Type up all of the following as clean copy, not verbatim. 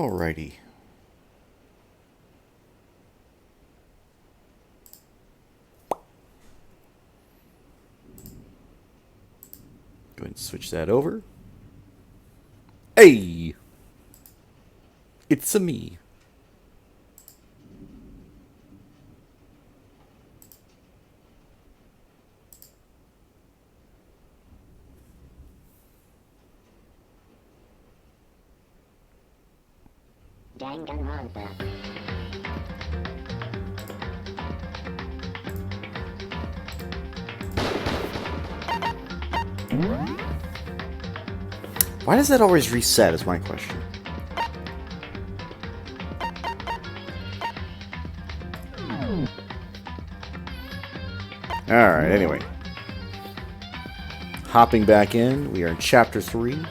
Alrighty. Go ahead and switch that over. Hey! It's a me. Danganronpa. Why does that always reset is my question. Alright, anyway. Hopping back in, we are in Chapter 3.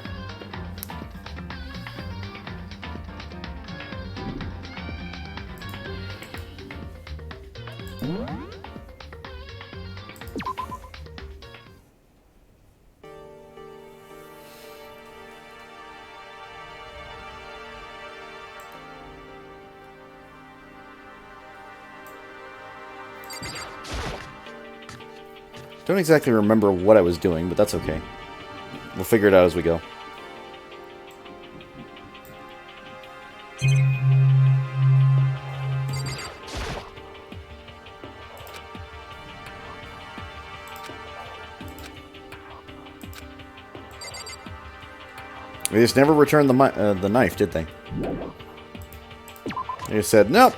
Don't exactly remember what I was doing, but that's okay. We'll figure it out as we go. They just never returned the knife, did they? They just said, nope.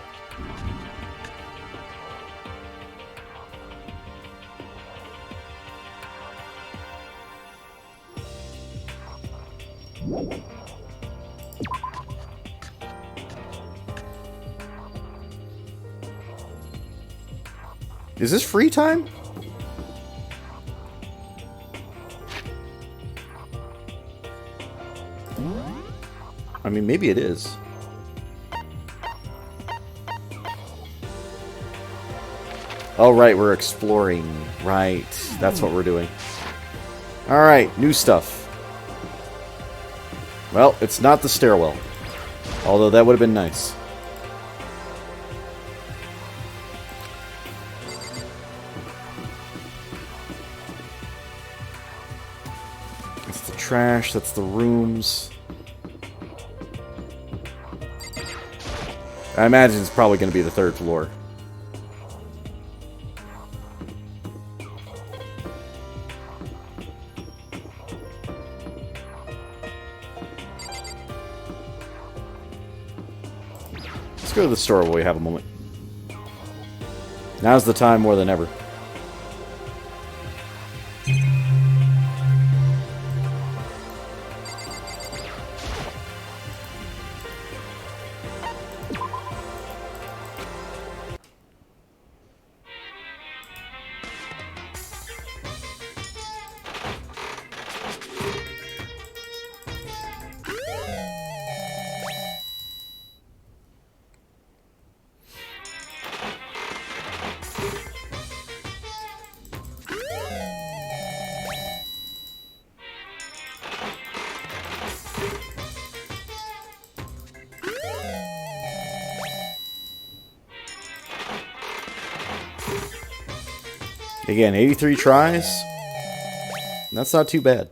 Is this free time? I mean, maybe it is. Oh, right, we're exploring. Right, that's what we're doing. Alright, new stuff. Well, it's not the stairwell. Although that would have been nice. That's the trash, that's the rooms. I imagine it's probably going to be the third floor. Let's go to the store while we have a moment. Now's the time more than ever. Again, 83 tries. That's not too bad.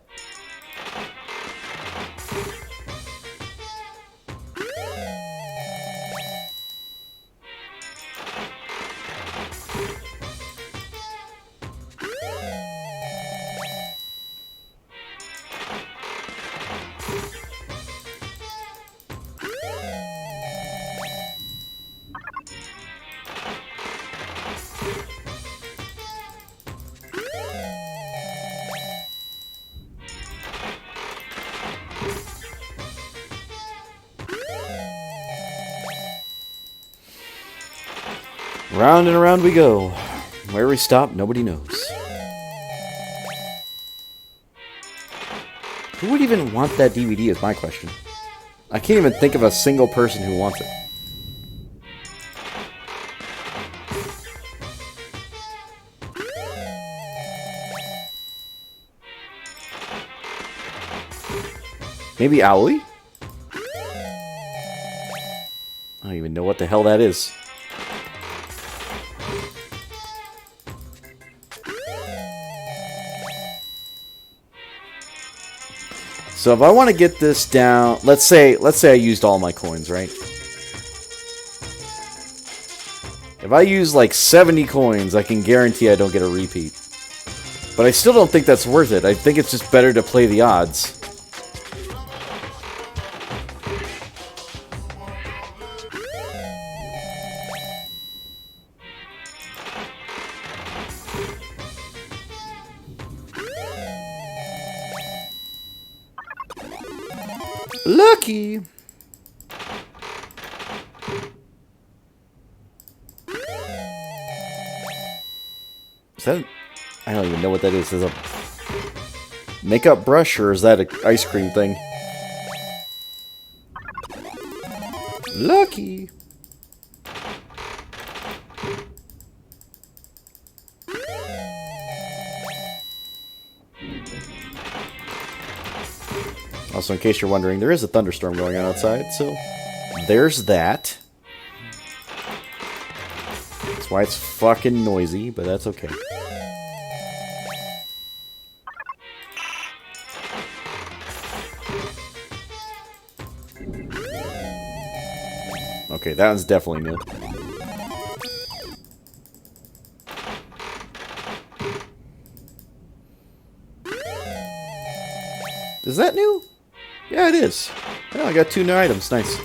Round and around we go. Where we stop, nobody knows. Who would even want that DVD is my question. I can't even think of a single person who wants it. Maybe Owlie? don't even know what the hell that is. So if I want to get this down, let's say I used all my coins, right? If I use like 70 coins, I can guarantee I don't get a repeat. But I still don't think that's worth it. I think it's just better to play the odds. Lucky! Is that... I don't even know what that is. Is that a makeup brush, or is that an ice cream thing? Lucky! Also, in case you're wondering, there is a thunderstorm going on outside, so there's that. That's why it's fucking noisy, but that's okay. Okay, that one's definitely new. Is that new? Yeah, it is. Oh, I got 2 new items. Nice.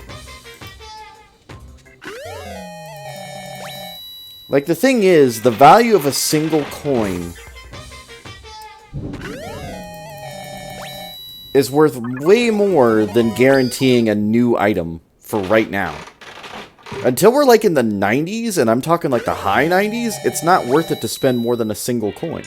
Like, the thing is, the value of a single coin is worth way more than guaranteeing a new item for right now. Until we're like in the 90s, and I'm talking like the high 90s, it's not worth it to spend more than a single coin.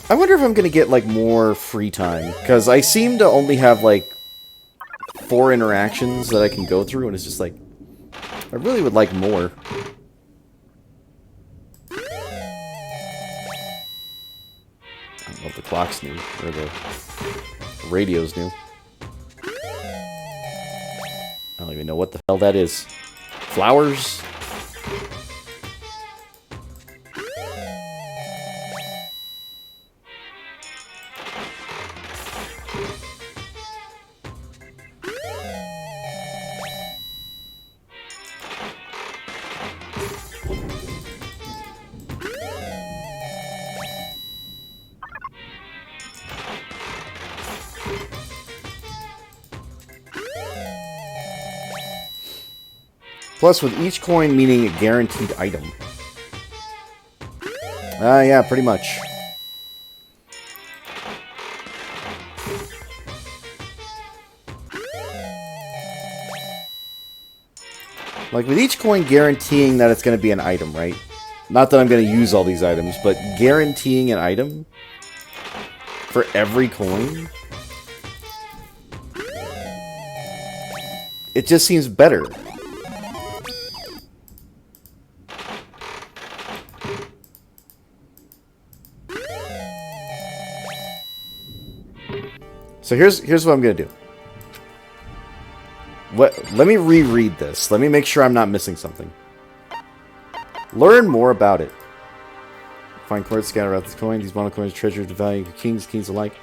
I wonder if I'm going to get, like, more free time. Because I seem to only have, like, 4 interactions that I can go through. And it's just like, I really would like more. I don't know if the clock's new. Or the radio's new. I don't even know what the hell that is. Flowers? Plus, with each coin meaning a guaranteed item. Yeah, pretty much. Like, with each coin guaranteeing that it's going to be an item, right? Not that I'm going to use all these items, but guaranteeing an item for every coin, it just seems better. So here's what I'm going to do. Let me reread this. Let me make sure I'm not missing something. Learn more about it. Find cards scattered out this coin. These monocoins treasure the value of kings alike.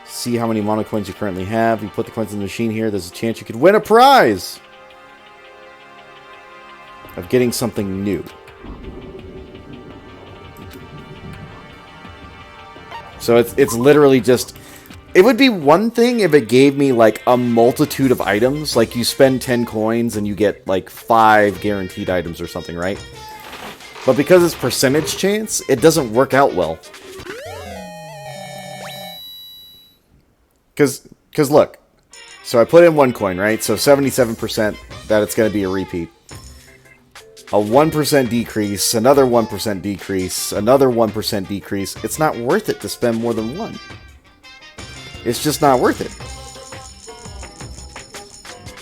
See how many monocoins you currently have. You put the coins in the machine here. There's a chance you could win a prize of getting something new. So it's literally just... It would be one thing if it gave me, like, a multitude of items. Like, you spend 10 coins and you get, like, 5 guaranteed items or something, right? But because it's percentage chance, it doesn't work out well. Because look. So I put in 1 coin, right? So 77% that it's going to be a repeat. A 1% decrease, another 1% decrease, another 1% decrease. It's not worth it to spend more than 1. It's just not worth it.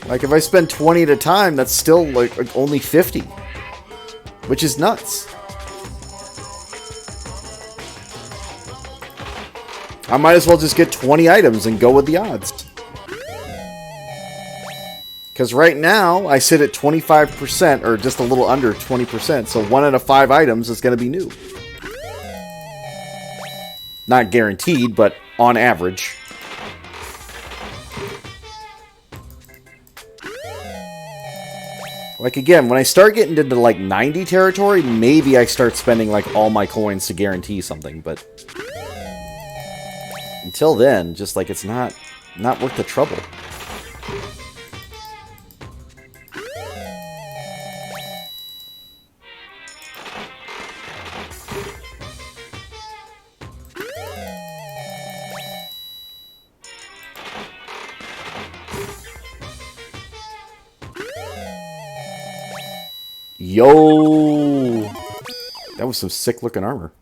Like, if I spend 20 at a time, that's still, like, only 50. Which is nuts. I might as well just get 20 items and go with the odds. Because right now, I sit at 25%, or just a little under 20%, so 1 out of 5 items is going to be new. Not guaranteed, but on average. Like, again, when I start getting into, like, 90 territory, maybe I start spending, like, all my coins to guarantee something, but... Until then, just, like, it's not worth the trouble. Yo! That was some sick-looking armor.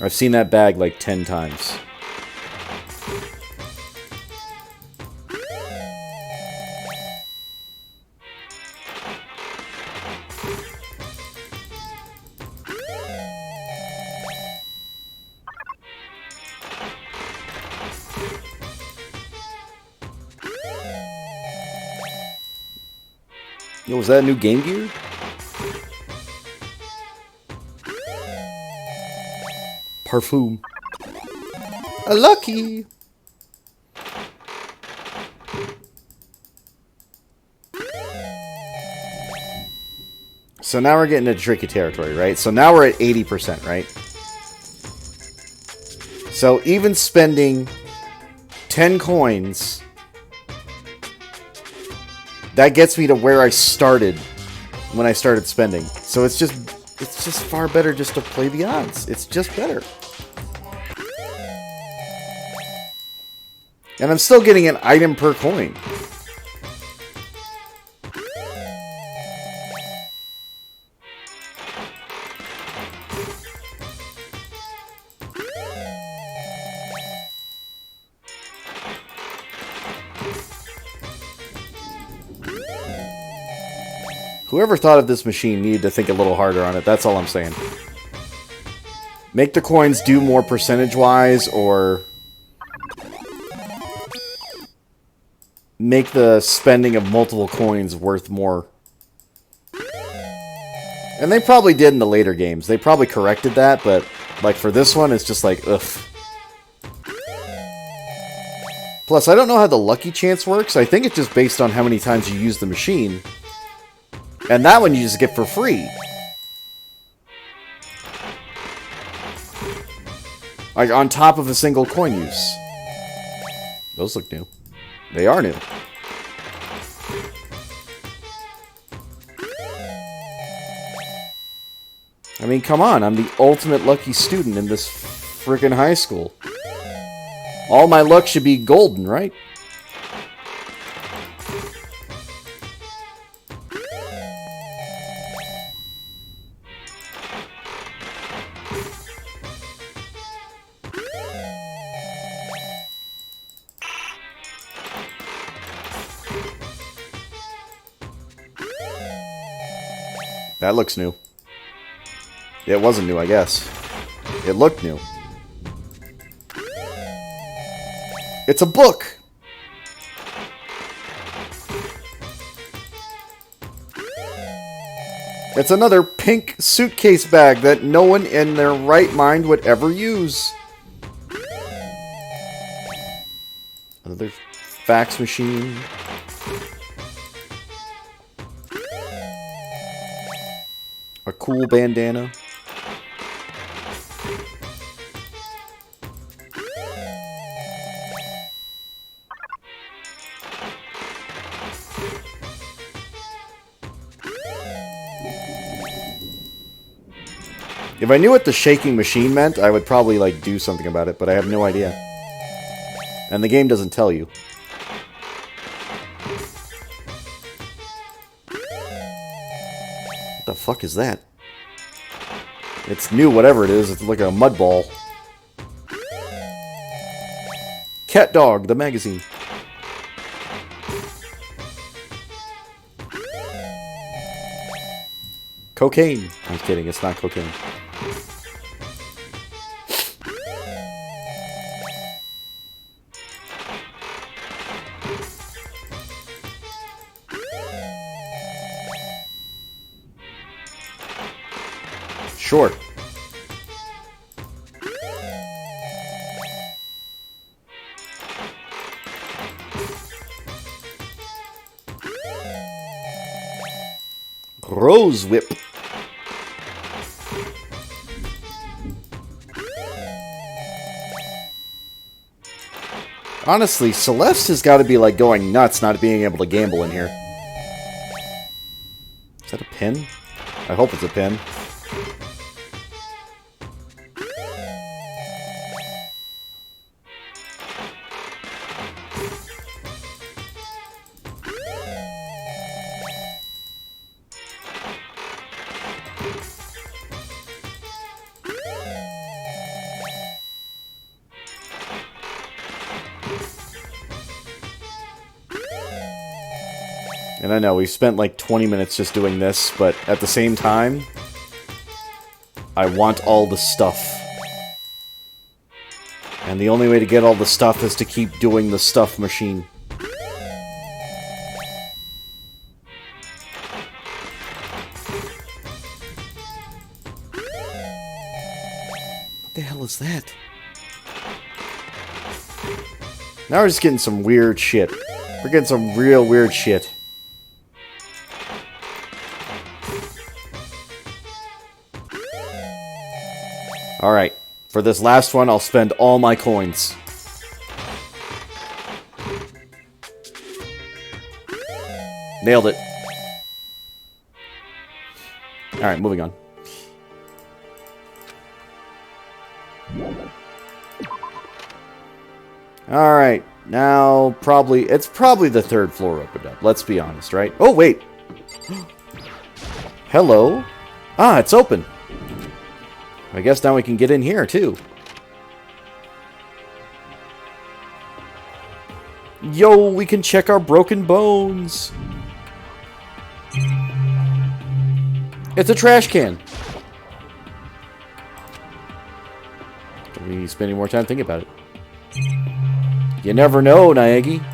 I've seen that bag like 10 times. Yo, was that a new Game Gear? Parfum. A lucky! So now we're getting into tricky territory, right? So now we're at 80%, right? So even spending 10 coins, that gets me to where I started when I started spending. So it's just far better just to play the odds. It's just better. And I'm still getting an item per coin. Whoever thought of this machine needed to think a little harder on it. That's all I'm saying. Make the coins do more percentage-wise, or make the spending of multiple coins worth more. And they probably did in the later games. They probably corrected that, but like for this one, it's just like, ugh. Plus, I don't know how the lucky chance works. I think it's just based on how many times you use the machine. And that one you just get for free. Like on top of a single coin use. Those look new. They are new. I mean, come on. I'm the ultimate lucky student in this freaking high school. All my luck should be golden, right? That looks new. It wasn't new, I guess. It looked new. It's a book! It's another pink suitcase bag that no one in their right mind would ever use. Another fax machine. A cool bandana. If I knew what the shaking machine meant, I would probably, like, do something about it, but I have no idea. And the game doesn't tell you. What the fuck is that? It's new, whatever it is. It's like a mud ball. Cat Dog, the magazine. Cocaine. I'm kidding, it's not cocaine. Sure. Rose Whip. Honestly, Celeste has got to be like going nuts not being able to gamble in here. Is that a pin? I hope it's a pin. And I know, we've spent like 20 minutes just doing this, but at the same time, I want all the stuff. And the only way to get all the stuff is to keep doing the stuff machine. What the hell is that? Now we're just getting some weird shit. We're getting some real weird shit. Alright, for this last one, I'll spend all my coins. Nailed it. Alright, moving on. Alright, now it's probably the third floor opened up, let's be honest, right? Oh, wait! Hello? Ah, it's open. I guess now we can get in here, too. Yo, we can check our broken bones. It's a trash can. Don't we spend any more time thinking about it? You never know, Naegi.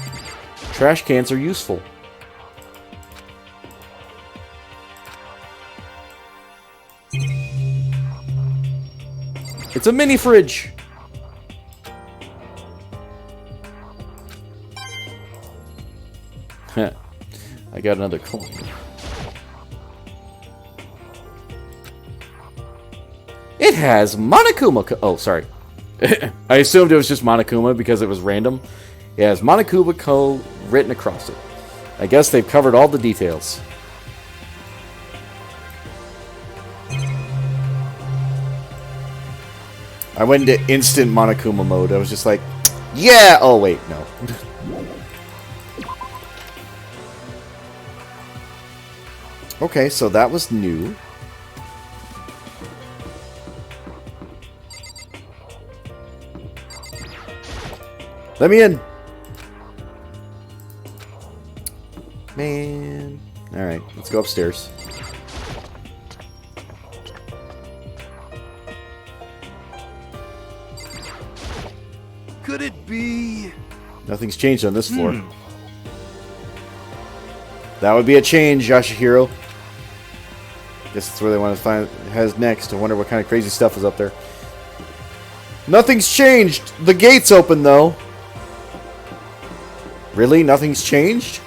Trash cans are useful. It's a mini fridge. Heh. I got another coin. It has Monokuma. Oh, sorry. I assumed it was just Monokuma because it was random. It has Monokuma Co. written across it. I guess they've covered all the details. I went into instant Monokuma mode. I was just like, yeah! Oh, wait, no. Okay, so that was new. Let me in! Man. Alright, let's go upstairs. Could it be? Nothing's changed on this floor. That would be a change, Yashihiro. Guess that's where they want to find has next. I wonder what kind of crazy stuff is up there. Nothing's changed! The gate's open, though. Really? Nothing's changed?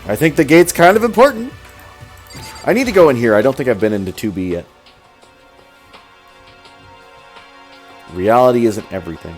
I think the gate's kind of important. I need to go in here. I don't think I've been into 2B yet. Reality isn't everything.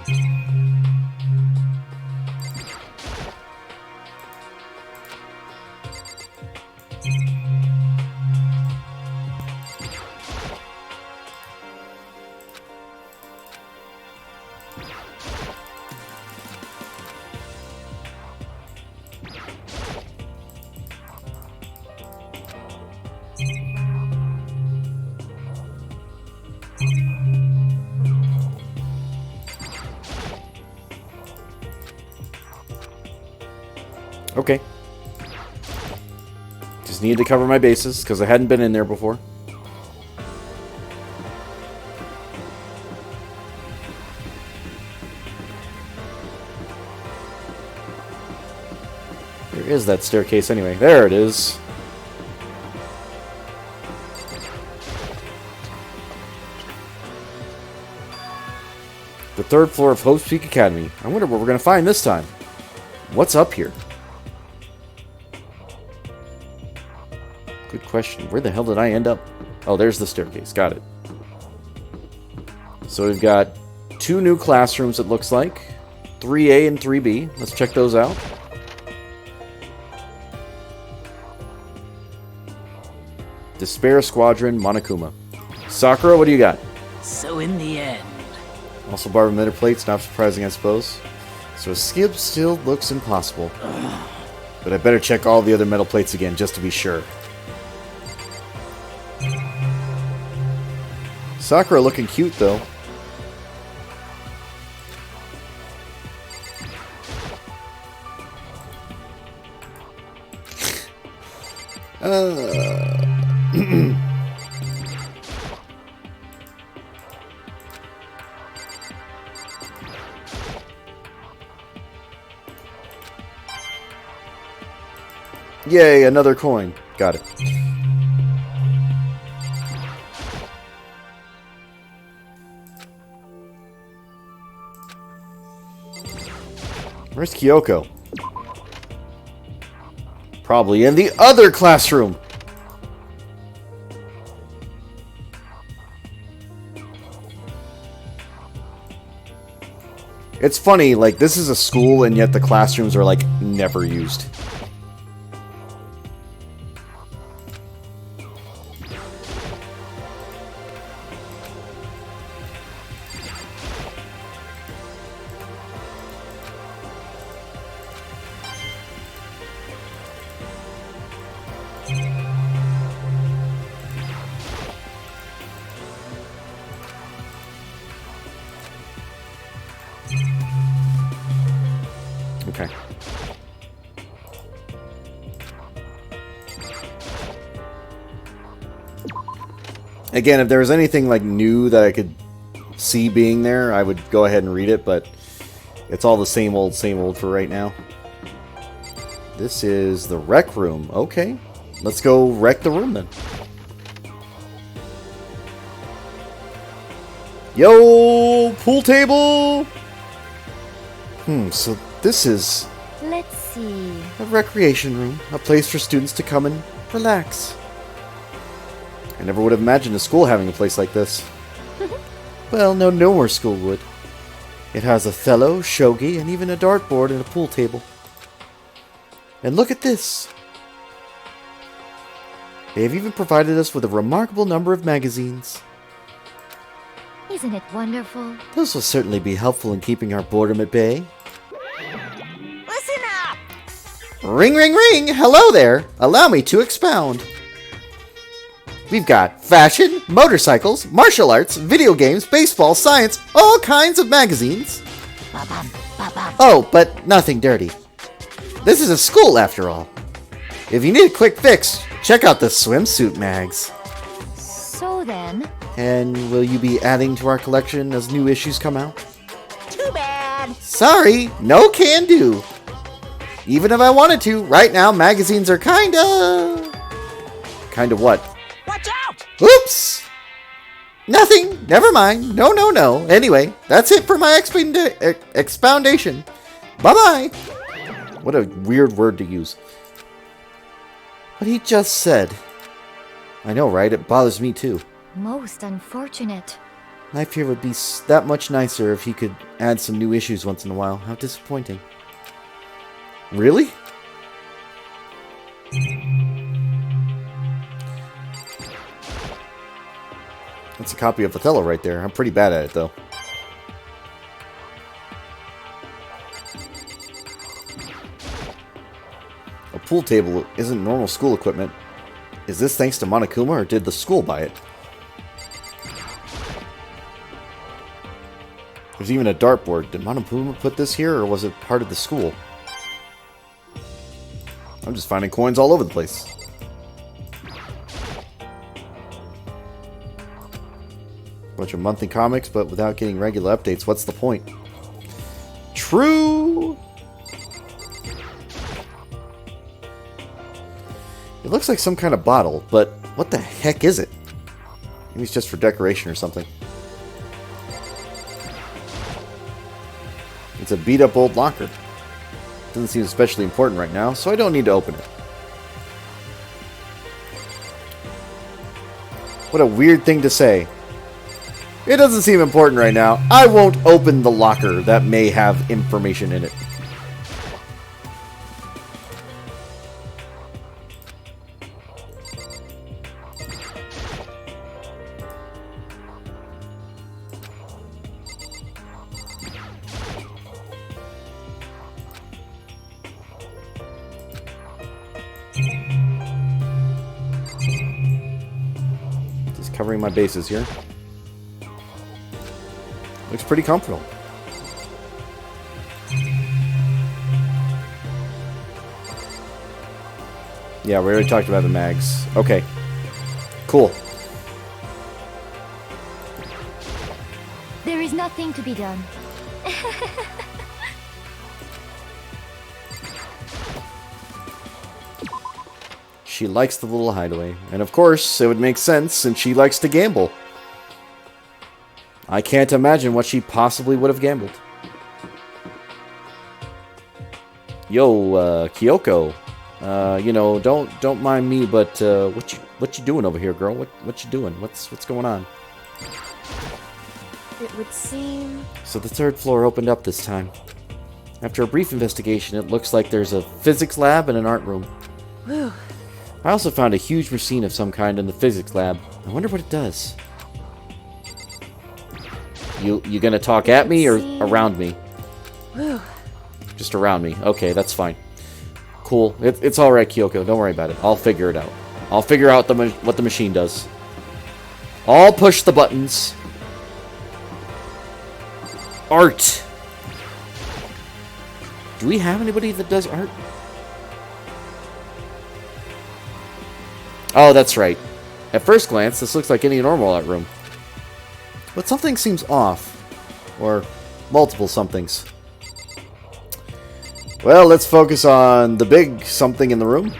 Just needed to cover my bases, because I hadn't been in there before. Where is that staircase anyway? There it is. The 3rd floor of Hope's Peak Academy. I wonder what we're going to find this time. What's up here? Good question. Where the hell did I end up? Oh, there's the staircase. Got it. So we've got 2 new classrooms, it looks like. 3A and 3B. Let's check those out. Despair Squadron, Monokuma. Sakura, what do you got? So in the end... Also barometer plates, not surprising I suppose. So a skip still looks impossible. But I better check all the other metal plates again, just to be sure. Sakura looking cute, though. Yay, another coin. Got it. Where's Kyoko? Probably in the other classroom. It's funny, like, this is a school and yet the classrooms are, like, never used. Okay. Again, if there was anything like new that I could see being there, I would go ahead and read it, but it's all the same old for right now. This is the rec room. Okay. Let's go wreck the room then. Yo, pool table! So this is Let's see. a recreation room, a place for students to come and relax. I never would have imagined a school having a place like this. Well, no more school would. It has Othello, shogi, and even a dartboard and a pool table. And look at this! They have even provided us with a remarkable number of magazines. Isn't it wonderful? Those will certainly be helpful in keeping our boredom at bay. Listen up! Ring, ring, ring! Hello there! Allow me to expound. We've got fashion, motorcycles, martial arts, video games, baseball, science, all kinds of magazines. Oh, but nothing dirty. This is a school after all. If you need a quick fix, check out the swimsuit mags. So then... And will you be adding to our collection as new issues come out? Too bad! Sorry, no can do. Even if I wanted to, right now magazines are kinda... Kinda what? Watch out! Oops! Nothing. Never mind. No, no, no. Anyway, that's it for my expoundation. Bye-bye. What a weird word to use. What he just said. I know, right? It bothers me too. Most unfortunate. Life here would be that much nicer if he could add some new issues once in a while. How disappointing. Really? That's a copy of Othello right there. I'm pretty bad at it, though. A pool table isn't normal school equipment. Is this thanks to Monokuma, or did the school buy it? There's even a dartboard. Did Monokuma put this here, or was it part of the school? I'm just finding coins all over the place. bunch of monthly comics, but without getting regular updates, what's the point? True! It looks like some kind of bottle, but what the heck is it? Maybe it's just for decoration or something. It's a beat-up old locker. Doesn't seem especially important right now, so I don't need to open it. What a weird thing to say. It doesn't seem important right now. I won't open the locker that may have information in it. Just covering my bases here. Looks pretty comfortable. Yeah, we already talked about the mags. Okay. Cool. There is nothing to be done. She likes the little hideaway. And of course, it would make sense since she likes to gamble. I can't imagine what she possibly would have gambled. Yo, Kyoko. You know, don't mind me, but what you doing over here, girl? What you doing? What's going on? It would seem... So the third floor opened up this time. After a brief investigation, it looks like there's a physics lab and an art room. Whew. I also found a huge machine of some kind in the physics lab. I wonder what it does. You gonna talk at me or around me? Whew. Just around me. Okay, that's fine. Cool. It's alright, Kyoko. Don't worry about it. I'll figure it out. I'll figure out what the machine does. I'll push the buttons. Art. Do we have anybody that does art? Oh, that's right. At first glance, this looks like any normal art room. But something seems off. Or multiple somethings. Well, let's focus on the big something in the room.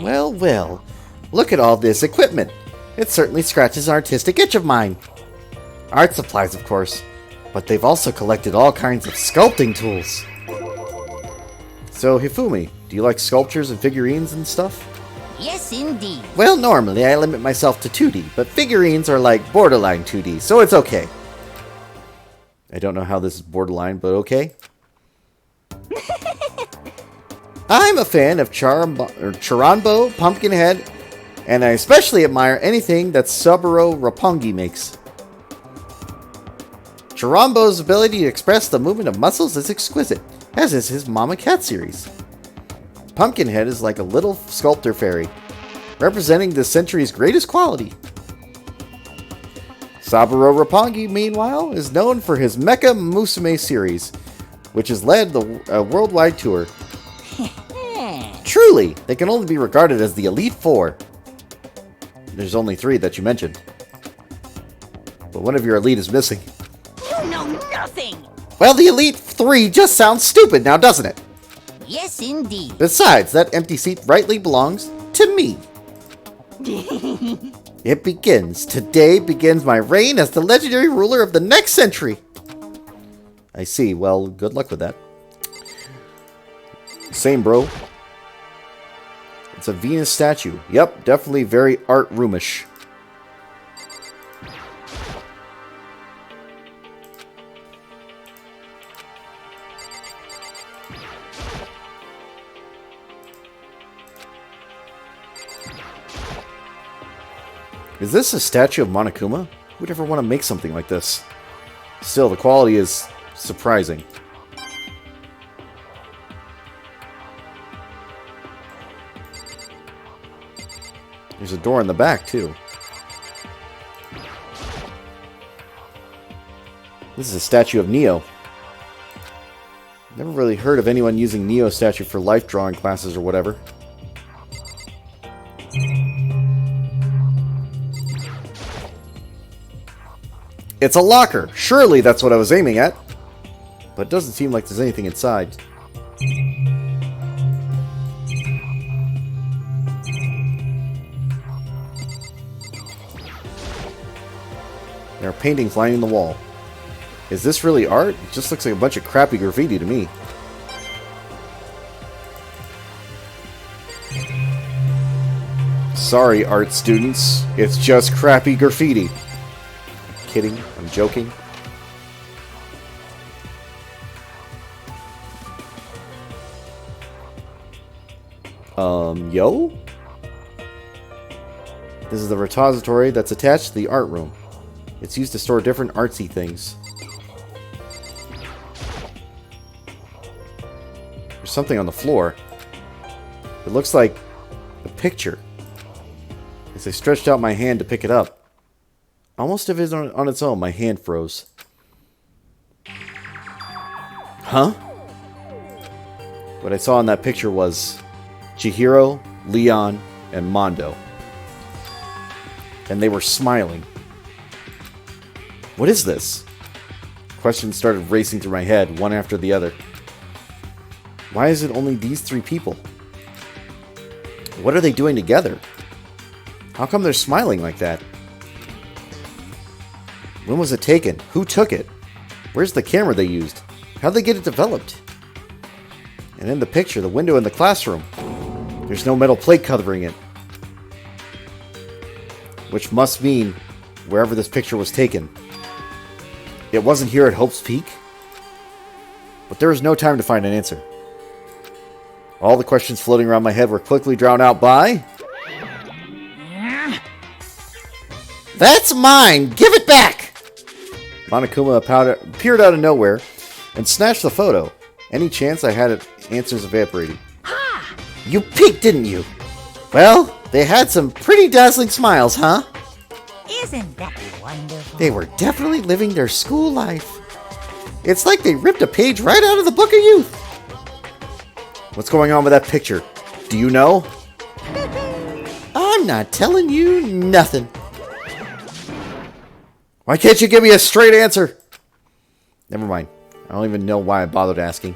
Well, well. Look at all this equipment. It certainly scratches an artistic itch of mine. Art supplies, of course. But they've also collected all kinds of sculpting tools. So, Hifumi, do you like sculptures and figurines and stuff? Yes, indeed. Well, normally I limit myself to 2D, but figurines are like borderline 2D, so it's okay. I don't know how this is borderline, but okay. I'm a fan of Charanbo, Pumpkinhead, and I especially admire anything that Saburo Roppongi makes. Charanbo's ability to express the movement of muscles is exquisite, as is his Mama Cat series. Pumpkinhead is like a little sculptor fairy, representing this century's greatest quality. Saburo Roppongi, meanwhile, is known for his Mecha Musume series, which has led the worldwide tour. Truly, they can only be regarded as the Elite Four. There's only 3 that you mentioned. But one of your elite is missing. You know nothing. Well, the Elite 3 just sounds stupid now, doesn't it? Yes, indeed. Besides, that empty seat rightly belongs to me. It begins. Today begins my reign as the legendary ruler of the next century. I see. Well, good luck with that. Same, bro. It's a Venus statue. Yep, definitely very art roomish. Is this a statue of Monokuma? Who would ever want to make something like this? Still, the quality is surprising. There's a door in the back, too. This is a statue of Neo. Never really heard of anyone using Neo statue for life drawing classes or whatever. It's a locker. Surely that's what I was aiming at. But it doesn't seem like there's anything inside. There are paintings lining the wall. Is this really art? It just looks like a bunch of crappy graffiti to me. Sorry, art students. It's just crappy graffiti. I'm kidding. I'm joking. Yo? This is the repository that's attached to the art room. It's used to store different artsy things. There's something on the floor. It looks like a picture. As I stretched out my hand to pick it up, almost if it's on its own, my hand froze. Huh? What I saw in that picture was Chihiro, Leon, and Mondo. And they were smiling. What is this? Questions started racing through my head, one after the other. Why is it only these three people? What are they doing together? How come they're smiling like that? When was it taken? Who took it? Where's the camera they used? How'd they get it developed? And in the picture, the window in the classroom. There's no metal plate covering it. Which must mean wherever this picture was taken. It wasn't here at Hope's Peak? But there was no time to find an answer. All the questions floating around my head were quickly drowned out by... That's mine! Give it back! Monokuma appeared out of nowhere and snatched the photo. Any chance I had it, answers evaporating. Ha! You peeked, didn't you? Well, they had some pretty dazzling smiles, huh? Isn't that wonderful? They were definitely living their school life. It's like they ripped a page right out of the Book of Youth. What's going on with that picture? Do you know? I'm not telling you nothing. Why can't you give me a straight answer? Never mind. I don't even know why I bothered asking.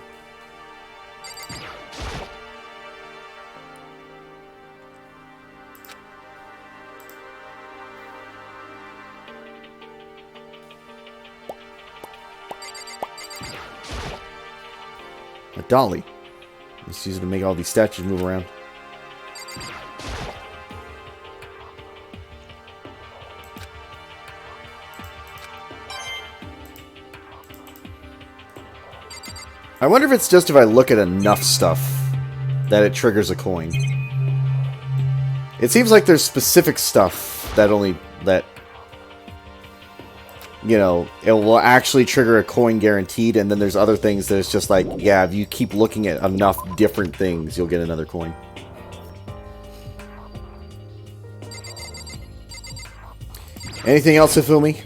A dolly. Let's use it to make all these statues move around. I wonder if it's just if I look at enough stuff that it triggers a coin. It seems like there's specific stuff that you know, it will actually trigger a coin guaranteed, and then there's other things that it's just like, yeah, if you keep looking at enough different things, you'll get another coin. Anything else, Hifumi?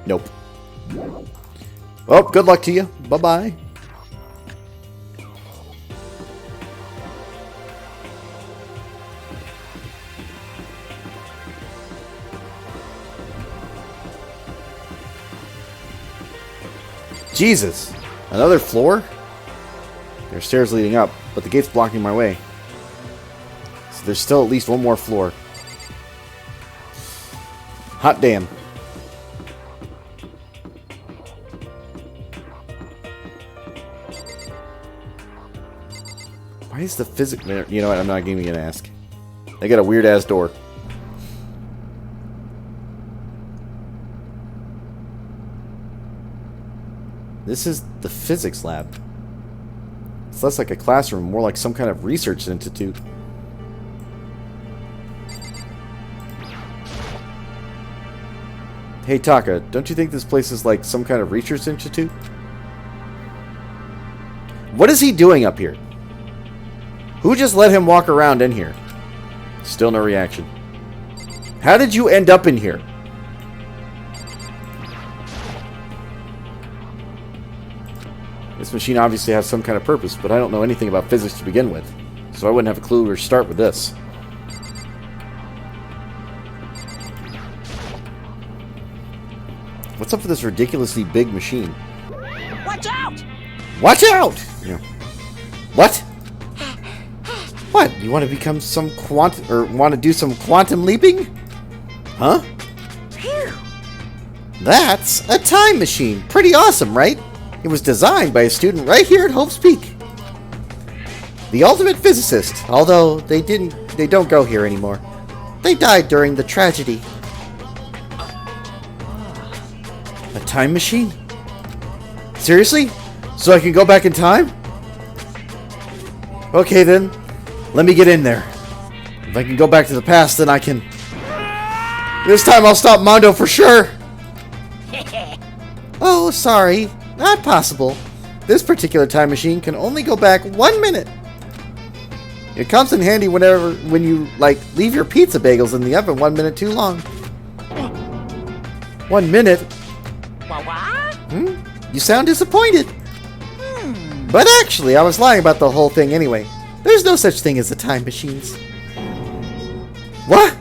Nope. Well, good luck to you. Bye-bye. Jesus! Another floor? There are stairs leading up, but the gate's blocking my way. So there's still at least one more floor. Hot damn. Why is the physics... You know what? I'm not even going to ask. They got a weird-ass door. This is the physics lab. It's less like a classroom, more like some kind of research institute. Hey Taka, don't you think this place is like some kind of research institute? What is he doing up here? Who just let him walk around in here? Still no reaction. How did you end up in here? This machine obviously has some kind of purpose, but I don't know anything about physics to begin with, so I wouldn't have a clue where to start with this. What's up with this ridiculously big machine? Watch out! Watch out! Yeah. What? What? You want to become some want to do some quantum leaping? Huh? Phew! That's a time machine. Pretty awesome, right? It was designed by a student right here at Hope's Peak. The ultimate physicist, although they don't go here anymore. They died during the tragedy. A time machine? Seriously? So I can go back in time? Okay then, let me get in there. If I can go back to the past, then I can... This time I'll stop Mondo for sure! Oh, sorry. Not possible. This particular time machine can only go back 1 minute. It comes in handy when you, like, leave your pizza bagels in the oven 1 minute too long. 1 minute? What? You sound disappointed. But actually, I was lying about the whole thing anyway. There's no such thing as the time machines. What?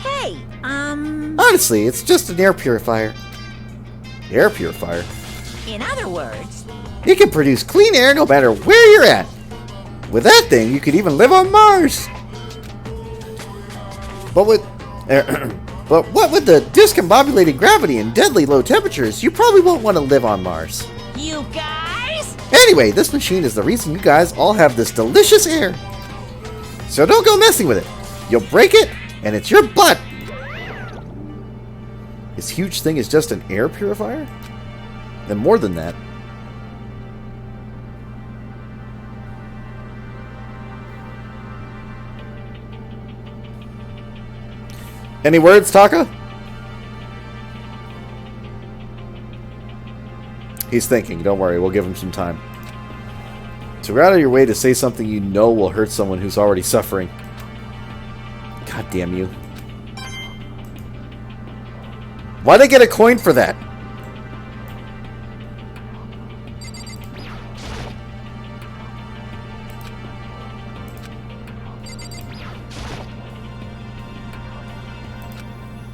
Hey, Honestly, it's just an air purifier. Air purifier? in other words, It can produce clean air no matter where you're at. With that thing, you could even live on Mars. But what with the discombobulated gravity and deadly low temperatures, you probably won't want to live on Mars. you guys? Anyway, this machine is the reason you guys all have this delicious air. So don't go messing with it. You'll break it, and it's your butt. This huge thing is just an air purifier? And more than that. Any words, Taka? He's thinking. Don't worry, we'll give him some time. So go out of your way to say something you know will hurt someone who's already suffering. God damn you. Why'd I get a coin for that?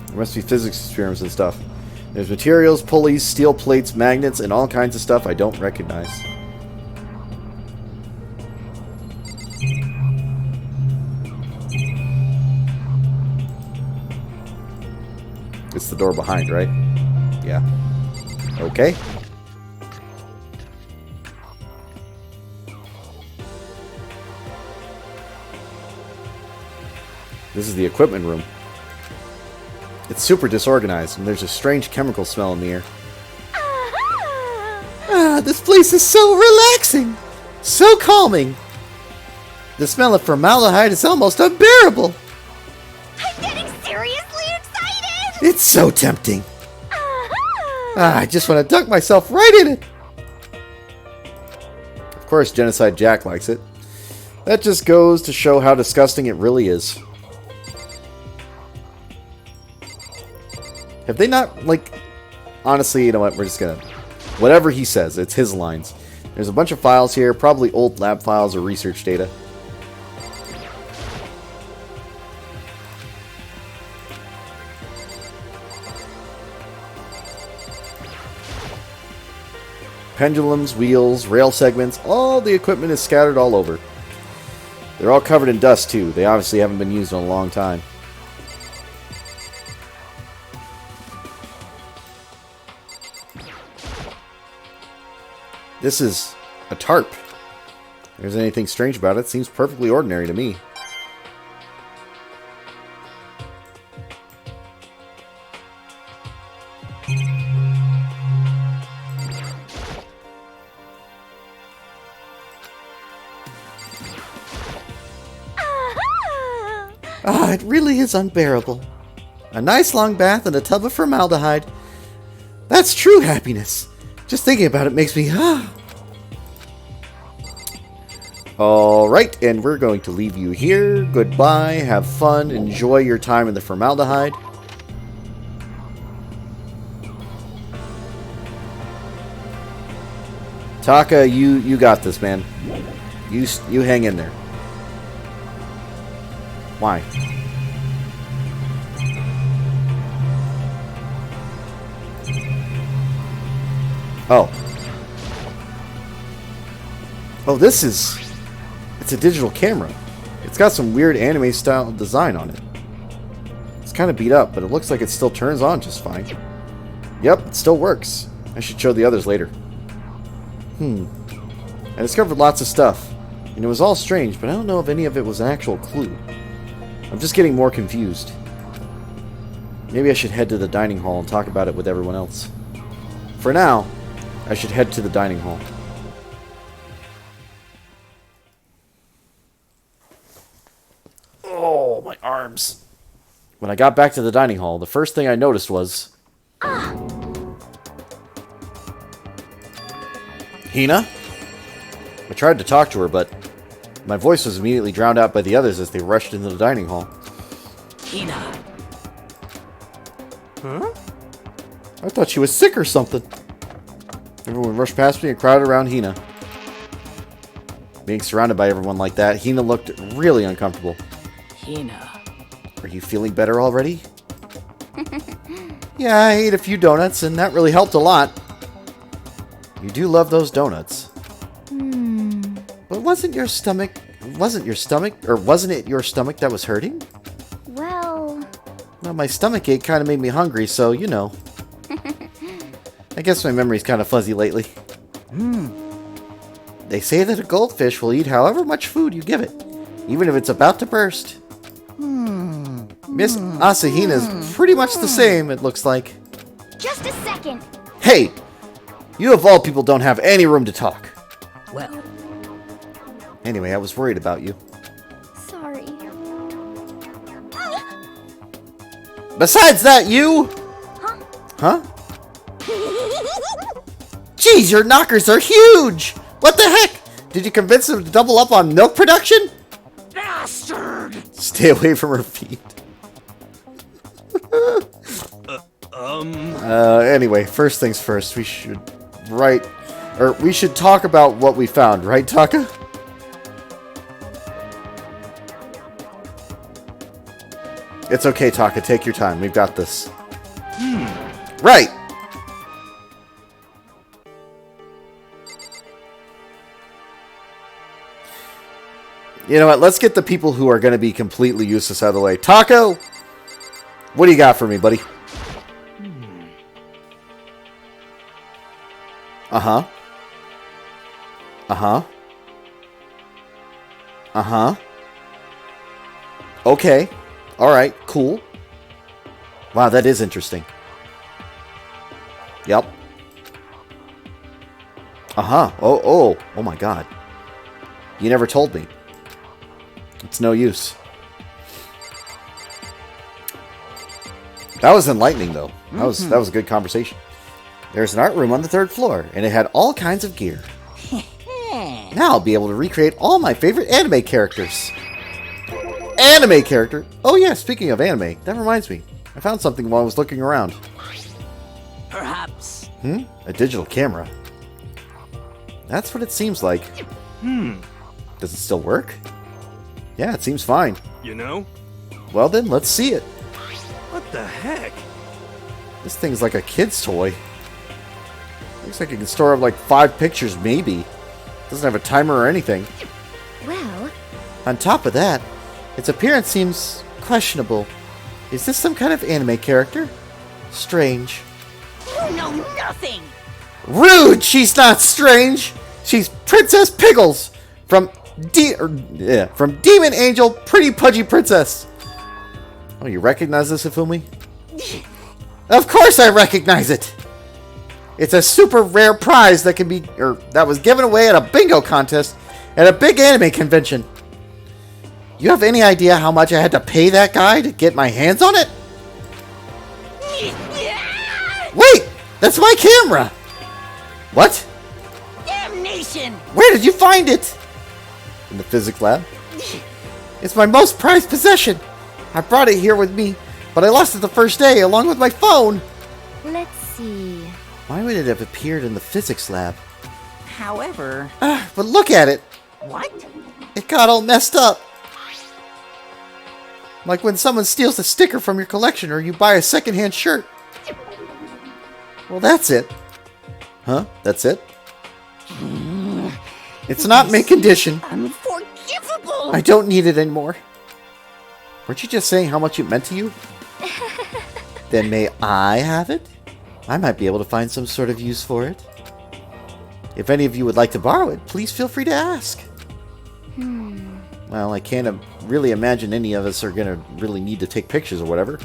There must be physics experiments and stuff. There's materials, pulleys, steel plates, magnets, and all kinds of stuff I don't recognize. It's the door behind, right? Yeah. Okay. This is the equipment room. It's super disorganized, and there's a strange chemical smell in the air. Ah, this place is so relaxing! So calming! The smell of formaldehyde is almost unbearable! I'm getting seriously excited! It's so tempting! Ah, I just want to dunk myself right in it! Of course, Genocide Jack likes it. That just goes to show how disgusting it really is. Have they not, like... Honestly, you know what? We're just gonna... Whatever he says, it's his lines. There's a bunch of files here, probably old lab files or research data. Pendulums, wheels, rail segments, all the equipment is scattered all over. They're all covered in dust, too. They obviously haven't been used in a long time. This is a tarp. If there's anything strange about it, it seems perfectly ordinary to me. Ah, it really is unbearable. A nice long bath and a tub of formaldehyde. That's true happiness. Just thinking about it makes me... Alright, and we're going to leave you here. Goodbye, have fun, enjoy your time in the formaldehyde. Taka, you got this, man. You hang in there. Why? Oh. Oh, this is... It's a digital camera. It's got some weird anime-style design on it. It's kind of beat up, but it looks like it still turns on just fine. Yep, it still works. I should show the others later. I discovered lots of stuff, and it was all strange, but I don't know if any of it was an actual clue. I'm just getting more confused. Maybe I should head to the dining hall and talk about it with everyone else. For now, I should head to the dining hall. Oh, my arms. When I got back to the dining hall, the first thing I noticed was... Hina? I tried to talk to her, but my voice was immediately drowned out by the others as they rushed into the dining hall. Hina. Huh? I thought she was sick or something. Everyone rushed past me and crowded around Hina. Being surrounded by everyone like that, Hina looked really uncomfortable. Hina. Are you feeling better already? Yeah, I ate a few donuts, and that really helped a lot. You do love those donuts. But wasn't it your stomach that was hurting? Well, My stomach ache kind of made me hungry, so, you know. I guess my memory's kind of fuzzy lately. They say that a goldfish will eat however much food you give it, even if it's about to burst. Miss Asahina's pretty much the same, it looks like. just a second. Hey! You of all people don't have any room to talk. Well, Anyway, I was worried about you. Sorry. Besides that, you... Huh? Jeez, your knockers are huge! What the heck? Did you convince them to double up on milk production? bastard! Stay away from her feet. Anyway, first things first, we should talk about what we found, right, Taka? It's okay, Taka, take your time, we've got this. Right! You know what, let's get the people who are going to be completely useless out of the way. Taco! What do you got for me, buddy? Uh-huh. Uh-huh. Uh-huh. Okay. Alright, cool. Wow, that is interesting. Yep. Uh-huh. Oh my god. You never told me. It's no use. That was enlightening, though. That was a good conversation. There's an art room on the 3rd floor, and it had all kinds of gear. Now I'll be able to recreate all my favorite anime characters. Anime character? Oh yeah, speaking of anime, that reminds me. I found something while I was looking around. Perhaps. A digital camera. That's what it seems like. Does it still work? Yeah, it seems fine. You know? Well then, let's see it. What the heck? This thing's like a kid's toy. Looks like it can store up like 5 pictures, maybe. Doesn't have a timer or anything. Well, On top of that, its appearance seems questionable. Is this some kind of anime character? Strange. You know nothing! Rude! She's not strange! She's Princess Pickles! From Demon Angel Pretty Pudgy Princess! Oh, you recognize this, Ifumi? Of course I recognize it! It's a super rare prize that was given away at a bingo contest at a big anime convention. You have any idea how much I had to pay that guy to get my hands on it? Wait! That's my camera! What? Damnation! Where did you find it? In the physics lab. It's my most prized possession. I brought it here with me, but I lost it the first day along with my phone. let's see. Why would it have appeared in the physics lab? However... But look at it. What? It got all messed up. Like when someone steals a sticker from your collection or you buy a secondhand shirt. Well, that's it. Huh? That's it? It's not mint condition. Unforgivable! I don't need it anymore. Weren't you just saying how much it meant to you? Then may I have it? I might be able to find some sort of use for it. If any of you would like to borrow it, please feel free to ask. Well, I can't really imagine any of us are going to really need to take pictures or whatever.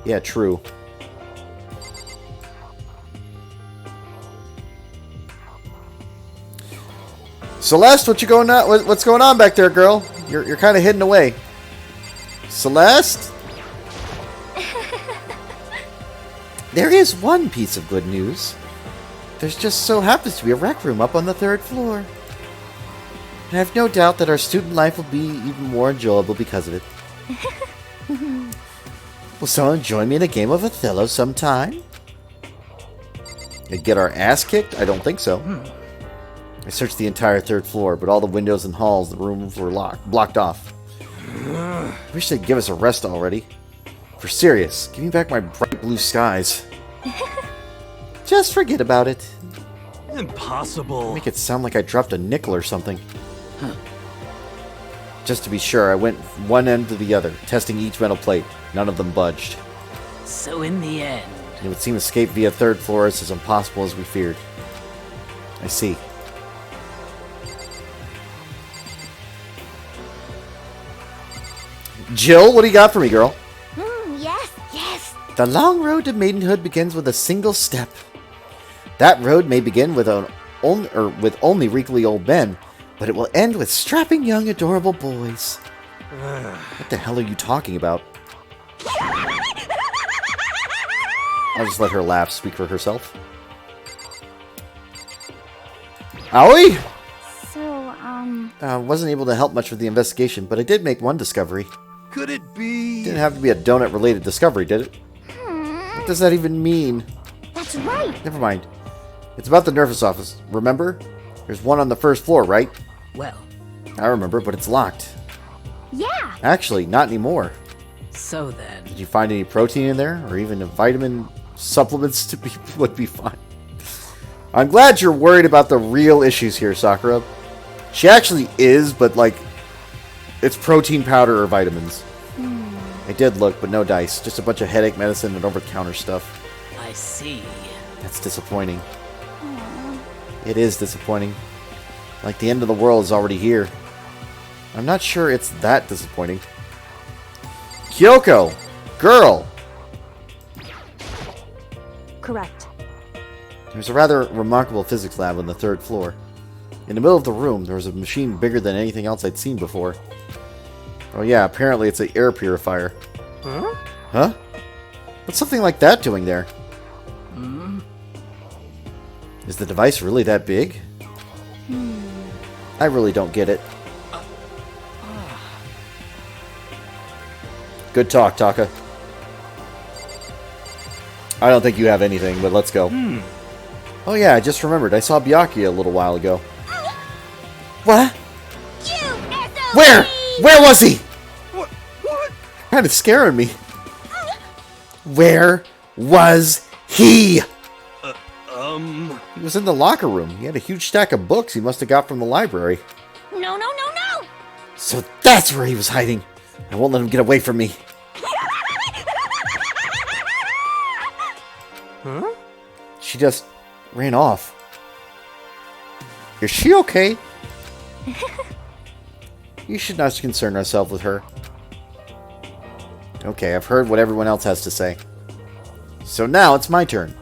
Yeah, true. Celeste, what's going on back there, girl? You're kind of hidden away. Celeste? There is one piece of good news. There's just so happens to be a rec room up on the 3rd floor. And I have no doubt that our student life will be even more enjoyable because of it. Will someone join me in a game of Othello sometime? And get our ass kicked? I don't think so. I searched the entire 3rd floor, but all the windows and halls, the rooms were blocked off. I wish they'd give us a rest already. For serious, give me back my bright blue skies. Just forget about it. Impossible. Make it sound like I dropped a nickel or something. Just to be sure, I went from one end to the other, testing each metal plate. None of them budged. So in the end... It would seem escape via 3rd floor is as impossible as we feared. I see. Jill, what do you got for me, girl? Yes. The long road to maidenhood begins with a single step. That road may begin with only wrinkly old men, but it will end with strapping young, adorable boys. What the hell are you talking about? I'll just let her laugh speak for herself. Owie? So, Wasn't able to help much with the investigation, but I did make one discovery. Could it be? Didn't have to be a donut-related discovery, did it? What does that even mean? that's right. Never mind. It's about the nurse's office, remember? There's one on the 1st floor, right? Well, I remember, but it's locked. Yeah. Actually, not anymore. so then... Did you find any protein in there? Or even a vitamin supplements would be fine. I'm glad you're worried about the real issues here, Sakura. She actually is, but like, it's protein powder or vitamins. I did look, but no dice. Just a bunch of headache medicine and over-the-counter stuff. I see. That's disappointing. It is disappointing. Like the end of the world is already here. I'm not sure it's that disappointing. Kyoko! Girl! Correct. There's a rather remarkable physics lab on the 3rd floor. In the middle of the room, there was a machine bigger than anything else I'd seen before. Oh yeah, apparently it's an air purifier. Huh? Huh? What's something like that doing there? Is the device really that big? I really don't get it. Good talk, Taka. I don't think you have anything, but let's go. Oh yeah, I just remembered. I saw Byakuya a little while ago. What? Where? Where was he? What? Kind of scaring me. Where was he? He was in the locker room. He had a huge stack of books he must have got from the library. No. So that's where he was hiding. I won't let him get away from me. Huh? She just ran off. Is she okay? You should not concern ourselves with her. Okay, I've heard what everyone else has to say. So now it's my turn.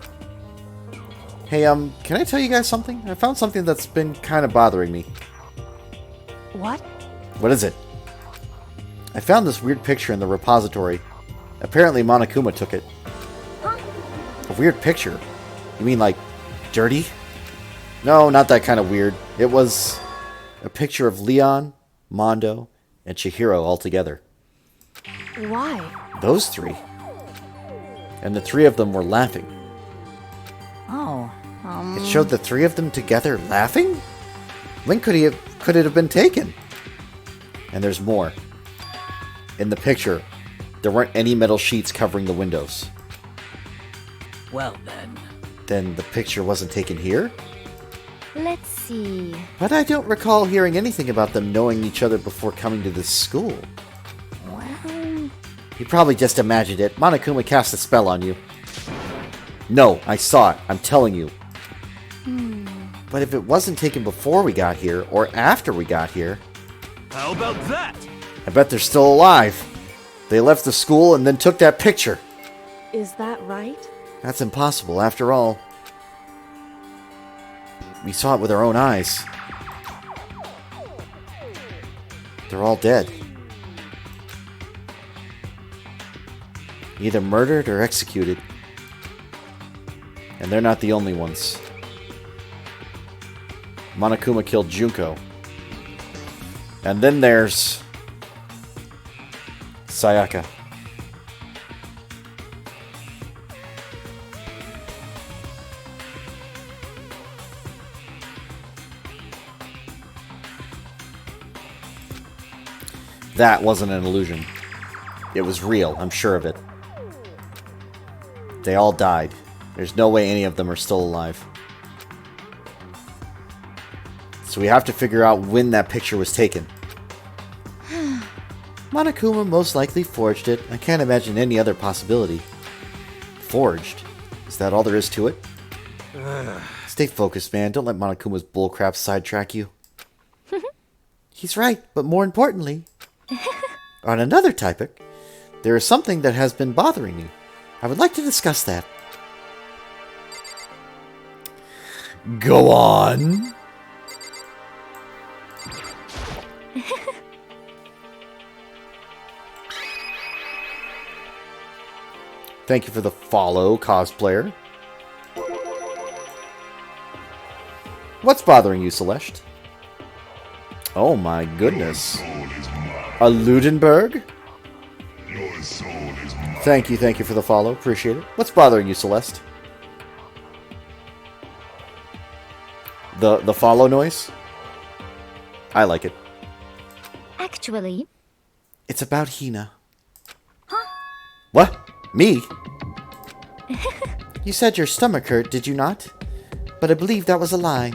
Hey, can I tell you guys something? I found something that's been kind of bothering me. What? What is it? I found this weird picture in the repository. Apparently Monokuma took it. A weird picture? You mean like dirty? No, not that kind of weird. It was a picture of Leon, Mondo, and Chihiro all together. Why? Those three. And the three of them were laughing. Oh, It showed the three of them together laughing? When could it have been taken? And there's more. In the picture, there weren't any metal sheets covering the windows. well then. Then the picture wasn't taken here? Let's see. But I don't recall hearing anything about them knowing each other before coming to this school. Well, You probably just imagined it. Monokuma cast a spell on you. No, I saw it. I'm telling you. But if it wasn't taken before we got here, or after we got here, How about that? I bet they're still alive. They left the school and then took that picture. Is that right? That's impossible, after all. We saw it with our own eyes. They're all dead. Either murdered or executed. And they're not the only ones. Monokuma killed Junko. And then there's Sayaka. That wasn't an illusion. It was real, I'm sure of it. They all died. There's no way any of them are still alive. So we have to figure out when that picture was taken. Monokuma most likely forged it. I can't imagine any other possibility. Forged? Is that all there is to it? Stay focused, man. Don't let Monokuma's bullcrap sidetrack you. He's right, but more importantly, on another topic, there is something that has been bothering me. I would like to discuss that. Go on. Thank you for the follow, cosplayer. What's bothering you, Celeste? Oh my goodness. A Ludenberg? Thank you for the follow. Appreciate it. What's bothering you, Celeste? The follow noise? I like it. actually, It's about Hina. Huh? What? Me? You said your stomach hurt, did you not? But I believe that was a lie.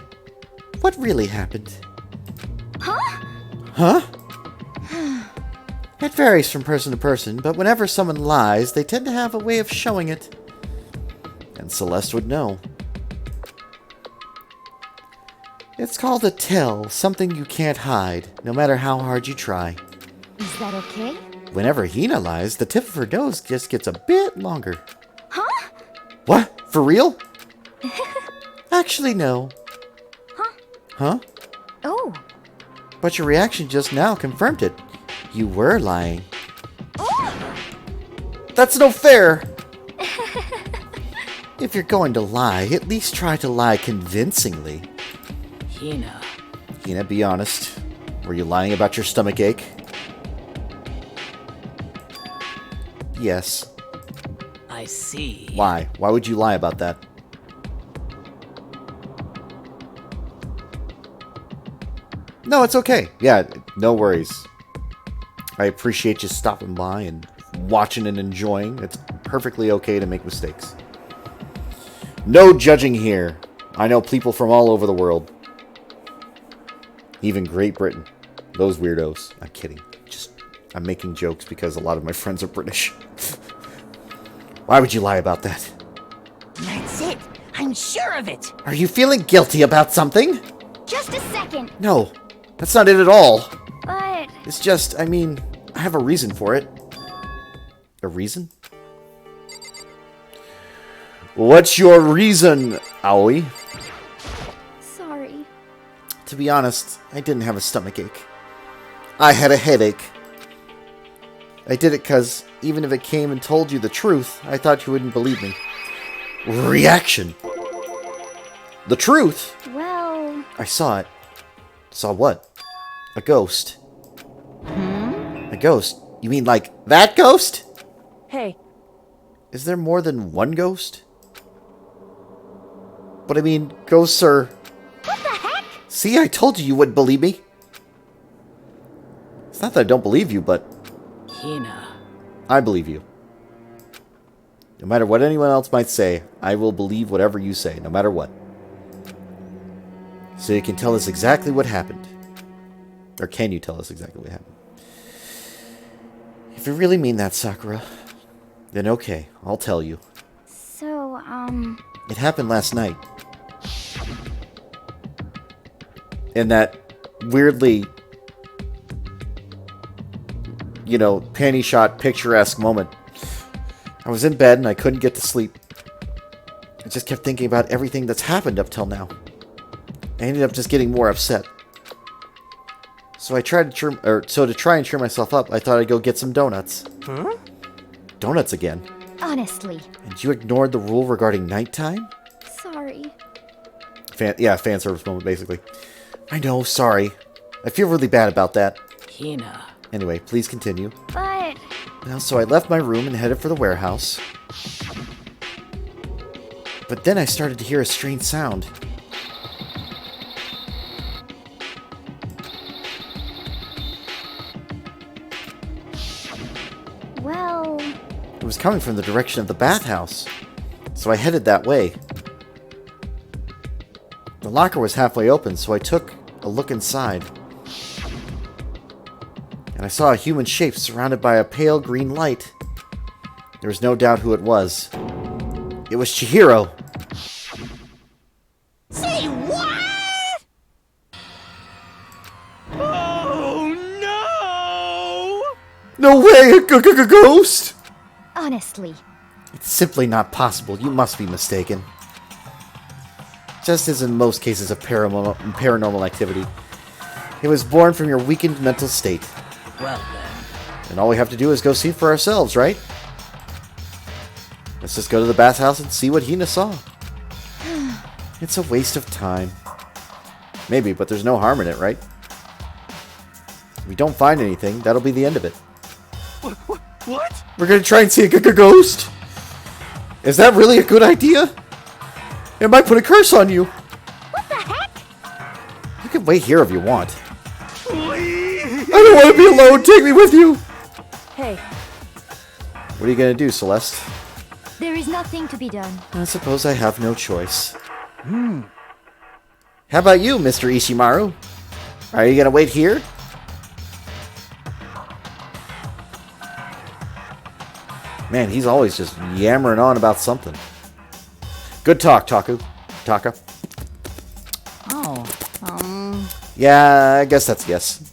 What really happened? Huh? It varies from person to person, but whenever someone lies, they tend to have a way of showing it. And Celeste would know. It's called a tell, something you can't hide, no matter how hard you try. is that okay? Whenever Hina lies, the tip of her nose just gets a bit longer. Huh? What? For real? Actually, no. Huh? Oh, But your reaction just now confirmed it. You were lying. That's no fair! If you're going to lie, at least try to lie convincingly. Hina. Hina, be honest. Were you lying about your stomach ache? Yes. I see. Why? Why would you lie about that? No, it's okay. Yeah, no worries. I appreciate you stopping by and watching and enjoying. It's perfectly okay to make mistakes. No judging here. I know people from all over the world. Even Great Britain. Those weirdos. I'm kidding. I'm making jokes because a lot of my friends are British. Why would you lie about that? that's it. I'm sure of it. Are you feeling guilty about something? Just a second. No, that's not it at all. But It's just, I mean, I have a reason for it. A reason? What's your reason, Aoi? sorry. To be honest, I didn't have a stomachache. I had a headache. I did it because even if it came and told you the truth, I thought you wouldn't believe me. Reaction! The truth? Well, I saw it. Saw what? A ghost. A ghost? You mean like that ghost? Hey, Is there more than one ghost? But I mean, ghosts are... what the heck? See, I told you you wouldn't believe me. It's not that I don't believe you, but Hina. I believe you. No matter what anyone else might say, I will believe whatever you say, no matter what. So you can tell us exactly what happened. Or can you tell us exactly what happened? If you really mean that, Sakura, then okay, I'll tell you. So, It happened last night. In that weirdly, you know, panty shot, picturesque moment. I was in bed and I couldn't get to sleep. I just kept thinking about everything that's happened up till now. I ended up just getting more upset. So I tried to to try and cheer myself up, I thought I'd go get some donuts. Huh? Donuts again. honestly, And you ignored the rule regarding nighttime? sorry. Fan service moment, basically. I know, sorry. I feel really bad about that. Hina. Anyway, please continue. But, Well, so I left my room and headed for the warehouse. But then I started to hear a strange sound. well, It was coming from the direction of the bathhouse. So I headed that way. The locker was halfway open, so I took a look inside. And I saw a human shape surrounded by a pale green light. There was no doubt who it was. It was Chihiro. say what? Oh no! No way! A ghost! Honestly, It's simply not possible. You must be mistaken. Just as in most cases of paranormal activity, it was born from your weakened mental state. Well then. And all we have to do is go see for ourselves, right? Let's just go to the bathhouse and see what Hina saw. It's a waste of time. Maybe, but there's no harm in it, right? If we don't find anything, that'll be the end of it. What? We're gonna try and see a ghost? Is that really a good idea? It might put a curse on you. what the heck? You can wait here if you want. Please! I don't want to be alone. Take me with you. Hey, What are you gonna do, Celeste? There is nothing to be done. I suppose I have no choice. How about you, Mr. Ishimaru? Are you gonna wait here? Man, he's always just yammering on about something. Good talk, Taka. Oh, Yeah, I guess that's a yes.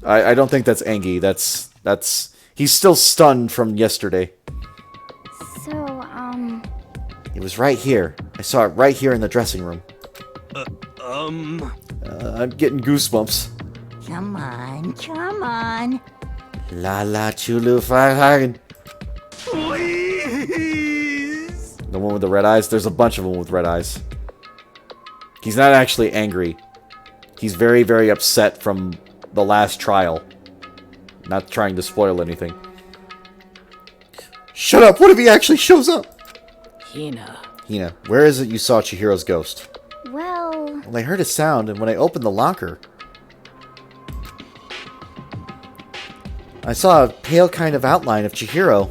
I don't think that's Angie. That's he's still stunned from yesterday. So, It was right here. I saw it right here in the dressing room. I'm getting goosebumps. come on. La la chulu fahagen. Please! The one with the red eyes? There's a bunch of them with red eyes. He's not actually angry. He's very, very upset from the last trial. Not trying to spoil anything. Shut up! What if he actually shows up? Hina. Hina, where is it you saw Chihiro's ghost? well, Well, I heard a sound, and when I opened the locker, I saw a pale kind of outline of Chihiro.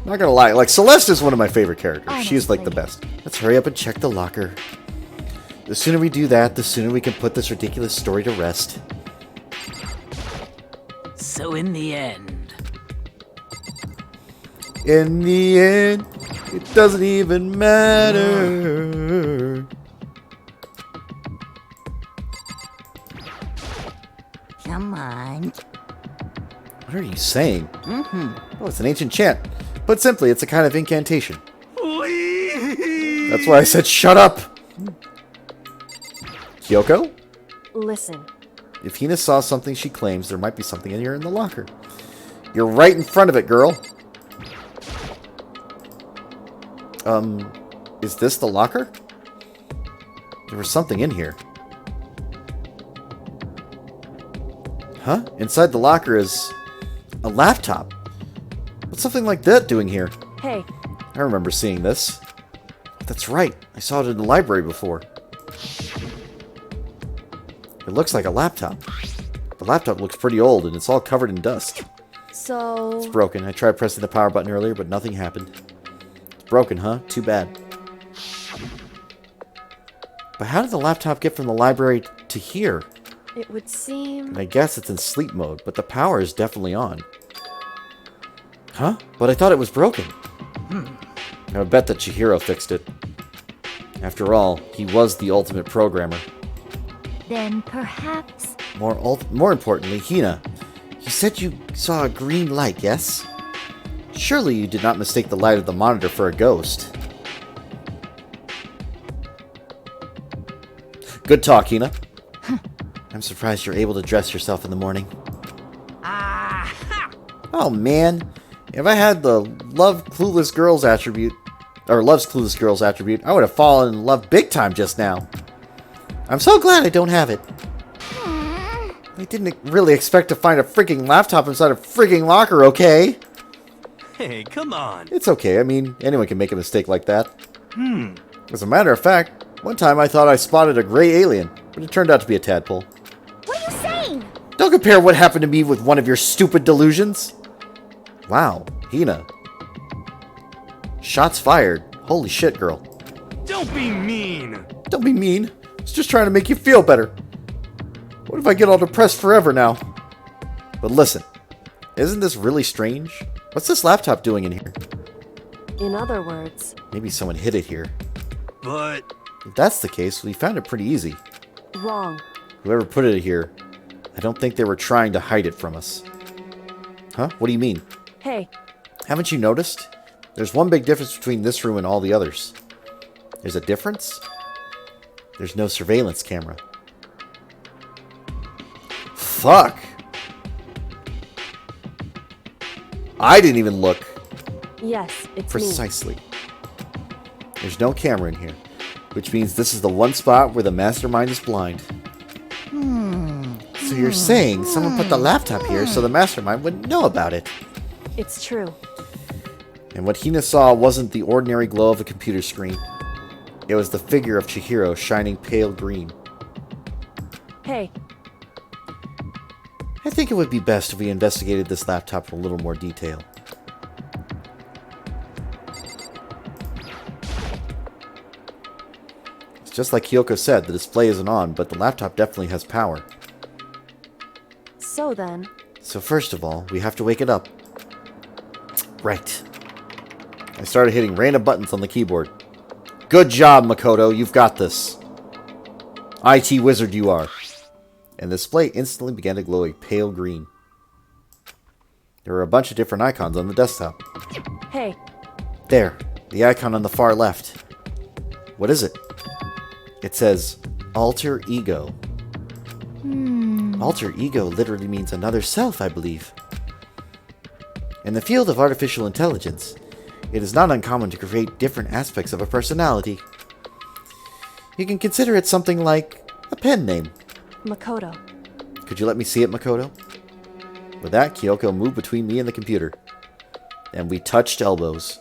Not gonna lie, like, Celeste is one of my favorite characters. She is, like, the best. Let's hurry up and check the locker. The sooner we do that, the sooner we can put this ridiculous story to rest. So in the end, In the end, it doesn't even matter. come on. What are you saying? Oh, it's an ancient chant. Put simply, it's a kind of incantation. Please! That's why I said shut up! Kyoko? listen. If Hina saw something she claims, there might be something in here in the locker. You're right in front of it, girl. Is this the locker? There was something in here. Huh? Inside the locker is a laptop. What's something like that doing here? Hey, I remember seeing this. That's right. I saw it in the library before. It looks like a laptop. The laptop looks pretty old, and it's all covered in dust. So... It's broken. I tried pressing the power button earlier, but nothing happened. It's broken, huh? Too bad. But how did the laptop get from the library to here? It would seem... And I guess it's in sleep mode, but the power is definitely on. Huh? But I thought it was broken. I would bet that Chihiro fixed it. After all, he was the ultimate programmer. Then perhaps... More importantly, Hina, you said you saw a green light, yes? Surely you did not mistake the light of the monitor for a ghost. Good talk, Hina. I'm surprised you're able to dress yourself in the morning. Oh man, if I had the Love's Clueless Girls attribute, I would have fallen in love big time just now. I'm so glad I don't have it. I didn't really expect to find a freaking laptop inside a freaking locker, okay? Hey, come on. It's okay, I mean, anyone can make a mistake like that. As a matter of fact, one time I thought I spotted a gray alien, but it turned out to be a tadpole. What are you saying? Don't compare what happened to me with one of your stupid delusions. Wow, Hina. Shots fired. Holy shit, girl. Don't be mean. Don't be mean. It's just trying to make you feel better. What if I get all depressed forever now? But listen, isn't this really strange? What's this laptop doing in here? In other words... Maybe someone hid it here. But... If that's the case, we found it pretty easy. Wrong. Whoever put it here, I don't think they were trying to hide it from us. Huh? What do you mean? Hey, Haven't you noticed? There's one big difference between this room and all the others. There's a difference? There's no surveillance camera. Fuck! I didn't even look. yes, it's me. Precisely. There's no camera in here, which means this is the one spot where the mastermind is blind. So you're saying someone put the laptop here so the mastermind wouldn't know about it. It's true. And what Hina saw wasn't the ordinary glow of a computer screen. It was the figure of Chihiro shining pale green. Hey, I think it would be best if we investigated this laptop in a little more detail. It's just like Kyoko said, the display isn't on, but the laptop definitely has power. so then... So first of all, we have to wake it up. Right. I started hitting random buttons on the keyboard. Good job, Makoto. You've got this. IT wizard you are. And the display instantly began to glow a pale green. There were a bunch of different icons on the desktop. Hey, There, the icon on the far left. What is it? It says, Alter Ego. Alter Ego literally means another self, I believe. In the field of artificial intelligence, it is not uncommon to create different aspects of a personality. You can consider it something like a pen name. Makoto. Could you let me see it, Makoto? With that, Kyoko moved between me and the computer. And we touched elbows.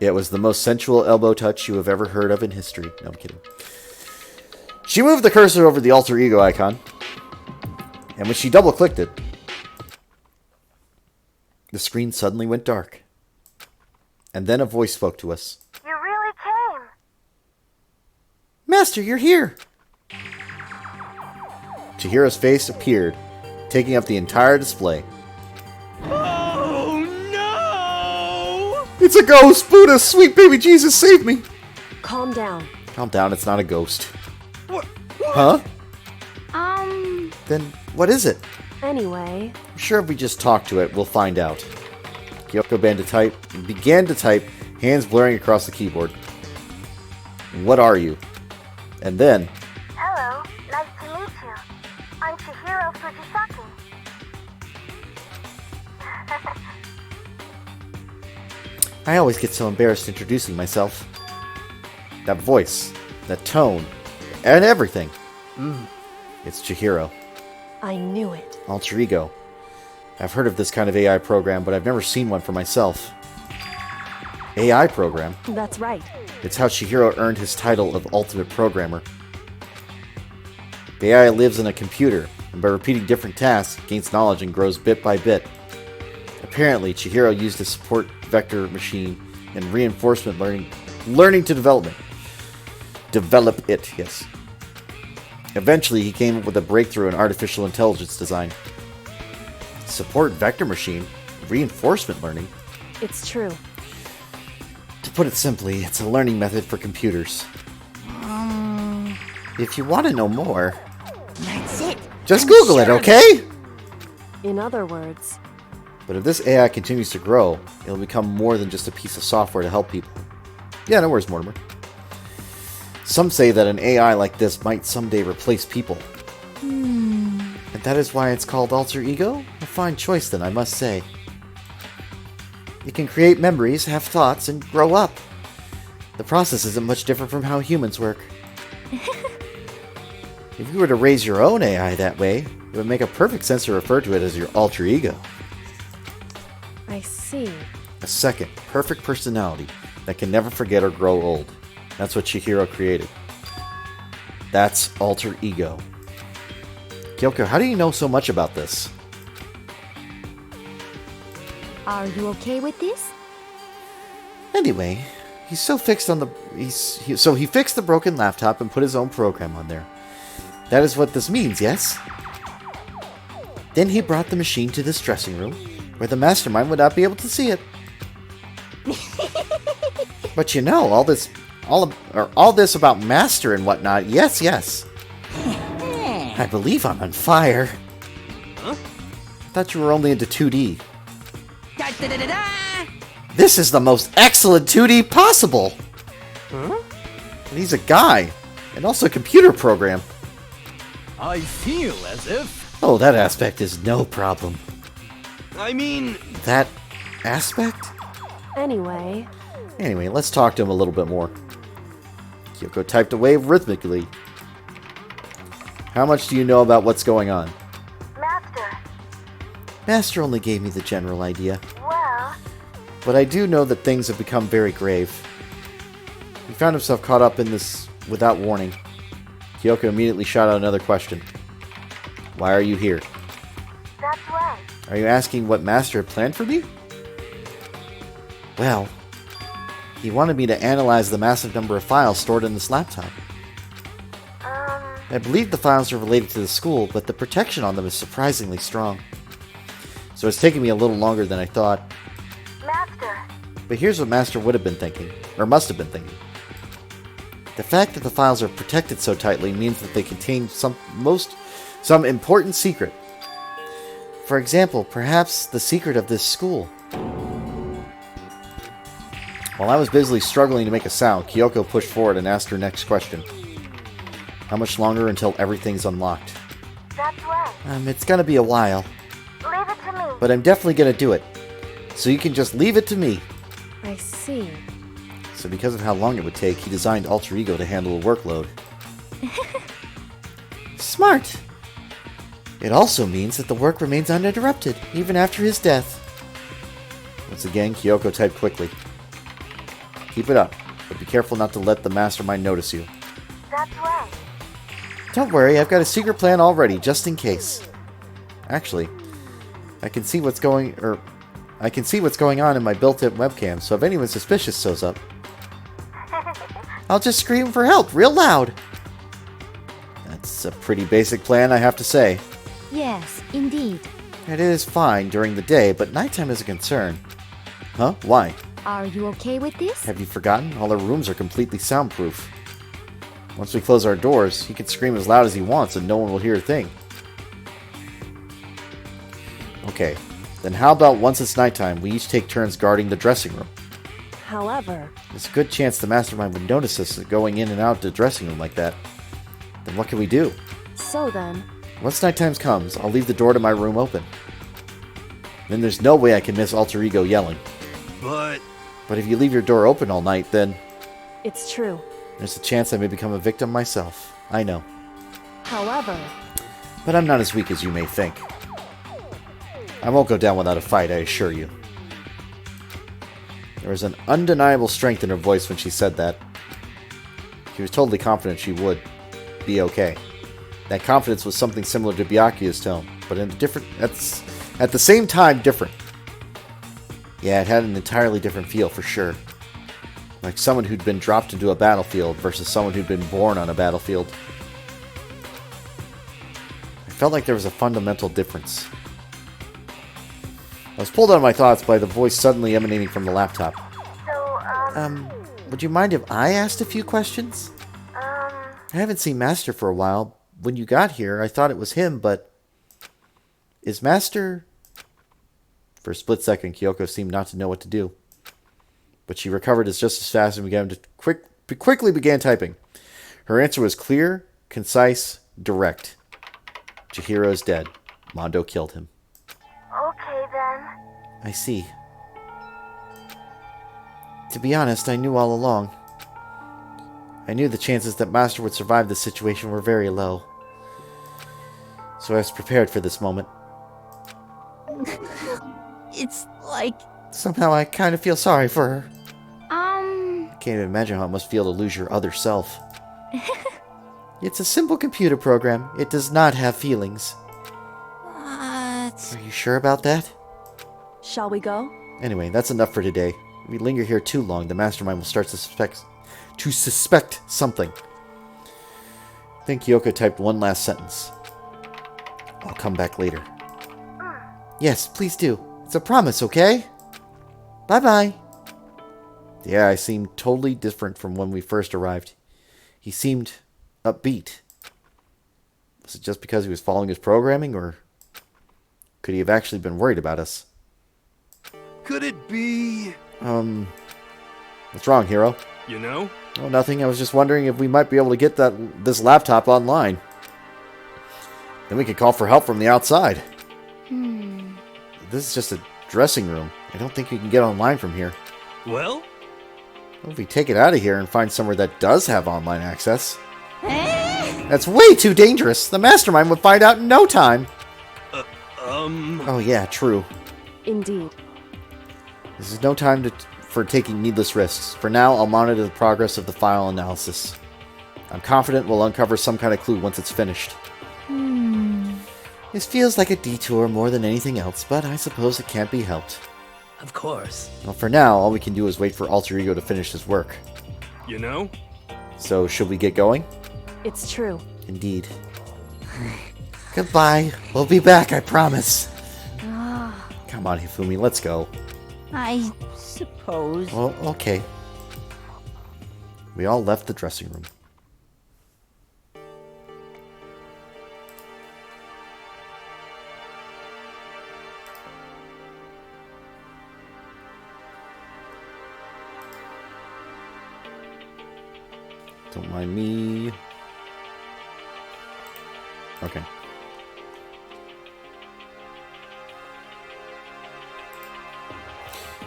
It was the most sensual elbow touch you have ever heard of in history. No, I'm kidding. She moved the cursor over the alter ego icon. And when she double-clicked it, the screen suddenly went dark. And then a voice spoke to us. You really came. Master, you're here! Chihiro's face appeared, taking up the entire display. Oh no! It's a ghost! Buddha, sweet baby Jesus, save me! Calm down. Calm down, it's not a ghost. What? Huh? Then what is it? Anyway, I'm sure if we just talk to it, we'll find out. Kyoko began to type, hands blurring across the keyboard. What are you? And then... Hello, nice to meet you. I'm Chihiro Fujisaki. I always get so embarrassed introducing myself. That voice, that tone, and everything. It's Chihiro. I knew it. Alter Ego. I've heard of this kind of AI program, but I've never seen one for myself. AI program? That's right. It's how Chihiro earned his title of Ultimate Programmer. The AI lives in a computer, and by repeating different tasks, it gains knowledge and grows bit by bit. Apparently, Chihiro used a support vector machine and reinforcement learning to develop it, yes. Eventually, he came up with a breakthrough in artificial intelligence design. Support vector machine? Reinforcement learning? It's true. To put it simply, it's a learning method for computers. If you want to know more, That's it. just I'm Google it, sure of okay? In other words, But if this AI continues to grow, it'll become more than just a piece of software to help people. Yeah, no worries, Mortimer. Some say that an AI like this might someday replace people. And that is why it's called Alter Ego? A fine choice then, I must say. It can create memories, have thoughts, and grow up. The process isn't much different from how humans work. If you were to raise your own AI that way, it would make a perfect sense to refer to it as your alter ego. I see. A second, perfect personality that can never forget or grow old. That's what Chihiro created. That's alter ego. Kyoko, how do you know so much about this? Are you okay with this? Anyway, he's so fixed on the he fixed the broken laptop and put his own program on there. That is what this means, yes? Then he brought the machine to this dressing room, where the mastermind would not be able to see it. But you know, all this about master and whatnot, yes. I believe I'm on fire. Huh? I thought you were only into 2D. Da-da-da-da-da! This is the most excellent 2D possible! Huh? And he's a guy, and also a computer program. I feel as if... Oh, that aspect is no problem. I mean... That aspect? Anyway, Anyway, let's talk to him a little bit more. Kyoko typed away rhythmically. How much do you know about what's going on? Master, Master only gave me the general idea, well, but I do know that things have become very grave. He found himself caught up in this without warning. Kyoko immediately shot out another question. Why are you here? that's right. Are you asking what Master had planned for me? Well, he wanted me to analyze the massive number of files stored in this laptop. I believe the files are related to the school, but the protection on them is surprisingly strong. So it's taking me a little longer than I thought. Master, But here's what Master would have been thinking, or must have been thinking. The fact that the files are protected so tightly means that they contain some important secret. For example, perhaps the secret of this school. While I was busily struggling to make a sound, Kyoko pushed forward and asked her next question. How much longer until everything's unlocked? that's right. It's gonna be a while, Leave it to me. but I'm definitely gonna do it. So you can just leave it to me. I see. So because of how long it would take, he designed Alter Ego to handle a workload. Smart! It also means that the work remains uninterrupted, even after his death. Once again, Kyoko typed quickly. Keep it up, but be careful not to let the mastermind notice you. That's right. Don't worry, I've got a secret plan already, just in case. Actually, I can see what's going on in my built-in webcam, so if anyone suspicious shows up, I'll just scream for help real loud. That's a pretty basic plan, I have to say. Yes, indeed. It is fine during the day, but nighttime is a concern. Huh? Why? Are you okay with this? Have you forgotten? All our rooms are completely soundproof. Once we close our doors, he can scream as loud as he wants and no one will hear a thing. Okay, then how about once it's nighttime, we each take turns guarding the dressing room? However, There's a good chance the mastermind would notice us going in and out of the dressing room like that. Then what can we do? so then, Once nighttime comes, I'll leave the door to my room open. Then there's no way I can miss Alter Ego yelling. But... But if you leave your door open all night, then it's true. there's a chance I may become a victim myself. I know. However, But I'm not as weak as you may think. I won't go down without a fight, I assure you. There was an undeniable strength in her voice when she said that. She was totally confident she would be okay. That confidence was something similar to Byakuya's tone, but in a different... at the same time, different. Yeah, it had an entirely different feel, for sure. Like someone who'd been dropped into a battlefield versus someone who'd been born on a battlefield. I felt like there was a fundamental difference. I was pulled out of my thoughts by the voice suddenly emanating from the laptop. So, Would you mind if I asked a few questions? I haven't seen Master for a while. When you got here, I thought it was him, but... Is Master... For a split second, Kyoko seemed not to know what to do. But she recovered just as fast and quickly began typing. Her answer was clear, concise, direct. Chihiro is dead. Mondo killed him. okay then. I see. To be honest, I knew all along. I knew the chances that Master would survive this situation were very low. So I was prepared for this moment. It's like... Somehow I kind of feel sorry for her. I can't even imagine how it must feel to lose your other self. It's a simple computer program. It does not have feelings. What? Are you sure about that? Shall we go? Anyway, that's enough for today. If we linger here too long, the mastermind will start to suspect something. I think Kyoko typed one last sentence. I'll come back later. Yes, please do. It's a promise, okay? Bye-bye. Yeah, I seemed totally different from when we first arrived. He seemed upbeat. Was it just because he was following his programming, or could he have actually been worried about us? Could it be... What's wrong, Hero? You know? Oh, nothing. I was just wondering if we might be able to get this laptop online. Then we could call for help from the outside. This is just a dressing room. I don't think you can get online from here. Well? Well, if we take it out of here and find somewhere that does have online access... That's way too dangerous. The mastermind would find out in no time. Oh yeah, true. Indeed. This is no time for taking needless risks. For now, I'll monitor the progress of the file analysis. I'm confident we'll uncover some kind of clue once it's finished. This feels like a detour more than anything else, but I suppose it can't be helped. Of course. Well, for now, all we can do is wait for Alter Ego to finish his work. You know? So, should we get going? It's true. Indeed. Goodbye. We'll be back, I promise. Come on, Hifumi, let's go. I suppose. Well, okay. We all left the dressing room. Don't mind me. Okay.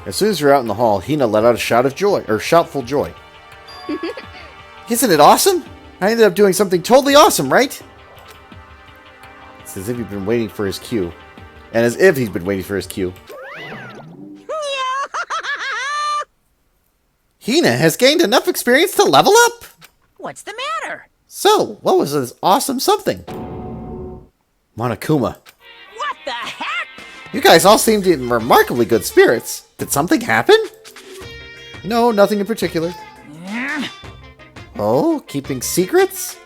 As soon as we were out in the hall, Hina let out a shout of joy, or shoutful joy. Isn't it awesome? I ended up doing something totally awesome, right? It's as if he'd been waiting for his cue. And as if he's been waiting for his cue. Hina has gained enough experience to level up! What's the matter? So, what was this awesome something? Monokuma. What the heck? You guys all seemed in remarkably good spirits. Did something happen? No, nothing in particular. Oh, keeping secrets?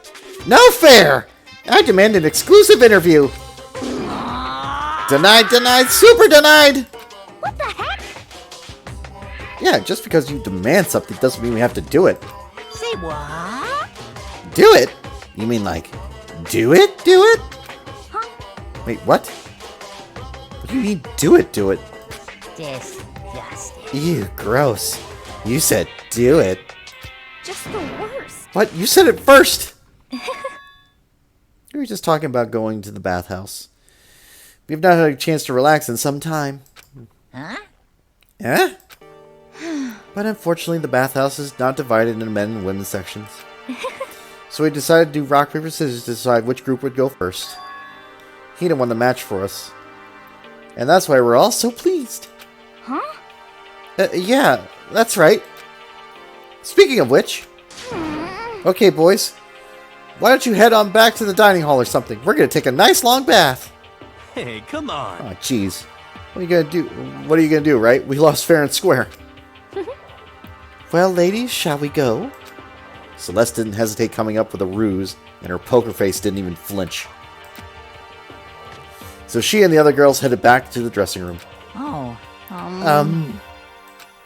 No fair! I demand an exclusive interview. Denied, denied, super denied! What the heck? Yeah, just because you demand something doesn't mean we have to do it. Say what? Do it? You mean like, do it? Do it? Huh? Wait, what? What do you mean, do it, do it? Disgusting. Ew, gross. You said do it. Just the worst. What? You said it first! We were just talking about going to the bathhouse. We've not had a chance to relax in some time. Huh? Eh? But unfortunately, the bathhouse is not divided into men and women's sections. So we decided to do rock, paper, scissors to decide which group would go first. Hina won the match for us. And that's why we're all so pleased. Huh? Yeah, that's right. Speaking of which... Okay, boys. Why don't you head on back to the dining hall or something? We're gonna take a nice long bath. Hey, come on. Oh, jeez. What are you gonna do? What are you gonna do, right? We lost fair and square. Well, ladies, shall we go? Celeste didn't hesitate coming up with a ruse, and her poker face didn't even flinch. So she and the other girls headed back to the dressing room. Oh.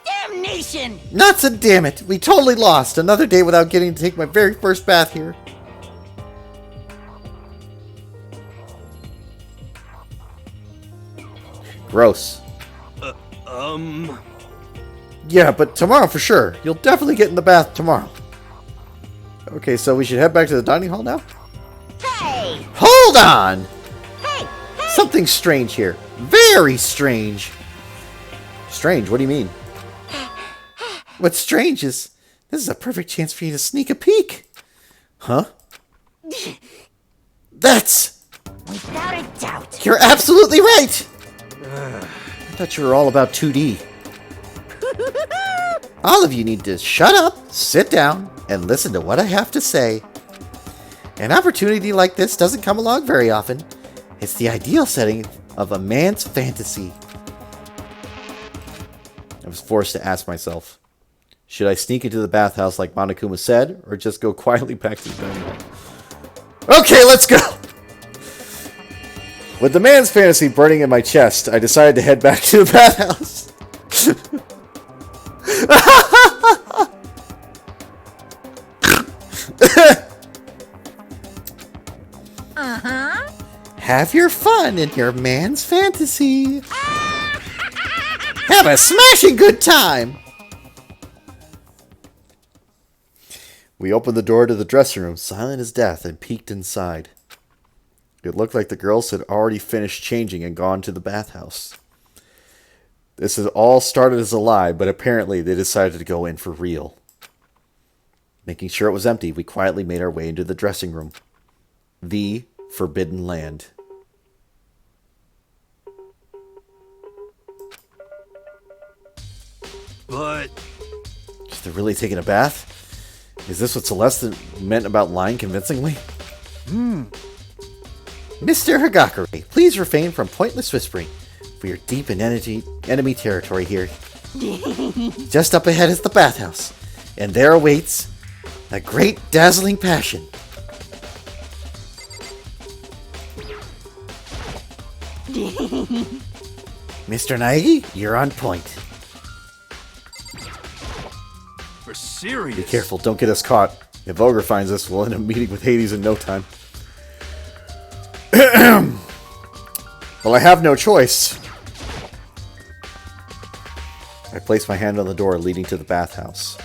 Damnation! Nuts and damn it! We totally lost! Another day without getting to take my very first bath here. Gross. Yeah, but tomorrow for sure. You'll definitely get in the bath tomorrow. Okay, so we should head back to the dining hall now? Hey! Hold on! Hey! Something strange here. Very strange. Strange? What do you mean? What's strange is this is a perfect chance for you to sneak a peek. Huh? That's... Without a doubt. You're absolutely right! I thought you were all about 2D. All of you need to shut up, sit down, and listen to what I have to say. An opportunity like this doesn't come along very often. It's the ideal setting of a man's fantasy. I was forced to ask myself, should I sneak into the bathhouse like Monokuma said, or just go quietly back to the dining hall? Okay, let's go! With the man's fantasy burning in my chest, I decided to head back to the bathhouse. Have your fun in your man's fantasy. Have a smashing good time. We opened the door to the dressing room, silent as death, and peeked inside. It looked like the girls had already finished changing and gone to the bathhouse. This had all started as a lie, but apparently they decided to go in for real. Making sure it was empty, we quietly made our way into the dressing room. The Forbidden Land. But... They're really taking a bath? Is this what Celeste meant about lying convincingly? Mr. Hagakure, please refrain from pointless whispering. We are deep in enemy territory here. Just up ahead is the bathhouse, and there awaits a great dazzling passion. Mr. Naegi, you're on point. For serious? Be careful, don't get us caught. If Ogre finds us, we'll end up meeting with Hades in no time. Well, I have no choice. I place my hand on the door leading to the bathhouse.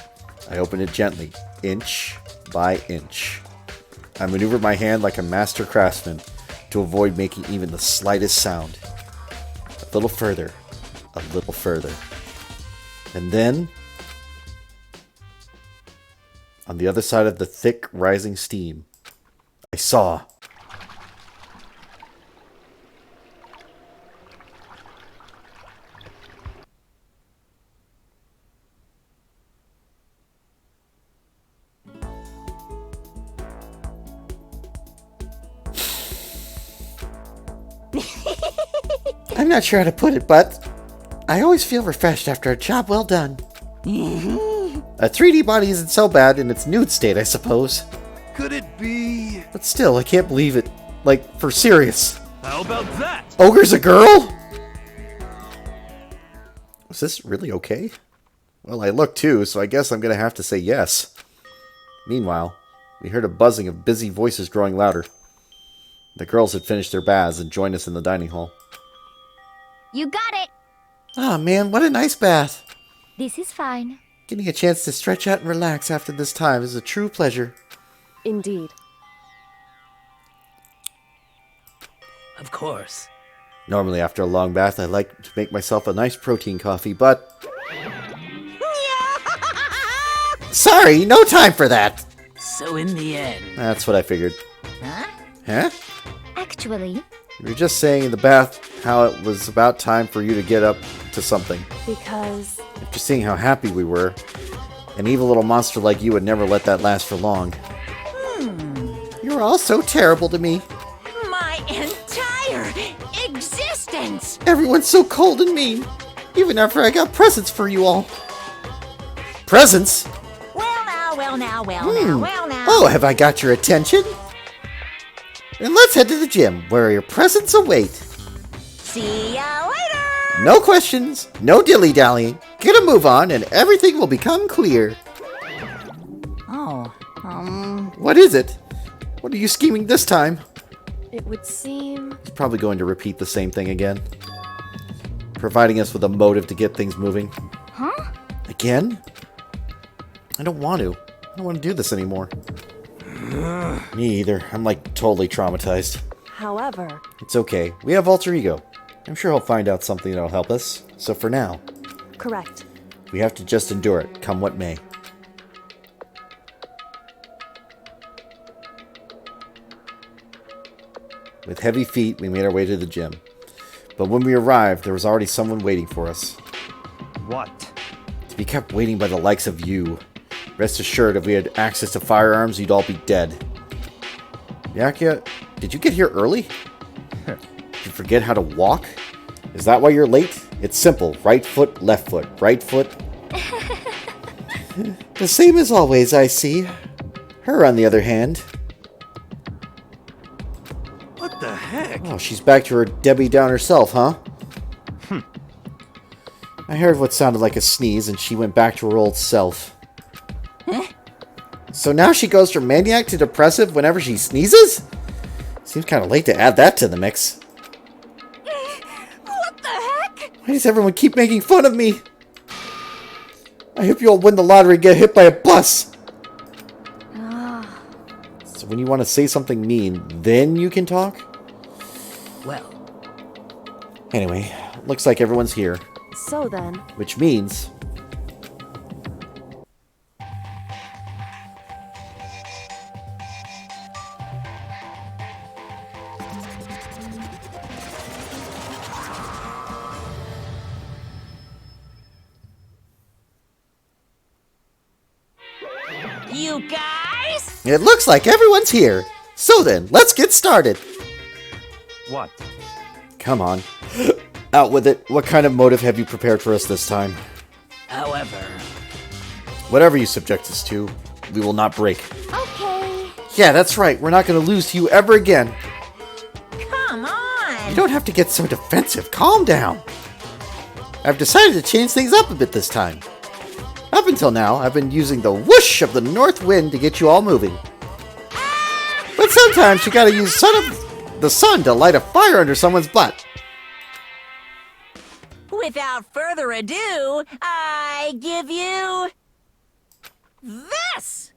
I open it gently, inch by inch. I maneuver my hand like a master craftsman to avoid making even the slightest sound. A little further, a little further. And then, on the other side of the thick, rising steam, I saw... I'm not sure how to put it, but I always feel refreshed after a job well done. A 3D body isn't so bad in its nude state, I suppose. Could it be... But still, I can't believe it. Like, for serious. How about that? Ogre's a girl? Was this really okay? Well, I look too, so I guess I'm gonna have to say yes. Meanwhile, we heard a buzzing of busy voices growing louder. The girls had finished their baths and joined us in the dining hall. You got it. Ah, man, what a nice bath. This is fine. Getting a chance to stretch out and relax after this time is a true pleasure. Indeed. Of course. Normally, after a long bath, I like to make myself a nice protein coffee, but... Sorry, no time for that! So in the end... That's what I figured. Huh? Huh? Actually, You were just saying in the bath how it was about time for you to get up to something. Because After seeing how happy we were, an evil little monster like you would never let that last for long. You're You're all so terrible to me. My entire existence! Everyone's so cold and mean. Even after I got presents for you all. Presents? Well now. Oh, have I got your attention? And let's head to the gym, where your presents await. See ya later! No questions, no dilly-dallying. Get a move on, and everything will become clear. Oh, What is it? What are you scheming this time? It would seem... He's probably going to repeat the same thing again. Providing us with a motive to get things moving. Huh? Again? I don't want to. I don't want to do this anymore. Me either. I'm like totally traumatized. However... It's okay. We have alter ego. I'm sure he'll find out something that'll help us. So for now, Correct. we have to just endure it, come what may. With heavy feet, we made our way to the gym. But when we arrived, there was already someone waiting for us. What? To be kept waiting by the likes of you. Rest assured, if we had access to firearms, you'd all be dead. Yakia, did you get here early? Did you forget how to walk? Is that why you're late? It's simple. Right foot, left foot. Right foot. The same as always, I see. Her, on the other hand. What the heck? Oh, she's back to her Debbie Downer self, huh? I heard what sounded like a sneeze, and she went back to her old self. So now she goes from maniac to depressive whenever she sneezes? Seems kind of late to add that to the mix. What the heck? Why does everyone keep making fun of me? I hope you all win the lottery and get hit by a bus. So when you want to say something mean, then you can talk? Well, Anyway, looks like everyone's here. So then... Which means... you guys? It looks like everyone's here. So then, let's get started. What? Come on. Out with it. What kind of motive have you prepared for us this time? However... Whatever you subject us to, we will not break. Okay. Yeah, that's right. We're not going to lose to you ever again. Come on! You don't have to get so defensive. Calm down. I've decided to change things up a bit this time. Up until now, I've been using the whoosh of the north wind to get you all moving. But sometimes you gotta use the sun to light a fire under someone's butt. Without further ado, I give you... this!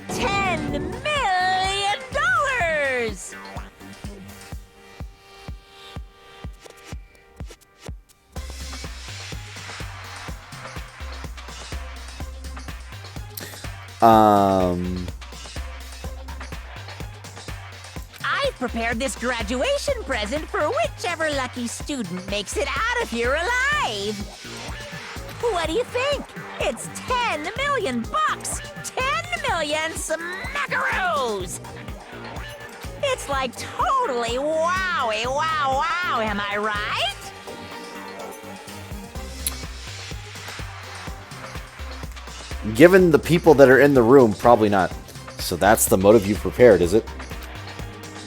$10 million! I've prepared this graduation present for whichever lucky student makes it out of here alive. What do you think? It's 10 million bucks! 10 million smackaroos! It's like totally wowie wow wow, am I right? Given the people that are in the room, probably not. So that's the motive you've prepared, is it?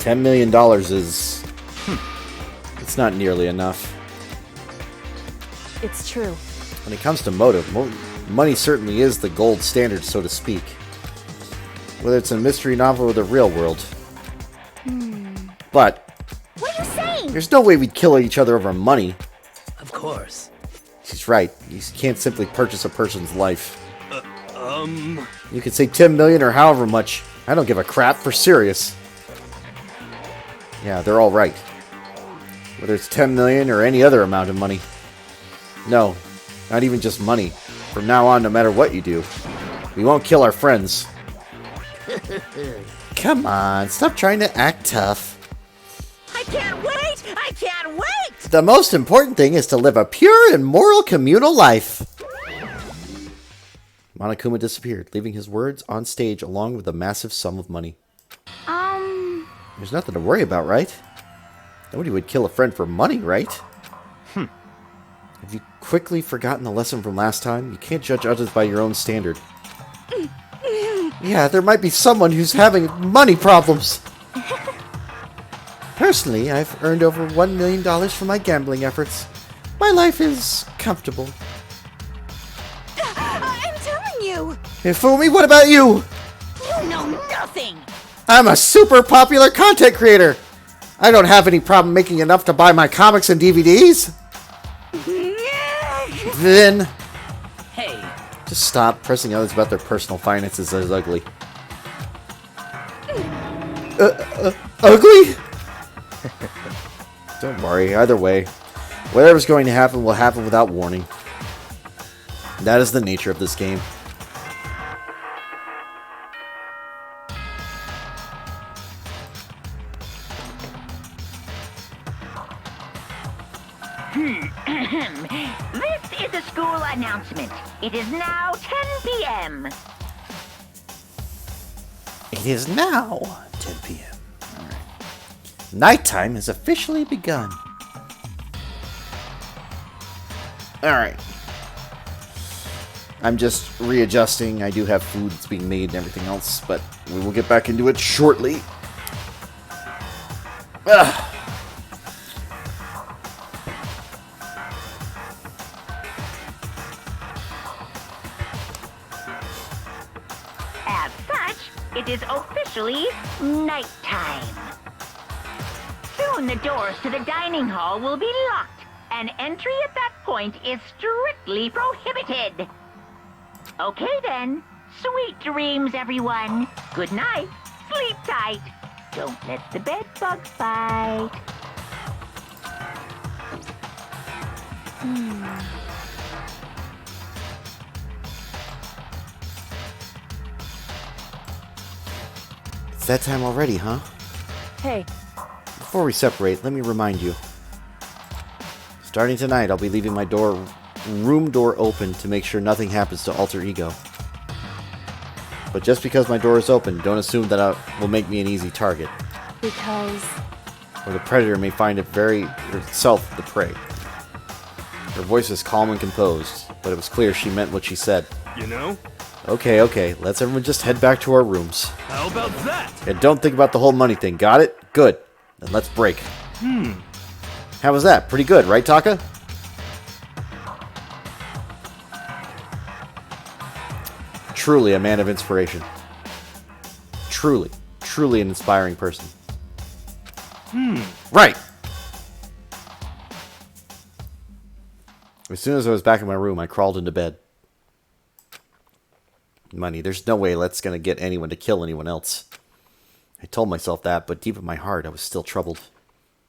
$10 million is... It's not nearly enough. It's true. When it comes to motive, money certainly is the gold standard, so to speak. Whether it's a mystery novel or the real world. But... What are you saying? There's no way we'd kill each other over money. Of course. She's right. You can't simply purchase a person's life. Um... You could say 10 million or however much. I don't give a crap, for serious. Yeah, they're all right. Whether it's 10 million or any other amount of money. No, not even just money. From now on, no matter what you do, we won't kill our friends. Come on, stop trying to act tough. I can't wait! I can't wait! The most important thing is to live a pure and moral communal life. Monokuma disappeared, leaving his words on stage along with a massive sum of money. There's nothing to worry about, right? Nobody would kill a friend for money, right? Have you quickly forgotten the lesson from last time? You can't judge others by your own standard. Yeah, there might be someone who's having money problems. Personally, I've earned over $1 million from my gambling efforts. My life is comfortable. I'm telling you! Hey, fool me, what about you? You know nothing! I'm a super popular content creator. I don't have any problem making enough to buy my comics and DVDs. Then... Hey. Just stop pressing others about their personal finances as ugly. Ugly? Don't worry, either way. Whatever's going to happen will happen without warning. That is the nature of this game. This is a school announcement. It is now 10 p.m. It is now 10 p.m. Alright. Nighttime has officially begun. Alright. I'm just readjusting. I do have food that's being made and everything else, but we will get back into it shortly. Ugh. As such, it is officially nighttime. Soon the doors to the dining hall will be locked, and entry at that point is strictly prohibited. Okay then, sweet dreams, everyone. Good night, sleep tight. Don't let the bed bugs bite. It's that time already, huh? Hey, Before we separate, let me remind you. Starting tonight, I'll be leaving my room door open to make sure nothing happens to Alter Ego. But just because my door is open, don't assume that it will make me an easy target. because... Or the predator may find it herself the prey. Her voice was calm and composed, but it was clear she meant what she said. You know? Okay, let's everyone just head back to our rooms. How about that? And don't think about the whole money thing, got it? Good. Then let's break. How was that? Pretty good, right, Taka? Truly a man of inspiration. Truly an inspiring person. Right! As soon as I was back in my room, I crawled into bed. Money. There's no way that's going to get anyone to kill anyone else. I told myself that, but deep in my heart, I was still troubled.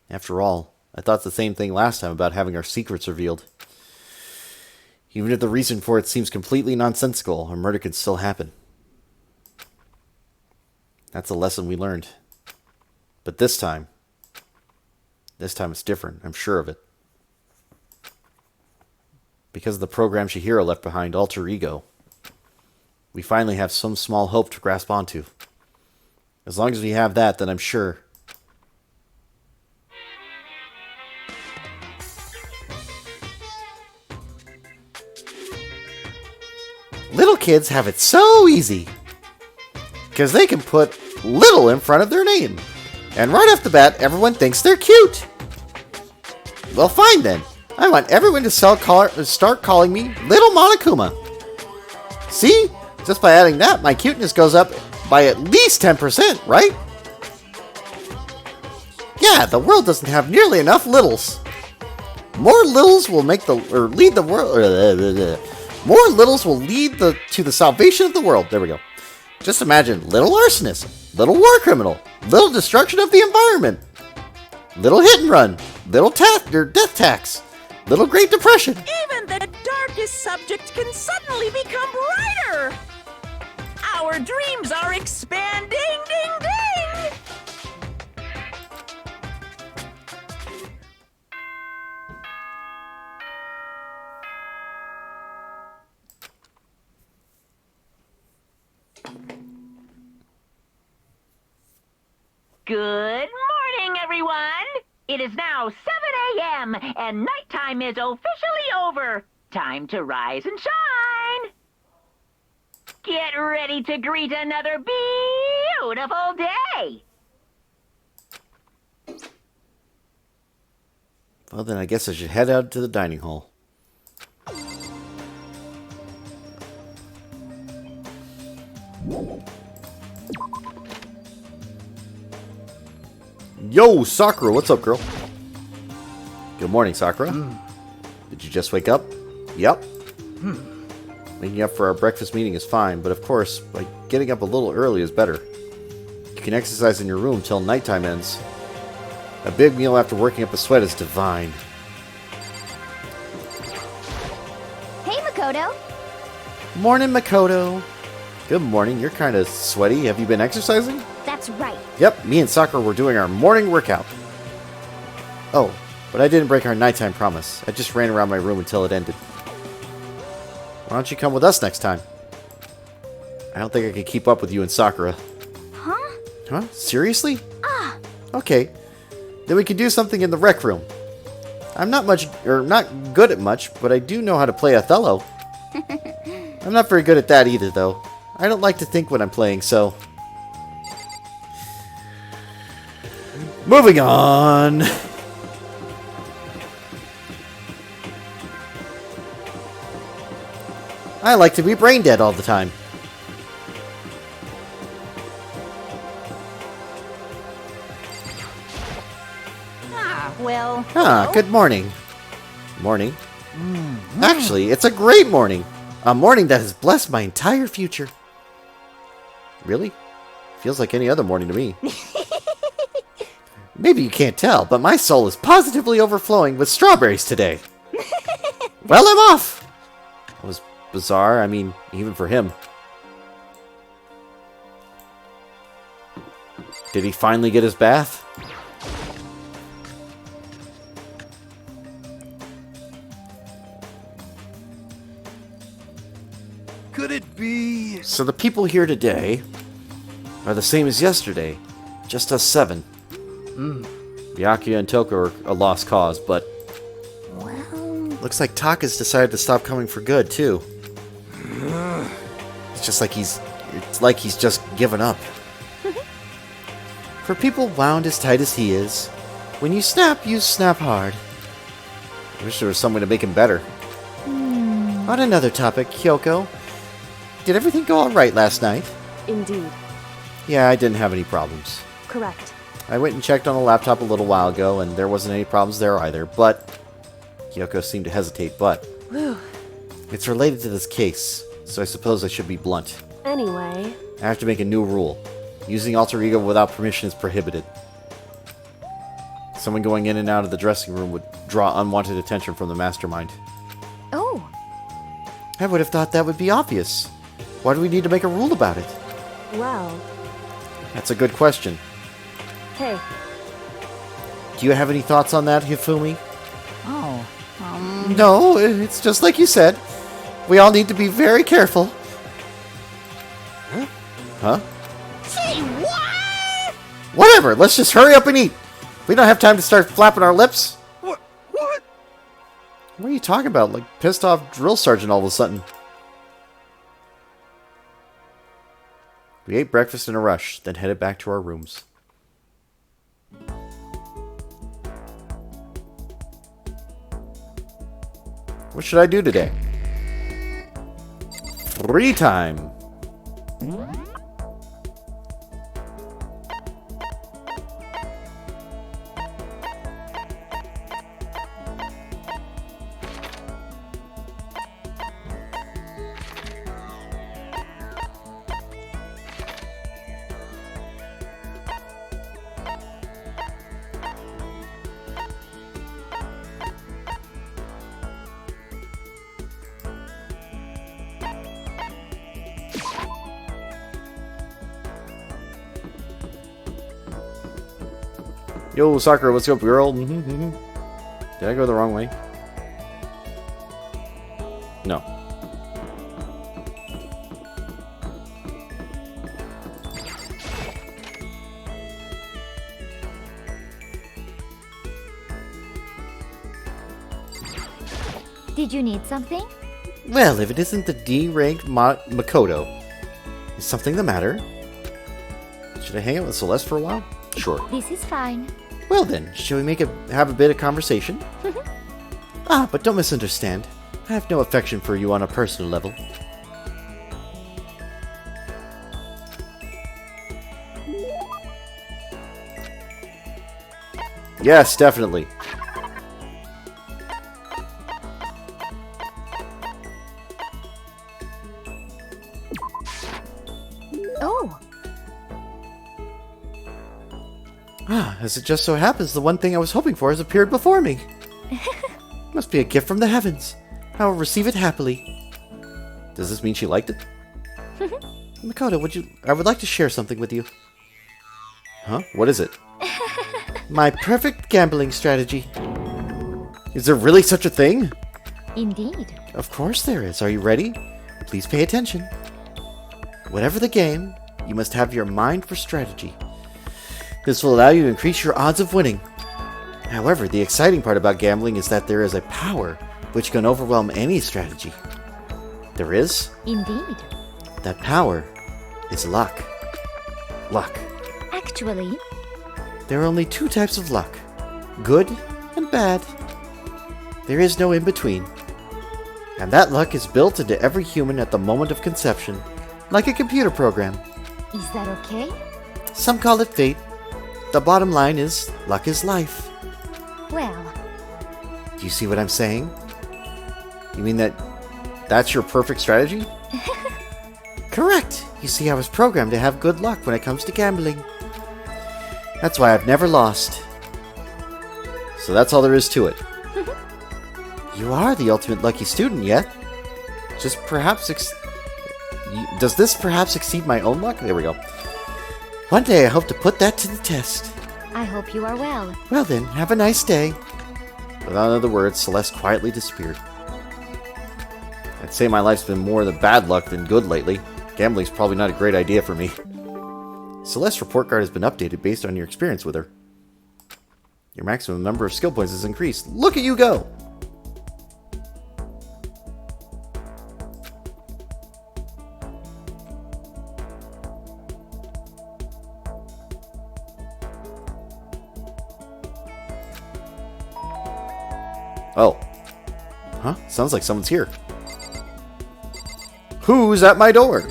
After all, I thought the same thing last time about having our secrets revealed. Even if the reason for it seems completely nonsensical, a murder could still happen. That's a lesson we learned. But this time it's different, I'm sure of it. Because of the program Chihiro left behind, Alter Ego, we finally have some small hope to grasp onto. As long as we have that, then I'm sure. Little kids have it so easy. Because they can put little in front of their name. And right off the bat, everyone thinks they're cute. Well, fine then. I want everyone to start calling me Little Monokuma. See? Just by adding that, my cuteness goes up by at least 10%, right? Yeah, the world doesn't have nearly enough littles. More littles will lead the world. More littles will lead to the salvation of the world. There we go. Just imagine little arsonist, little war criminal, little destruction of the environment, little hit and run, little death tax, little Great Depression. Even the darkest subject can suddenly become brighter! Our dreams are expanding, ding ding! Good morning, everyone! It is now 7 a.m. and nighttime is officially over. Time to rise and shine! Get ready to greet another beautiful day! Well, then I guess I should head out to the dining hall. Yo, Sakura, what's up, girl? Good morning, Sakura. Did you just wake up? Yep. Waking up for our breakfast meeting is fine, but of course, like, getting up a little early is better. You can exercise in your room till nighttime ends. A big meal after working up a sweat is divine. Hey, Makoto. Morning, Makoto. Good morning. You're kind of sweaty. Have you been exercising? That's right. Yep, me and Sakura were doing our morning workout. Oh, but I didn't break our nighttime promise. I just ran around my room until it ended. Why don't you come with us next time? I don't think I can keep up with you and Sakura. Huh? Huh? Seriously? Okay. Then we can do something in the rec room. I'm not good at much, but I do know how to play Othello. I'm not very good at that either, though. I don't like to think when I'm playing, so... Moving on! I like to be brain dead all the time. Well, Ah, good morning. Morning? Actually, it's a great morning. A morning that has blessed my entire future. Really? Feels like any other morning to me. Maybe you can't tell, but my soul is positively overflowing with strawberries today. Well, I'm off! It was bizarre, I mean, even for him. Did he finally get his bath? Could it be? So the people here today are the same as yesterday. Just us 7. Byakuya and Toko are a lost cause, but... Well, looks like Taka's decided to stop coming for good, too. It's like he's just given up. For people wound as tight as he is, when you snap hard. I wish there was some way to make him better. On another topic, Kyoko, did everything go alright last night? Indeed. Yeah, I didn't have any problems. Correct. I went and checked on the laptop a little while ago, and there wasn't any problems there either, but... Kyoko seemed to hesitate, but... Whew. It's related to this case, so I suppose I should be blunt. Anyway, I have to make a new rule. Using alter ego without permission is prohibited. Someone going in and out of the dressing room would draw unwanted attention from the mastermind. oh, I would have thought that would be obvious. Why do we need to make a rule about it? well, That's a good question. hey, Do you have any thoughts on that, Hifumi? oh, No, it's just like you said. We all need to be very careful. Huh? Say what? Whatever, let's just hurry up and eat. We don't have time to start flapping our lips. What? What are you talking about? Like pissed off drill sergeant all of a sudden. We ate breakfast in a rush, then headed back to our rooms. What should I do today? Free time. Yo, Sakura, what's up, girl? Did I go the wrong way? No. Did you need something? Well, if it isn't the D-ranked Makoto. Is something the matter? Should I hang out with Celeste for a while? Sure. This is fine. Well then, shall we have a bit of conversation? But don't misunderstand. I have no affection for you on a personal level. Yes, definitely. Oh, As it just so happens, the one thing I was hoping for has appeared before me. Must be a gift from the heavens. I will receive it happily. Does this mean she liked it? Makoto, I would like to share something with you. Huh? What is it? My perfect gambling strategy. Is there really such a thing? indeed. Of course there is. Are you ready? Please pay attention. Whatever the game, you must have your mind for strategy. This will allow you to increase your odds of winning. However, the exciting part about gambling is that there is a power which can overwhelm any strategy. There is? Indeed. That power is luck. Luck. Actually, There are only two types of luck. Good and bad. There is no in-between. And that luck is built into every human at the moment of conception, like a computer program. is that okay? Some call it fate. The bottom line is, luck is life. Well, Do you see what I'm saying? You mean that's your perfect strategy? Correct. You see, I was programmed to have good luck when it comes to gambling. That's why I've never lost. So that's all there is to it. You are the ultimate lucky student, yet. Just perhaps does this perhaps exceed my own luck? There we go. One day I hope to put that to the test. I hope you are well. Well then, have a nice day. Without other words, Celeste quietly disappeared. I'd say my life's been more the bad luck than good lately. Gambling's probably not a great idea for me. Celeste's report card has been updated based on your experience with her. Your maximum number of skill points has increased. Look at you go! Oh. Huh? Sounds like someone's here. Who's at my door?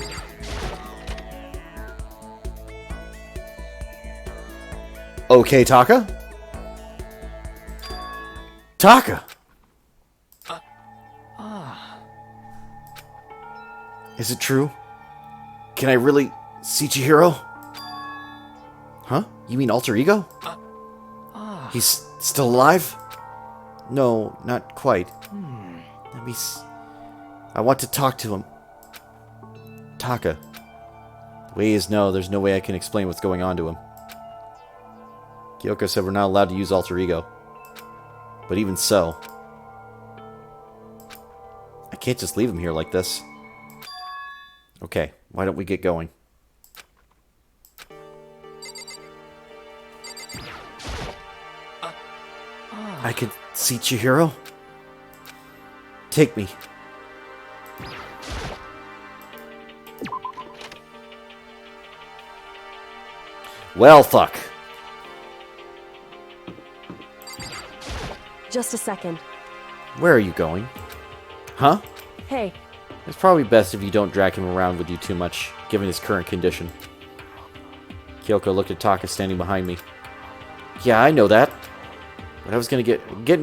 Okay, Taka? Taka! Is it true? Can I really see Chihiro? Huh? You mean alter ego? He's still alive? No, not quite. Let me I want to talk to him. Taka. The way he is, no, there's no way I can explain what's going on to him. Kyoko said we're not allowed to use alter ego. But even so, I can't just leave him here like this. Okay, why don't we get going? I can see Chihiro? Take me. Well, fuck. Just a second. Where are you going? Huh? Hey, It's probably best if you don't drag him around with you too much, given his current condition. Kyoko looked at Taka standing behind me. Yeah, I know that. But I was getting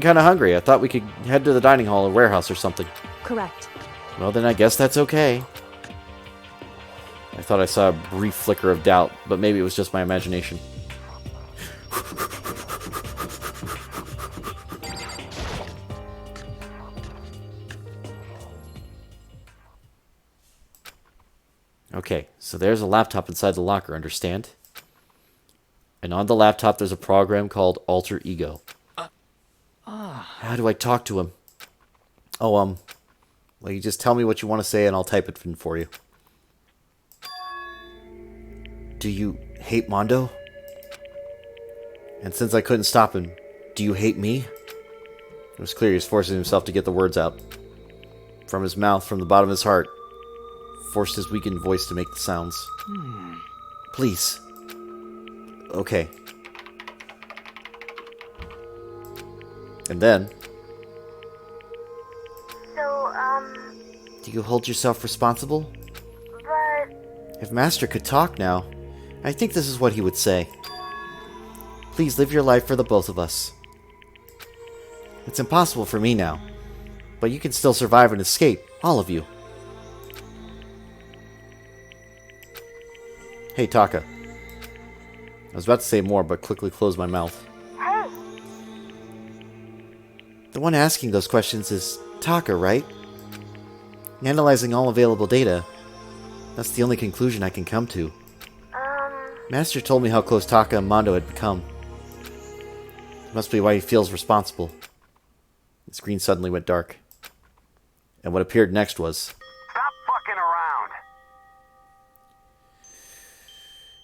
kind of hungry. I thought we could head to the dining hall or warehouse or something. correct. Well, then I guess that's okay. I thought I saw a brief flicker of doubt, but maybe it was just my imagination. Okay, so there's a laptop inside the locker, understand? And on the laptop there's a program called Alter Ego. How do I talk to him? Oh, well, you just tell me what you want to say and I'll type it in for you. Do you hate Mondo? And since I couldn't stop him, do you hate me? was clear he was forcing himself to get the words out. From his mouth, from the bottom of his heart, forced his weakened voice to make the sounds. Please. Okay. And then... Do you hold yourself responsible? If Master could talk now, I think this is what he would say. Please live your life for the both of us. It's impossible for me now, but you can still survive and escape, all of you. Hey, Taka. I was about to say more, but quickly closed my mouth. Hey! The one asking those questions is Taka, right? Analyzing all available data, that's the only conclusion I can come to. Master told me how close Taka and Mondo had become. Must be why he feels responsible. The screen suddenly went dark. And what appeared next was... Stop fucking around.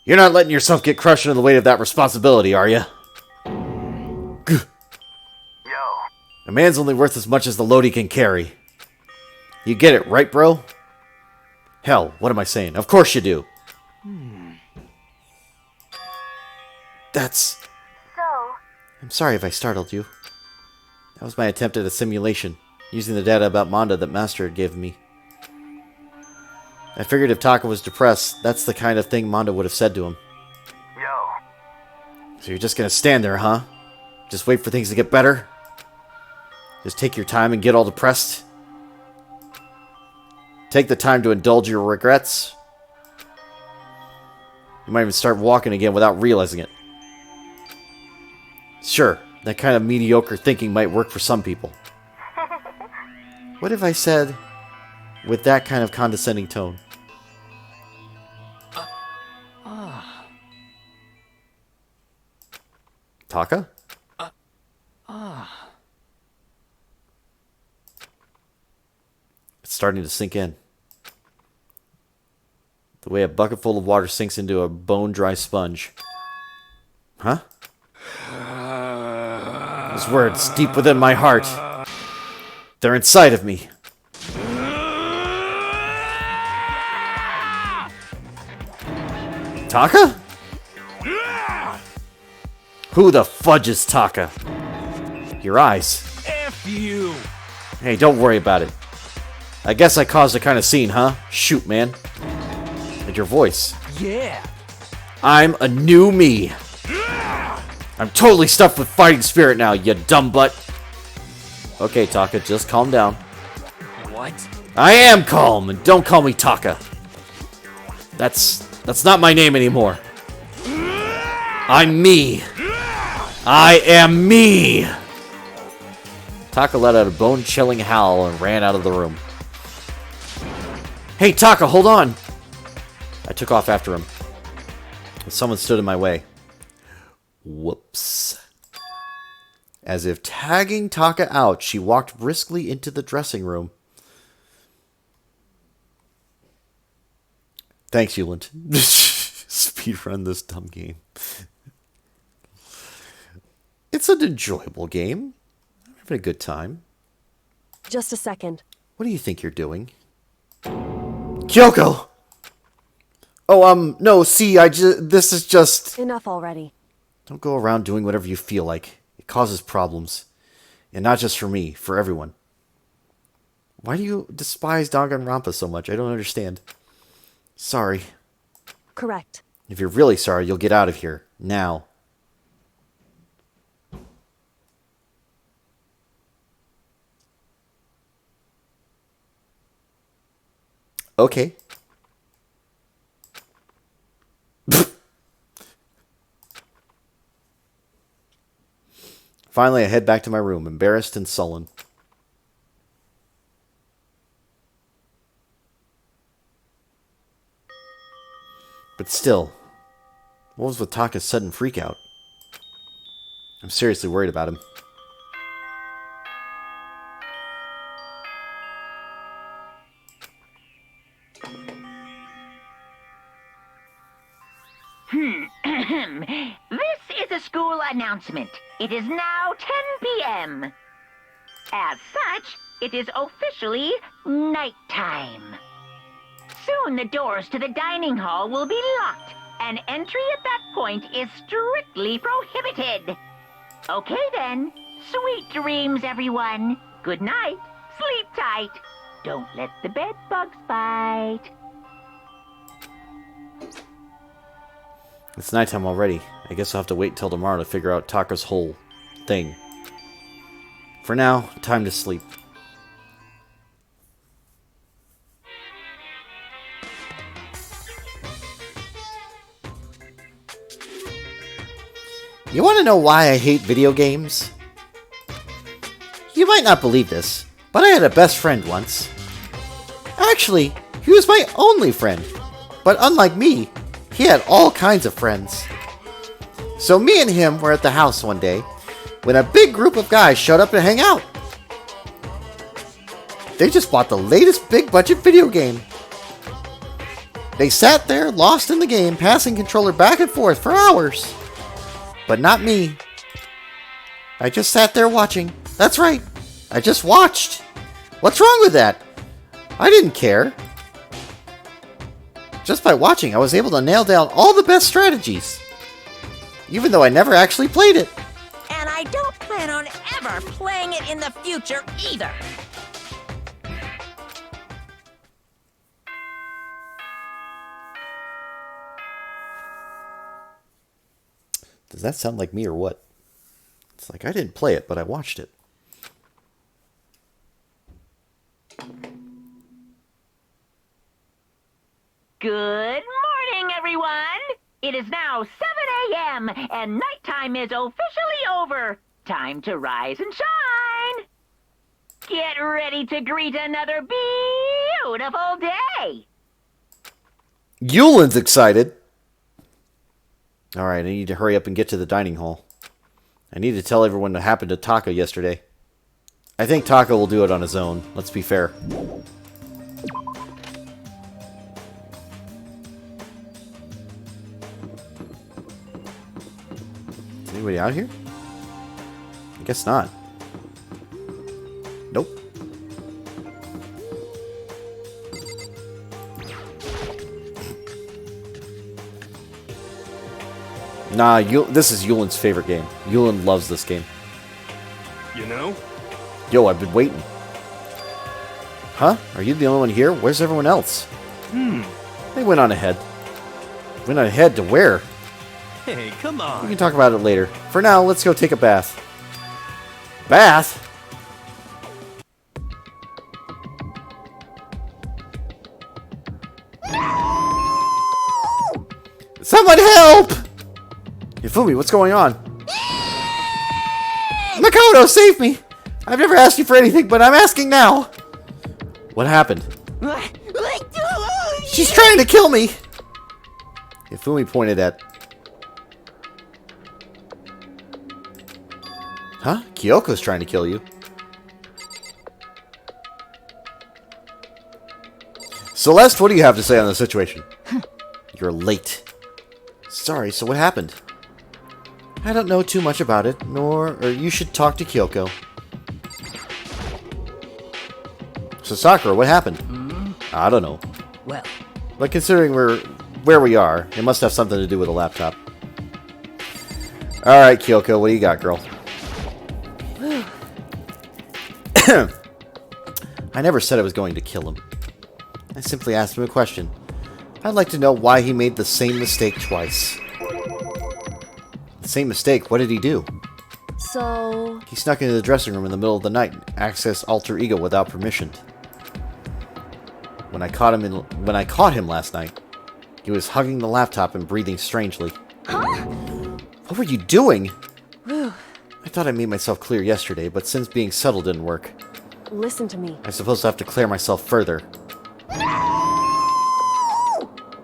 You're not letting yourself get crushed under the weight of that responsibility, are you? Yo. A man's only worth as much as the load he can carry. You get it, right, bro? Hell, what am I saying? Of course you do. That's... I'm sorry if I startled you. That was my attempt at a simulation, using the data about Mondo that Master had given me. I figured if Taka was depressed, that's the kind of thing Mondo would have said to him. Yo. So you're just gonna stand there, huh? Just wait for things to get better? Just take your time and get all depressed? Take the time to indulge your regrets? You might even start walking again without realizing it. Sure, that kind of mediocre thinking might work for some people. What if I said, with that kind of condescending tone? Taka? It's starting to sink in. The way a bucket full of water sinks into a bone-dry sponge. Huh? Those words, deep within my heart. They're inside of me. Taka? Who the fudge is Taka? Your eyes. F you. Hey, don't worry about it. I guess I caused a kind of scene, huh? Shoot, man. And your voice. Yeah. I'm a new me. I'm totally stuffed with fighting spirit now, you dumb butt. Okay, Taka, just calm down. What? I am calm, and don't call me Taka. That's not my name anymore. I'm me. I am me. Taka let out a bone-chilling howl and ran out of the room. Hey, Taka, hold on! I took off after him. Someone stood in my way. Whoops. As if tagging Taka out, she walked briskly into the dressing room. Thanks, Yulant. Speedrun this dumb game. It's an enjoyable game. I'm having a good time. Just a second. What do you think you're doing? Kyoko! Oh, no, see, this is just... Enough already. Don't go around doing whatever you feel like. It causes problems. And not just for me, for everyone. Why do you despise Danganronpa so much? I don't understand. Sorry. Correct. If you're really sorry, you'll get out of here. Now. Okay. Finally, I head back to my room, embarrassed and sullen. But still, what was with Taka's sudden freakout? I'm seriously worried about him. This is a school announcement. It is now 10 p.m. As such, it is officially nighttime. Soon the doors to the dining hall will be locked, and entry at that point is strictly prohibited. Okay then, sweet dreams, everyone. Good night, sleep tight. Don't let the bed bugs bite. It's nighttime already. I guess I'll have to wait until tomorrow to figure out Taka's whole thing. For now, time to sleep. You want to know why I hate video games? You might not believe this, but I had a best friend once. Actually, he was my only friend. But unlike me, he had all kinds of friends. So me and him were at the house one day when a big group of guys showed up to hang out. They just bought the latest big budget video game. They sat there, lost in the game, passing controller back and forth for hours. But not me. I just sat there watching. That's right. I just watched. What's wrong with that? I didn't care. Just by watching, I was able to nail down all the best strategies. Even though I never actually played it. And I don't plan on ever playing it in the future either. Does that sound like me or what? It's like I didn't play it, but I watched it. Good morning, everyone. It is now 7 a.m. and nighttime is officially over. Time to rise and shine. Get ready to greet another beautiful day. Yulin's excited. Alright, I need to hurry up and get to the dining hall. I need to tell everyone what happened to Taka yesterday. I think Taka will do it on his own. Let's be fair. Is anybody out here? I guess not. Nope. Nah, this is Yulin's favorite game. Yulin loves this game. You know? Yo, I've been waiting. Huh? Are you the only one here? Where's everyone else? They went on ahead. Went on ahead to where? Hey, come on. We can talk about it later. For now, let's go take a bath. Bath? Someone help! Ifumi, what's going on? Makoto, save me! I've never asked you for anything, but I'm asking now. What happened? She's trying to kill me! Ifumi pointed at... Huh? Kyoko's trying to kill you. Celeste, what do you have to say on the situation? You're late. Sorry, so what happened? I don't know too much about it, or you should talk to Kyoko. So Sakura, what happened? I don't know. Well, But considering where we are, it must have something to do with a laptop. Alright, Kyoko, what do you got, girl? I never said I was going to kill him. I simply asked him a question. I'd like to know why he made the same mistake twice. The same mistake? What did he do? So, He snuck into the dressing room in the middle of the night and accessed alter ego without permission. When I caught him last night, he was hugging the laptop and breathing strangely. Huh? What were you doing? I thought I made myself clear yesterday, but since being subtle didn't work, listen to me. I suppose I have to clear myself further.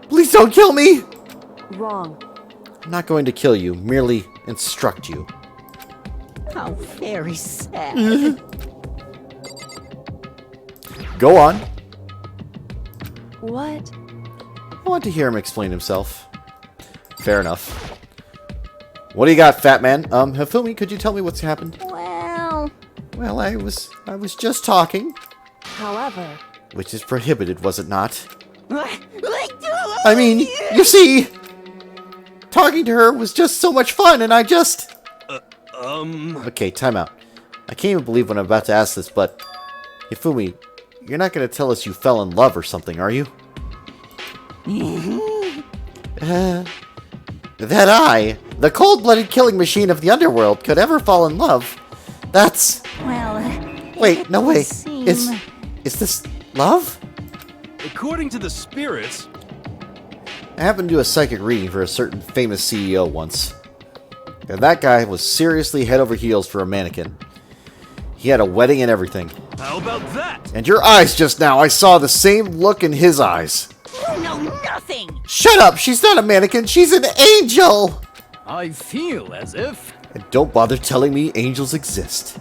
Please don't kill me! Wrong. I'm not going to kill you, merely instruct you. how very sad. Go on. What? I want to hear him explain himself. Fair enough. What do you got, fat man? Hifumi, could you tell me what's happened? Well, Well, I was just talking. However, Which is prohibited, was it not? I mean, you see, talking to her was just so much fun, and I just... Okay, time out. I can't even believe when I'm about to ask this, but... Hifumi, you're not going to tell us you fell in love or something, are you? That I, the cold-blooded killing machine of the underworld, could ever fall in love? That's... Well, Wait, no way. seem- Is this love? According to the spirits, I happened to do a psychic reading for a certain famous CEO once. And that guy was seriously head over heels for a mannequin. He had a wedding and everything. how about that? And your eyes just now, I saw the same look in his eyes. you know nothing. Shut up! She's not a mannequin, she's an angel! I feel as if... And don't bother telling me angels exist.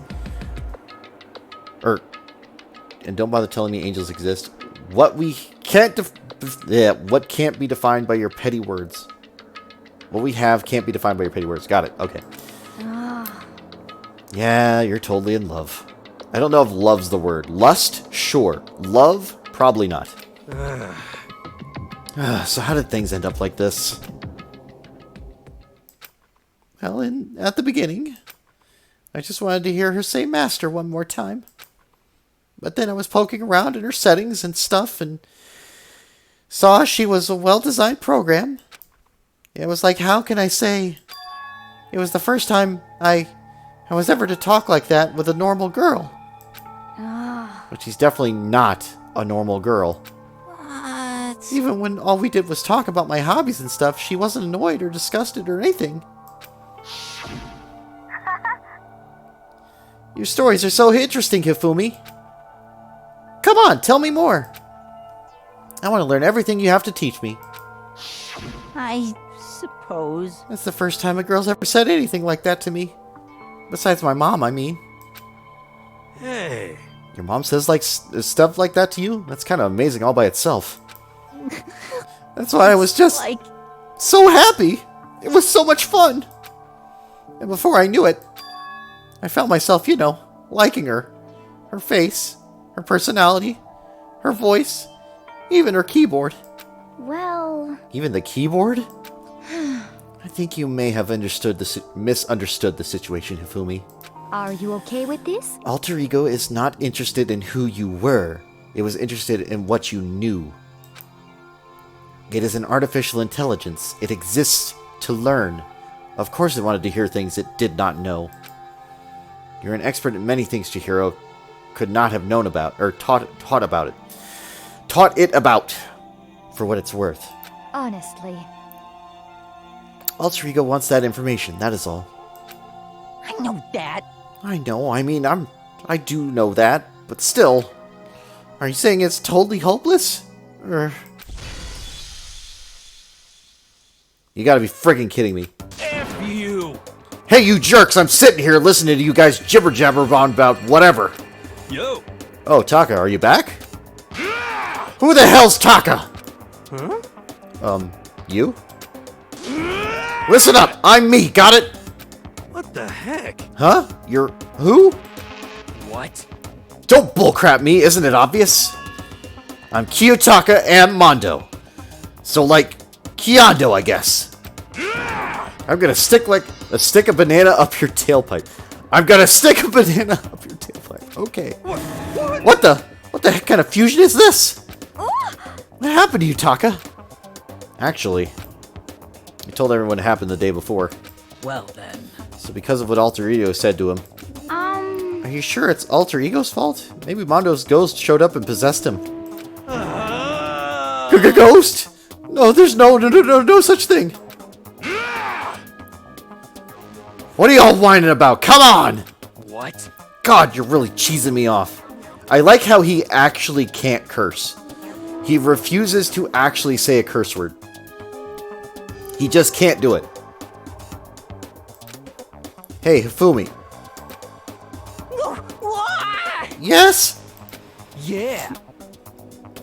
And don't bother telling me angels exist. What can't be defined by your petty words. What we have can't be defined by your petty words. Got it. Okay. Yeah, you're totally in love. I don't know if love's the word. Lust? Sure. Love? Probably not. So how did things end up like this? Well, at the beginning, I just wanted to hear her say master one more time. But then I was poking around in her settings and stuff and saw she was a well-designed program. It was like, how can I say... It was the first time I was ever to talk like that with a normal girl. But she's definitely not a normal girl. What? Even when all we did was talk about my hobbies and stuff, she wasn't annoyed or disgusted or anything. Your stories are so interesting, Hifumi. Come on, tell me more. I want to learn everything you have to teach me. I suppose. That's the first time a girl's ever said anything like that to me. Besides my mom, I mean. Hey, Your mom says stuff like that to you? That's kind of amazing all by itself. That's why I was just Like, so happy. It was so much fun. And before I knew it, I found myself, liking her. Her face, her personality, her voice, even her keyboard. Well, Even the keyboard? I think you may have misunderstood the situation, Hifumi. are you okay with this? Alter Ego is not interested in who you were. It was interested in what you knew. It is an artificial intelligence. It exists to learn. Of course it wanted to hear things it did not know. You're an expert in many things Chihiro could not have known about, or taught about it. Taught it about, for what it's worth. Honestly. Alter Ego wants that information, that is all. I know that. I know, I do know that, but still. Are you saying it's totally hopeless? Or... You gotta be friggin' kidding me. F you! Hey, you jerks! I'm sitting here listening to you guys jibber-jabber on about whatever. Yo! Oh, Taka, are you back? Who the hell's Taka? Huh? You? Listen up! I'm me, got it? What the heck? Huh? You're... who? What? Don't bullcrap me, isn't it obvious? I'm Kiyotaka and Mondo. So, like, Kiando, I guess. I'm gonna stick a banana up your tailpipe. I'm gonna stick a banana up your tailpipe. Okay. What the heck kind of fusion is this? What happened to you, Taka? Actually, I told everyone it happened the day before. Well then. So because of what Alter Ego said to him. Are you sure it's Alter Ego's fault? Maybe Mondo's ghost showed up and possessed him. Ghost? No, there's no such thing. What are y'all whining about? Come on! What? God, you're really cheesing me off. I like how he actually can't curse. He refuses to actually say a curse word. He just can't do it. Hey, Hifumi. Yes? Yeah!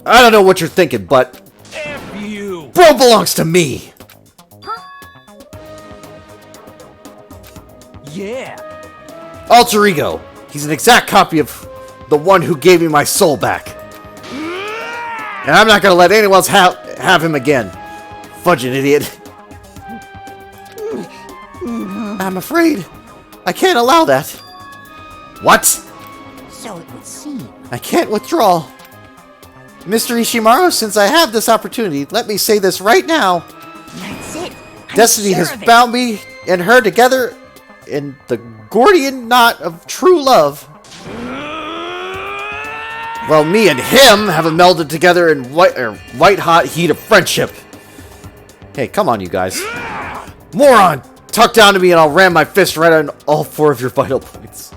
I don't know what you're thinking, but F you! bro belongs to me. Yeah! Alter Ego, He's an exact copy of the one who gave me my soul back. And I'm not gonna let anyone else have him again. Fudging idiot. I'm afraid I can't allow that. What? So it would seem. I can't withdraw. Mr. Ishimaru, since I have this opportunity, let me say this right now. That's it. I'm Destiny sure has of it. bound me and her together in the Gordian knot of true love. Well, me and him have melded together in white-hot heat of friendship. Hey, come on, you guys. Moron! Tuck down to me and I'll ram my fist right on all 4 of your vital points.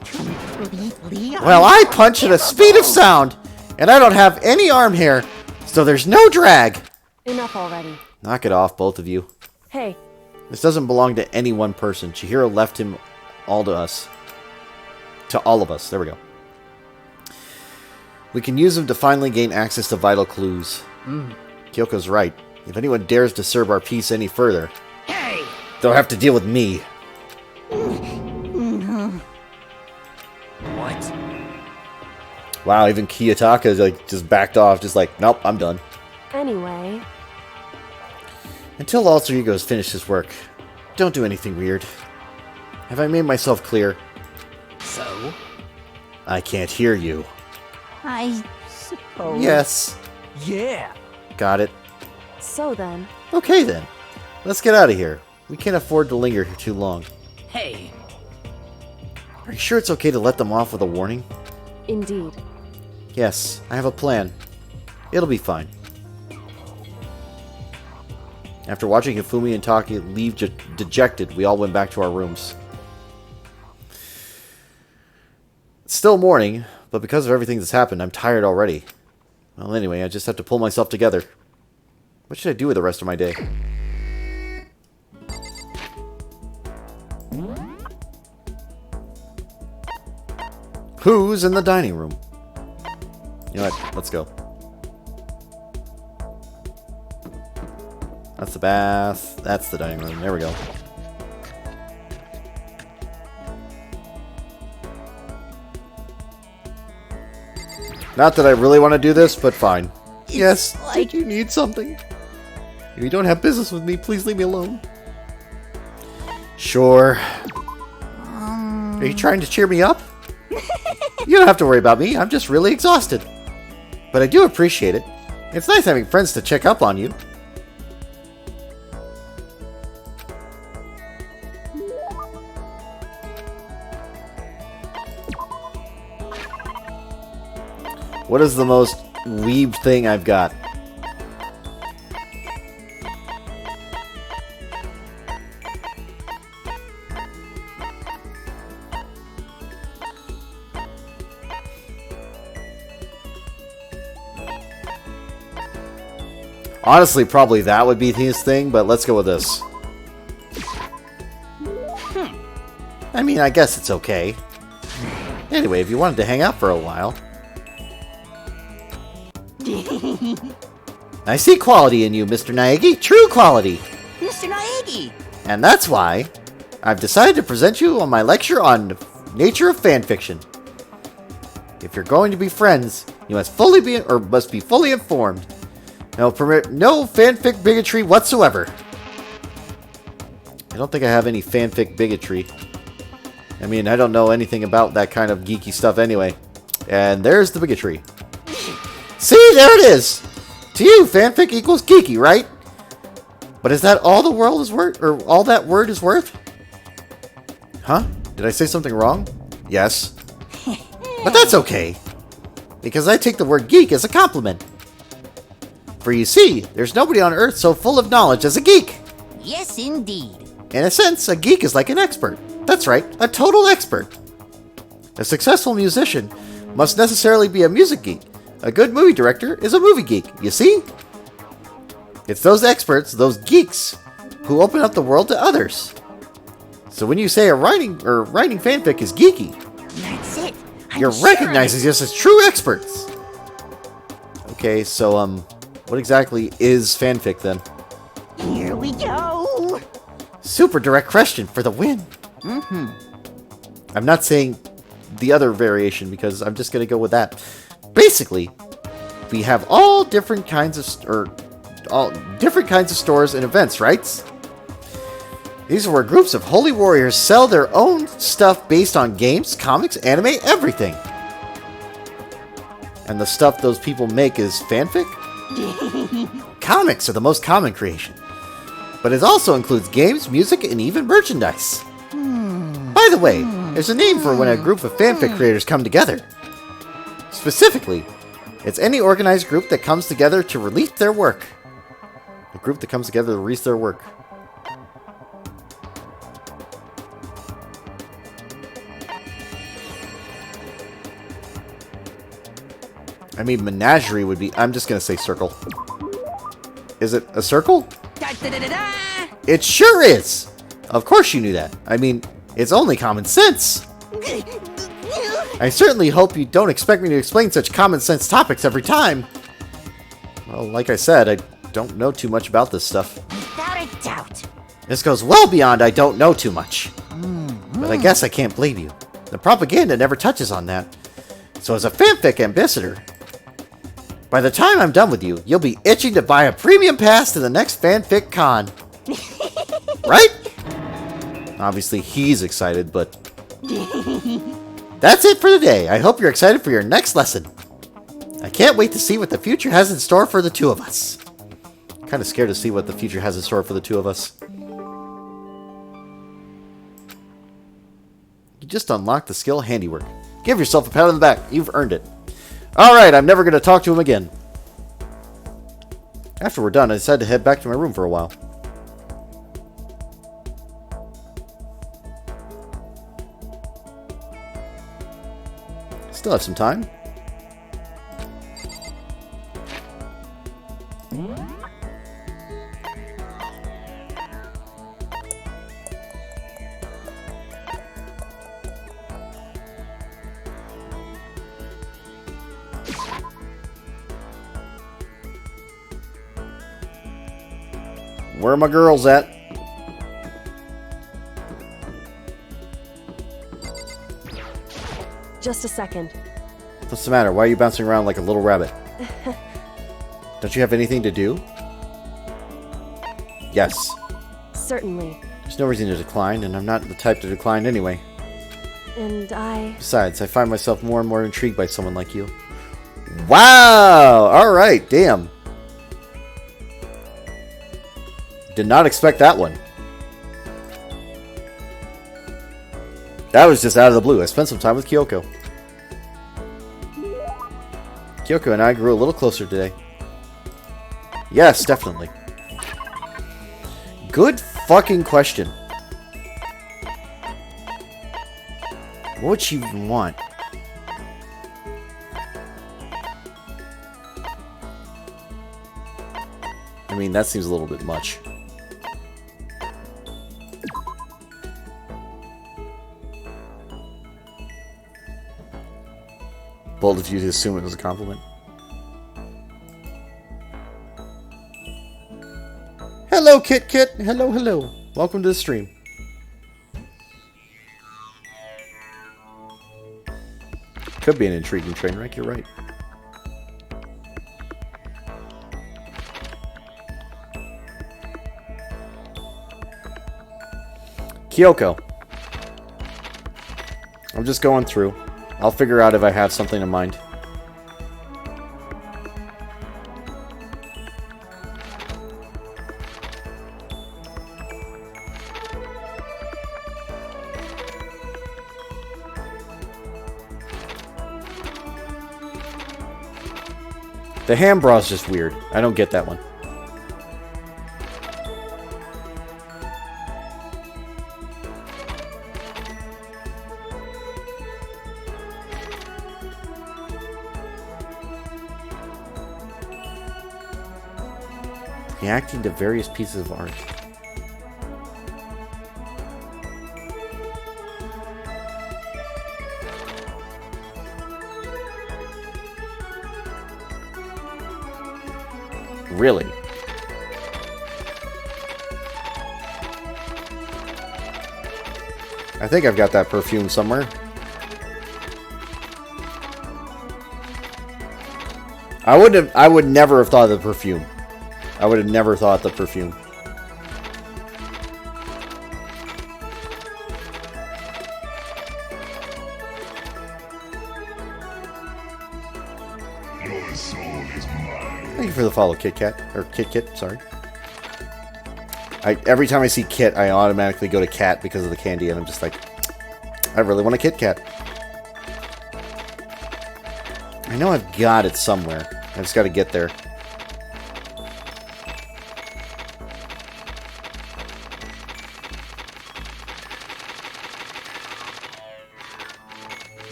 Completely Well, I punch at a speed of sound, and I don't have any arm hair, so there's no drag. Enough already. Knock it off, both of you. Hey, This doesn't belong to any one person. Chihiro left him all to us. To all of us. There we go. We can use them to finally gain access to vital clues. Kyoko's right. If anyone dares disturb our peace any further, Hey! they'll have to deal with me. What? Wow, even Kiyotaka like just backed off, just like, nope, I'm done. anyway, Until Alter Egos finish his work, don't do anything weird. Have I made myself clear? So? I can't hear you. I suppose. Yes. Yeah! Got it. so then, Okay then. Let's get out of here. We can't afford to linger here too long. Hey! Are you sure it's okay to let them off with a warning? indeed. Yes, I have a plan. It'll be fine. After watching Hifumi and Taki leave dejected, we all went back to our rooms. It's still morning, but because of everything that's happened, I'm tired already. Well, anyway, I just have to pull myself together. What should I do with the rest of my day? Who's in the dining room? You know what? Let's go. That's the bath. That's the dining room. There we go. Not that I really want to do this, but fine. Yes, did you need something? If you don't have business with me, please leave me alone. Sure. Are you trying to cheer me up? You don't have to worry about me. I'm just really exhausted. But I do appreciate it. It's nice having friends to check up on you. What is the most weeb thing I've got? Honestly, probably that would be his thing, but let's go with this. I mean, I guess it's okay. Anyway, if you wanted to hang out for a while. I see quality in you, Mr. Naegi. True quality. Mr. Naegi! And that's why I've decided to present you on my lecture on nature of fanfiction. If you're going to be friends, you must be fully informed. No permit no fanfic bigotry whatsoever. I don't think I have any fanfic bigotry. I mean, I don't know anything about that kind of geeky stuff anyway. And there's the bigotry. See, there it is. To you, fanfic equals geeky, right? But is that all the world is worth, or all that word is worth? Huh? Did I say something wrong? Yes. But that's okay, because I take the word geek as a compliment. For you see, there's nobody on Earth so full of knowledge as a geek. Yes, indeed. In a sense, a geek is like an expert. That's right, a total expert. A successful musician must necessarily be a music geek. A good movie director is a movie geek, you see? It's those experts, those geeks, who open up the world to others. So when you say writing fanfic is geeky, That's it. you're recognizing us as true experts. Okay, so, what exactly is fanfic then? Here we go. Super direct question for the win. I'm not saying the other variation because I'm just going to go with that. Basically, we have all different kinds of stores and events, right? These are where groups of holy warriors sell their own stuff based on games, comics, anime, everything. And the stuff those people make is fanfic? Comics are the most common creation. But it also includes games, music, and even merchandise. By the way, there's a name for when a group of fanfic creators come together. Specifically, it's any organized group that comes together to release their work. A group that comes together to release their work. I mean, menagerie would be... I'm just going to say circle. Is it a circle? It sure is! Of course you knew that. I mean, it's only common sense. I certainly hope you don't expect me to explain such common sense topics every time. Well, like I said, I don't know too much about this stuff. Without a doubt. This goes well beyond I don't know too much. But I guess I can't blame you. The propaganda never touches on that. So as a fanfic ambassador, by the time I'm done with you, you'll be itching to buy a premium pass to the next fanfic con. Right? Obviously, he's excited, but... That's it for today. I hope you're excited for your next lesson. I can't wait to see what the future has in store for the two of us. Kind of scared to see what the future has in store for the two of us. You just unlocked the skill handiwork. Give yourself a pat on the back. You've earned it. Alright, I'm never going to talk to him again. After we're done, I decided to head back to my room for a while. Still have some time. Where are my girls at? Just a second. What's the matter? Why are you bouncing around like a little rabbit? Don't you have anything to do? Yes. Certainly. There's no reason to decline, and I'm not the type to decline anyway. And Besides, I find myself more and more intrigued by someone like you. Wow! Alright, damn. Did not expect that one. That was just out of the blue. I spent some time with Kyoko. Kyoko and I grew a little closer today. Yes, definitely. Good fucking question. What would she even want? I mean, that seems a little bit much. Bold of you to assume it was a compliment. Hello, Kit Kit. Hello, hello. Welcome to the stream. Could be an intriguing train wreck, you're right. Kyoko. I'm just going through. I'll figure out if I have something in mind. The ham bra is just weird. I don't get that one. Reacting to various pieces of art. Really? I think I've got that perfume somewhere. I would never have thought of the perfume. I would have never thought the perfume. Thank you for the follow, Kit Kat. Or Kit Kit, sorry. Every time I see Kit, I automatically go to Cat because of the candy, and I'm just like, I really want a Kit Kat. I know I've got it somewhere. I just got to get there.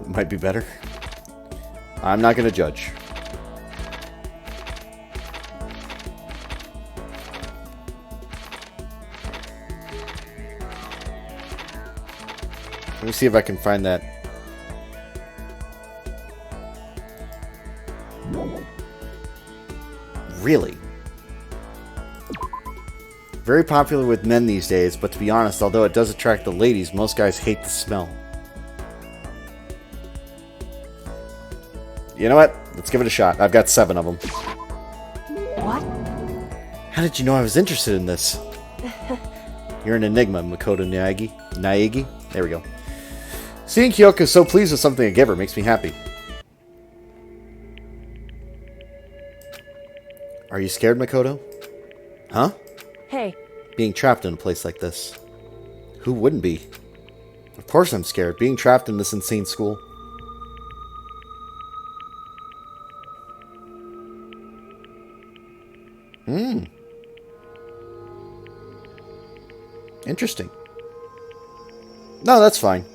Might be better. I'm not going to judge. Let me see if I can find that. Really? Very popular with men these days, but to be honest, although it does attract the ladies, most guys hate the smell. You know what? Let's give it a shot. I've got 7 of them. What? How did you know I was interested in this? You're an enigma, Makoto Naegi. There we go. Seeing Kyoko so pleased with something I give her makes me happy. Are you scared, Makoto? Huh? Hey, Being trapped in a place like this. Who wouldn't be? Of course I'm scared. Being trapped in this insane school. Interesting. No, that's fine.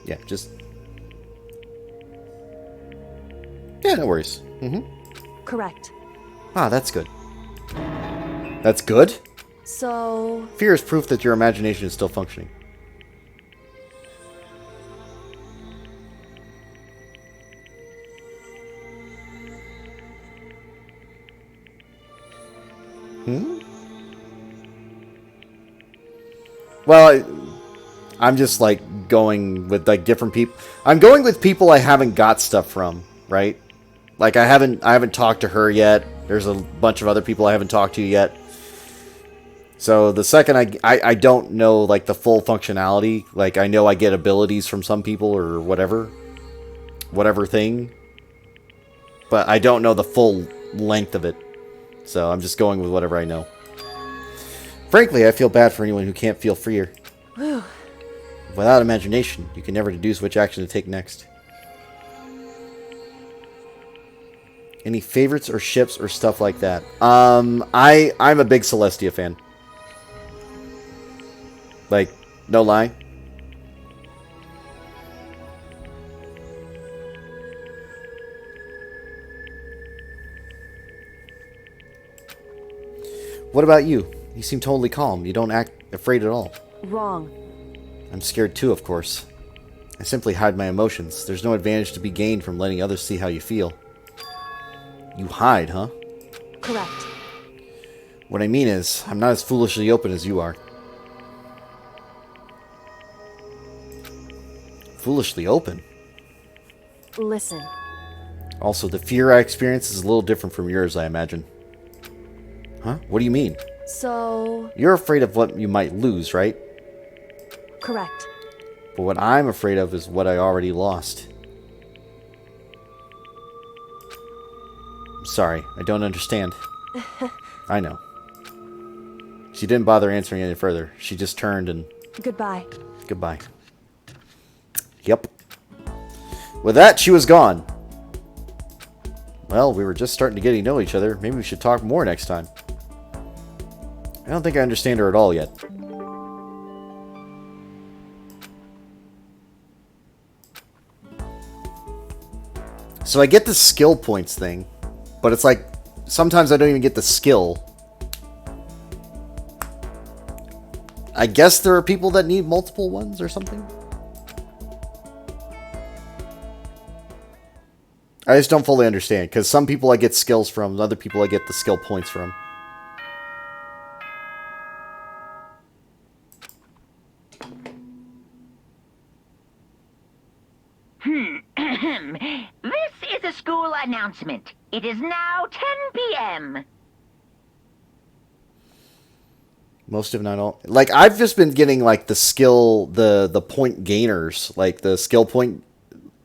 Yeah, just... Yeah, no worries. correct. Ah, that's good. That's good? So, Fear is proof that your imagination is still functioning. Well, I'm just like going with like different people. I'm going with people I haven't got stuff from, right? Like I haven't talked to her yet. There's a bunch of other people I haven't talked to yet. So the second I don't know like the full functionality. Like I know I get abilities from some people or whatever thing, but I don't know the full length of it. So I'm just going with whatever I know. Frankly, I feel bad for anyone who can't feel freer. whew. Without imagination, you can never deduce which action to take next. Any favorites or ships or stuff like that? I'm a big Celestia fan. Like, no lie. What about you? You seem totally calm. You don't act afraid at all. Wrong. I'm scared too, of course. I simply hide my emotions. There's no advantage to be gained from letting others see how you feel. You hide, huh? Correct. What I mean is, I'm not as foolishly open as you are. Foolishly open? Listen. Also, the fear I experience is a little different from yours, I imagine. Huh? What do you mean? So, You're afraid of what you might lose, right? correct. But what I'm afraid of is what I already lost. I'm sorry, I don't understand. I know. She didn't bother answering any further. She just turned and... Goodbye. Goodbye. Yep. With that, she was gone. Well, we were just starting to get to know each other. Maybe we should talk more next time. I don't think I understand her at all yet. So I get the skill points thing, but it's like, sometimes I don't even get the skill. I guess there are people that need multiple ones or something? I just don't fully understand, because some people I get skills from, other people I get the skill points from. This is a school announcement. It is now 10 p.m. Most of not all. Like, I've just been getting, like, the skill, the point gainers. Like, the skill point,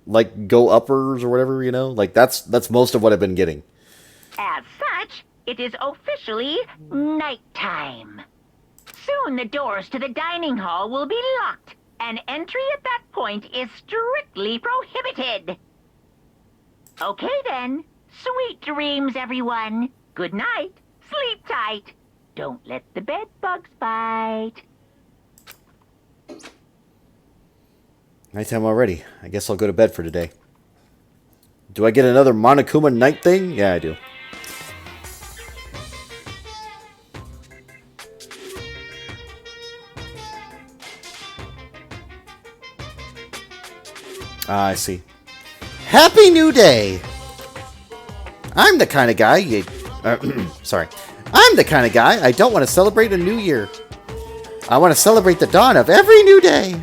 like, go uppers or whatever, you know? Like, that's most of what I've been getting. As such, it is officially nighttime. Soon the doors to the dining hall will be locked, and entry at that point is strictly prohibited. Okay then. Sweet dreams, everyone. Good night. Sleep tight. Don't let the bed bugs bite. Nighttime already. I guess I'll go to bed for today. Do I get another Monokuma night thing? Yeah, I do. Ah, I see. Happy New Day! I'm the kind of guy sorry. I'm the kind of guy I don't want to celebrate a new year. I want to celebrate the dawn of every new day.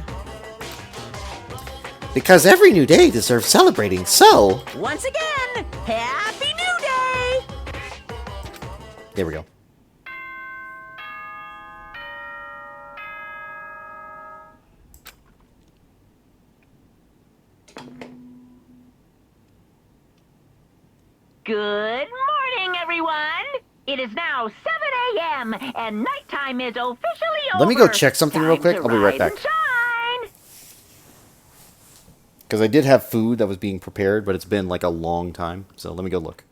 Because every new day deserves celebrating, so... Once again, Happy New Day! There we go. Good morning, everyone. It is now 7 a.m. and nighttime is officially over. Let me go check something real Time quick. to I'll be right rise back. and shine. Because I did have food that was being prepared, but it's been like a long time. So let me go look.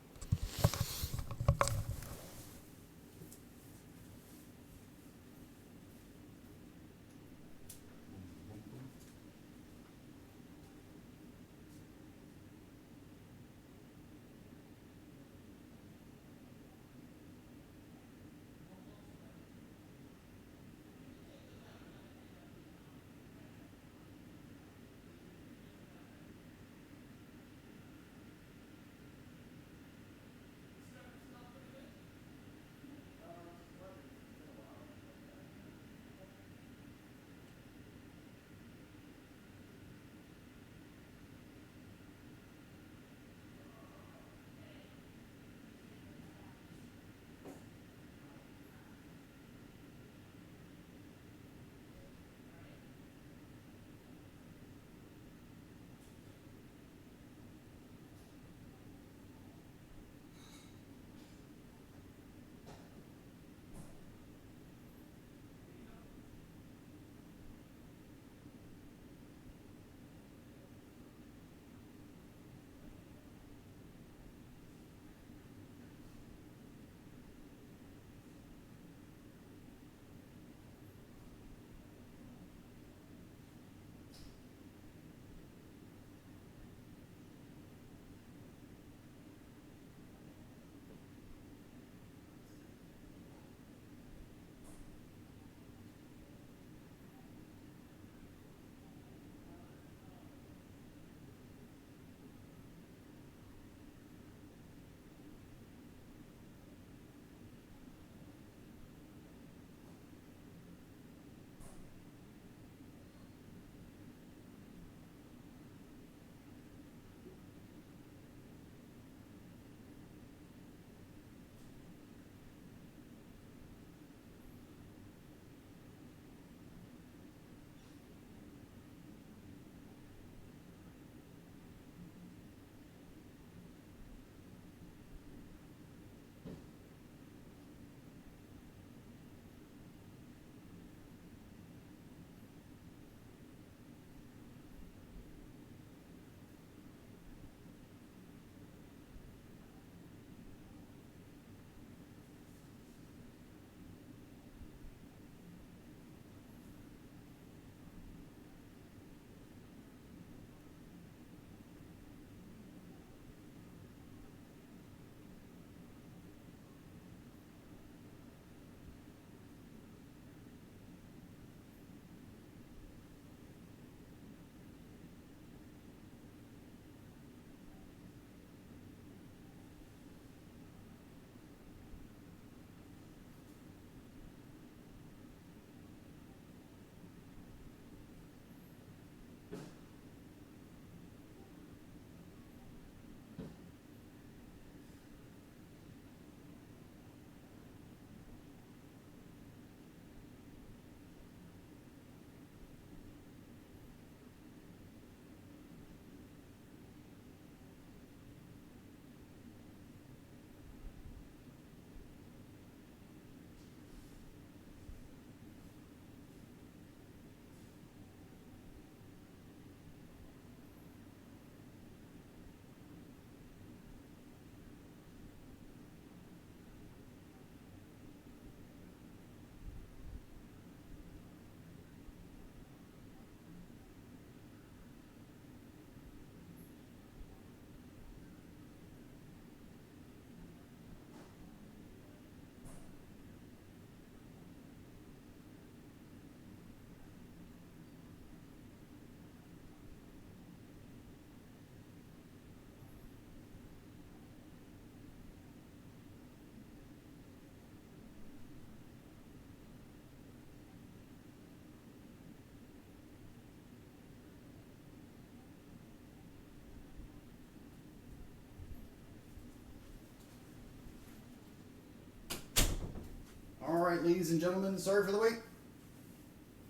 Alright, ladies and gentlemen, sorry for the wait.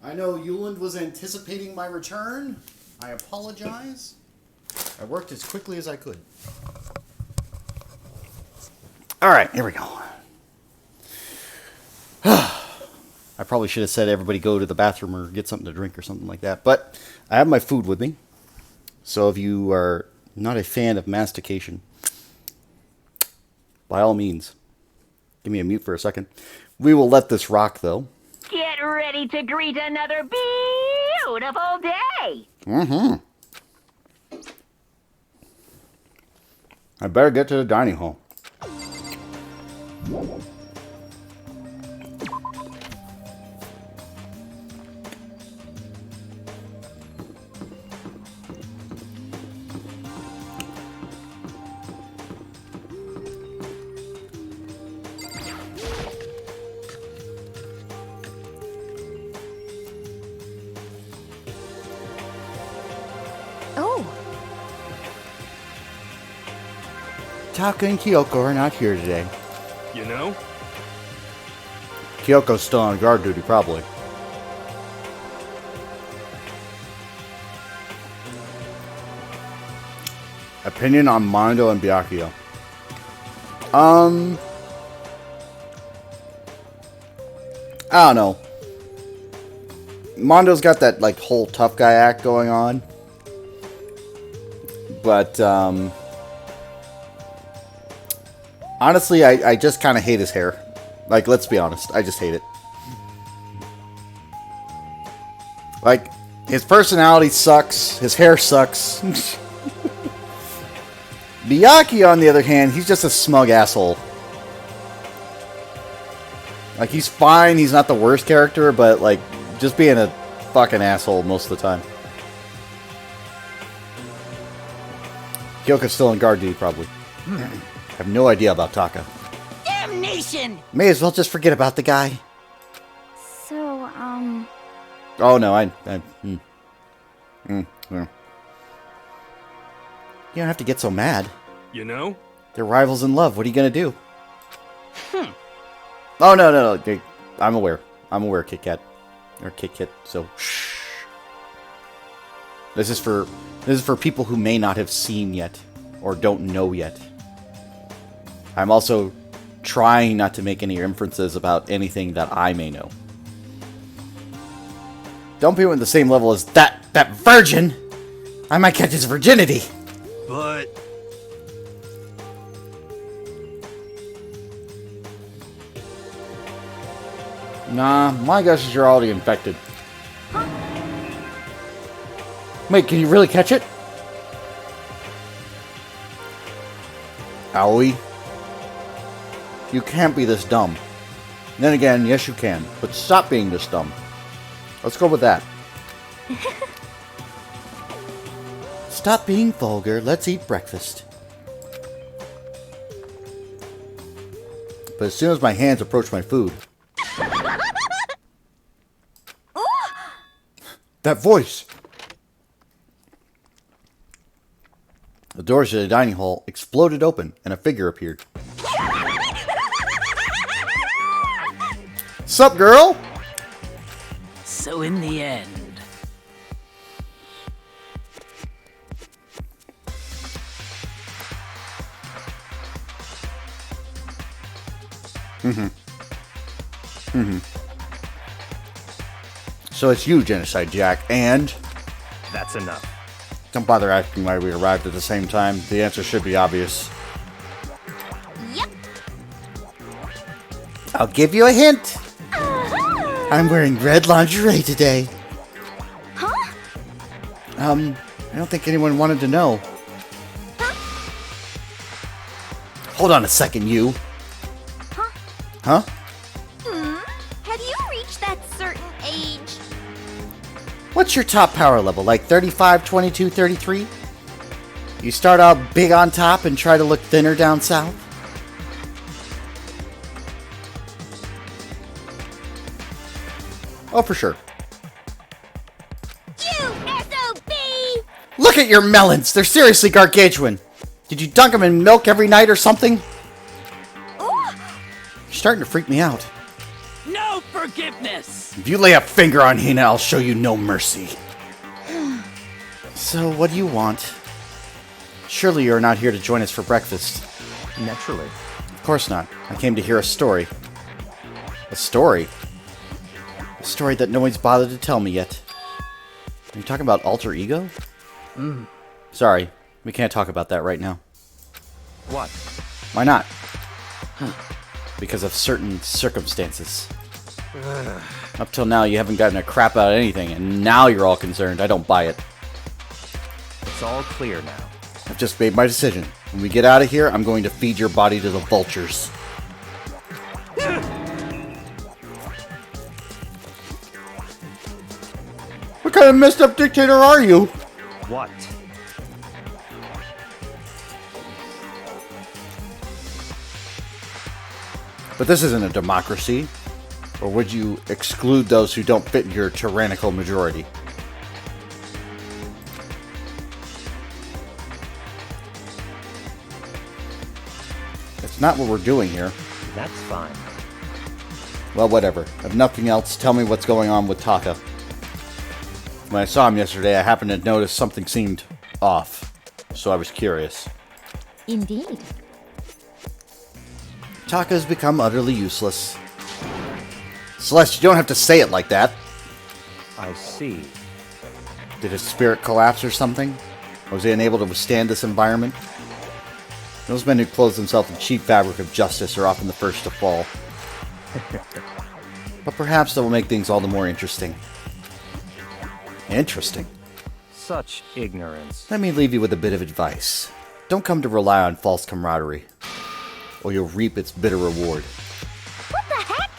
I know Yuland was anticipating my return. I apologize. I worked as quickly as I could. Alright, here we go. I probably should have said everybody go to the bathroom or get something to drink or something like that. But I have my food with me. So if you are not a fan of mastication, by all means, give me a mute for a second. We will let this rock, though. Get ready to greet another beautiful day. Mm-hmm. I better get to the dining hall. Oh, Taka and Kyoko are not here today. You know? Kyoko's still on guard duty, probably. Opinion on Mondo and Byakuya. I don't know. Mondo's got that, like, whole tough guy act going on. But, honestly, I just kind of hate his hair. Like, let's be honest. I just hate it. Like, his personality sucks. His hair sucks. Miyaki, on the other hand, he's just a smug asshole. Like, he's fine. He's not the worst character, but, like, just being a fucking asshole most of the time. Kyoko's still in guard duty, probably. I have no idea about Taka. Damnation! May as well just forget about the guy. so, Oh, no, You don't have to get so mad. You know? They're rivals in love. What are you going to do? Oh, no. I'm aware. I'm aware, Kit Kat. Or Kit Kit, so shh. This is for people who may not have seen yet, or don't know yet. I'm also trying not to make any inferences about anything that I may know. Don't put him at the same level as that virgin! I might catch his virginity! But... Nah, my guess is you're already infected. Wait, can you really catch it? Aoi? You can't be this dumb. Then again, yes you can, but stop being this dumb. Let's go with that. Stop being vulgar, let's eat breakfast. But as soon as my hands approach my food... That voice! The doors to the dining hall exploded open, and a figure appeared. Sup, girl? So in the end... So it's you, Genocide Jack, and... That's enough. Don't bother asking why we arrived at the same time. The answer should be obvious. Yep. I'll give you a hint. I'm wearing red lingerie today. huh? I don't think anyone wanted to know. Hold on a second, you. Huh? Have you reached that certain age? What's your top power level? Like 35, 22, 33? You start out big on top and try to look thinner down south? Oh, for sure. You SOB! Look at your melons! They're seriously gargantuan! Did you dunk them in milk every night or something? Ooh. You're starting to freak me out. No forgiveness! If you lay a finger on Hina, I'll show you no mercy. So, what do you want? Surely you're not here to join us for breakfast. Naturally. Of course not. I came to hear a story. A story? A story that no one's bothered to tell me yet. Are you talking about alter ego? Sorry, we can't talk about that right now. What? Why not? Because of certain circumstances. Up till now, you haven't gotten a crap out of anything, and now you're all concerned. I don't buy it. It's all clear now. I've just made my decision. When we get out of here, I'm going to feed your body to the vultures. What kind of messed up dictator are you? What? But this isn't a democracy. Or would you exclude those who don't fit your tyrannical majority? It's not what we're doing here. That's fine. Well, whatever. If nothing else, tell me what's going on with Taka. When I saw him yesterday, I happened to notice something seemed off. So I was curious. Indeed. Taka has become utterly useless. Celeste, you don't have to say it like that. I see. Did his spirit collapse or something? Or was he unable to withstand this environment? Those men who clothe themselves in cheap fabric of justice are often the first to fall. But perhaps that will make things all the more interesting. Interesting? Such ignorance. Let me leave you with a bit of advice. Don't come to rely on false camaraderie, or you'll reap its bitter reward. What the heck?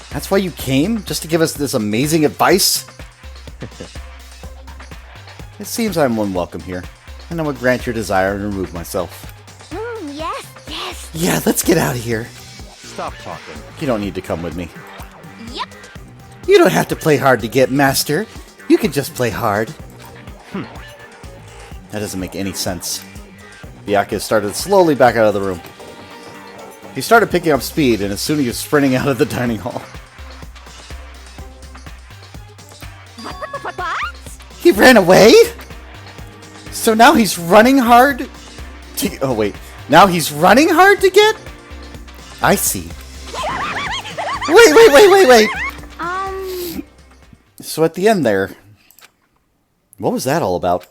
That's why you came? Just to give us this amazing advice? It seems I'm unwelcome here, and I will grant your desire and remove myself. Yes, yes. Yeah, let's get out of here. Stop talking. You don't need to come with me. Yep. You don't have to play hard to get master. You can just play hard. That doesn't make any sense. Byakuya started slowly back out of the room. He started picking up speed, and as soon as he was sprinting out of the dining hall. What? He ran away? So now he's running hard to... Oh, wait. Now he's running hard to get? I see. Wait. So at the end there... What was that all about?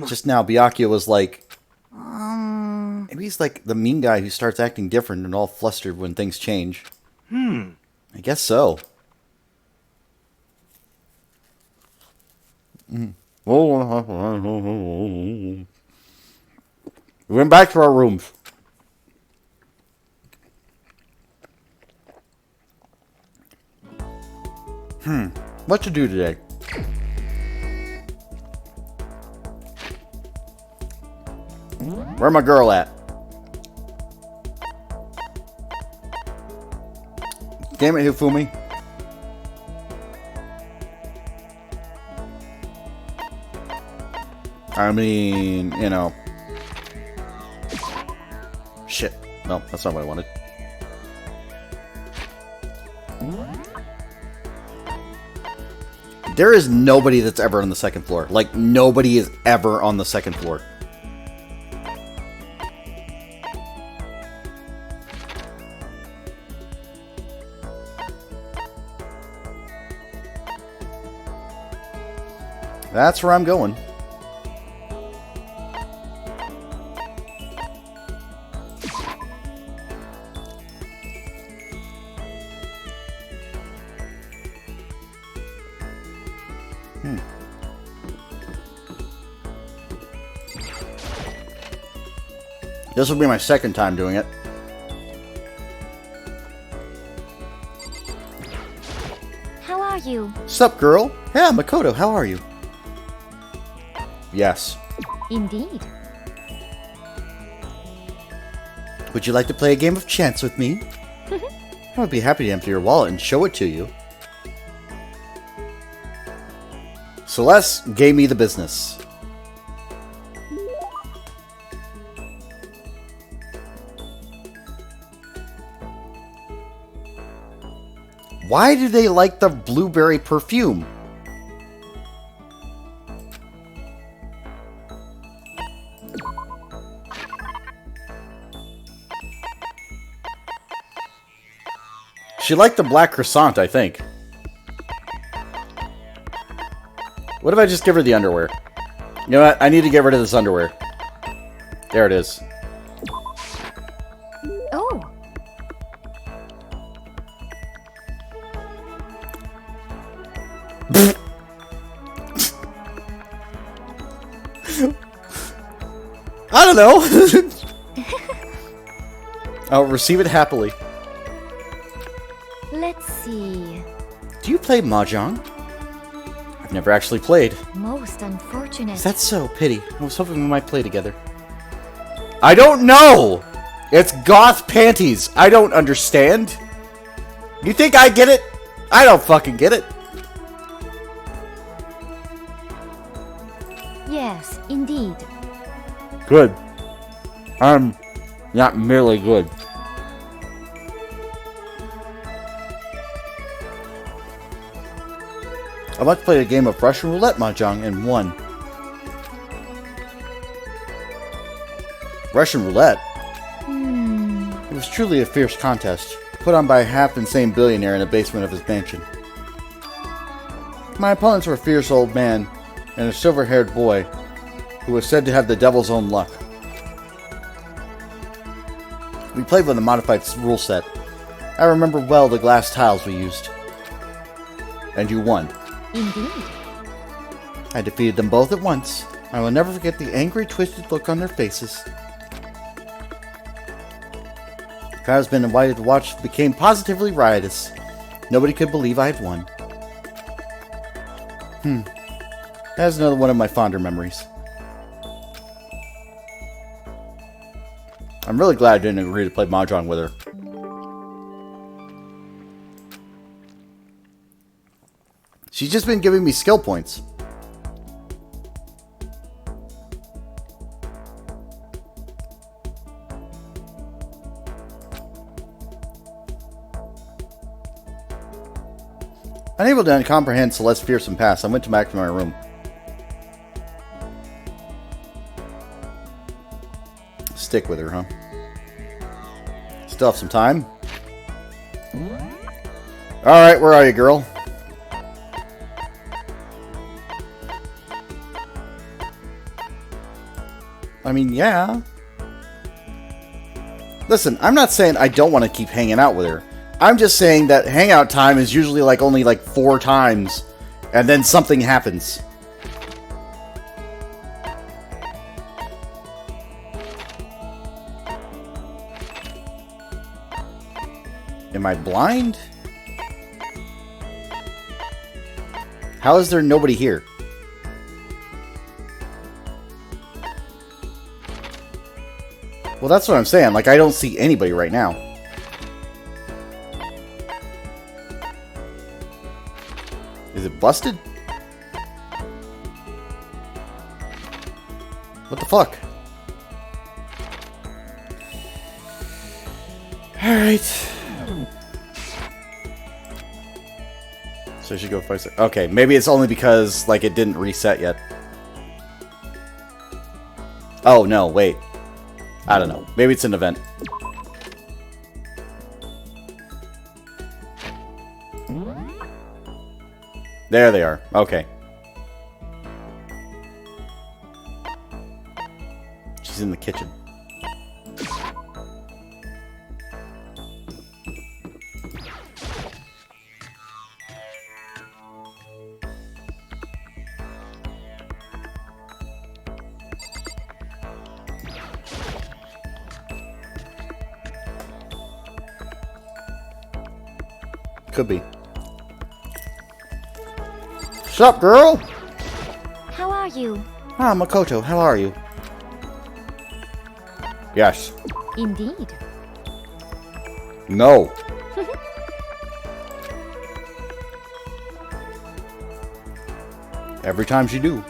Just now, Byakuya was like... Maybe he's like the mean guy who starts acting different and all flustered when things change. I guess so. We went back to our rooms. What to do today? Where my girl at? Damn it, Hifumi. I mean, you know. Shit. No, that's not what I wanted. There is nobody that's ever on the second floor. Like, nobody is ever on the second floor. That's where I'm going. This will be my second time doing it. How are you? Sup, girl? Yeah, Makoto, how are you? Yes. Indeed. Would you like to play a game of chance with me? I would be happy to empty your wallet and show it to you. Celeste gave me the business. Why do they like the blueberry perfume? She liked the black croissant, I think. What if I just give her the underwear? You know what? I need to get rid of this underwear. There it is. Oh. I don't know. I'll receive it happily. Let's see. Do you play Mahjong? I've never actually played. Most unfortunate. Is that so? Pity. I was hoping we might play together. I don't know! It's goth panties. I don't understand. You think I get it? I don't fucking get it. Yes, indeed. Good. I'm not merely good. I'd like to play a game of Russian roulette mahjong and won. Russian roulette? It was truly a fierce contest, put on by a half-insane billionaire in the basement of his mansion. My opponents were a fierce old man and a silver-haired boy who was said to have the devil's own luck. We played with a modified rule set. I remember well the glass tiles we used. And you won. Indeed. I defeated them both at once. I will never forget the angry, twisted look on their faces. The crowd has been invited to watch became positively riotous. Nobody could believe I had won. That's another one of my fonder memories. I'm really glad I didn't agree to play Mahjong with her. She's just been giving me skill points. Unable to comprehend Celeste's fearsome past, I went back to my room. Stick with her, huh? Still have some time. Alright, where are you, girl? I mean, yeah. Listen, I'm not saying I don't want to keep hanging out with her. I'm just saying that hangout time is usually only 4 times, and then something happens. Am I blind? How is there nobody here? Well, that's what I'm saying. I don't see anybody right now. Is it busted? What the fuck? Alright. So I should go 5 seconds. Okay, maybe it's only because, it didn't reset yet. Oh, no, wait. I don't know. Maybe it's an event. There they are. Okay. She's in the kitchen. Could be. What's up, girl? How are you? Ah, Makoto, how are you? Yes. Indeed. No. Every time she do.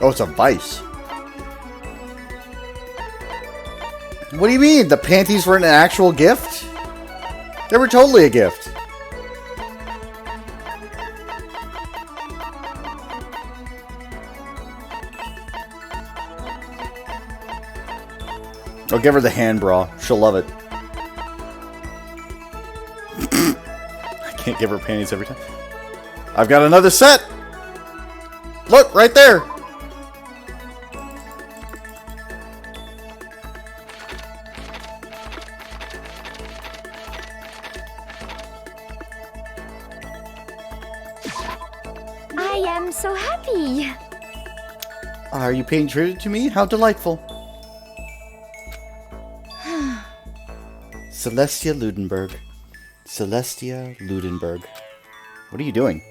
Oh, it's a vice. What do you mean? The panties weren't an actual gift? They were totally a gift. I'll give her the hand bra. She'll love it. I can't give her panties every time. I've got another set! Look, right there! I am so happy. Are you paying tribute to me? How delightful. Celestia Ludenberg. Celestia Ludenberg. What are you doing?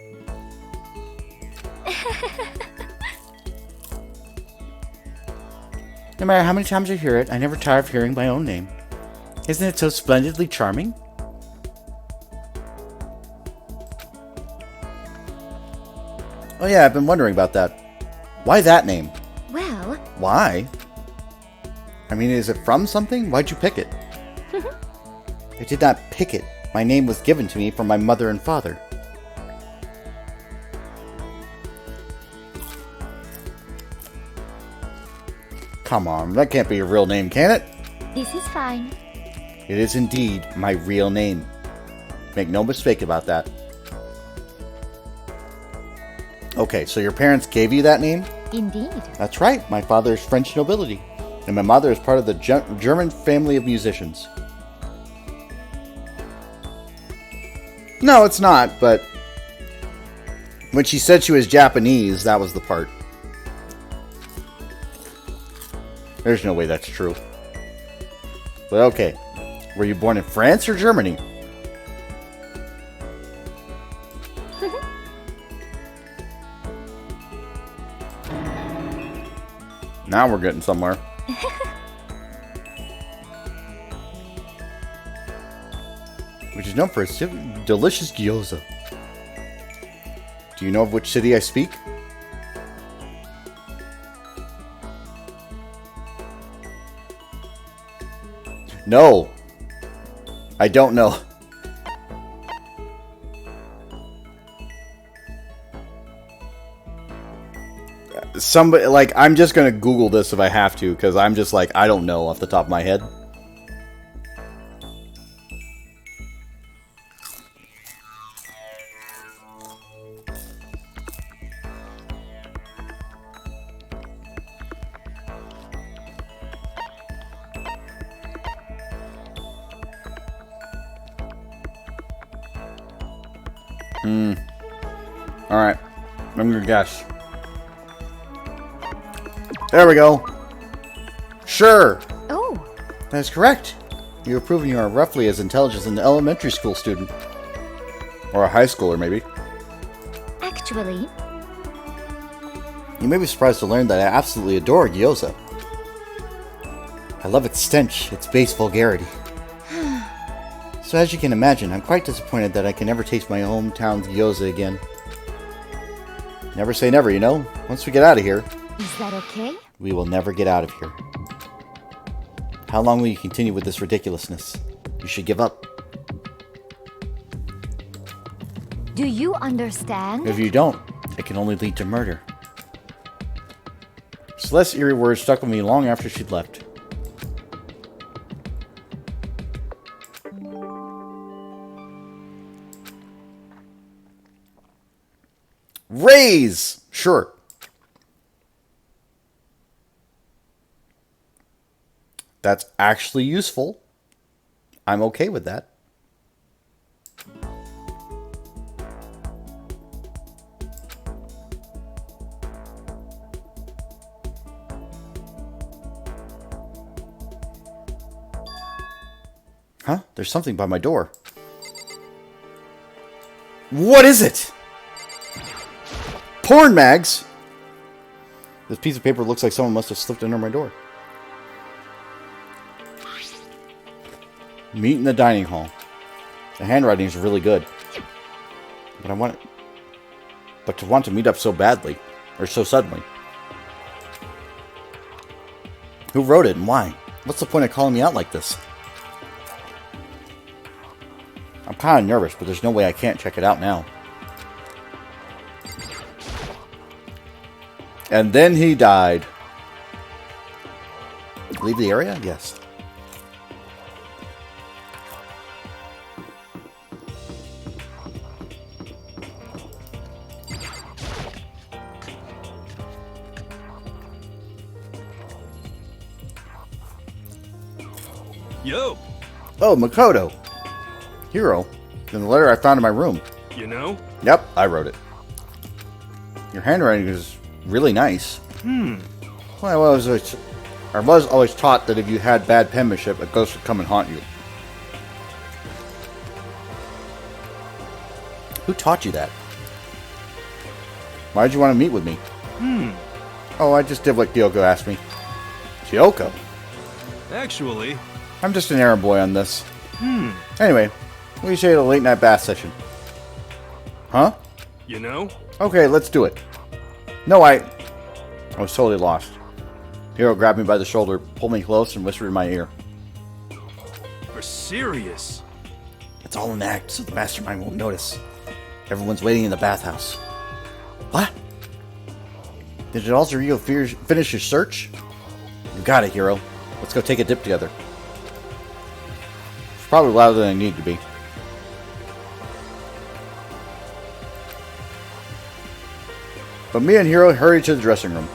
No matter how many times I hear it, I never tire of hearing my own name. Isn't it so splendidly charming? Oh yeah, I've been wondering about that. Why that name? Well, Why? I mean, is it from something? Why'd you pick it? I did not pick it. My name was given to me from my mother and father. Come on, that can't be your real name, can it? this is fine. It is indeed my real name. Make no mistake about that. Okay, so your parents gave you that name? Indeed. That's right. My father is French nobility, and my mother is part of the German family of musicians. No, it's not, but when she said she was Japanese, that was the part. There's no way that's true. But okay. Were you born in France or Germany? Now we're getting somewhere. Which is known for its delicious gyoza. Do you know of which city I speak? No. I don't know. Somebody, like, I'm just gonna Google this if I have to, because I'm just like, I don't know off the top of my head. Alright. I'm gonna guess. There we go. Sure. Oh, That is correct. You have proven you are roughly as intelligent as an elementary school student. Or a high schooler, maybe. actually, You may be surprised to learn that I absolutely adore gyoza. I love its stench, its base vulgarity. So as you can imagine, I'm quite disappointed that I can never taste my hometown's gyoza again. Never say never, you know? Once we get out of here, is that okay? we will never get out of here. How long will you continue with this ridiculousness? You should give up. Do you understand? If you don't, it can only lead to murder. Celeste's eerie words stuck with me long after she'd left. Raise! Sure. That's actually useful. I'm okay with that. Huh? There's something by my door. What is it? Porn mags? This piece of paper looks like someone must have slipped under my door. Meet in the dining hall. The handwriting is really good. But to want to meet up so badly. Or so suddenly. Who wrote it and why? What's the point of calling me out like this? I'm kind of nervous, but there's no way I can't check it out now. And then he died. Leave the area? Yes. Yo, Oh, Makoto. Hero. In the letter I found in my room. you know? Yep, I wrote it. Your handwriting is really nice. Well, I was always taught that if you had bad penmanship, a ghost would come and haunt you. Who taught you that? Why did you want to meet with me? Oh, I just did what Kyoko asked me. Kyoko? Actually, I'm just an errand boy on this. Anyway, what do you say to a late night bath session? Huh? you know? Okay, let's do it. No, I was totally lost. Hero grabbed me by the shoulder, pulled me close, and whispered in my ear. For serious? It's all an act, so the mastermind won't notice. Everyone's waiting in the bathhouse. What? Did your alter ego finish your search? You got it, Hero. Let's go take a dip together. It's probably louder than I need to be. But me and Hero hurried to the dressing room.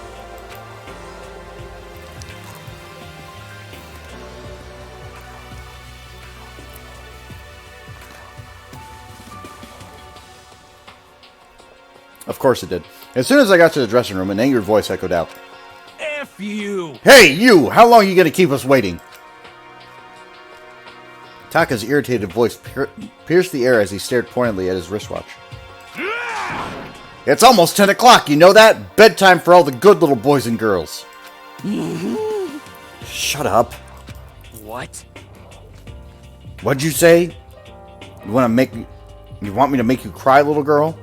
Of course it did. As soon as I got to the dressing room, an angry voice echoed out. F you! Hey, you! How long are you going to keep us waiting? Taka's irritated voice pierced the air as he stared pointedly at his wristwatch. It's almost 10 o'clock, you know that? Bedtime for all the good little boys and girls. Shut up. What? What'd you say? You want me to make you cry, little girl?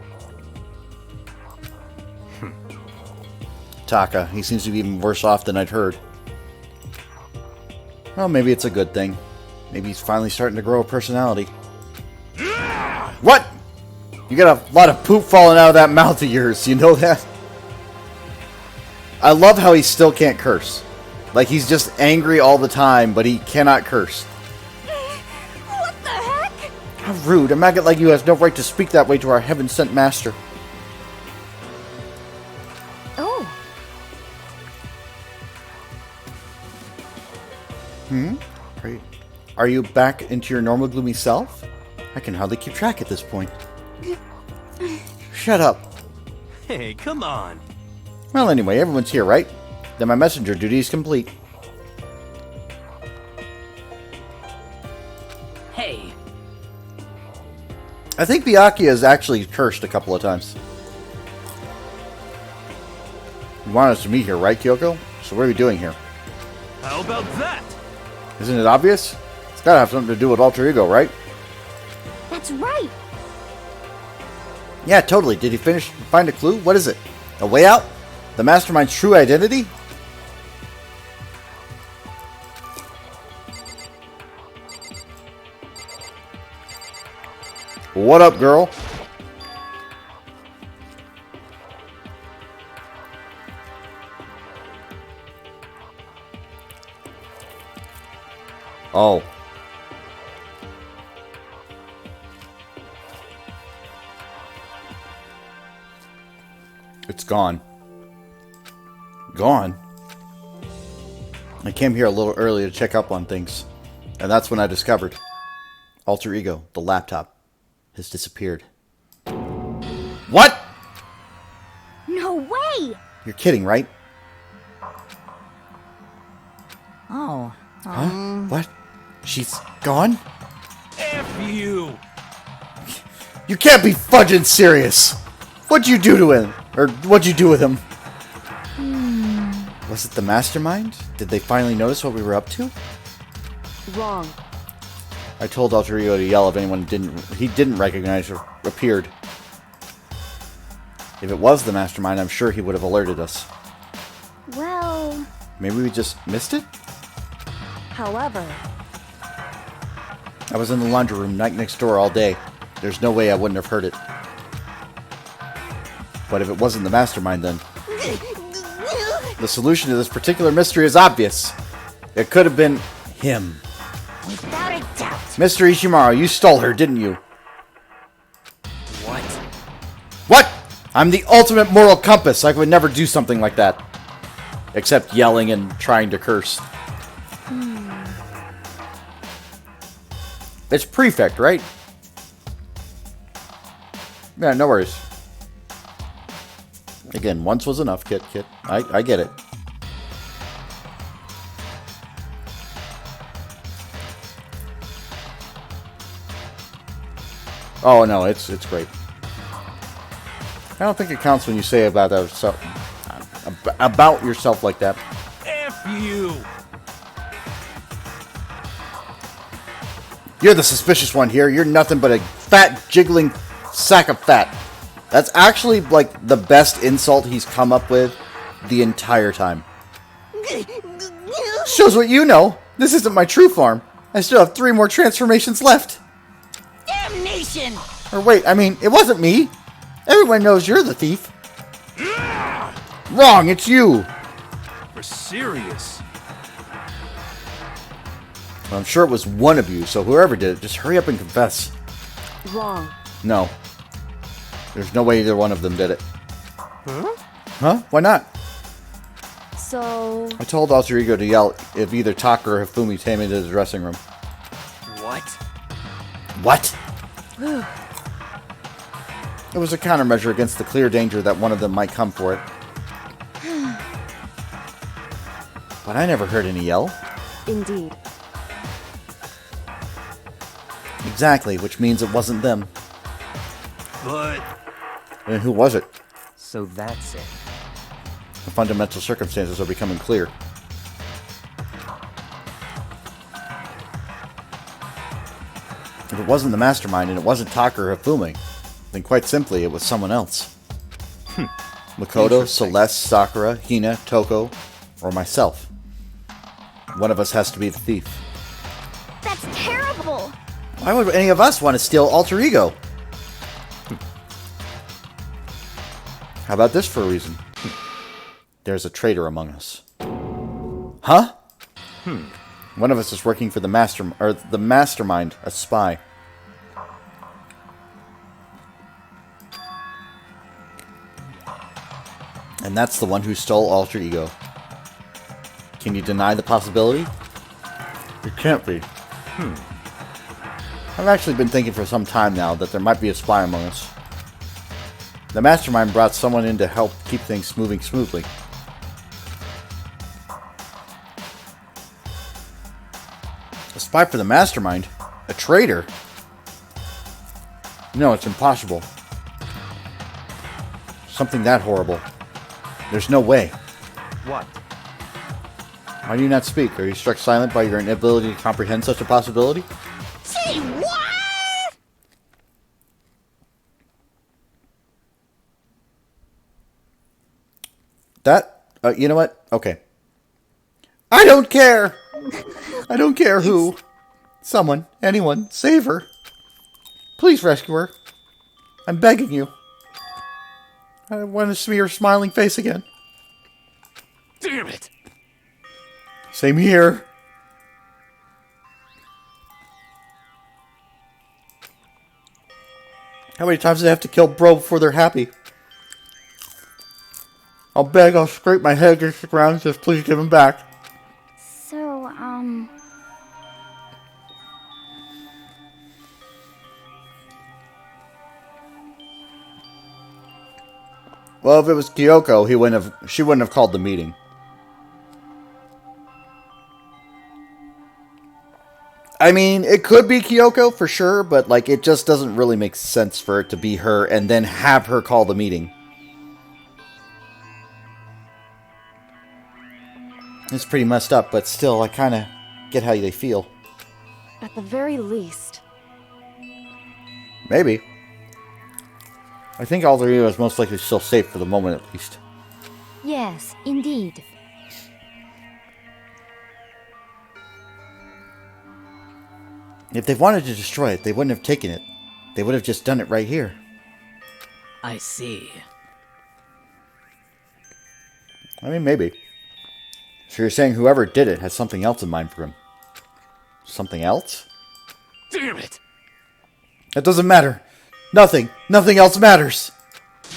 Taka, he seems to be even worse off than I'd heard. Well, maybe it's a good thing. Maybe he's finally starting to grow a personality. What? You got a lot of poop falling out of that mouth of yours, you know that? I love how he still can't curse. Like, he's just angry all the time, but he cannot curse. What the heck? How rude. A maggot like you has no right to speak that way to our heaven-sent master. Oh, Are you back into your normal gloomy self? I can hardly keep track at this point. Shut up. Hey, come on. Well, anyway, everyone's here, right? Then my messenger duty is complete. Hey. I think Byakuya is actually cursed a couple of times. You want us to meet here, right, Kyoko? So what are we doing here? How about that? Isn't it obvious? It's gotta have something to do with alter ego, right? that's right. Yeah, totally. Did he find a clue? What is it? A way out? The mastermind's true identity? What up, girl? Oh. It's gone. Gone? I came here a little early to check up on things. And that's when I discovered alter ego, the laptop, has disappeared. What? No way! You're kidding, right? Oh. Huh? What? She's gone? F you! You can't be fudging serious! What'd you do to him? Or what'd you do with him? Was it the mastermind? Did they finally notice what we were up to? Wrong. I told Alter Ego to yell if anyone he didn't recognize or appeared. If it was the mastermind, I'm sure he would have alerted us. Well, Maybe we just missed it? However, I was in the laundry room right next door all day. There's no way I wouldn't have heard it. But if it wasn't the mastermind, then the solution to this particular mystery is obvious. It could have been him. Without a doubt. Mr. Ishimaru, you stole her, didn't you? What? What? I'm the ultimate moral compass. I would never do something like that. Except yelling and trying to curse. It's prefect, right? Yeah, no worries. Again, once was enough, Kit. I get it. Oh, no, it's great. I don't think it counts when you say about yourself like that. F you! You're the suspicious one here. You're nothing but a fat, jiggling sack of fat. That's actually, like, the best insult he's come up with the entire time. Shows what you know. This isn't my true form. I still have 3 more transformations left. Damnation! Or wait, I mean, it wasn't me. Everyone knows you're the thief. Wrong, it's you. We're serious. Well, I'm sure it was one of you, so whoever did it, just hurry up and confess. wrong. No. There's no way either one of them did it. Huh? Huh? Why not? So, I told Alter Ego to yell if either Taka or Hifumi came into the dressing room. What? What? It was a countermeasure against the clear danger that one of them might come for it. But I never heard any yell. indeed. Exactly, which means it wasn't them. But... And who was it? So that's it. The fundamental circumstances are becoming clear. If it wasn't the mastermind and it wasn't Taka or Hifumi, then quite simply it was someone else. Makoto, Celeste, Sakura, Hina, Toko, or myself. One of us has to be the thief. That's terrible! Why would any of us want to steal Alter Ego? How about this for a reason? There's a traitor among us. Huh? One of us is working for the mastermind, a spy. And that's the one who stole Alter Ego. Can you deny the possibility? It can't be. I've actually been thinking for some time now that there might be a spy among us. The mastermind brought someone in to help keep things moving smoothly. A spy for the mastermind? A traitor? No, it's impossible. Something that horrible. There's no way. What? Why do you not speak? Are you struck silent by your inability to comprehend such a possibility? Say what? You know what? Okay. I don't care! I don't care who. Someone, anyone, save her. Please rescue her. I'm begging you. I want to see her smiling face again. Damn it! Same here. How many times do they have to kill bro before they're happy? I'll beg, I'll scrape my head against the ground, just please give him back. So, Well, if it was Kyoko, she wouldn't have called the meeting. I mean, it could be Kyoko for sure, but like it just doesn't really make sense for it to be her and then have her call the meeting. It's pretty messed up, but still, I kind of get how they feel. At the very least. Maybe. I think Alter Ego is most likely still safe for the moment, at least. yes, indeed. If they wanted to destroy it, they wouldn't have taken it. They would have just done it right here. I see. I mean, maybe. So you're saying whoever did it has something else in mind for him? Something else? Damn it! That doesn't matter. Nothing. Nothing else matters.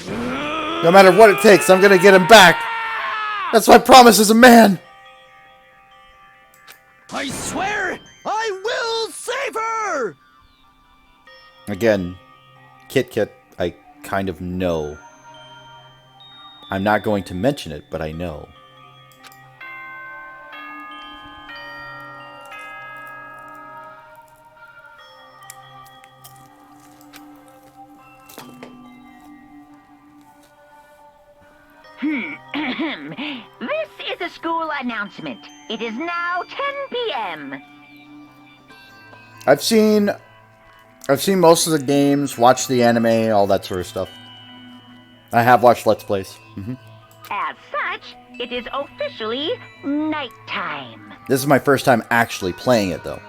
No matter what it takes, I'm gonna get him back. That's my promise as a man. I swear I will save her! Again, Kit Kit, I kind of know. I'm not going to mention it, but I know. This is a school announcement. It is now 10 p.m. I've seen most of the games, watched the anime, all that sort of stuff. I have watched Let's Plays. As such, it is officially nighttime. This is my first time actually playing it, though.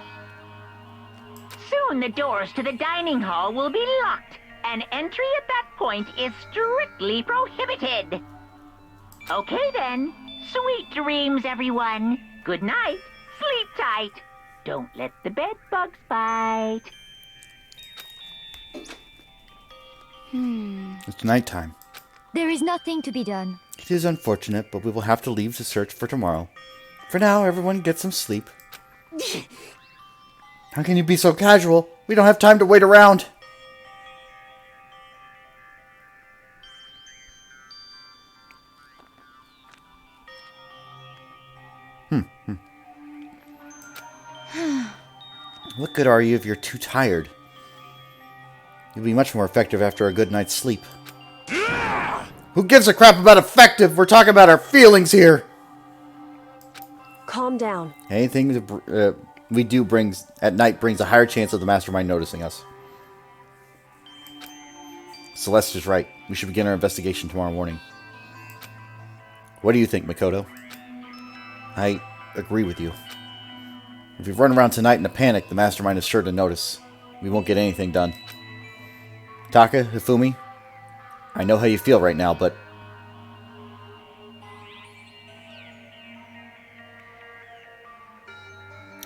Soon the doors to the dining hall will be locked, and entry at that point is strictly prohibited. Okay then. Sweet dreams, everyone. Good night. Sleep tight. Don't let the bed bugs bite. It's nighttime. There is nothing to be done. It is unfortunate, but we will have to leave to search for tomorrow. For now, everyone get some sleep. How can you be so casual? We don't have time to wait around. What good are you if you're too tired? You'll be much more effective after a good night's sleep. Who gives a crap about effective? We're talking about our feelings here. Calm down. Anything we do at night brings a higher chance of the mastermind noticing us. Celeste is right. We should begin our investigation tomorrow morning. What do you think, Makoto? I agree with you. If we run around tonight in a panic, the mastermind is sure to notice. We won't get anything done. Taka, Hifumi, I know how you feel right now, but...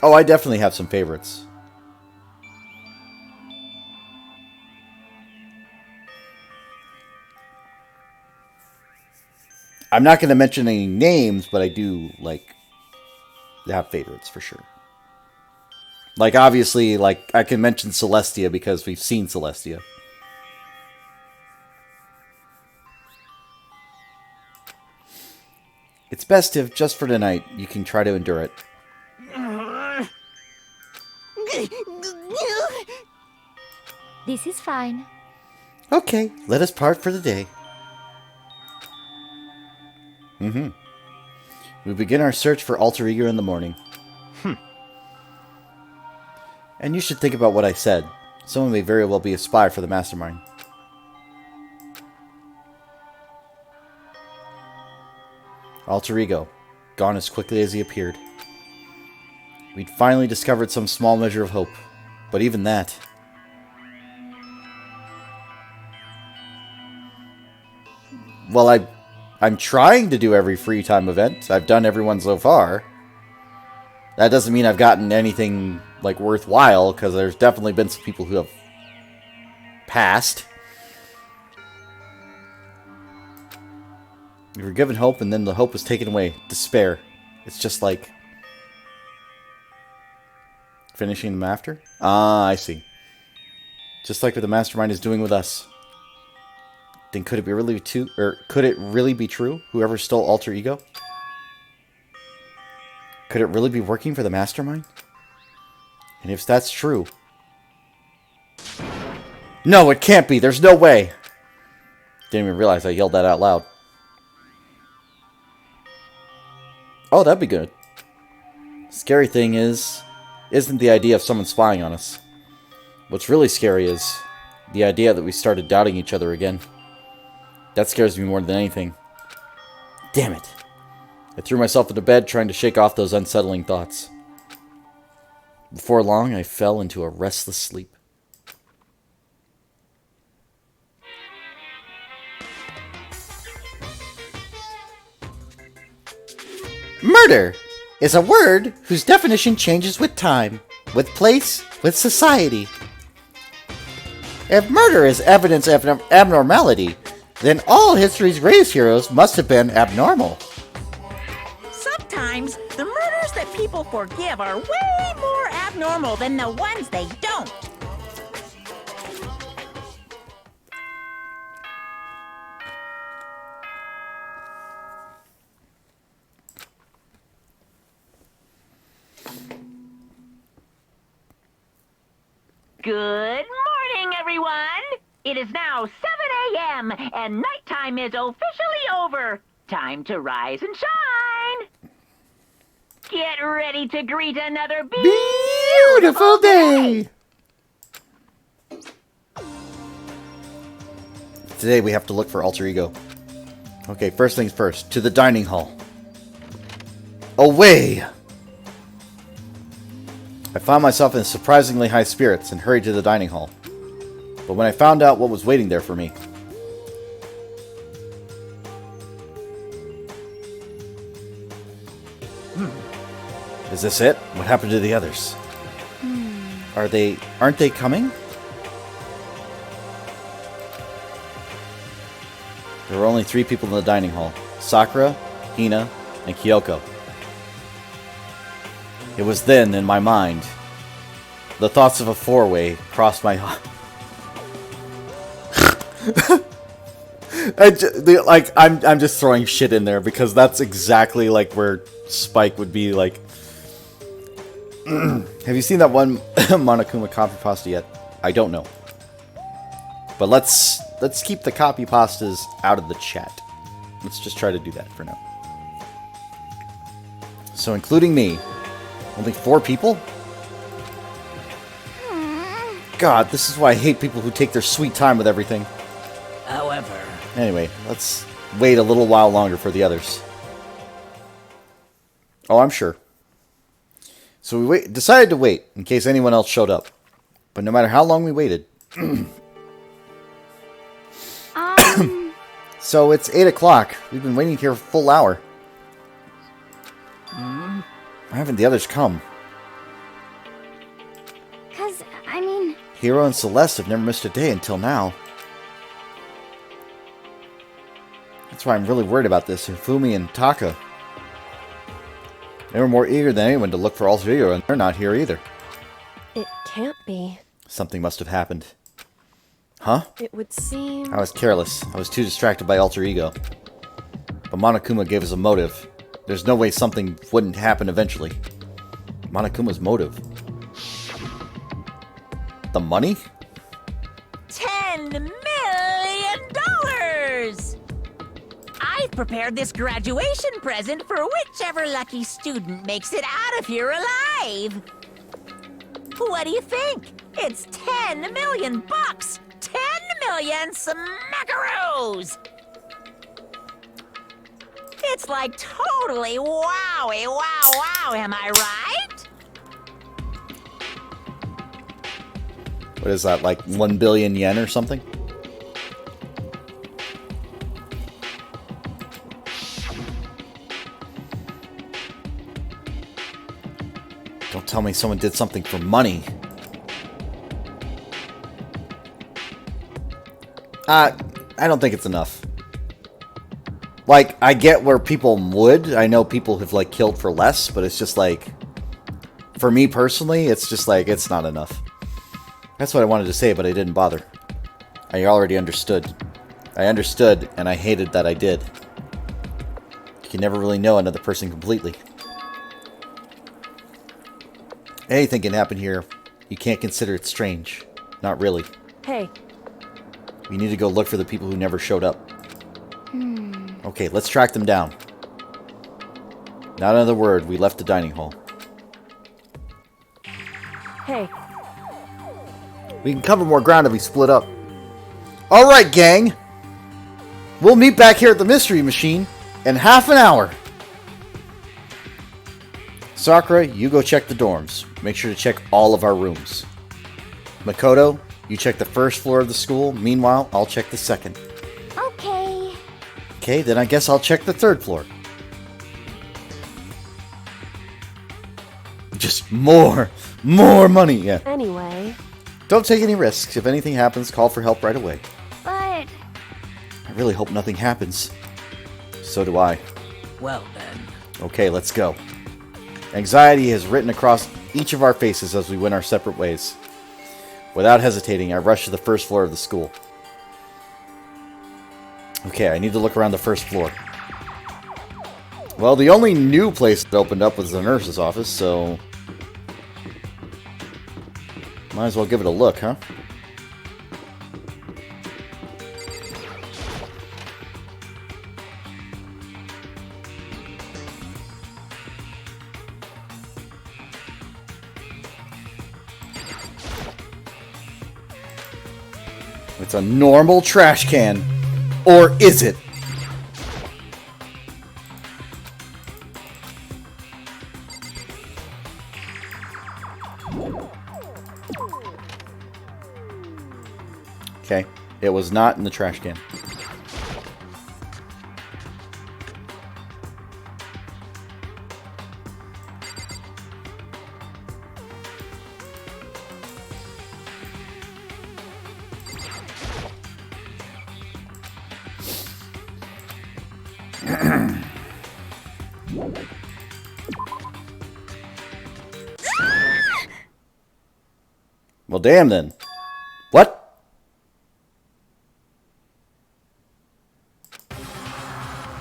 Oh, I definitely have some favorites. I'm not going to mention any names, but I do, have favorites for sure. Obviously, I can mention Celestia because we've seen Celestia. It's best if, just for tonight, you can try to endure it. This is fine. Okay, let us part for the day. We begin our search for Alter Ego in the morning. And you should think about what I said. Someone may very well be a spy for the mastermind. Alter Ego, gone as quickly as he appeared. We'd finally discovered some small measure of hope, but even that... Well, I'm trying to do every free time event. I've done every one so far. That doesn't mean I've gotten anything, worthwhile, because there's definitely been some people who have passed. We were given hope, and then the hope was taken away. Despair. It's just like... finishing them after? Ah, I see. Just like what the mastermind is doing with us. Then could it really be true? Whoever stole Alter Ego? Could it really be working for the mastermind? And if that's true... No, it can't be! There's no way! Didn't even realize I yelled that out loud. Oh, that'd be good. Scary thing isn't the idea of someone spying on us. What's really scary is the idea that we started doubting each other again. That scares me more than anything. Damn it. I threw myself into bed trying to shake off those unsettling thoughts. Before long, I fell into a restless sleep. Murder is a word whose definition changes with time, with place, with society. If murder is evidence of abnormality, then all history's greatest heroes must have been abnormal. Sometimes the murders that people forgive are way more abnormal than the ones they don't. Good morning, everyone! It is now 7 a.m. and nighttime is officially over. Time to rise and shine! Get ready to greet another Beautiful day! Today we have to look for alter ego. Okay, first things first. To the dining hall. Away! I found myself in surprisingly high spirits and hurried to the dining hall. But when I found out what was waiting there for me... Is this it? What happened to the others? Aren't they coming? There were only 3 people in the dining hall. Sakura, Hina, and Kyoko. It was then, in my mind, the thoughts of a 4-way crossed my... I'm just throwing shit in there because that's exactly like where Spike would be like... Have you seen that one Monokuma copy pasta yet? I don't know. But let's keep the copy pastas out of the chat. Let's just try to do that for now. So including me, only 4 people? God, this is why I hate people who take their sweet time with everything. However... Anyway, let's wait a little while longer for the others. Oh, I'm sure. So we decided to wait in case anyone else showed up. But no matter how long we waited... So it's 8 o'clock. We've been waiting here for a full hour. Why haven't the others come? Hiro and Celeste have never missed a day until now. That's why I'm really worried about this. Hifumi and Taka. They were more eager than anyone to look for alter ego, and they're not here either. It can't be. Something must have happened. Huh? It would seem... I was careless. I was too distracted by alter ego. But Monokuma gave us a motive. There's no way something wouldn't happen eventually. Monokuma's motive. The money? $10 million! I've prepared this graduation present for whichever lucky student makes it out of here alive. What do you think? It's 10 million bucks! 10 million smackaroos! It's like totally wowie, wow, am I right? What is that, like 1 billion yen or something? Don't tell me someone did something for money. I don't think it's enough. Like, I get where people would. I know people have, like, killed for less, but it's just like... For me personally, it's just like, it's not enough. That's what I wanted to say, but I didn't bother. I already understood. I understood, and I hated that I did. You can never really know another person completely. Anything can happen here. You can't consider it strange. Not really. Hey. We need to go look for the people who never showed up. Okay, let's track them down. Not another word. We left the dining hall. Hey. We can cover more ground if we split up. Alright, gang! We'll meet back here at the Mystery Machine in half an hour. Sakura, you go check the dorms. Make sure to check all of our rooms. Makoto, you check the first floor of the school. Meanwhile, I'll check the second. Okay. Okay, then I guess I'll check the third floor. Just more money, yeah. Anyway, Don't take any risks. If anything happens, call for help right away. But I really hope nothing happens. So do I. Well then. Okay, let's go. Anxiety is written across each of our faces as we went our separate ways. Without hesitating, I rushed to the first floor of the school. Okay, I need to look around the first floor. Well, the only new place that opened up was the nurse's office, so... might as well give it a look, huh? It's a normal trash can. Or is it? Okay, it was not in the trash can. Well, damn then. What?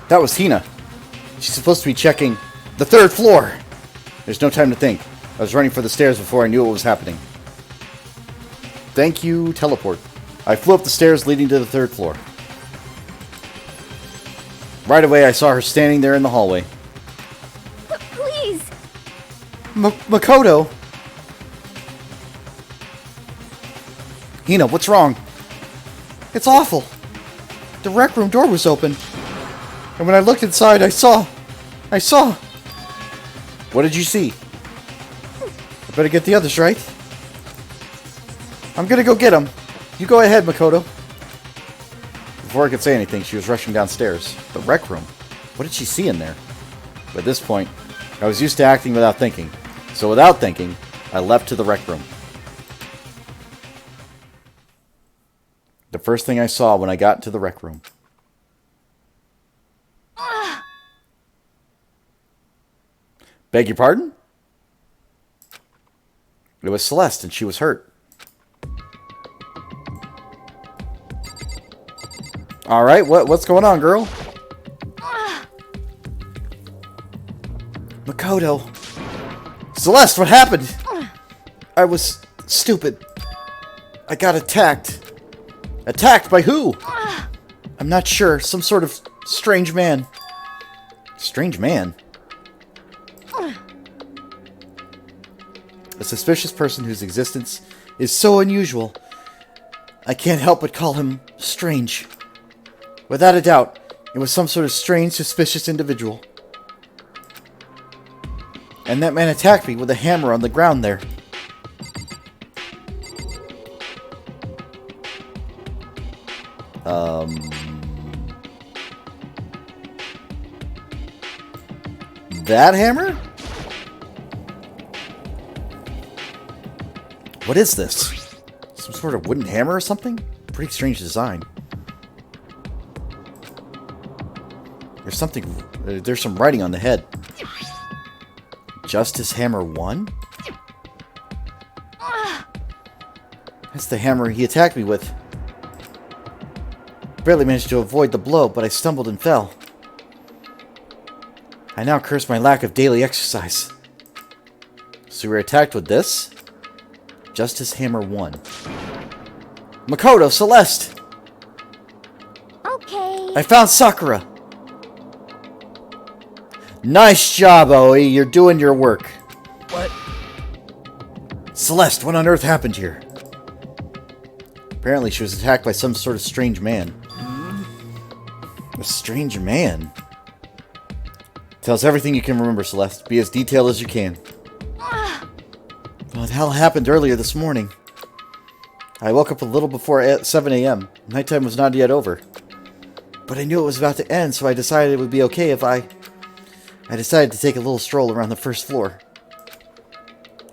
That was Hina. She's supposed to be checking the third floor. There's no time to think. I was running for the stairs before I knew what was happening. Thank you, teleport. I flew up the stairs leading to the third floor. Right away, I saw her standing there in the hallway. please. Makoto! Hina, what's wrong? It's awful. The rec room door was open. And when I looked inside, I saw. What did you see? I better get the others, right? I'm gonna go get them. You go ahead, Makoto. Before I could say anything, she was rushing downstairs. The rec room? What did she see in there? But at this point, I was used to acting without thinking. So without thinking, I leapt to the rec room. The first thing I saw when I got into the rec room. Beg your pardon? It was Celeste, and she was hurt. Alright, what's going on, girl? Makoto. Celeste, what happened? I was stupid. I got attacked. Attacked by who? I'm not sure. Some sort of strange man. Strange man? A suspicious person whose existence is so unusual. I can't help but call him strange. Without a doubt, it was some sort of strange, suspicious individual. And that man attacked me with a hammer on the ground there. That hammer? What is this? Some sort of wooden hammer or something? Pretty strange design. There's some writing on the head. Justice Hammer 1? That's the hammer he attacked me with. Barely managed to avoid the blow, but I stumbled and fell. I now curse my lack of daily exercise. So we were attacked with this? Justice Hammer 1. Makoto, Celeste! Okay. I found Sakura! Nice job, Aoi. You're doing your work. What? Celeste, what on earth happened here? Apparently she was attacked by some sort of strange man. A strange man? Tell us everything you can remember, Celeste. Be as detailed as you can. What the hell happened earlier this morning? I woke up a little before 7 a.m. Nighttime was not yet over. But I knew it was about to end, so I decided it would be okay if I decided to take a little stroll around the first floor.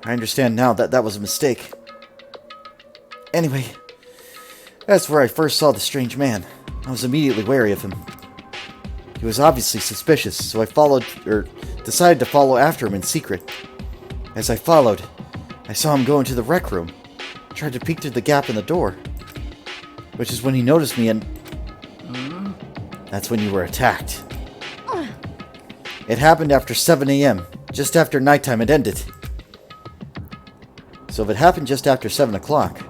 I understand now that that was a mistake. Anyway, that's where I first saw the strange man. I was immediately wary of him. He was obviously suspicious, so I decided to follow after him in secret. As I followed, I saw him go into the rec room. Tried to peek through the gap in the door. Which is when he noticed me and... That's when you were attacked. It happened after 7 a.m., just after nighttime had ended. So if it happened just after 7 o'clock,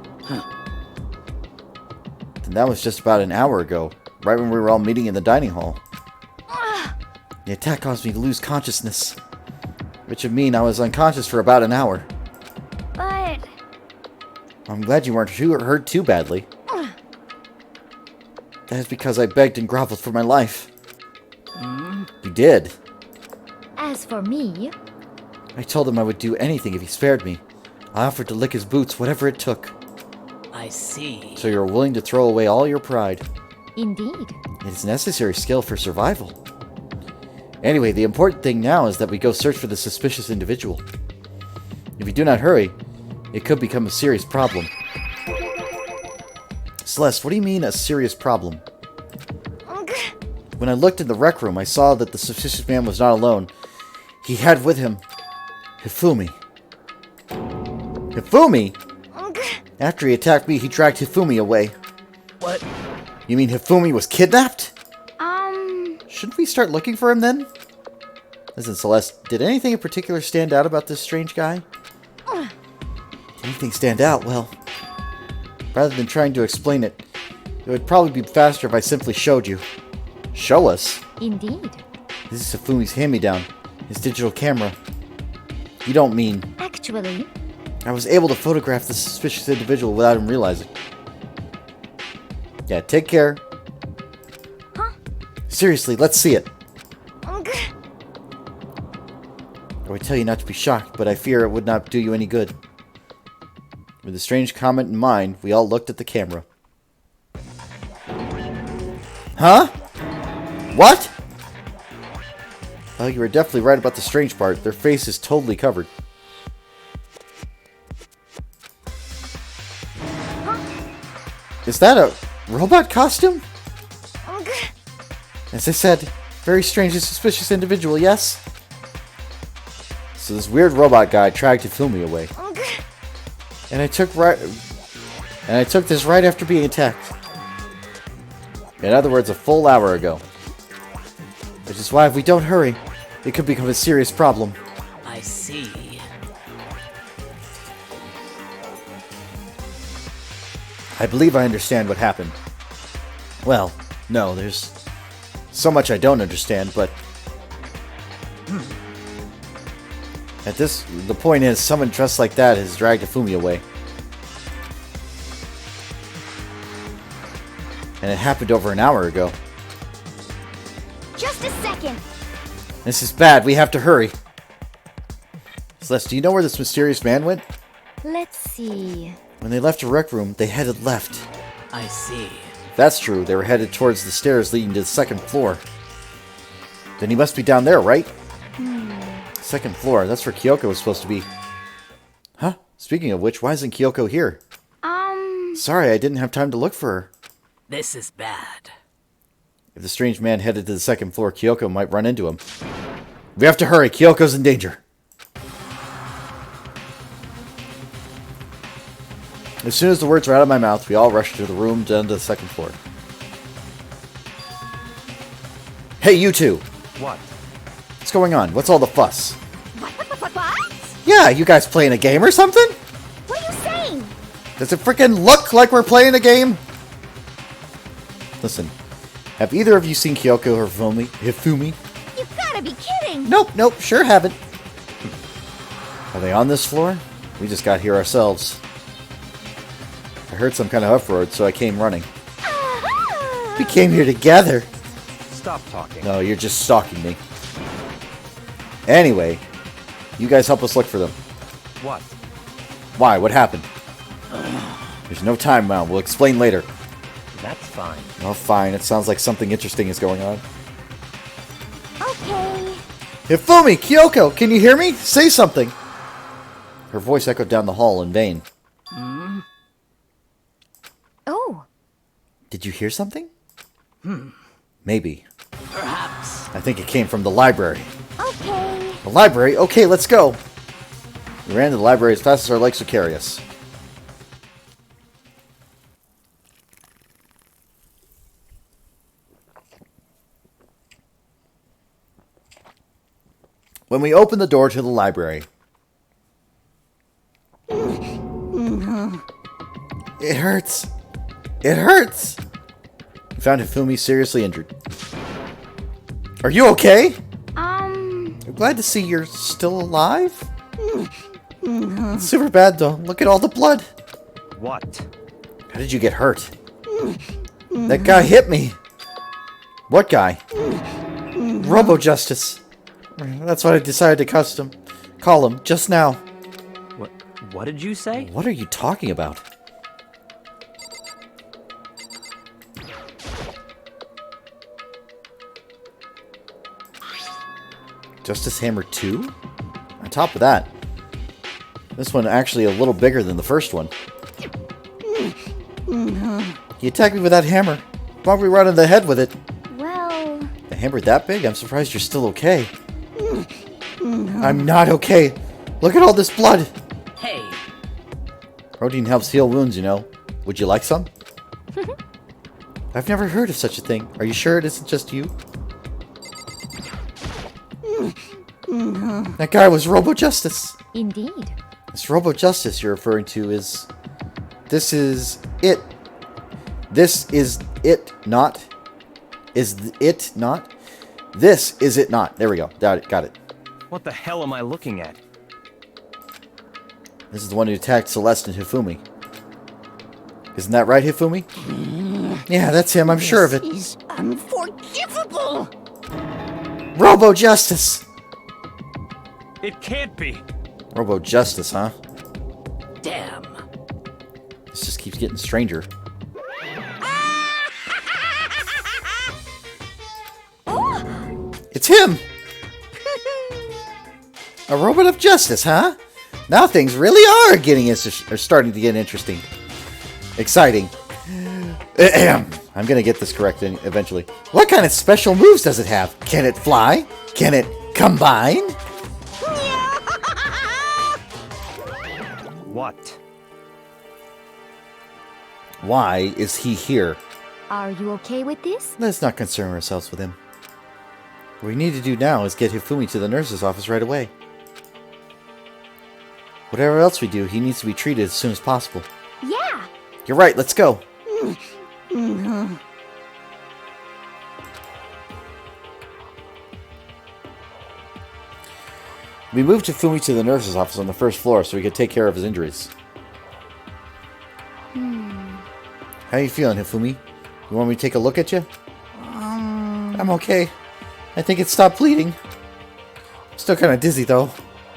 then that was just about an hour ago, right when we were all meeting in the dining hall. The attack caused me to lose consciousness, which would mean I was unconscious for about an hour. But... I'm glad you weren't hurt too badly. That is because I begged and groveled for my life. You did. as for me... I told him I would do anything if he spared me. I offered to lick his boots, whatever it took. I see. So you're willing to throw away all your pride. Indeed. It is a necessary skill for survival. Anyway, the important thing now is that we go search for the suspicious individual. If we do not hurry, it could become a serious problem. Celeste, what do you mean, a serious problem? When I looked in the rec room, I saw that the suspicious man was not alone. He had with him Hifumi. Hifumi? After he attacked me, he dragged Hifumi away. What? You mean Hifumi was kidnapped? Shouldn't we start looking for him then? Listen, Celeste, did anything in particular stand out about this strange guy? Did anything stand out? Well, rather than trying to explain it, it would probably be faster if I simply showed you. Show us? Indeed. This is Hifumi's hand-me-down, his digital camera. You don't mean... Actually... I was able to photograph the suspicious individual without him realizing. Yeah, take care. Huh? Seriously, let's see it. I would tell you not to be shocked, but I fear it would not do you any good. With the strange comment in mind, we all looked at the camera. Huh? What? Oh, you were definitely right about the strange part. Their face is totally covered. Is that a robot costume? As I said, very strange and suspicious individual, yes? So this weird robot guy dragged Hifumi away. And I took this right after being attacked. In other words, a full hour ago. Which is why if we don't hurry, it could become a serious problem. I see. I believe I understand what happened. Well, no, there's so much I don't understand, but... the point is, someone dressed like that has dragged Hifumi away. And it happened over an hour ago. Just a second. This is bad, we have to hurry. Celeste, do you know where this mysterious man went? Let's see. When they left the rec room, they headed left. I see. If that's true, they were headed towards the stairs leading to the second floor. Then he must be down there, right? Second floor, that's where Kyoko was supposed to be. Huh? Speaking of which, why isn't Kyoko here? Sorry, I didn't have time to look for her. This is bad. If the strange man headed to the second floor, Kyoko might run into him. We have to hurry, Kyoko's in danger. As soon as the words were out of my mouth, we all rushed to the room down to the second floor. Hey, you two! What? What's going on? What's all the fuss? What? Yeah, you guys playing a game or something? What are you saying? Does it frickin' look like we're playing a game? Listen, have either of you seen Kyoko or Hifumi? You gotta be kidding! Nope, sure haven't. Are they on this floor? We just got here ourselves. I heard some kind of uproar, so I came running. We came here together. Stop talking. No, you're just stalking me. Anyway, you guys help us look for them. What? Why? What happened? There's no time now. We'll explain later. That's fine. Oh, fine. It sounds like something interesting is going on. Okay. Hifumi! Kyoko! Can you hear me? Say something! Her voice echoed down the hall in vain. Oh. Did you hear something? Maybe. Perhaps. I think it came from the library. Okay. The library? Okay, let's go! We ran to the library as fast as our legs would carry us. When we opened the door to the library... It hurts! It hurts! We found Hifumi seriously injured. Are you okay? I'm glad to see you're still alive. It's super bad though. Look at all the blood. What? How did you get hurt? That guy hit me. What guy? Robo Justice. That's what I decided to call him just now. What did you say? What are you talking about? Justice Hammer 2? On top of that, this one actually a little bigger than the first one. He attacked me with that hammer. Bumped me right in the head with it. Well... A hammer that big? I'm surprised you're still okay. I'm not okay. Look at all this blood. Hey, Protein helps heal wounds, you know. Would you like some? I've never heard of such a thing. Are you sure it isn't just you? That guy was Robo Justice. Indeed. This Robo Justice you're referring to is... This is it. This is it not. Is it not? This is it not. There we go. Got it. What the hell am I looking at? This is the one who attacked Celeste and Hifumi. Isn't that right, Hifumi? Yeah, that's him. I'm sure of it. Is unforgivable. Robo Justice! It can't be. Robo Justice, huh? damn. This just keeps getting stranger. It's him! A robot of justice, huh? Now things really are starting to get interesting. Exciting. Ahem. I'm gonna get this correct eventually. What kind of special moves does it have? Can it fly? Can it combine? What? Why is he here? Are you okay with this? Let's not concern ourselves with him. What we need to do now is get Hifumi to the nurse's office right away. Whatever else we do, he needs to be treated as soon as possible. Yeah. You're right, let's go. We moved Hifumi to the nurse's office on the first floor so we could take care of his injuries. How you feeling, Hifumi? You want me to take a look at you? I'm okay. I think it stopped bleeding. Still kind of dizzy, though.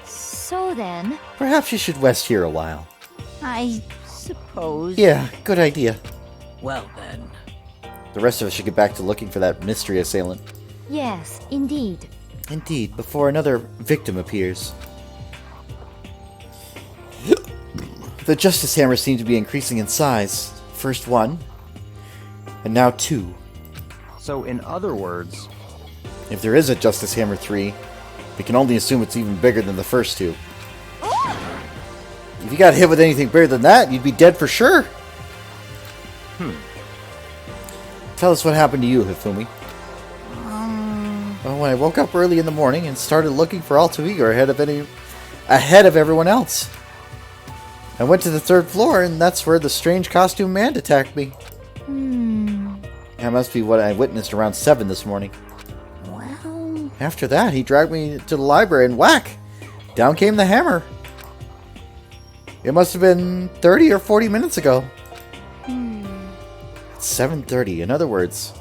So then... Perhaps you should rest here a while. I suppose. Yeah, good idea. Well then. The rest of us should get back to looking for that mystery assailant. Yes, indeed. Indeed, before another victim appears. The Justice Hammer seemed to be increasing in size. First one, and now two. So, in other words, If there is a Justice Hammer 3, we can only assume it's even bigger than the first two. If you got hit with anything bigger than that, you'd be dead for sure. Tell us what happened to you, Hifumi. Well, when I woke up early in the morning and started looking for Alter Ego ahead of everyone else. I went to the third floor, and that's where the strange costume man attacked me. That must be what I witnessed around 7 this morning. Well, After that, he dragged me to the library, and whack! Down came the hammer. It must have been 30 or 40 minutes ago. It's 7:30. In other words,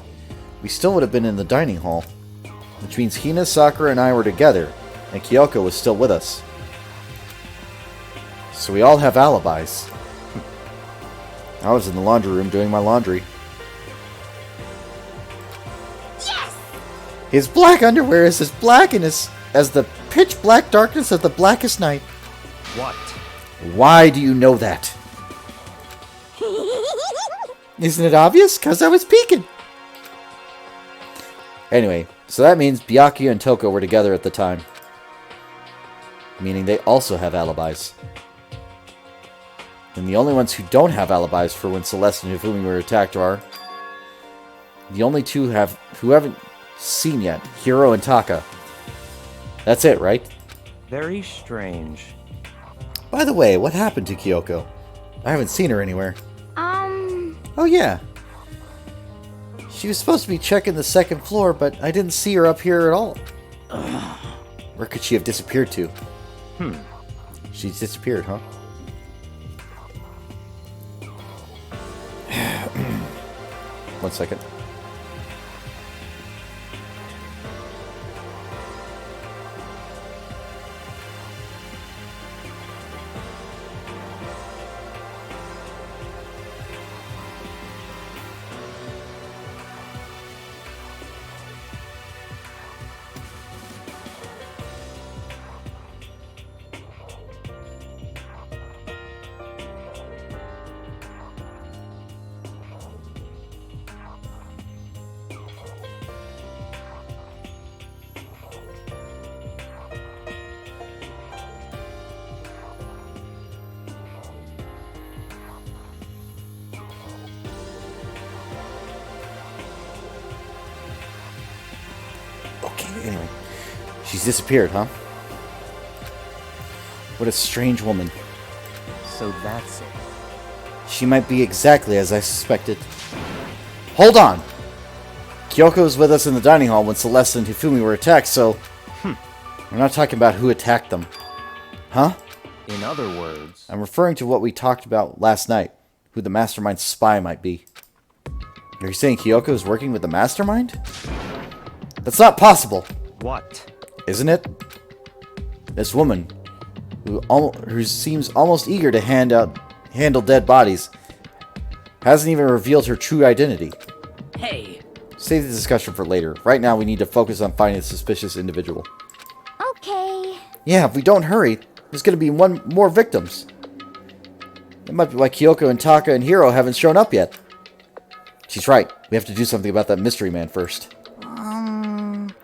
we still would have been in the dining hall. Which means Hina, Sakura, and I were together. and Kyoko was still with us. So we all have alibis. I was in the laundry room doing my laundry. Yes! His black underwear is as black and as the pitch black darkness of the blackest night. What? Why do you know that? Isn't it obvious? 'Cause I was peeking. Anyway, so that means Byakuya and Toko were together at the time. Meaning they also have alibis. And the only ones who don't have alibis for when Celeste and Hifumi were attacked are the only two who haven't seen yet, Hiro and Taka. That's it, right? Very strange. By the way, what happened to Kyoko? I haven't seen her anywhere. Oh yeah. She was supposed to be checking the second floor, but I didn't see her up here at all. Where could she have disappeared to? She's disappeared, huh? One second. Anyway, she's disappeared, huh? What a strange woman. So that's it. She might be exactly as I suspected. Hold on! Kyoko was with us in the dining hall when Celeste and Hifumi were attacked, so... We're not talking about who attacked them. Huh? In other words... I'm referring to what we talked about last night. Who the mastermind spy might be. Are you saying Kyoko is working with the mastermind? That's not possible! What? Isn't it? This woman, who seems almost eager to handle dead bodies, hasn't even revealed her true identity. Hey, Save the discussion for later. Right now, we need to focus on finding a suspicious individual. Okay. Yeah, if we don't hurry, there's going to be one more victims. That might be why Kyoko and Taka and Hiro haven't shown up yet. She's right. We have to do something about that mystery man first.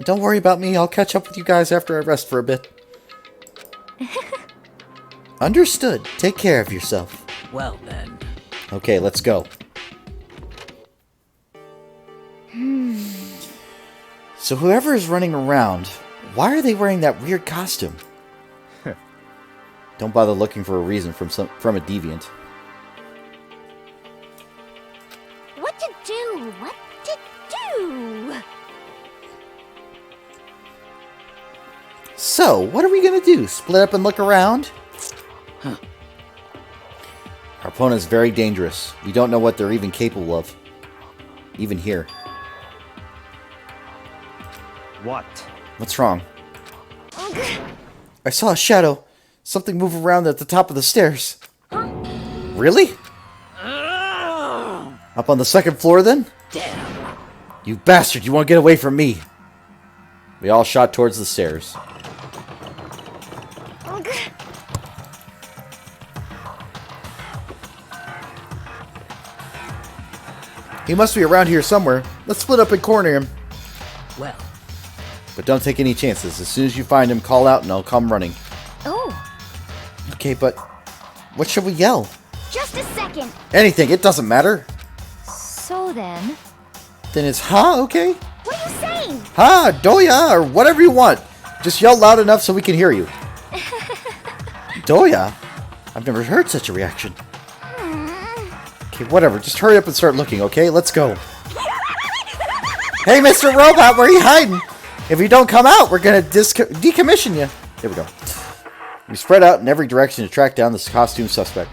Don't worry about me. I'll catch up with you guys after I rest for a bit. Understood. Take care of yourself. well then. Okay, let's go. So whoever is running around, why are they wearing that weird costume? Don't bother looking for a reason from a deviant. What to do? What to do? So, what are we gonna do? Split up and look around? Huh. Our opponent's very dangerous. We don't know what they're even capable of. Even here. What? What's wrong? I saw a shadow. Something move around at the top of the stairs. Really? Up on the second floor then? Damn. You bastard, you want to get away from me. We all shot towards the stairs. He must be around here somewhere. Let's split up and corner him. Well, But don't take any chances. As soon as you find him, call out and I'll come running. Oh, Okay, but what should we yell? just a second. Anything, it doesn't matter. So then, Then it's ha, okay? what are you saying? Ha, doya, or whatever you want. Just yell loud enough so we can hear you. Doya? I've never heard such a reaction. Okay, whatever. Just hurry up and start looking, okay? Let's go. Hey, Mr. Robot, where are you hiding? If you don't come out, we're going to decommission you. There we go. We spread out in every direction to track down this costume suspect.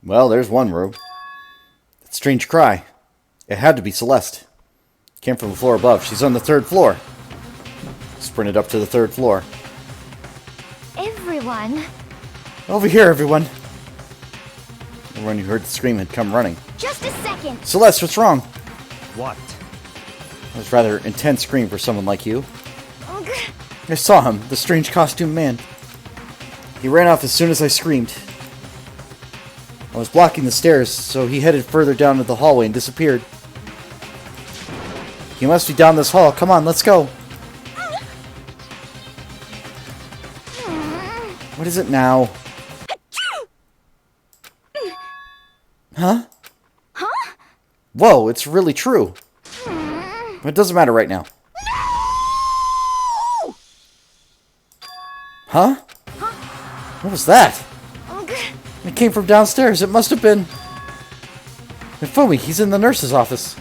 Well, there's one room. That strange cry. It had to be Celeste. It came from the floor above. She's on the 3rd floor. Sprinted up to the 3rd floor. Everyone. Over here, everyone. Everyone who heard the scream had come running. Just a second. Celeste, what's wrong? What? That was a rather intense scream for someone like you. Ugh. I saw him, the strange costumed man. He ran off as soon as I screamed. I was blocking the stairs, so he headed further down into the hallway and disappeared. He must be down this hall. Come on, let's go. What is it now? Huh? Huh? Whoa, it's really true. But it doesn't matter right now. Huh? What was that? Ugh. It came from downstairs. It must have been... Ifumi, he's in the nurse's office.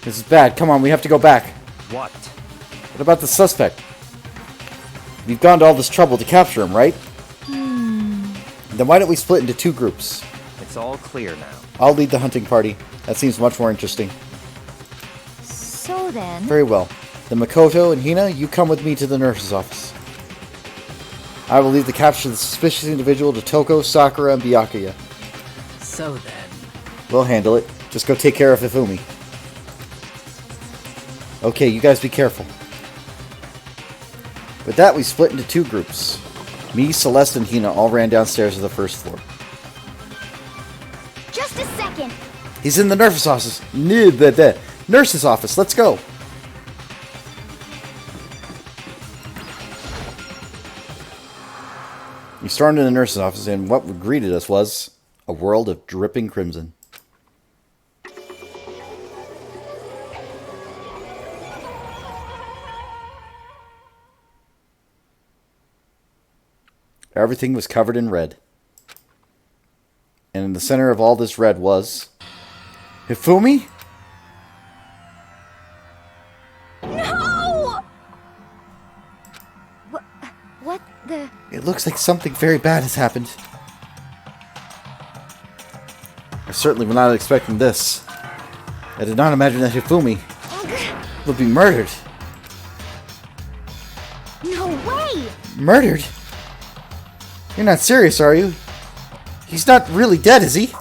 This is bad. Come on, we have to go back. What? What about the suspect? We've gone to all this trouble to capture him, right? Then why don't we split into 2 groups? It's all clear now. I'll lead the hunting party. That seems much more interesting. So then. Very well. Then Makoto and Hina, you come with me to the nurse's office. I will leave the capture of the suspicious individual to Toko, Sakura, and Byakuya. So then. We'll handle it. Just go take care of Ifumi. Okay, you guys be careful. With that, we split into 2 groups. Me, Celeste, and Hina all ran downstairs to the 1st floor. Just a second. He's in the nurse's office. Nurse's office. Let's go. We stormed into the nurse's office, and what greeted us was a world of dripping crimson. Everything was covered in red. And in the center of all this red was... Hifumi? No! What the... It looks like something very bad has happened. I certainly was not expecting this. I did not imagine that Hifumi would be murdered. No way! Murdered? You're not serious, are you? He's not really dead, is he?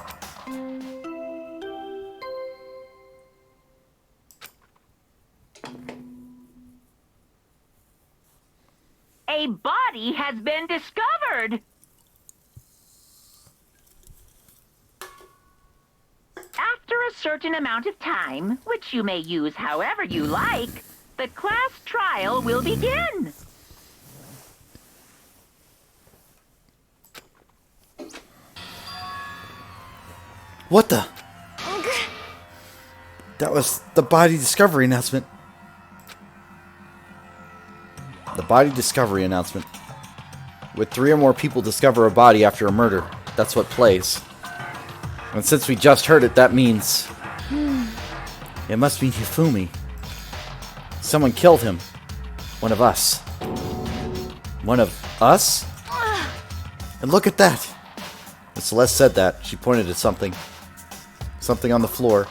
A body has been discovered. After a certain amount of time, which you may use however you like, the class trial will begin. What the? That was the body discovery announcement. The body discovery announcement. Would 3 or more people discover a body after a murder? That's what plays. And since we just heard it, that means... It must be Hifumi. Someone killed him. One of us. One of us? And look at that! When Celeste said that, she pointed at something. Something on the floor.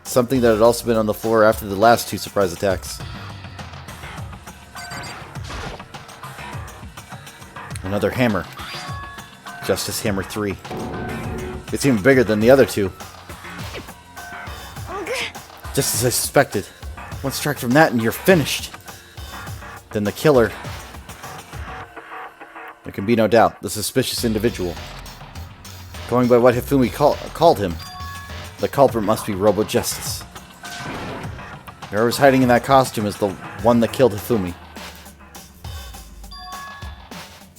Something that had also been on the floor after the last 2 surprise attacks. Another hammer. Justice Hammer 3. It's even bigger than the other 2. Just as I suspected. One strike from that and you're finished. Then the killer. There can be no doubt. The suspicious individual. Going by what Hifumi called him, the culprit must be Robo Justice. Whoever's hiding in that costume is the one that killed Hifumi.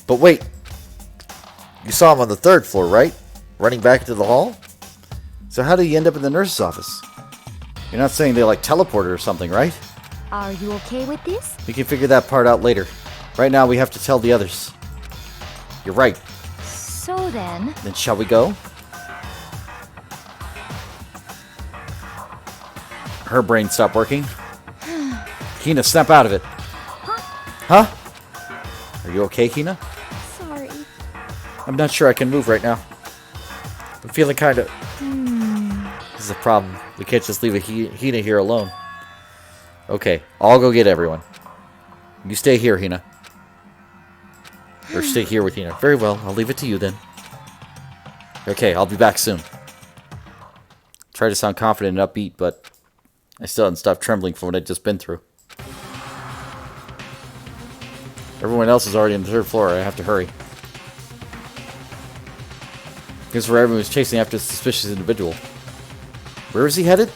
But wait. You saw him on the 3rd floor, right? Running back into the hall? So how did he end up in the nurse's office? You're not saying they like teleported or something, right? Are you okay with this? We can figure that part out later. Right now we have to tell the others. You're right. So then... Then shall we go? Her brain stopped working. Hina, snap out of it. Huh? Are you okay, Hina? Sorry. I'm not sure I can move right now. I'm feeling kind of... This is a problem. We can't just leave Hina here alone. Okay, I'll go get everyone. You stay here, Hina. Or stay here with Hina. Very well, I'll leave it to you then. Okay, I'll be back soon. Try to sound confident and upbeat, but I still haven't stopped trembling from what I'd just been through. Everyone else is already on the 3rd floor. I have to hurry. Here's where everyone was chasing after this suspicious individual. Where is he headed?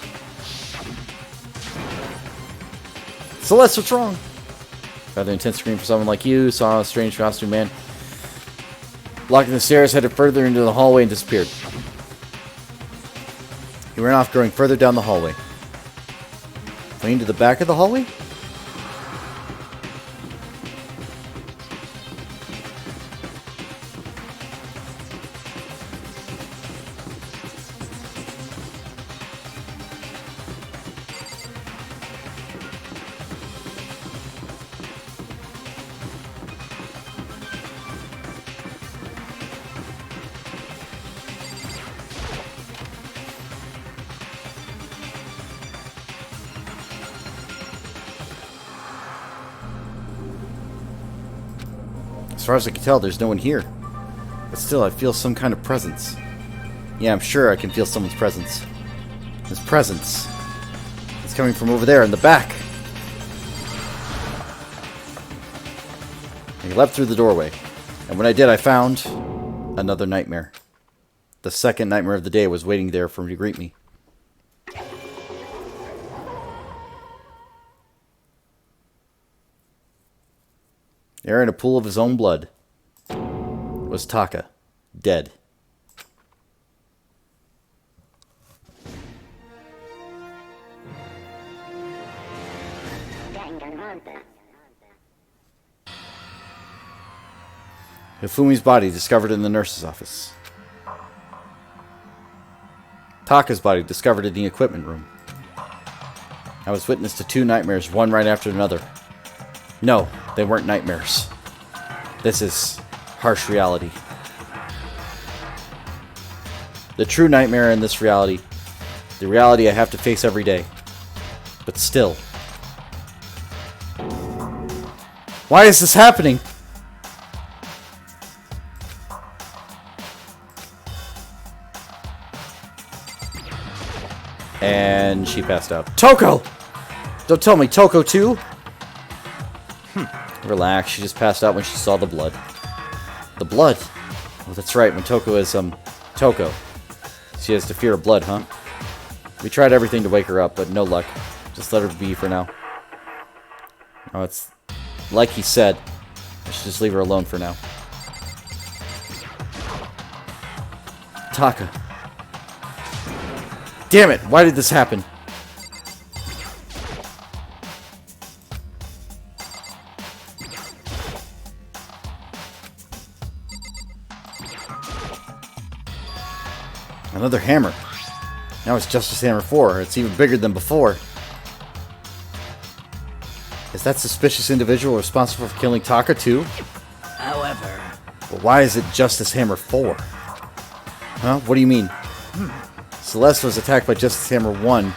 Celeste, what's wrong? Rather intense scream for someone like you. Saw a strange costume man blocking the stairs, headed further into the hallway and disappeared. He ran off, going further down the hallway. Fleeing to the back of the hallway? As far as I can tell, there's no one here. But still, I feel some kind of presence. Yeah, I'm sure I can feel someone's presence. His presence. It's coming from over there in the back. I leapt through the doorway. And when I did, I found another nightmare. The second nightmare of the day was waiting there for him to greet me. There in a pool of his own blood was Taka, dead. Danganronpa. Hifumi's body discovered in the nurse's office. Taka's body discovered in the equipment room. I was witness to 2 nightmares, one right after another. No, they weren't nightmares. This is harsh reality. The true nightmare in this reality. The reality I have to face every day. But still. Why is this happening? And she passed out. Toko! Don't tell me, Toko too? Relax, she just passed out when she saw the blood. The blood? Oh, that's right, when Toko is, Toko. She has to fear of blood, huh? We tried everything to wake her up, but no luck. Just let her be for now. Oh, it's... like he said. I should just leave her alone for now. Taka. Damn it, why did this happen? Another hammer. Now it's Justice Hammer 4. It's even bigger than before. Is that suspicious individual responsible for killing Taka too? However... Well, why is it Justice Hammer 4? Huh? What do you mean? Celeste was attacked by Justice Hammer 1.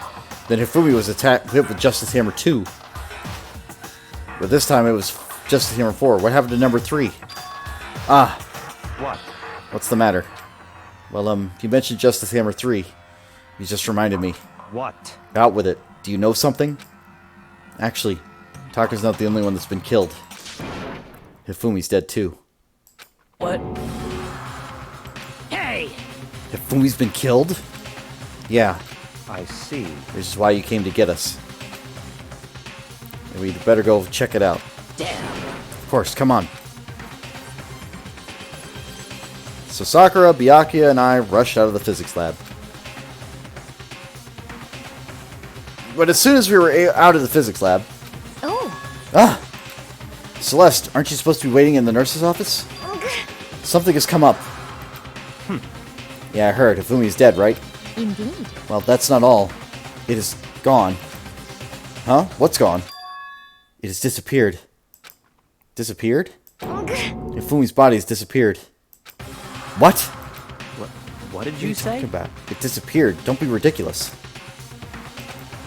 Then Hifumi was hit with Justice Hammer 2. But this time it was Justice Hammer 4. What happened to number 3? Ah. What? What's the matter? Well, you mentioned Justice Hammer 3. You just reminded me. What? Out with it. Do you know something? Actually, Taka's not the only one that's been killed. Hifumi's dead too. What? Hey! Hifumi's been killed? Yeah, I see. this is why you came to get us. We'd better go check it out. Damn. Of course, come on. So Sakura, Byakuya, and I rushed out of the physics lab. But as soon as we were out of the physics lab... Oh. Ah! Celeste, aren't you supposed to be waiting in the nurse's office? Something has come up. Yeah, I heard. Hifumi's dead, right? Indeed. Well, that's not all. It is gone. Huh? What's gone? It has disappeared. Disappeared? Hifumi's body has disappeared. What? What did What are you you talking say? about? It disappeared. Don't be ridiculous.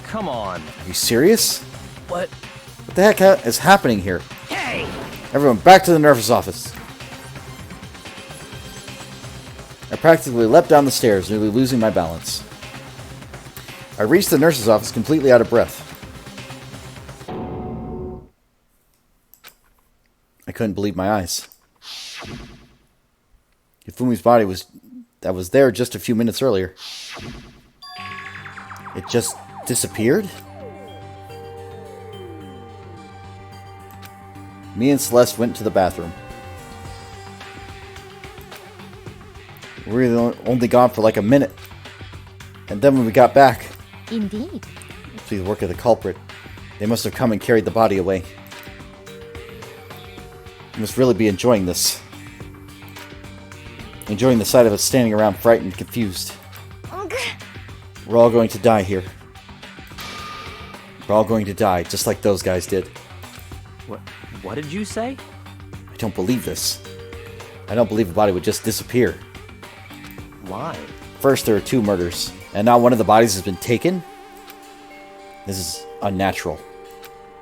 Come on. Are you serious? What? What the heck is happening here? Hey! Everyone, back to the nurse's office. I practically leapt down the stairs, nearly losing my balance. I reached the nurse's office completely out of breath. I couldn't believe my eyes. Hifumi's body was there just a few minutes earlier. It just disappeared? Me and Celeste went to the bathroom. We were only gone for like a minute. And then when we got back, Indeed. through the work of the culprit, they must have come and carried the body away. You must really be enjoying this. Enjoying the sight of us standing around frightened and confused. We're all going to die here. We're all going to die, just like those guys did. What did you say? I don't believe this. I don't believe the body would just disappear. Why? First, there are 2 murders, and now one of the bodies has been taken? This is unnatural.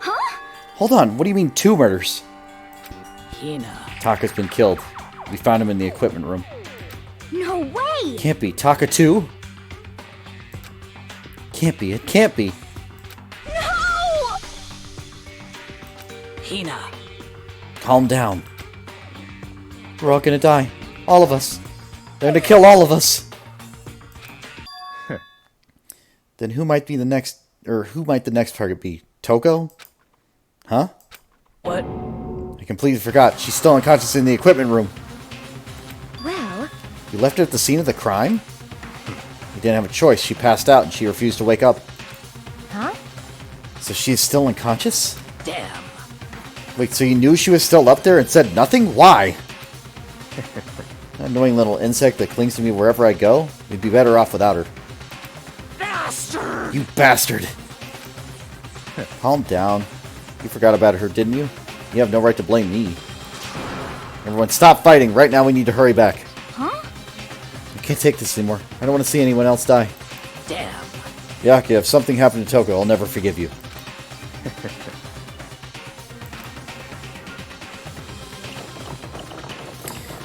Huh? Hold on, what do you mean 2 murders? Hina. Taka's been killed. We found him in the equipment room. No way! Can't be. Taka too? Can't be. It can't be. No! Hina. Calm down. We're all gonna die. All of us. They're gonna kill all of us. Then who might be the next, or who might the next target be? Toko? Huh? What? I completely forgot. She's still unconscious in the equipment room. Well, You left her at the scene of the crime? You didn't have a choice. She passed out and she refused to wake up. huh? So she's still unconscious? Damn. Wait, so you knew she was still up there and said nothing? Why? That annoying little insect that clings to me wherever I go? We'd be better off without her. Bastard! You bastard! Calm down. You forgot about her, didn't you? You have no right to blame me. Everyone, stop fighting! Right now we need to hurry back. Huh? I can't take this anymore. I don't want to see anyone else die. Damn. Yaki, if something happened to Toko, I'll never forgive you.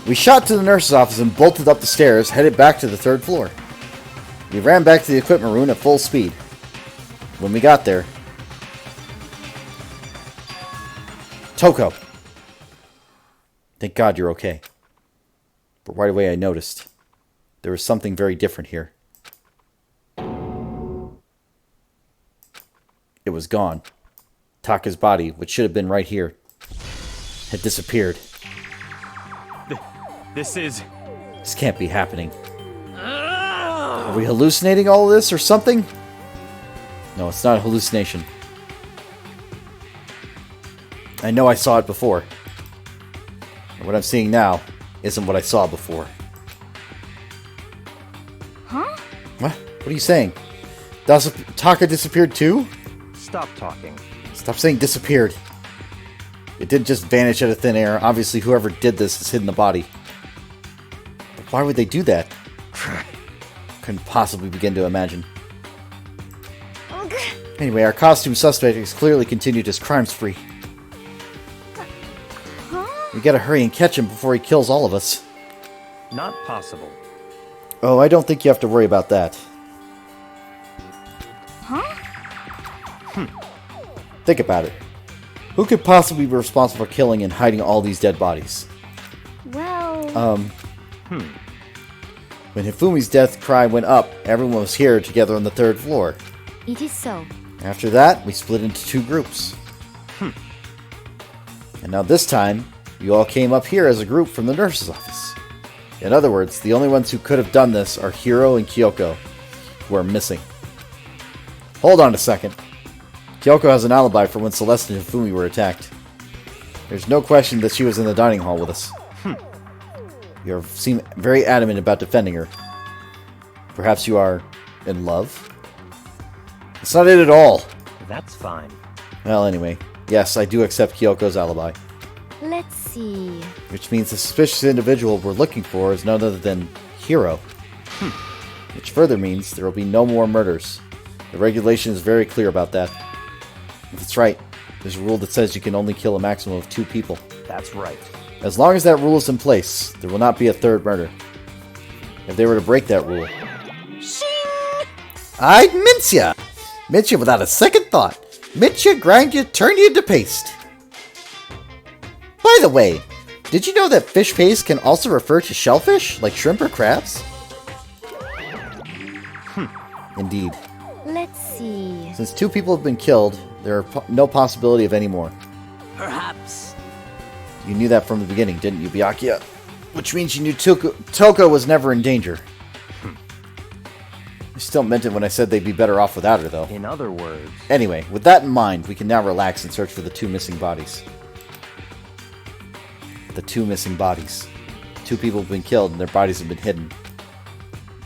We shot to the nurse's office and bolted up the stairs, headed back to the 3rd floor. We ran back to the equipment room at full speed. When we got there... Toko! Thank God you're okay. But right away I noticed. There was something very different here. It was gone. Taka's body, which should have been right here, had disappeared. This is... This can't be happening. Are we hallucinating all of this or something? No, it's not a hallucination. I know I saw it before. And what I'm seeing now isn't what I saw before. Huh? What? What are you saying? Taka disappeared too? Stop talking. Stop saying disappeared. It didn't just vanish out of thin air. Obviously, whoever did this has hidden the body. But why would they do that? Couldn't possibly begin to imagine. Anyway, our costume suspect has clearly continued his crime spree. We gotta hurry and catch him before he kills all of us. Not possible. Oh, I don't think you have to worry about that. Think about it. Who could possibly be responsible for killing and hiding all these dead bodies? Well... When Hifumi's death cry went up, everyone was here together on the 3rd floor. It is so. After that, we split into 2 groups. And now this time, you all came up here as a group from the nurse's office. In other words, the only ones who could have done this are Hiro and Kyoko, who are missing. Hold on a second. Kyoko has an alibi for when Celeste and Hifumi were attacked. There's no question that she was in the dining hall with us. You seem very adamant about defending her. Perhaps you are in love? That's not it at all. That's fine. Well, anyway. Yes, I do accept Kyoko's alibi. Let's see. Which means the suspicious individual we're looking for is none other than Hero. Which further means there will be no more murders. The regulation is very clear about that. That's right. There's a rule that says you can only kill a maximum of 2 people. That's right. As long as that rule is in place, there will not be a third murder. If they were to break that rule, I'd mince ya! Mince ya without a second thought. Mince ya, grind ya, turn ya into paste. By the way, did you know that fish paste can also refer to shellfish, like shrimp or crabs? Indeed. Let's see. Since 2 people have been killed, there are no possibility of any more. Perhaps. You knew that from the beginning, didn't you, Byakuya? Which means you knew Toko was never in danger. I still meant it when I said they'd be better off without her, though. In other words, Anyway, with that in mind, we can now relax and search for the 2 missing bodies. The 2 missing bodies. 2 people have been killed and their bodies have been hidden.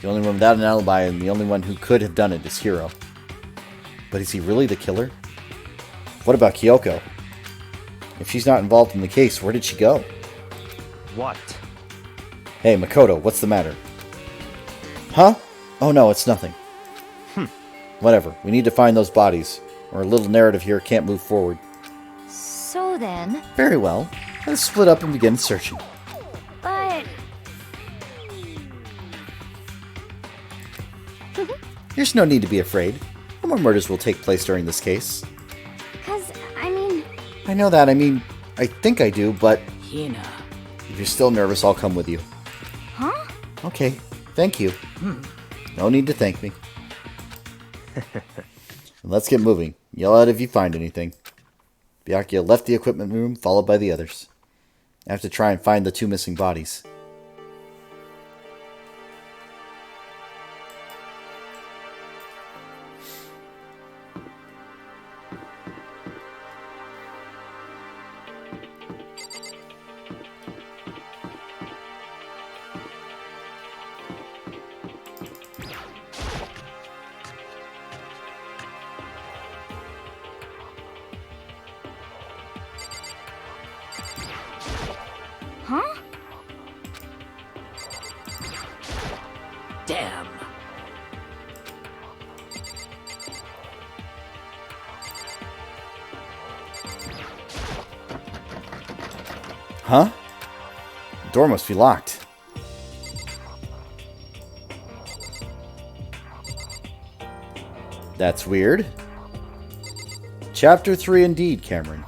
The only one without an alibi and the only one who could have done it is Hiro. But is he really the killer? What about Kyoko? If she's not involved in the case, where did she go? what? Hey, Makoto, what's the matter? Huh? Oh no, it's nothing. Whatever, we need to find those bodies, or a little narrative here can't move forward. So then, Very well, let's split up and begin searching. but There's no need to be afraid. No more murders will take place during this case. I know that, I think I do, but Hina. if you're still nervous, I'll come with you. Huh? Okay, thank you. No need to thank me. Let's get moving. Yell out if you find anything. Byakuya left the equipment room, followed by the others. I have to try and find the 2 missing bodies. Huh? Damn. Huh? The door must be locked. That's weird. Chapter 3 indeed, Cameron.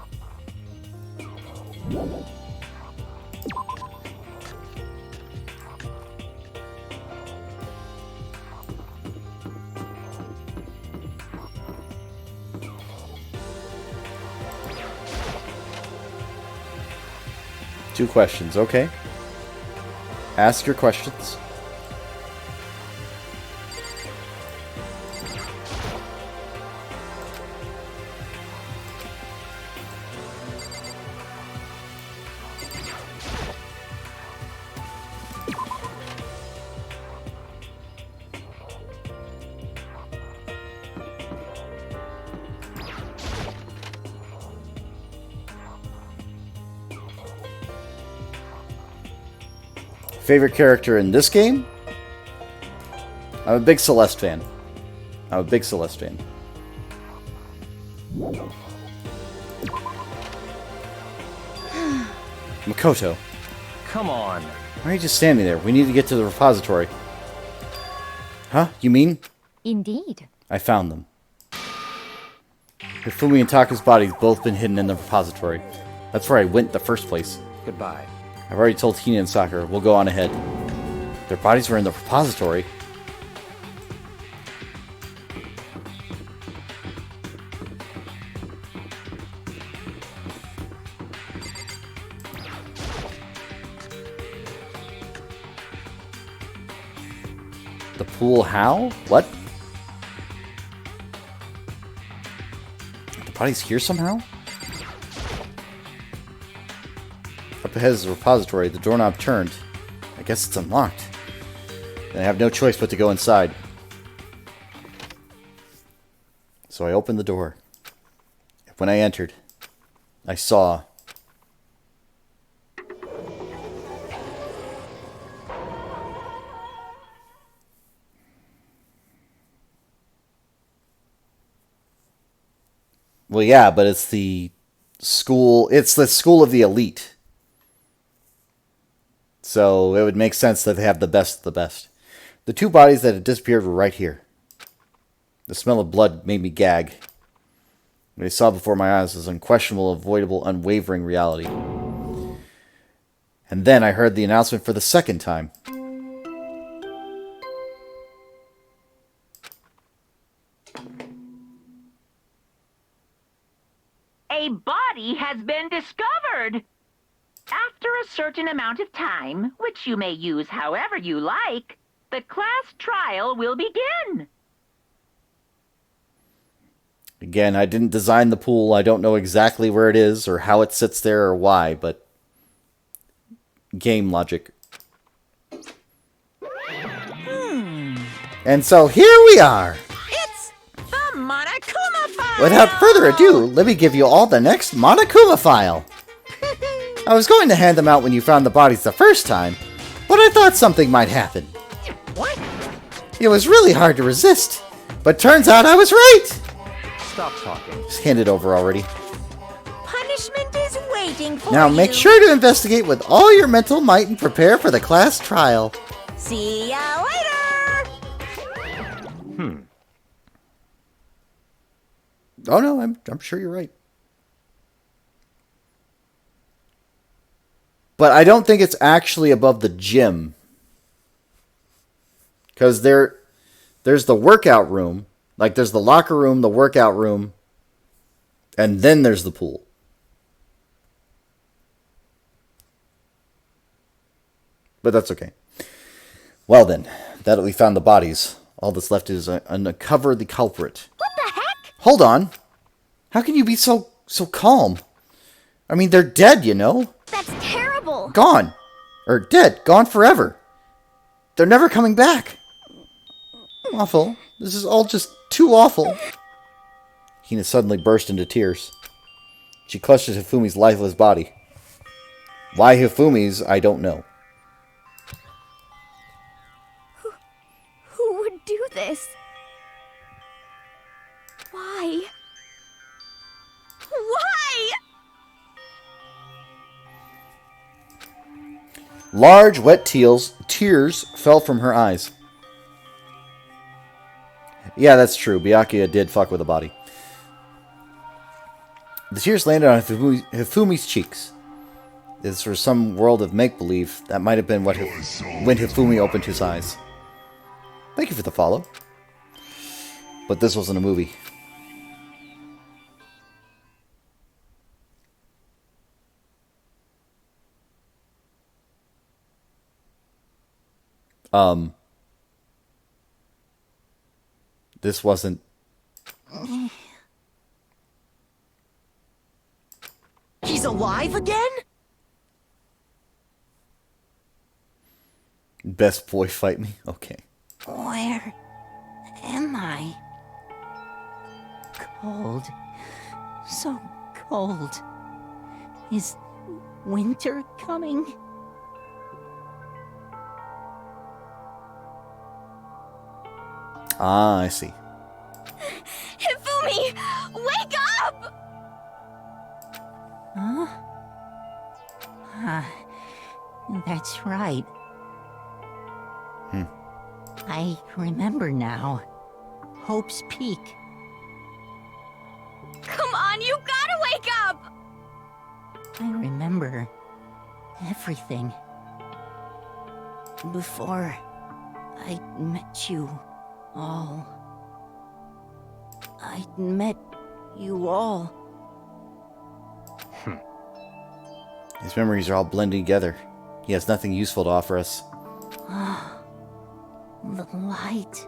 Two questions, okay? Ask your questions. Favorite character in this game? I'm a big Celeste fan. Makoto, Come on. why are you just standing there? We need to get to the repository. Huh? You mean? Indeed. I found them. Hifumi and Taka's bodies both been hidden in the repository. That's where I went in the first place. Goodbye. I've already told Hina and Sakura. We'll go on ahead. Their bodies were in the repository. The pool how? What? The body's here somehow? Up ahead is the repository. The doorknob turned. I guess it's unlocked. Then I have no choice but to go inside. So I opened the door. When I entered, I saw Well, yeah, but it's the school of the elite. So it would make sense that they have the best of the best. The two bodies that had disappeared were right here. The smell of blood made me gag. What I saw before my eyes was unquestionable, avoidable, unwavering reality. And then I heard the announcement for the second time. A body has been discovered. After a certain amount of time, which you may use however you like, the class trial will begin. Again, I didn't design the pool. I don't know exactly where it is or how it sits there or why, but game logic. And so here we are. It's the Monokuma file! Without further ado, let me give you all the next Monokuma file. I was going to hand them out when you found the bodies the first time, but I thought something might happen. What? It was really hard to resist, but turns out I was right. Stop talking. Just hand it over already. Punishment is waiting for Now you. make sure to investigate with all your mental might and prepare for the class trial. See ya later! Oh no, I'm sure you're right. But I don't think it's actually above the gym. Because there's the workout room. Like, there's the locker room, the workout room, and then there's the pool. But that's okay. Well then, now that we found the bodies, all that's left is uncover the culprit. What the heck? Hold on. How can you be so calm? I mean, they're dead, you know? That's terrible. Gone. Or dead. Gone forever. They're never coming back. Awful. This is all just too awful. Hina suddenly burst into tears. She clutched at Hifumi's lifeless body. Why Hifumi's, I don't know. Who would do this? Why? Why? Large, wet tears fell from her eyes. Yeah, that's true. Byakuya did fuck with a body. The tears landed on Hifumi's cheeks. If this were some world of make-believe, that might have been when Hifumi opened his eyes. Thank you for the follow. But this wasn't a movie. This wasn't... He's alive again? Best boy fight me? Okay. Where am I? Cold. So cold. Is winter coming? Ah, I see. Hifumi, wake up! Huh? That's right. I remember now. Hope's Peak. Come on, you gotta wake up! I remember everything. Before I met you all. I met you all. His memories are all blending together. He has nothing useful to offer us. The light.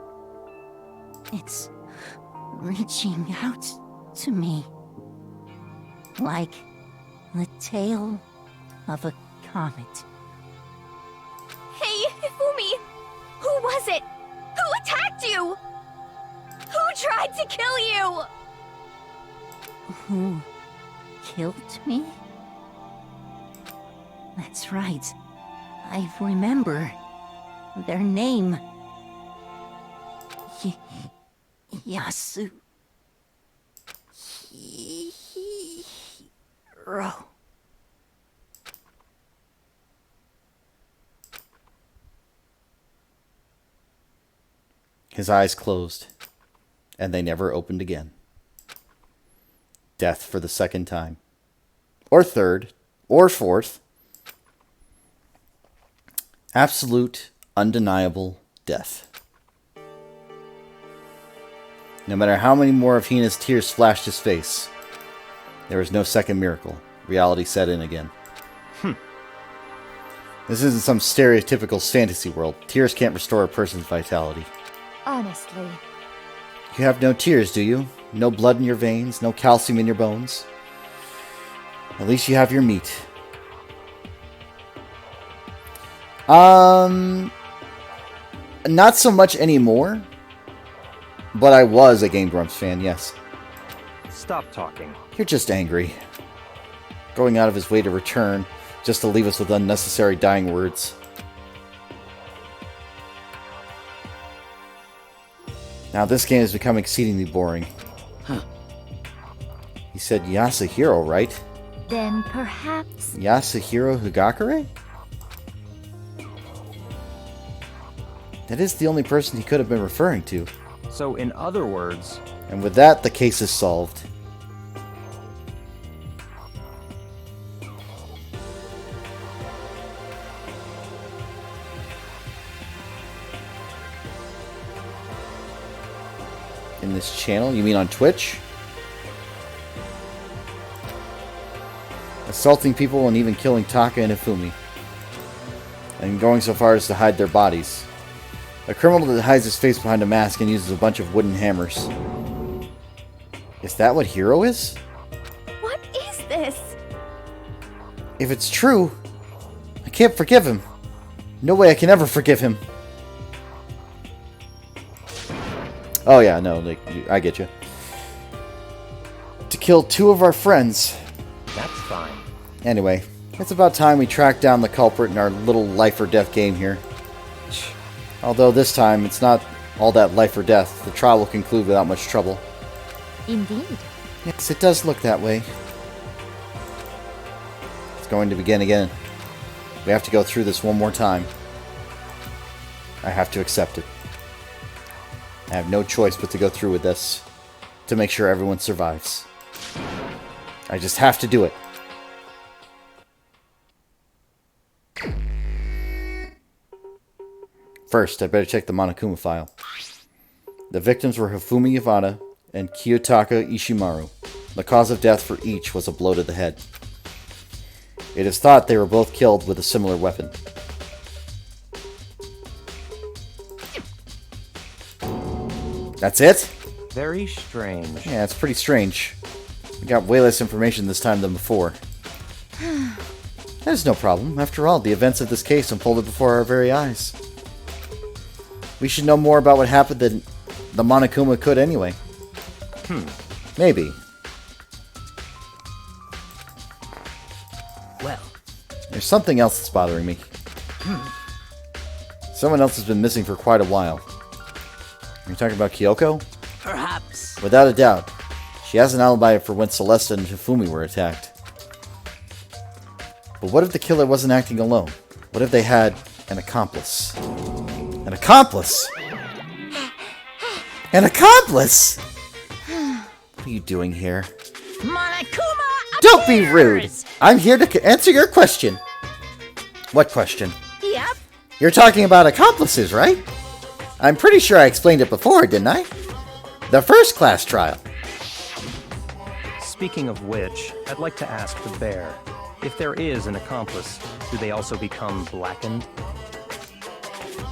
It's reaching out to me. Like the tail of a comet. Hey, Hifumi! Who was it? Who attacked you? Who tried to kill you? Who killed me? That's right. I remember their name. Yasu. Hero. His eyes closed, and they never opened again. Death for the second time. Or third. Or fourth. Absolute, undeniable death. No matter how many more of Hina's tears splashed his face, there was no second miracle. Reality set in again. This isn't some stereotypical fantasy world. Tears can't restore a person's vitality. Honestly. You have no tears, do you? No blood in your veins, no calcium in your bones. At least you have your meat. Not so much anymore. But I was a Game Grumps fan, yes. Stop talking. You're just angry. Going out of his way to return, just to leave us with unnecessary dying words. Now this game has become exceedingly boring. He said Yasuhiro, right? Then perhaps... Yasuhiro Higakure? That is the only person he could have been referring to. So, in other words... And with that, the case is solved. In this channel? You mean on Twitch? Assaulting people and even killing Taka and Hifumi. And going so far as to hide their bodies. A criminal that hides his face behind a mask and uses a bunch of wooden hammers. Is that what Hero is? What is this? If it's true, I can't forgive him. No way I can ever forgive him. Oh yeah, no, like, I get you. To kill 2 of our friends. That's fine. Anyway, it's about time we track down the culprit in our little life or death game here. Although this time, it's not all that life or death. The trial will conclude without much trouble. Indeed. Yes, it does look that way. It's going to begin again. We have to go through this one more time. I have to accept it. I have no choice but to go through with this. To make sure everyone survives. I just have to do it. First, I better check the Monokuma file. The victims were Hifumi Yamada and Kiyotaka Ishimaru. The cause of death for each was a blow to the head. It is thought they were both killed with a similar weapon. That's it? Very strange. Yeah, it's pretty strange. We got way less information this time than before. There's no problem. After all, the events of this case unfolded before our very eyes. We should know more about what happened than the Monokuma could anyway. Maybe. Well, There's something else that's bothering me. Someone else has been missing for quite a while. Are you talking about Kyoko? perhaps. Without a doubt. She has an alibi for when Celeste and Hifumi were attacked. But what if the killer wasn't acting alone? What if they had an accomplice? An accomplice? An accomplice? What are you doing here? Monokuma Don't be rude! appears! I'm here to answer your question. What question? Yep. You're talking about accomplices, right? I'm pretty sure I explained it before, didn't I? The first class trial. Speaking of which, I'd like to ask the bear. If there is an accomplice, do they also become blackened?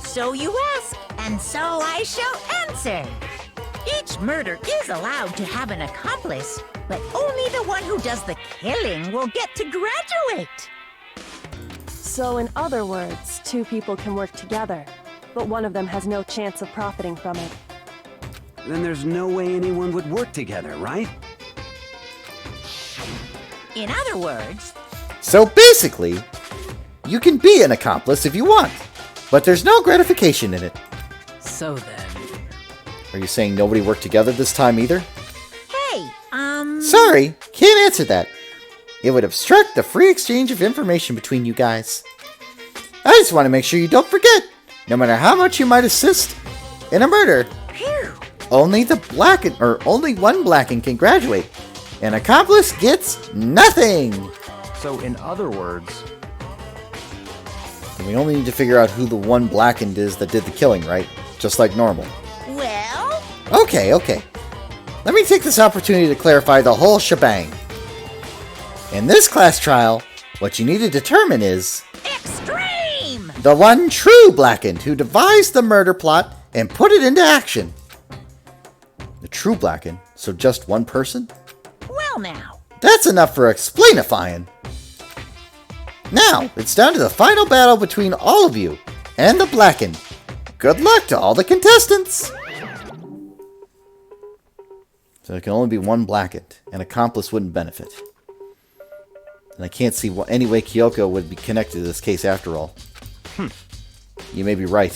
So you ask, and so I shall answer. Each murder is allowed to have an accomplice, but only the one who does the killing will get to graduate. So, in other words, 2 people can work together, but one of them has no chance of profiting from it. Then there's no way anyone would work together, right? In other words, So basically, you can be an accomplice if you want, but there's no gratification in it. So then, Are you saying nobody worked together this time either? hey, Sorry, can't answer that. It would obstruct the free exchange of information between you guys. I just want to make sure you don't forget, no matter how much you might assist in a murder, only one Blackened can graduate. An accomplice gets nothing. So, in other words, And we only need to figure out who the one Blackened is that did the killing, right? Just like normal. Well, Okay. Let me take this opportunity to clarify the whole shebang. In this class trial, what you need to determine is extreme! the one true Blackened who devised the murder plot and put it into action. The true Blackened? So just one person? Well now. That's enough for explainifying. Now, it's down to the final battle between all of you and the Blackened. Good luck to all the contestants! So there can only be one Blackened. An accomplice wouldn't benefit. And I can't see any way Kyoko would be connected to this case after all. You may be right.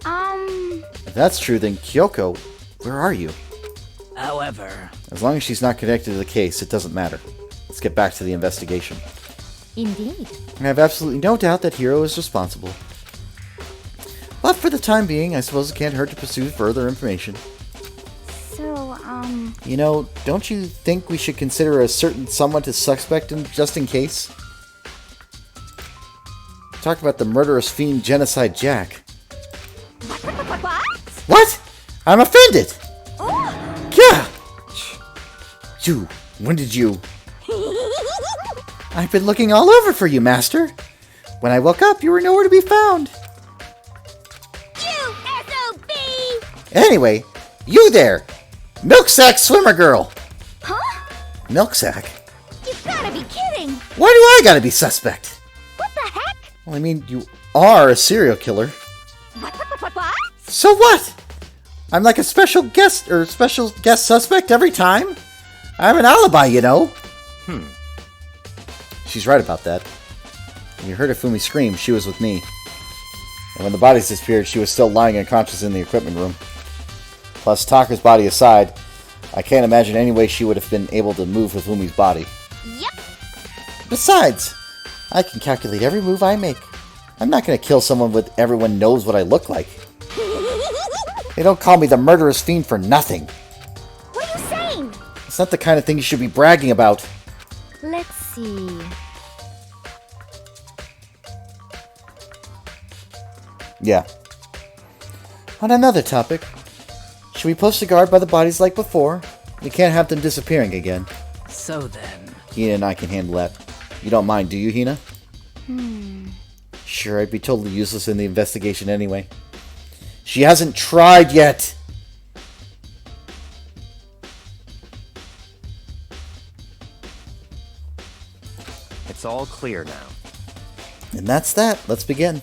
If that's true, then Kyoko, where are you? However, As long as she's not connected to the case, it doesn't matter. Let's get back to the investigation. Indeed. I have absolutely no doubt that Hiro is responsible. But for the time being, I suppose it can't hurt to pursue further information. So, You know, don't you think we should consider a certain someone to suspect just in case? Talk about the murderous fiend Genocide Jack. what? What? I'm offended! Oh. Yeah! You, when did you... I've been looking all over for you, Master. When I woke up, you were nowhere to be found. You SOB! Anyway, you there! Milksack Swimmer Girl! Huh? Milksack? You've gotta be kidding! Why do I gotta be suspect? What the heck? Well, I mean, you are a serial killer. What? So what? I'm like a special guest suspect every time. I have an alibi, you know. She's right about that. When you heard Ifumi scream, she was with me. And when the bodies disappeared, she was still lying unconscious in the equipment room. Plus, Taka's body aside, I can't imagine any way she would have been able to move Ifumi's body. Yep. Besides, I can calculate every move I make. I'm not going to kill someone with everyone knows what I look like. They don't call me the murderous fiend for nothing. What are you saying? It's not the kind of thing you should be bragging about. Let's see. Yeah. On another topic, should we post a guard by the bodies like before? We can't have them disappearing again. so then. Hina and I can handle that. You don't mind, do you, Hina? Sure, I'd be totally useless in the investigation anyway. She hasn't tried yet! it's all clear now. And that's that. Let's begin.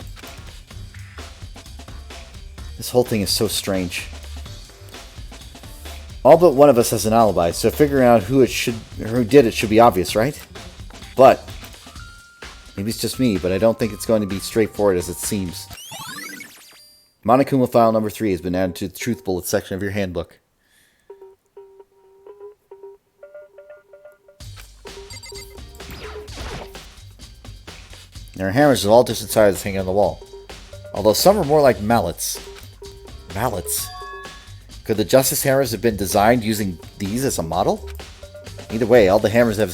This whole thing is so strange. All but one of us has an alibi, so figuring out who did it should be obvious, right? But maybe it's just me, but I don't think it's going to be straightforward as it seems. Monokuma file number 3 has been added to the truth bullet section of your handbook. There are hammers of all different sizes hanging on the wall, although some are more like mallets. Mallets? Could the Justice Hammers have been designed using these as a model? Either way, all the hammers have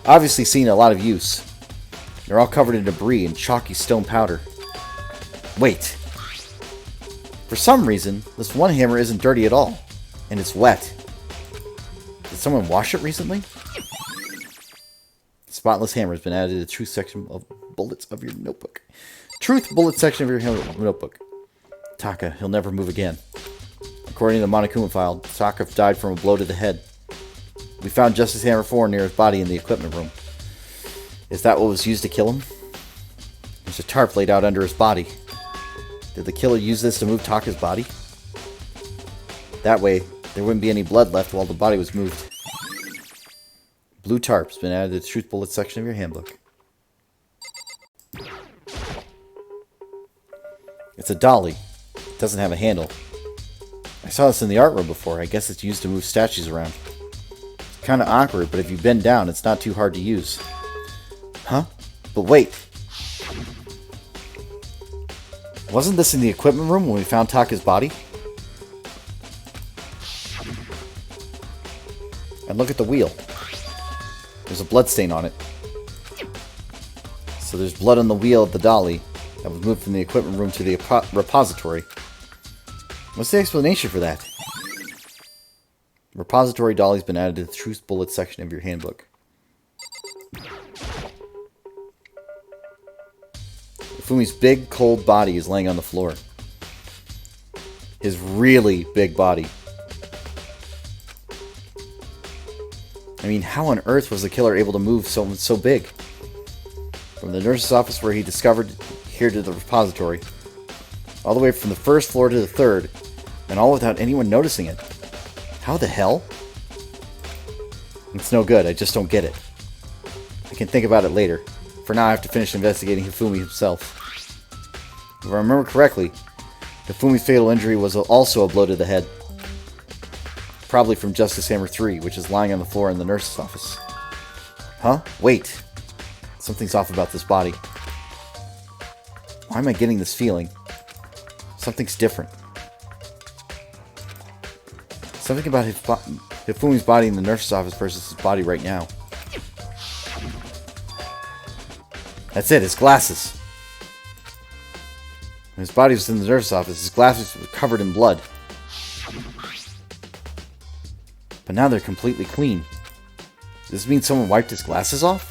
obviously seen a lot of use. They're all covered in debris and chalky stone powder. Wait. For some reason, this one hammer isn't dirty at all, and it's wet. Did someone wash it recently? The spotless hammer has been added to the truth section of bullets of your notebook. Truth bullet section of your notebook. Taka, he'll never move again. According to the Monokuma file, Taka died from a blow to the head. We found Justice Hammer 4 near his body in the equipment room. Is that what was used to kill him? There's a tarp laid out under his body. Did the killer use this to move Taka's body? That way, there wouldn't be any blood left while the body was moved. Blue tarp's been added to the truth bullet section of your handbook. It's a dolly. It doesn't have a handle. I saw this in the art room before. I guess it's used to move statues around. kind of awkward, but if you bend down, it's not too hard to use. Huh? But wait. Wasn't this in the equipment room when we found Taka's body? And look at the wheel. There's a blood stain on it. So there's blood on the wheel of the dolly that was moved from the equipment room to the repository. What's the explanation for that? Repository dolly's been added to the truth bullet section of your handbook. Fumi's big, cold body is laying on the floor. His really big body. I mean, how on earth was the killer able to move someone so big? From the nurse's office where he discovered here to the repository. All the way from the first floor to the third. And all without anyone noticing it. How the hell? It's no good, I just don't get it. I can think about it later. For now I have to finish investigating Hifumi himself. If I remember correctly, Hifumi's fatal injury was also a blow to the head. Probably from Justice Hammer 3, which is lying on the floor in the nurse's office. Huh? Wait. Something's off about this body. Why am I getting this feeling? Something's different. Something about Hifumi's body in the nurse's office versus his body right now. That's it, his glasses. When his body was in the nurse's office, his glasses were covered in blood. But now they're completely clean. Does this mean someone wiped his glasses off?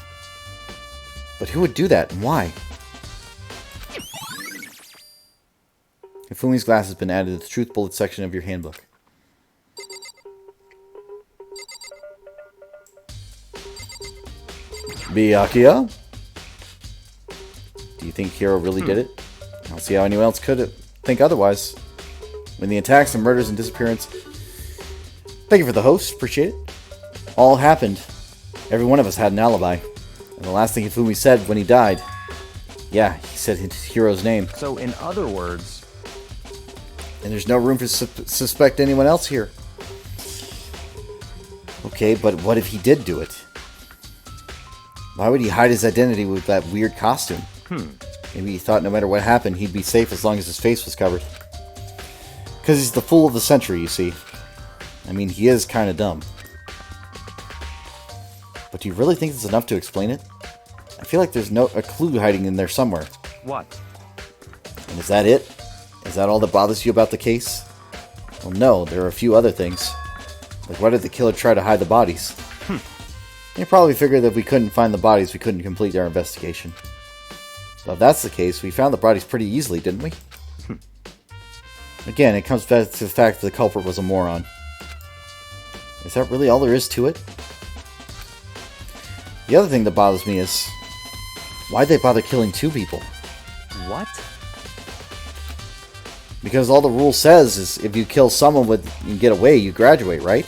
But who would do that, and why? Hifumi's glass has been added to the truth bullet section of your handbook. Byakuya? Do you think Hiro really did it? I don't see how anyone else could think otherwise. When the attacks and murders and disappearance... Thank you for the host, appreciate it. All happened. Every one of us had an alibi. And the last thing Hifumi said when he died... Yeah, he said Hiro's name. So, in other words... And there's no room to suspect anyone else here. Okay, but what if he did do it? Why would he hide his identity with that weird costume? Maybe he thought no matter what happened, he'd be safe as long as his face was covered. Because he's the fool of the century, you see. I mean, he is kind of dumb. But do you really think it's enough to explain it? I feel like there's a clue hiding in there somewhere. What? And is that it? Is that all that bothers you about the case? Well, no, there are a few other things. Like, why did the killer try to hide the bodies? You probably figured that if we couldn't find the bodies, we couldn't complete our investigation. Well, if that's the case, we found the bodies pretty easily, didn't we? Again, it comes back to the fact that the culprit was a moron. Is that really all there is to it? The other thing that bothers me is... why'd they bother killing two people? What? Because all the rule says is if you kill someone and get away, you graduate, right?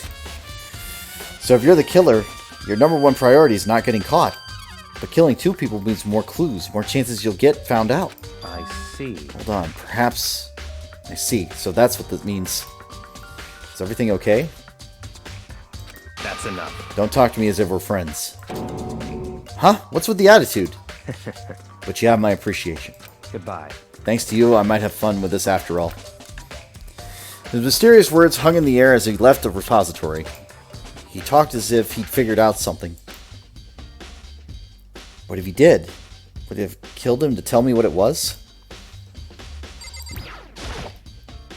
So if you're the killer, your number one priority is not getting caught. But killing two people means more clues, more chances you'll get found out. I see. Hold on, perhaps... I see, so that's what that means. Is everything okay? That's enough. Don't talk to me as if we're friends. Huh? What's with the attitude? But you have my appreciation. Goodbye. Thanks to you, I might have fun with this after all. His mysterious words hung in the air as he left the repository. He talked as if he'd figured out something. What if he did? Would it have killed him to tell me what it was?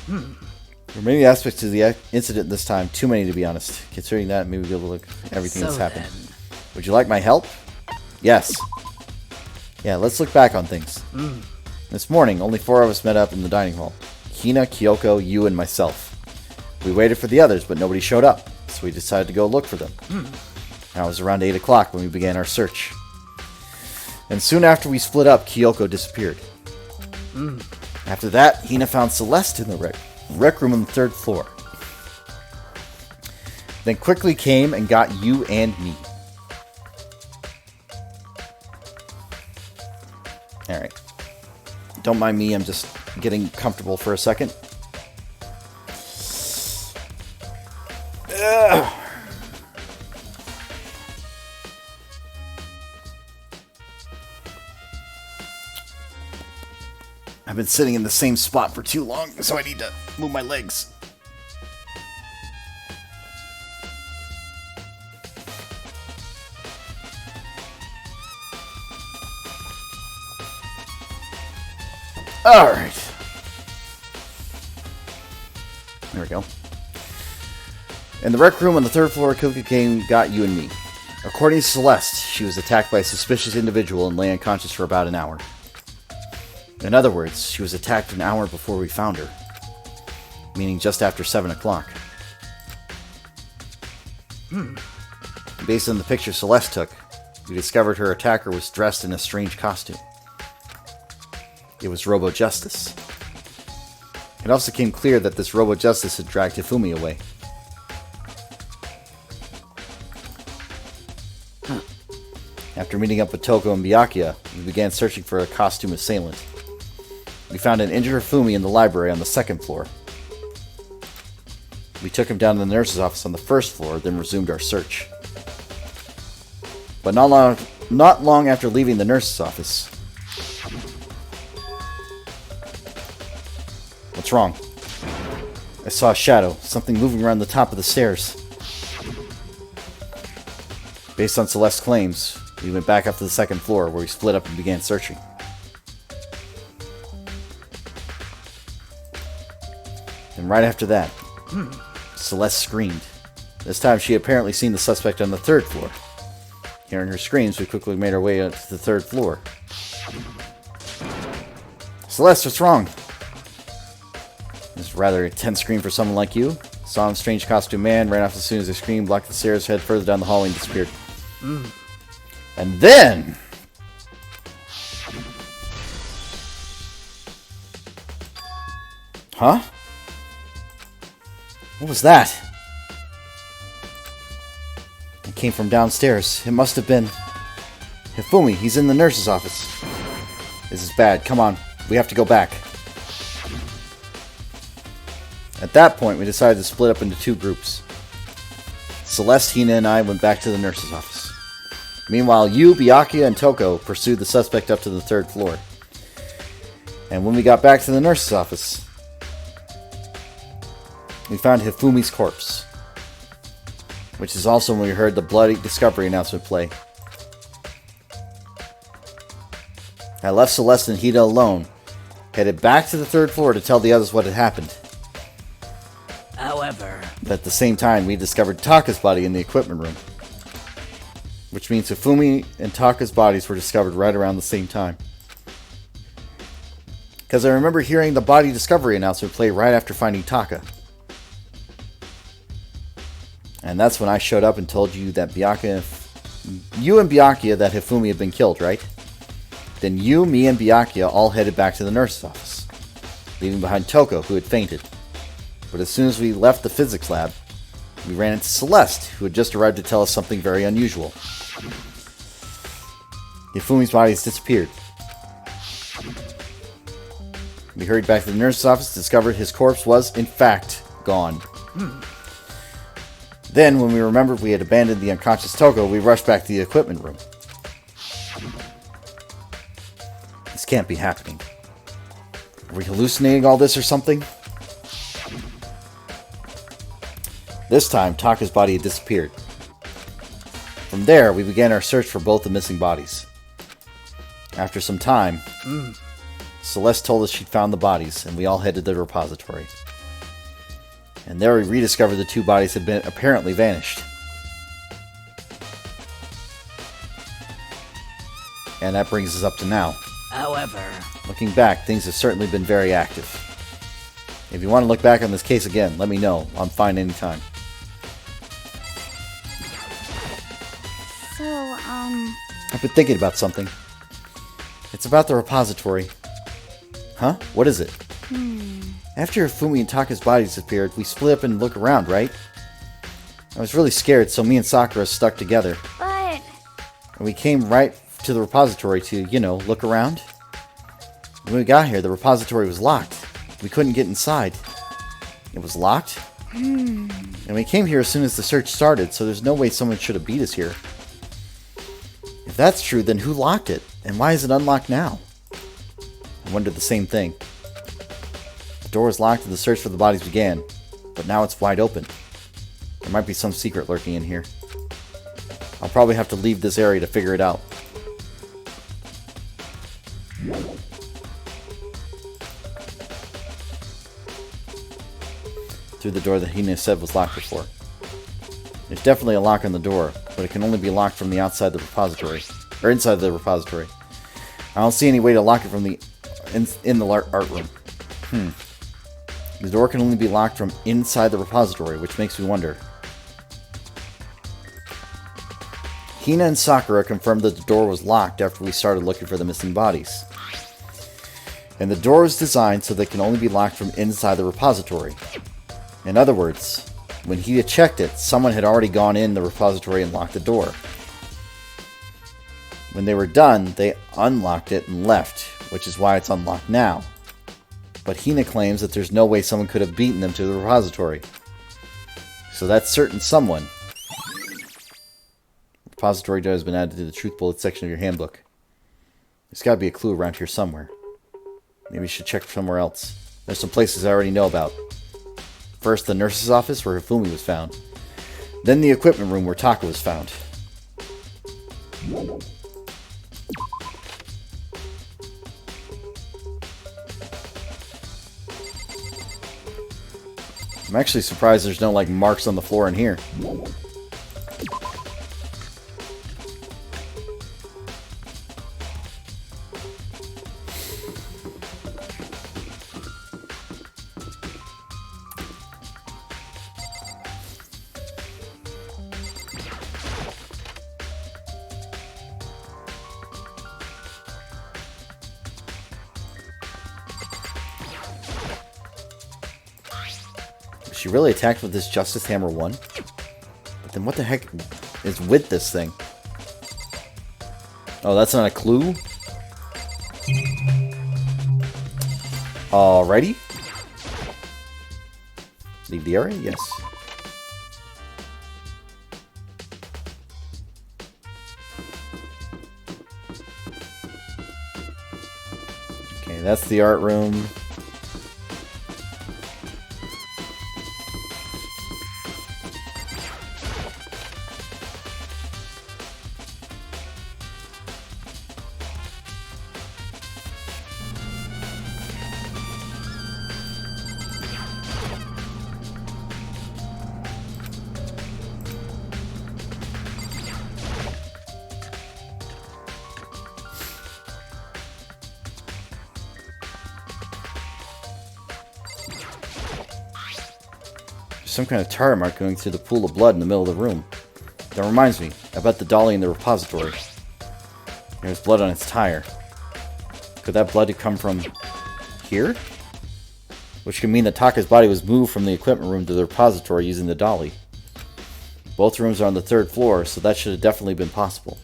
There are many aspects to the incident this time. Too many, to be honest. Considering that, maybe we'll look at everything that's happened. Would you like my help? Yes. Yeah, let's look back on things. This morning, only 4 of us met up in the dining hall. Hina, Kyoko, you, and myself. We waited for the others, but nobody showed up, so we decided to go look for them. Now it was around 8 o'clock when we began our search. And soon after we split up, Kyoko disappeared. After that, Hina found Celeste in the rec room on the 3rd floor. Then quickly came and got you and me. Alright. Don't mind me, I'm just getting comfortable for a second. I've been sitting in the same spot for too long, so I need to move my legs. Alright. There we go. In the rec room on the third floor, Cookie King got you and me. According to Celeste, she was attacked by a suspicious individual and lay unconscious for about an hour. In other words, she was attacked an hour before we found her. Meaning just after 7 o'clock. Based on the picture Celeste took, we discovered her attacker was dressed in a strange costume. It was Robo Justice. It also became clear that this Robo Justice had dragged Hifumi away. After meeting up with Toko and Byakuya, we began searching for a costume assailant. We found an injured Hifumi in the library on the second floor. We took him down to the nurse's office on the first floor, then resumed our search. But not long after leaving the nurse's office... What's wrong? I saw a shadow, something moving around the top of the stairs. Based on Celeste's claims, we went back up to the second floor, where we split up and began searching. And right after that, Celeste screamed. This time she had apparently seen the suspect on the third floor. Hearing her screams, we quickly made our way up to the third floor. Celeste, what's wrong? This is rather a tense scream for someone like you. Saw him, strange costume man, ran off as soon as I screamed, blocked the stairs, headed further down the hallway and disappeared. And then... Huh? What was that? It came from downstairs. It must have been... Hifumi, he's in the nurse's office. This is bad. Come on. We have to go back. At that point, we decided to split up into two groups. Celeste, Hina, and I went back to the nurse's office. Meanwhile, you, Byakuya, and Toko pursued the suspect up to the third floor. And when we got back to the nurse's office, we found Hifumi's corpse. Which is also when we heard the bloody discovery announcement play. I left Celeste and Hina alone, headed back to the third floor to tell the others what had happened. However... But at the same time, we discovered Taka's body in the equipment room. Which means Hifumi and Taka's bodies were discovered right around the same time. Because I remember hearing the body discovery announcement play right after finding Taka. And that's when I showed up and told you that you and Byakuya that Hifumi had been killed, right? Then you, me, and Byakuya all headed back to the nurse's office, leaving behind Toko, who had fainted. But as soon as we left the physics lab, we ran into Celeste, who had just arrived to tell us something very unusual. Hifumi's body has disappeared. We hurried back to the nurse's office, discovered his corpse was, in fact, gone. Then, when we remembered we had abandoned the unconscious Toko, we rushed back to the equipment room. This can't be happening. Are we hallucinating all this or something? This time, Taka's body had disappeared. From there, we began our search for both the missing bodies. After some time, Celeste told us she'd found the bodies, and we all headed to the repository. And there we rediscovered the two bodies had been apparently vanished. And that brings us up to now. However... Looking back, things have certainly been very active. If you want to look back on this case again, let me know. I'm fine anytime. So, I've been thinking about something. It's about the repository. Huh? What is it? After Hifumi and Taka's bodies disappeared, we split up and looked around, right? I was really scared, so me and Sakura stuck together. but... And we came right to the repository to, look around. When we got here, the repository was locked. We couldn't get inside. It was locked? And we came here as soon as the search started, so there's no way someone should have beat us here. If that's true, then who locked it? And why is it unlocked now? I wondered the same thing. The door was locked and the search for the bodies began, but now it's wide open. There might be some secret lurking in here. I'll probably have to leave this area to figure it out. Through the door that Hina said was locked before. There's definitely a lock on the door, but it can only be locked from the outside the repository. Or inside the repository. I don't see any way to lock it from the in the art room. The door can only be locked from inside the repository, which makes me wonder. Hina and Sakura confirmed that the door was locked after we started looking for the missing bodies. And the door was designed so that it can only be locked from inside the repository. In other words, when Hina checked it, someone had already gone in the repository and locked the door. When they were done, they unlocked it and left, which is why it's unlocked now. But Hina claims that there's no way someone could have beaten them to the repository. So that certain someone... Repository data has been added to the truth bullet section of your handbook. There's got to be a clue around here somewhere. Maybe you should check somewhere else. There's some places I already know about. First, the nurse's office where Hifumi was found. Then the equipment room where Taka was found. I'm actually surprised there's no, like, marks on the floor in here. She really attacked with this Justice Hammer 1? But then what the heck is with this thing? Oh, that's not a clue? Alrighty. Leave the area? Yes. Okay, that's the art room. Some kind of tire mark going through the pool of blood in the middle of the room. That reminds me, I bet the dolly in the repository. There's blood on its tire. Could that blood have come from here? Which could mean that Taka's body was moved from the equipment room to the repository using the dolly. Both rooms are on the 3rd floor, so that should have definitely been possible.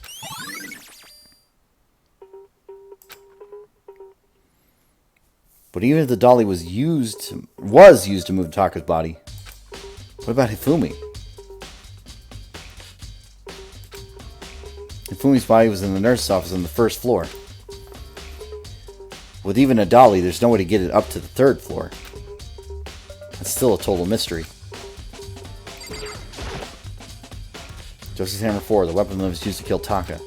But even if the dolly was used to move Taka's body, what about Hifumi? Hifumi's body was in the nurse's office on the 1st floor. With even a dolly, there's no way to get it up to the 3rd floor. That's still a total mystery. Justice Hammer 4, the weapon that was used to kill Taka.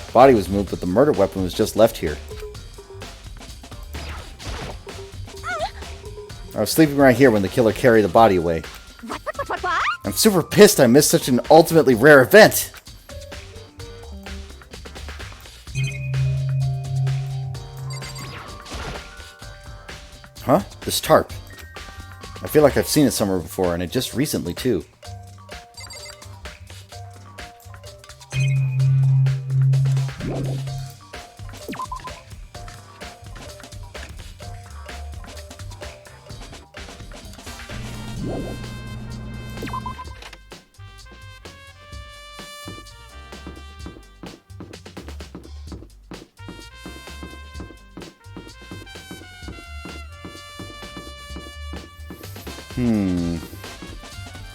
The body was moved, but the murder weapon was just left here. I was sleeping right here when the killer carried the body away. What? I'm super pissed I missed such an ultimately rare event. Huh? This tarp. I feel like I've seen it somewhere before, and it just recently, too.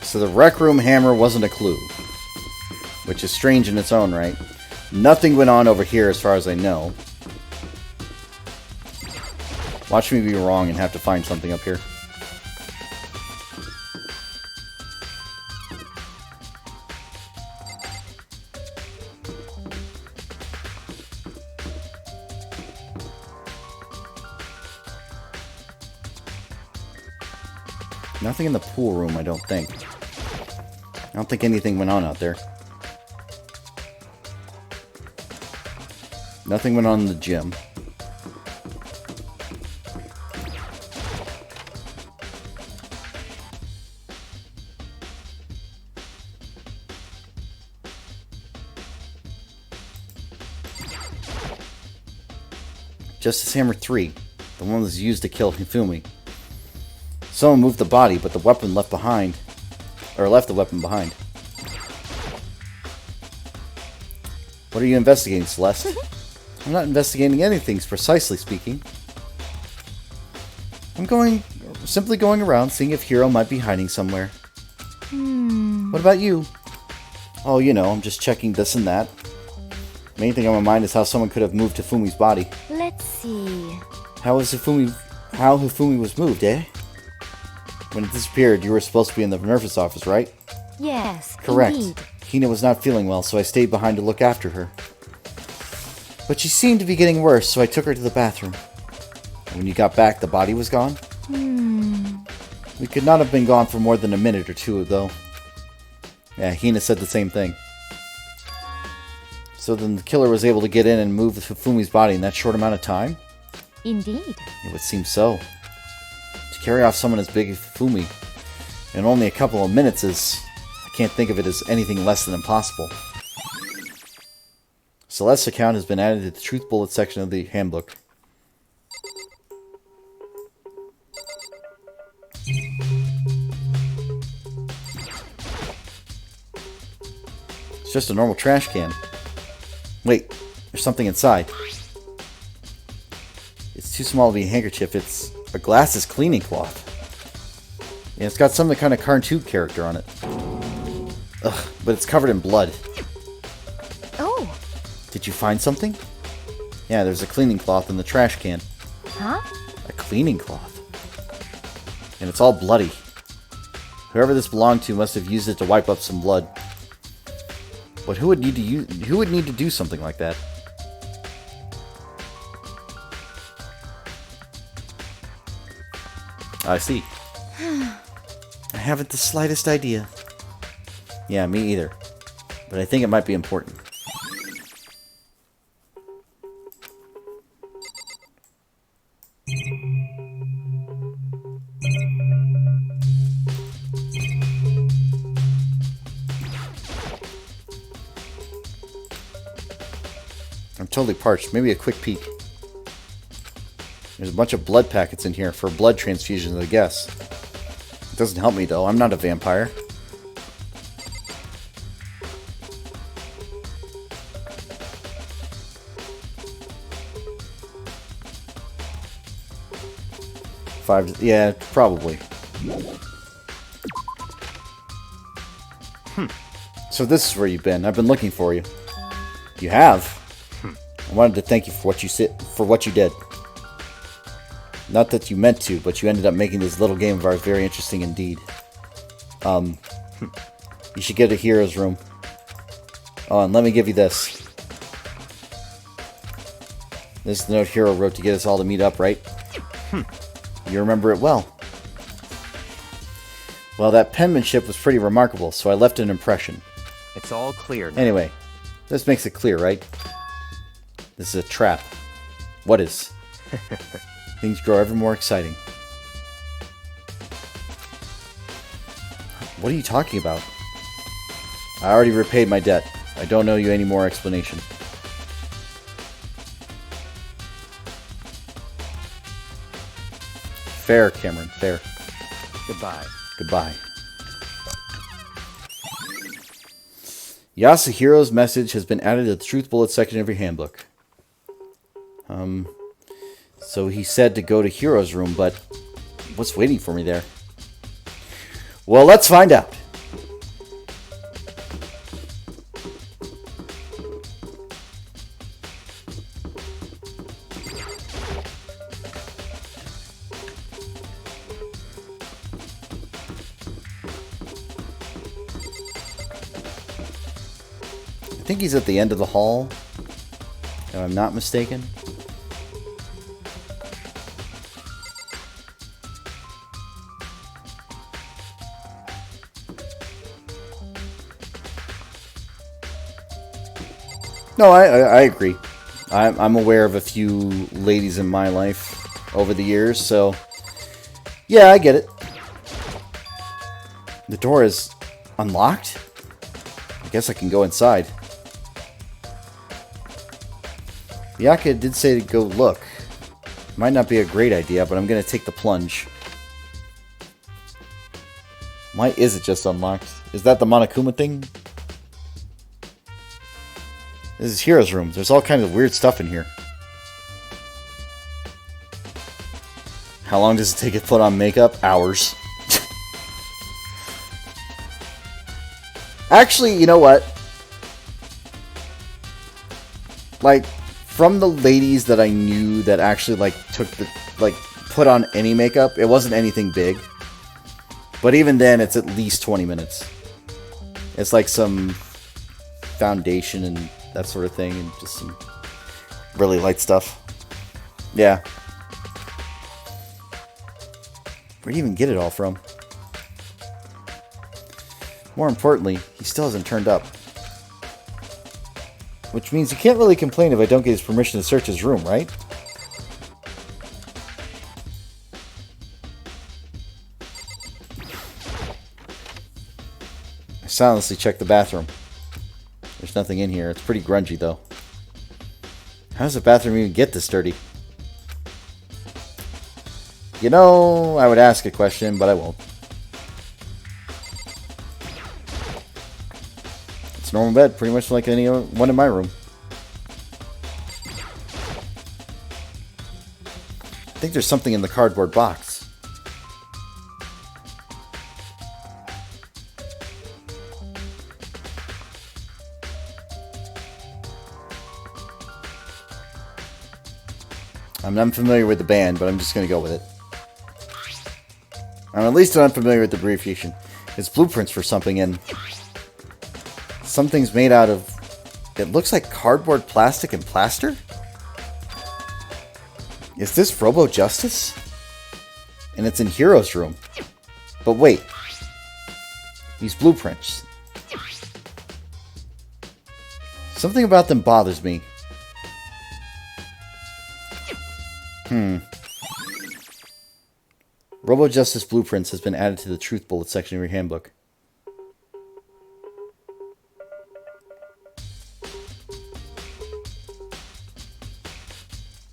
So the rec room hammer wasn't a clue, which is strange in its own right. Nothing went on over here as far as I know. Watch me be wrong and have to find something up here. Nothing in the pool room, I don't think. I don't think anything went on out there. Nothing went on in the gym. Justice Hammer 3. The one that was used to kill Hifumi. Someone moved the body, but the weapon left behind. Or left the weapon behind. What are you investigating, Celeste? I'm not investigating anything, precisely speaking. I'm simply going around seeing if Hiro might be hiding somewhere. What about you? Oh, you know, I'm just checking this and that. Main thing on my mind is how someone could have moved Hifumi's body. Let's see. How Hifumi was moved, eh? When it disappeared, you were supposed to be in the nurse's office, right? Yes, correct. Indeed. Hina was not feeling well, so I stayed behind to look after her. But she seemed to be getting worse, so I took her to the bathroom. And when you got back, the body was gone? We could not have been gone for more than a minute or two, though. Yeah, Hina said the same thing. So then the killer was able to get in and move Hifumi's body in that short amount of time? Indeed. It would seem so. To carry off someone as big as Hifumi in only a couple of minutes is... I can't think of it as anything less than impossible. Celeste's account has been added to the Truth Bullet section of the handbook. It's just a normal trash can. Wait, there's something inside. It's too small to be a handkerchief. It's a glasses cleaning cloth. And it's got some kind of cartoon character on it. Ugh, but it's covered in blood. Oh. Did you find something? Yeah, there's a cleaning cloth in the trash can. Huh? A cleaning cloth. And it's all bloody. Whoever this belonged to must have used it to wipe up some blood. But who would need to do something like that? I see. I haven't the slightest idea. Yeah, me either. But I think it might be important. I'm totally parched. Maybe a quick peek. There's a bunch of blood packets in here for blood transfusions, I guess. It doesn't help me, though. I'm not a vampire. Yeah, probably. So this is where you've been. I've been looking for you. You have? I wanted to thank you for what you did. Not that you meant to, but you ended up making this little game of ours very interesting indeed. You should get a hero's room. Oh, and let me give you this. This is the note Hero wrote to get us all to meet up, right? You remember it well. Well, that penmanship was pretty remarkable, so I left an impression. It's all clear now. Anyway, this makes it clear, right? This is a trap. What is? Things grow ever more exciting. What are you talking about? I already repaid my debt. I don't owe you any more explanation. Fair, Cameron, fair. Goodbye. Goodbye. Yasuhiro's message has been added to the Truth Bullet section of your handbook. So he said to go to Hiro's room, but what's waiting for me there? Well, let's find out. think he's at the end of the hall, if I'm not mistaken. No, I agree. I'm aware of a few ladies in my life over the years, so yeah, I get it. The door is unlocked? I guess I can go inside. Yaka did say to go look. Might not be a great idea, but I'm going to take the plunge. Why is it just unlocked? Is that the Monokuma thing? This is Hiro's room. There's all kinds of weird stuff in here. How long does it take to put on makeup? Hours. Actually, you know what? Like, from the ladies that I knew that actually, like, put on any makeup, it wasn't anything big. But even then, it's at least 20 minutes. It's like some foundation and that sort of thing, and just some really light stuff. Yeah. Where'd you even get it all from? More importantly, he still hasn't turned up. Which means you can't really complain if I don't get his permission to search his room, right? I silently check the bathroom. There's nothing in here. It's pretty grungy, though. How does the bathroom even get this dirty? You know, I would ask a question, but I won't. It's a normal bed, pretty much like any one in my room. I think there's something in the cardboard box. I'm unfamiliar with the band, but I'm just going to go with it. I'm at least unfamiliar with the abbreviation. It's blueprints for something, and something's made out of... It looks like cardboard, plastic, and plaster? Is this Robo Justice? And it's in Hiro's room. But wait. These blueprints. Something about them bothers me. Robo Justice Blueprints has been added to the Truth Bullet section of your handbook.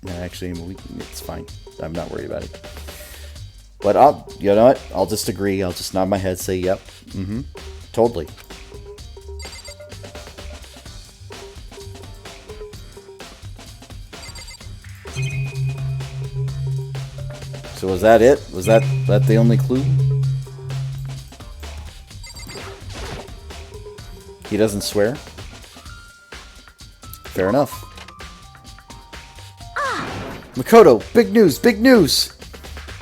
No, actually, it's fine. I'm not worried about it. But you know what? I'll just agree. I'll just nod my head, say, yep. Totally. So was that it? Was that the only clue? He doesn't swear? Fair enough. Makoto, big news, big news!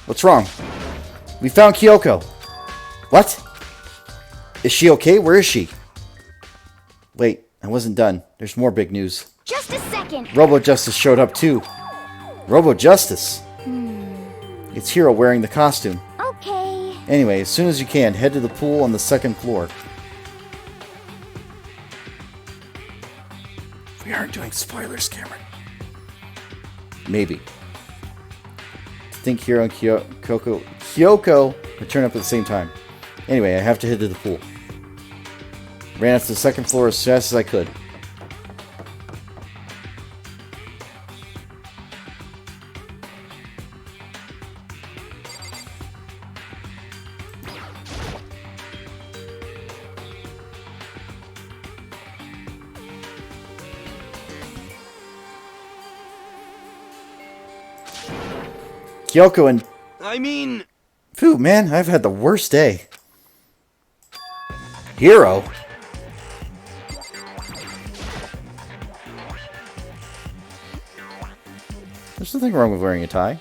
What's wrong? We found Kyoko. What? Is she okay? Where is she? Wait, I wasn't done. There's more big news. Just a second. Robo Justice showed up too. Robo Justice? It's Hiro wearing the costume. Okay. Anyway, as soon as you can, head to the pool on the 2nd floor. We aren't doing spoilers, Cameron. Maybe. I think Hiro and Kyoko would turn up at the same time. Anyway, I have to head to the pool. Ran up to the 2nd floor as fast as I could. Kyoko and... Phew, man, I've had the worst day. Hiro? There's nothing wrong with wearing a tie.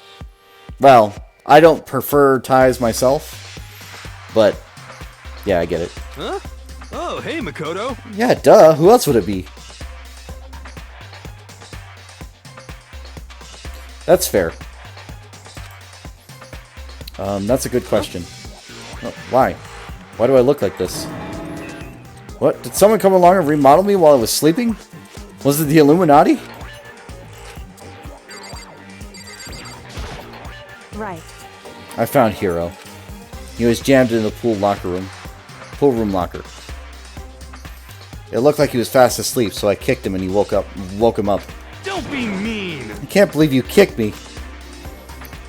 Well, I don't prefer ties myself. But, yeah, I get it. Huh? Oh, hey, Makoto. Yeah, duh. Who else would it be? That's fair. That's a good question. Oh, why? Why do I look like this? What? Did someone come along and remodel me while I was sleeping? Was it the Illuminati? Right. I found Hero. He was jammed in the pool room locker. It looked like he was fast asleep, so I kicked him and he woke him up. Don't be mean! I can't believe you kicked me.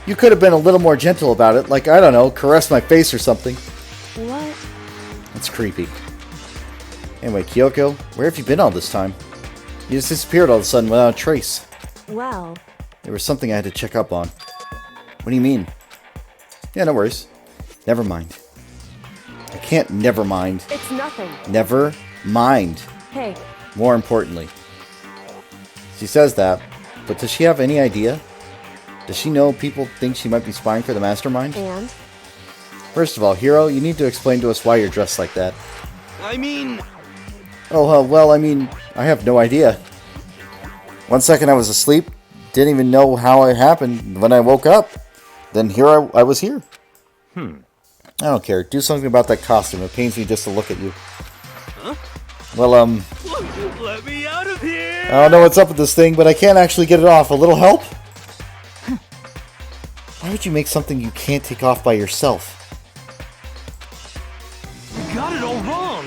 You could have been a little more gentle about it, like, I don't know, caress my face or something. What? That's creepy. Anyway, Kyoko, where have you been all this time? You just disappeared all of a sudden without a trace. Well, There was something I had to check up on. What do you mean? Yeah, no worries. Never mind. I can't never mind. it's nothing. Never mind. Hey, More importantly. She says that, but does she have any idea? Does she know people think she might be spying for the mastermind? and? First of all, Hero, you need to explain to us why you're dressed like that. I mean, Oh, well, I mean, I have no idea. 1 second I was asleep, didn't even know how it happened. When I woke up, then here I was here. I don't care. Do something about that costume. It pains me just to look at you. Huh? Well, let me out of here! I don't know what's up with this thing, but I can't actually get it off. A little help? Why would you make something you can't take off by yourself? You got it all wrong!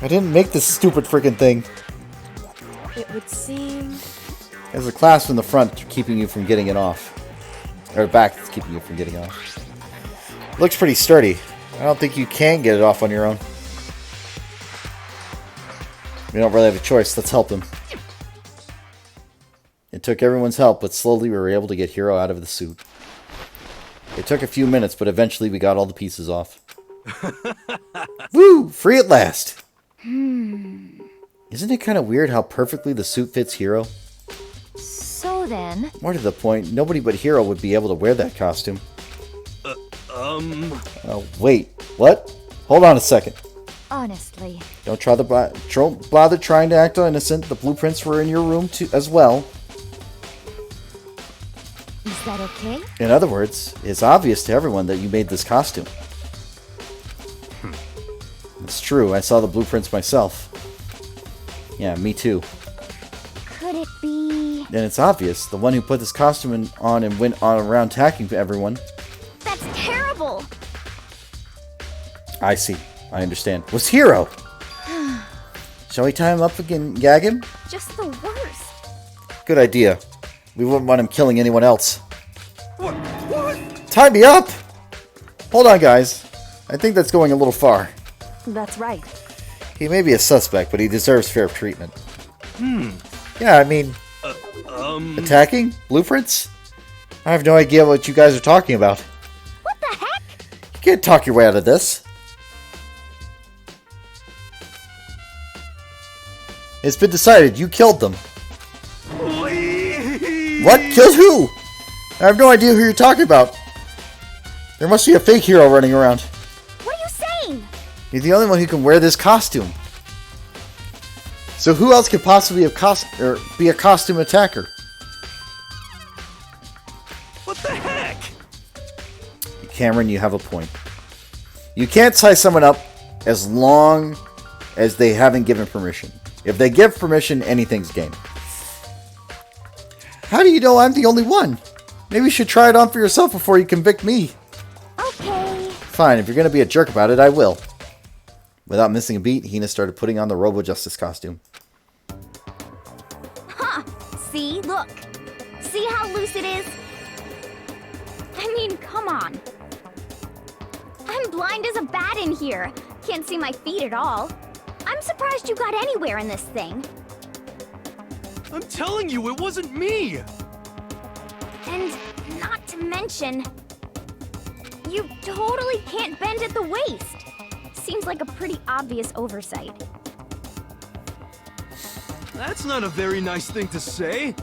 I didn't make this stupid freaking thing. It would seem... There's a clasp in the front keeping you from getting it off. Or back that's keeping you from getting it off. Looks pretty sturdy. I don't think you can get it off on your own. We don't really have a choice. Let's help him. It took everyone's help, but slowly we were able to get Hero out of the suit. It took a few minutes, but eventually we got all the pieces off. Woo! Free at last! Isn't it kind of weird how perfectly the suit fits Hero? So then, More to the point, nobody but Hero would be able to wear that costume. Oh, wait. What? Hold on a second. honestly, Don't bother trying to act innocent. The blueprints were in your room too, as well. is that okay? In other words, it's obvious to everyone that you made this costume. It's true, I saw the blueprints myself. Yeah, me too. Could it be... And it's obvious, the one who put this costume on and went on around attacking everyone. That's terrible! I see. I understand. Was Hero! Shall we tie him up again, gag him? Just the worst. Good idea. We wouldn't want him killing anyone else. What? Tie me up! Hold on, guys. I think that's going a little far. That's right. He may be a suspect, but he deserves fair treatment. Yeah, I mean... Attacking? Blueprints? I have no idea what you guys are talking about. What the heck? You can't talk your way out of this. It's been decided. You killed them. Please! What? Killed who? I have no idea who you're talking about. There must be a fake Hero running around. What are you saying? You're the only one who can wear this costume. So who else could possibly have be a costume attacker? What the heck? Cameron, you have a point. You can't tie someone up as long as they haven't given permission. If they give permission, anything's game. How do you know I'm the only one? Maybe you should try it on for yourself before you convict me. Okay. Fine, if you're going to be a jerk about it, I will. Without missing a beat, Hina started putting on the Robo-Justice costume. Huh. See? Look. See how loose it is? I mean, come on. I'm blind as a bat in here. Can't see my feet at all. I'm surprised you got anywhere in this thing. I'm telling you, it wasn't me! And not to mention, you totally can't bend at the waist. Seems like a pretty obvious oversight. That's not a very nice thing to say.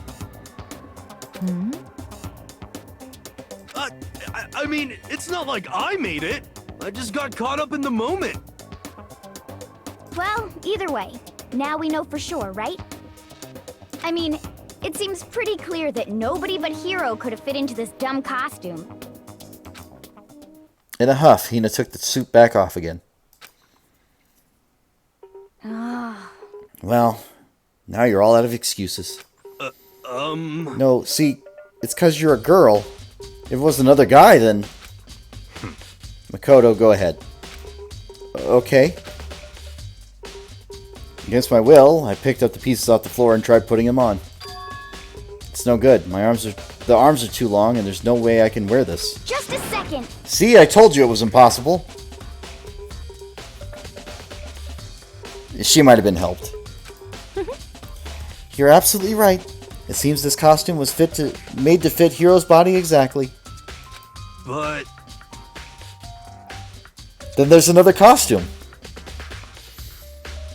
I mean, it's not like I made it. I just got caught up in the moment. Well, either way, now we know for sure, right? I mean, It seems pretty clear that nobody but Hiro could have fit into this dumb costume. In a huff, Hina took the suit back off again. Well, now you're all out of excuses. No, see, it's because you're a girl. If it was another guy, then... Makoto, go ahead. Okay. Against my will, I picked up the pieces off the floor and tried putting them on. It's no good. The arms are too long, and there's no way I can wear this. Just a second. See, I told you it was impossible. She might have been helped. You're absolutely right. It seems this costume was made to fit Hiro's body exactly. But... Then there's another costume.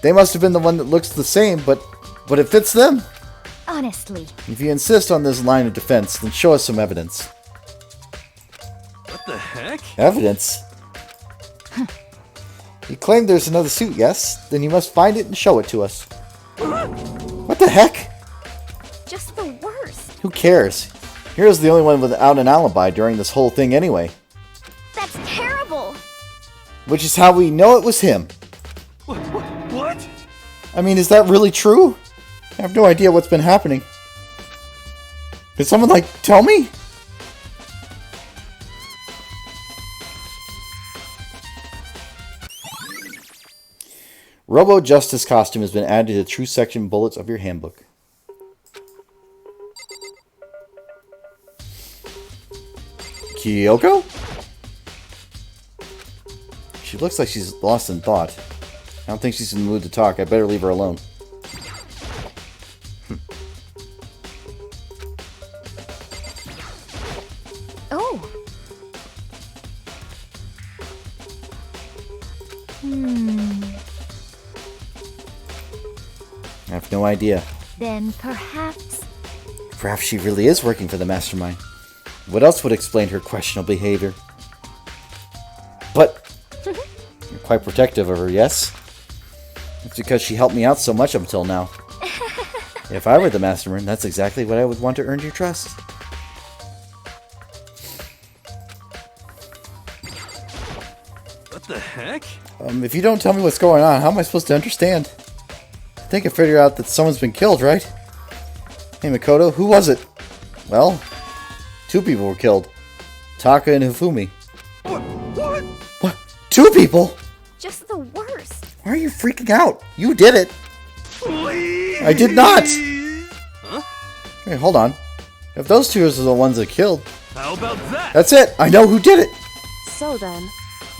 They must have been the one that looks the same, but it fits them. Honestly. If you insist on this line of defense, then show us some evidence. What the heck? Evidence? You claim there's another suit, yes? Then you must find it and show it to us. What the heck? Just the worst. Who cares? Hero's the only one without an alibi during this whole thing anyway. That's terrible. Which is how we know it was him. What? I mean, is that really true? I have no idea what's been happening. Could someone, tell me? Robo Justice costume has been added to the true section bullets of your handbook. Kyoko? She looks like she's lost in thought. I don't think she's in the mood to talk. I better leave her alone. Oh. I have no idea. Then perhaps... Perhaps she really is working for the mastermind. What else would explain her questionable behavior? But you're quite protective of her, yes? It's because she helped me out so much up until now. If I were the mastermind, that's exactly what I would want to earn your trust. What the heck? If you don't tell me what's going on, how am I supposed to understand? I think I figured out that someone's been killed, right? Hey, Makoto, who was it? Well, 2 people were killed. Taka and Hifumi. What? What? 2 people? Just the worst. Why are you freaking out? You did it. Please? I did not. Huh? Hey, hold on. If those 2 are the ones that killed, How about that? that's it. I know who did it. So then,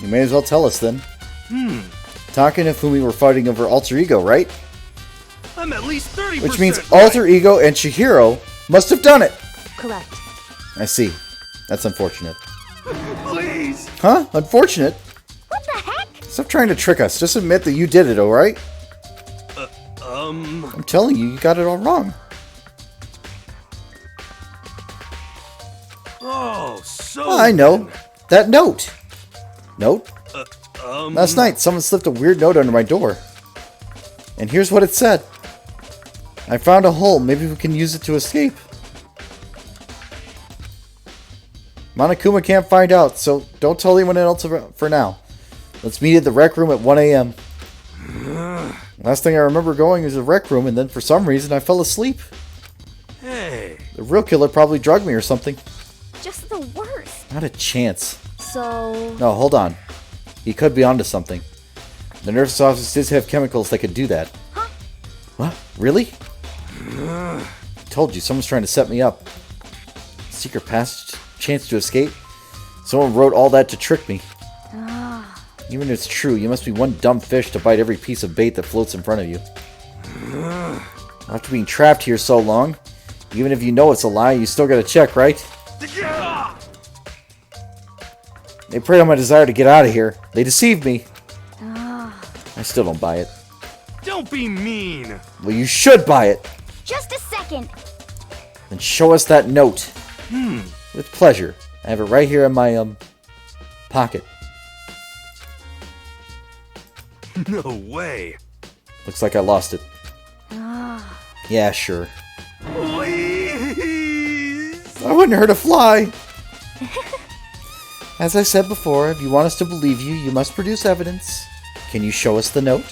You may as well tell us then. Taka and Hifumi were fighting over Alter Ego, right? I'm at least 30%. Which means right. Alter Ego and Chihiro must have done it. correct. I see. That's unfortunate. Please. Huh? Unfortunate? What the heck? Stop trying to trick us. Just admit that you did it, alright? I'm telling you, you got it all wrong. Oh, so... I know. That note. Note? Last night, someone slipped a weird note under my door. And here's what it said. I found a hole. Maybe we can use it to escape. Monokuma can't find out, so don't tell anyone else for now. Let's meet at the rec room at 1 a.m. Last thing I remember going is the rec room, and then for some reason I fell asleep. Hey. The real killer probably drugged me or something. Just the worst. Not a chance. So, No, hold on. He could be onto something. The nurse's office does have chemicals that could do that. Huh? What? Really? I told you, someone's trying to set me up. Secret passage, chance to escape. Someone wrote all that to trick me. Even if it's true, you must be one dumb fish to bite every piece of bait that floats in front of you. After being trapped here so long, even if you know it's a lie, you still gotta check, right? They preyed on my desire to get out of here. They deceived me. I still don't buy it. Don't be mean. Well, you should buy it. Just a second. Then show us that note. With pleasure. I have it right here in my, pocket. No way. Looks like I lost it. Yeah, sure. Please. I wouldn't hurt a fly. As I said before, if you want us to believe you, you must produce evidence. Can you show us the note?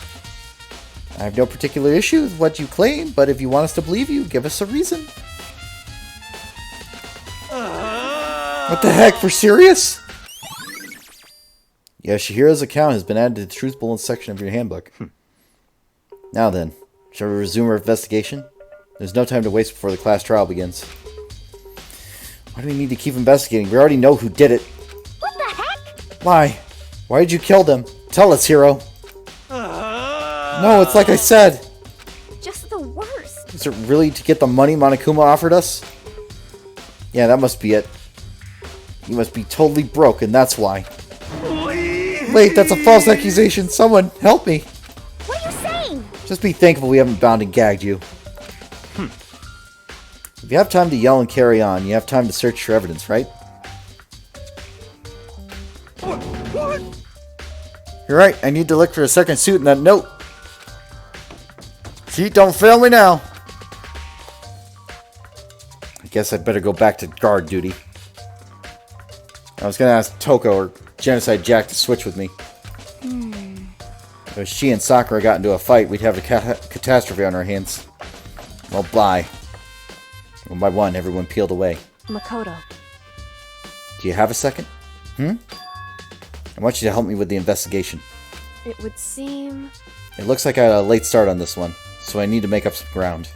I have no particular issue with what you claim, but if you want us to believe you, give us a reason. What the heck, for serious? Yoshihiro's account has been added to the Truth Bullet section of your handbook. Now then, shall we resume our investigation? There's no time to waste before the class trial begins. Why do we need to keep investigating? We already know who did it. What the heck? Why? Why did you kill them? Tell us, Hiro. No, it's like I said. Just the worst. Is it really to get the money Monokuma offered us? Yeah, that must be it. You must be totally broke, and that's why. Wait, that's a false accusation. Someone, help me. What are you saying? Just be thankful we haven't bound and gagged you. If you have time to yell and carry on, you have time to search for evidence, right? What? You're right. I need to look for a second suit in that note. See, don't fail me now. I guess I'd better go back to guard duty. I was going to ask Toko or Genocide Jack to switch with me. If she and Sakura got into a fight, we'd have a catastrophe on our hands. Well, bye. One by one, everyone peeled away. Makoto. Do you have a second? I want you to help me with the investigation. It would seem... It looks like I had a late start on this one, so I need to make up some ground.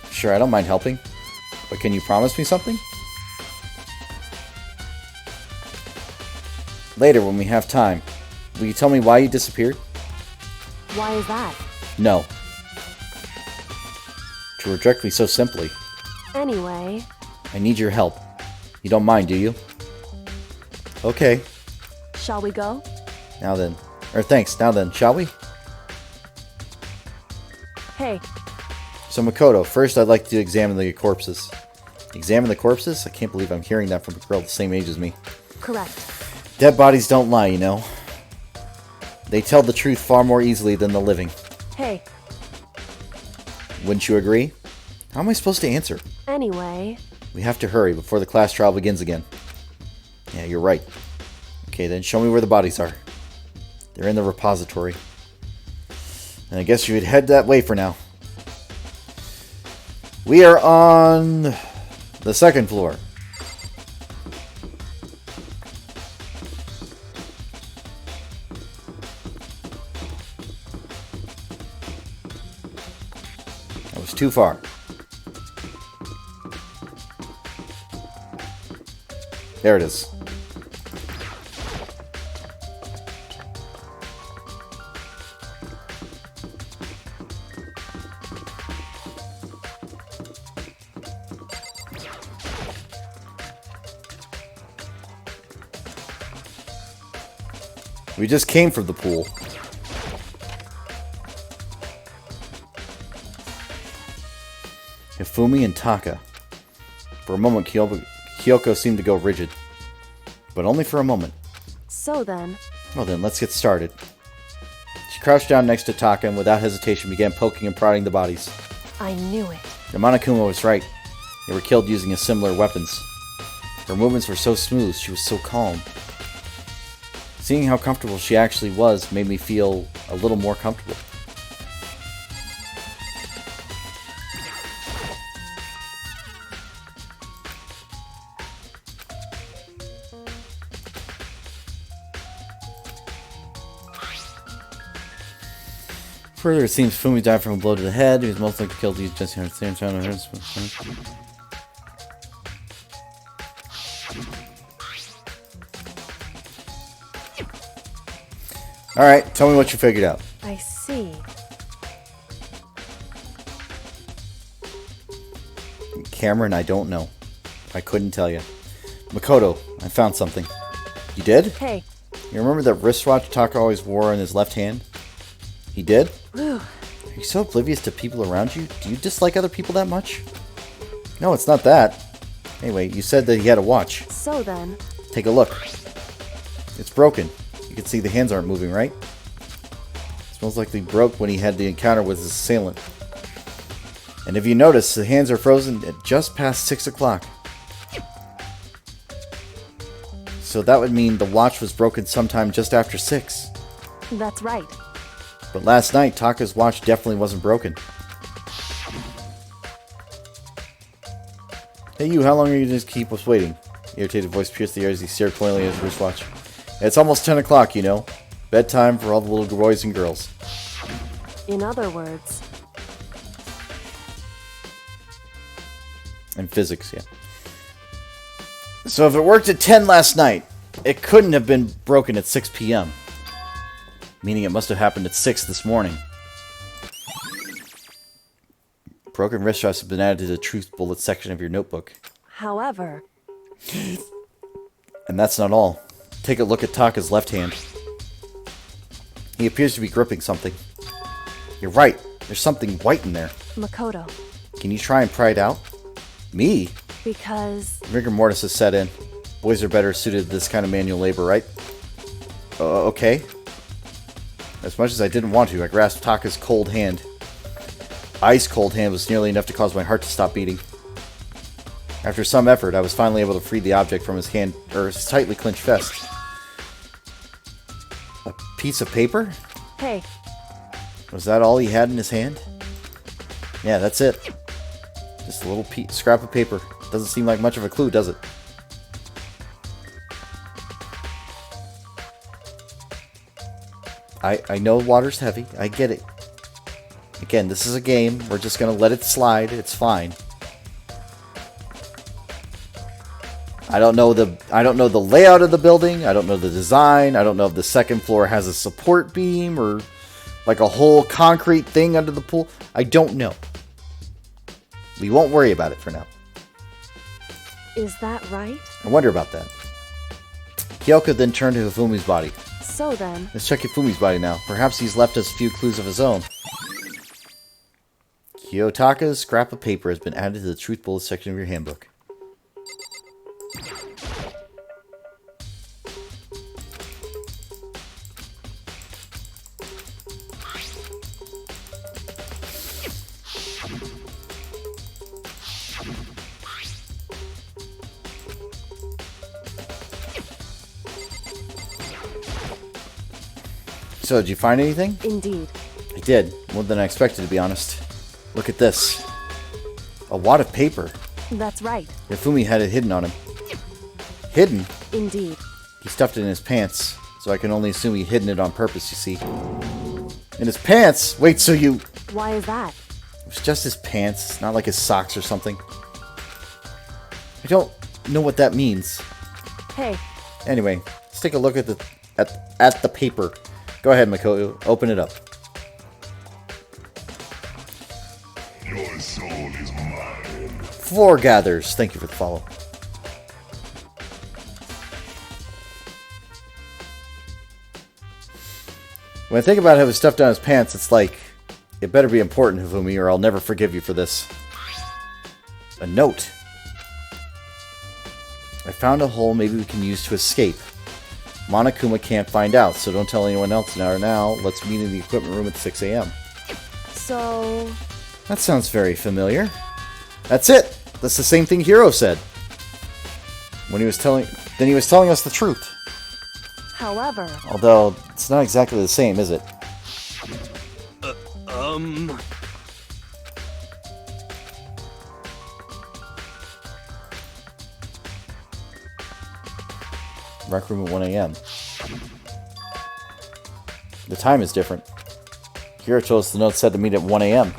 Sure, I don't mind helping. But can you promise me something? Later, when we have time, will you tell me why you disappeared? Why is that? No. To reject me so simply. Anyway... I need your help. You don't mind, do you? Okay. Shall we go? Now then. Thanks. Now then, shall we? Hey. So, Makoto, first I'd like to examine the corpses. Examine the corpses? I can't believe I'm hearing that from a girl the same age as me. Correct. Dead bodies don't lie, you know. They tell the truth far more easily than the living. Hey. Wouldn't you agree? How am I supposed to answer? Anyway... We have to hurry before the class trial begins again. Yeah, you're right. Okay, then show me where the bodies are. They're in the repository. And I guess you would head that way for now. We are on the second floor. That was too far. There it is. We just came from the pool. Hifumi and Taka. For a moment, Kyoko seemed to go rigid. But only for a moment. So then... Well then, let's get started. She crouched down next to Taka and without hesitation began poking and prodding the bodies. I knew it. The Monokuma was right. They were killed using similar weapons. Her movements were so smooth, she was so calm. Seeing how comfortable she actually was made me feel a little more comfortable. Further, it seems Fumi died from a blow to the head. He was most likely killed using just the same time. Alright, tell me what you figured out. I see. Cameron, I don't know. I couldn't tell you. Makoto, I found something. You did? Hey. You remember that wristwatch Taka always wore in his left hand? He did? Whew. Are you so oblivious to people around you? Do you dislike other people that much? No, it's not that. Anyway, you said that he had a watch. So then... Take a look. It's broken. You can see the hands aren't moving, right? It most likely broke when he had the encounter with his assailant. And if you notice, the hands are frozen at just past 6 o'clock. So that would mean the watch was broken sometime just after 6. That's right. But last night, Taka's watch definitely wasn't broken. Hey you, how long are you going to keep us waiting? Irritated voice pierced the air as he stared pointedly at his wristwatch. It's almost 10 o'clock, you know. Bedtime for all the little boys and girls. In other words, And physics, yeah. So if it worked at 10 last night, it couldn't have been broken at 6 p.m. Meaning it must have happened at 6 this morning. Broken wrist straps have been added to the truth bullet section of your notebook. however, And that's not all. Take a look at Taka's left hand. He appears to be gripping something. You're right. There's something white in there. Makoto, Can you try and pry it out? Me? because Rigor mortis has set in. Boys are better suited to this kind of manual labor, right? Okay. As much as I didn't want to, I grasped Taka's cold hand. Ice cold hand was nearly enough to cause my heart to stop beating. After some effort, I was finally able to free the object from his hand, or his tightly clenched fist. A piece of paper? hey, Was that all he had in his hand? Yeah, that's it. Just a little scrap of paper. Doesn't seem like much of a clue, does it? I know water's heavy. I get it. Again, this is a game. We're just gonna let it slide. It's fine. I don't know the layout of the building. I don't know the design. I don't know if the second floor has a support beam or like a whole concrete thing under the pool. I don't know. We won't worry about it for now. is that right? I wonder about that. Kyoko then turned to Hifumi's body. So then, Let's check Hifumi's body now. Perhaps he's left us a few clues of his own. Kiyotaka's scrap of paper has been added to the truth bullet section of your handbook. So, did you find anything? indeed. I did. More than I expected, to be honest. Look at this. A wad of paper. That's right. Hifumi had it hidden on him. Hidden? Indeed. He stuffed it in his pants, so I can only assume he hidden it on purpose, you see. In his pants? Wait, so you... Why is that? It was just his pants, not like his socks or something. I don't know what that means. Hey, Anyway, let's take a look at the paper. Go ahead, Makoto. Open it up. Your soul is mine. Floor gathers. Thank you for the follow. When I think about how he stuffed down his pants, it's like, it better be important, Hifumi, or I'll never forgive you for this. A note. I found a hole maybe we can use to escape. Monokuma can't find out, so don't tell anyone else now. Let's meet in the equipment room at 6 a.m. so... That sounds very familiar. That's it. That's the same thing Hiro said. Then he was telling us the truth. However, Although, it's not exactly the same, is it? Rec room at 1 a.m. The time is different. Hiro told us the note said to meet at 1 a.m.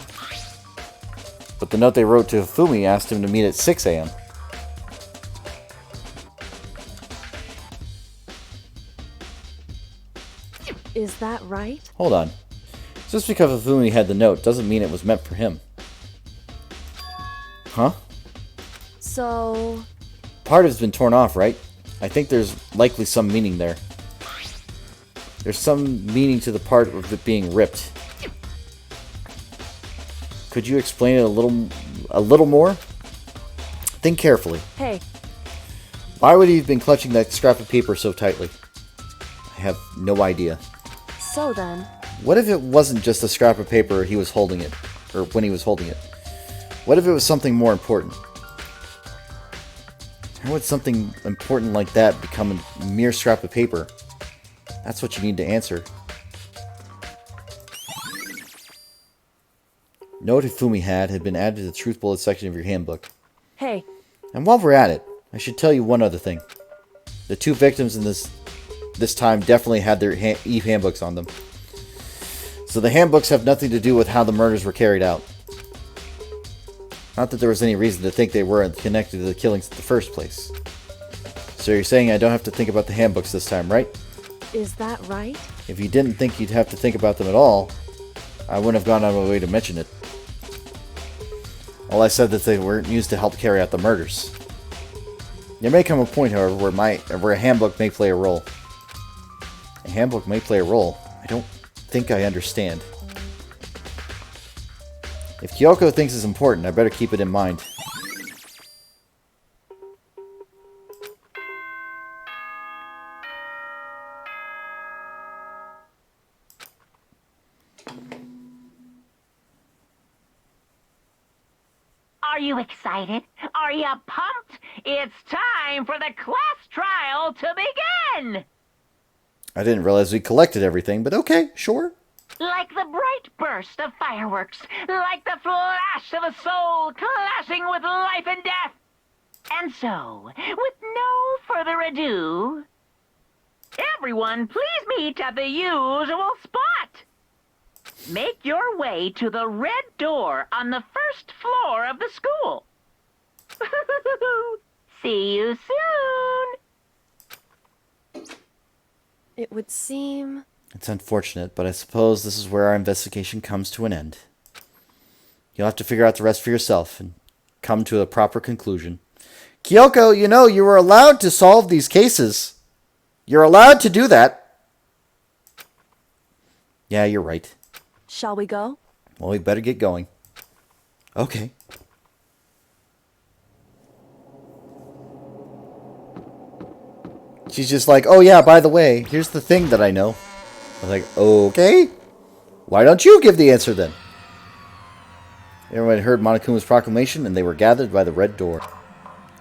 But the note they wrote to Hifumi asked him to meet at 6 a.m. is that right? Hold on. Just because Hifumi had the note doesn't mean it was meant for him. Huh? So... Part of it's been torn off, right? I think there's likely some meaning there. There's some meaning to the part of it being ripped. Could you explain it a little more? Think carefully. Hey, Why would he have been clutching that scrap of paper so tightly? I have no idea. so then, What if it wasn't just a scrap of paper he was holding it, or when he was holding it? What if it was something more important? How would something important like that become a mere scrap of paper? That's what you need to answer. Note Hifumi had been added to the Truth Bullet section of your handbook. Hey, And while we're at it, I should tell you one other thing. The two victims in this time definitely had their Eve handbooks on them. So the handbooks have nothing to do with how the murders were carried out. Not that there was any reason to think they weren't connected to the killings in the first place. So you're saying I don't have to think about the handbooks this time, right? is that right? If you didn't think you'd have to think about them at all, I wouldn't have gone out of my way to mention it. All I said that they weren't used to help carry out the murders. There may come a point, however, where a handbook may play a role. A handbook may play a role. I don't think I understand. If Kyoko thinks it's important, I better keep it in mind. Are you excited? Are you pumped? It's time for the class trial to begin! I didn't realize we collected everything, but okay, sure. Like the bright burst of fireworks, like the flash of a soul clashing with life and death. And so, with no further ado, everyone please meet at the usual spot. Make your way to the red door on the first floor of the school. See you soon. It would seem... It's unfortunate, but I suppose this is where our investigation comes to an end. You'll have to figure out the rest for yourself and come to a proper conclusion. Kyoko, you know, you were allowed to solve these cases. You're allowed to do that. Yeah, you're right. Shall we go? Well, we better get going. Okay. She's just like, oh yeah, by the way, here's the thing that I know. I was like, okay. Why don't you give the answer then? Everyone heard Monokuma's proclamation and they were gathered by the red door.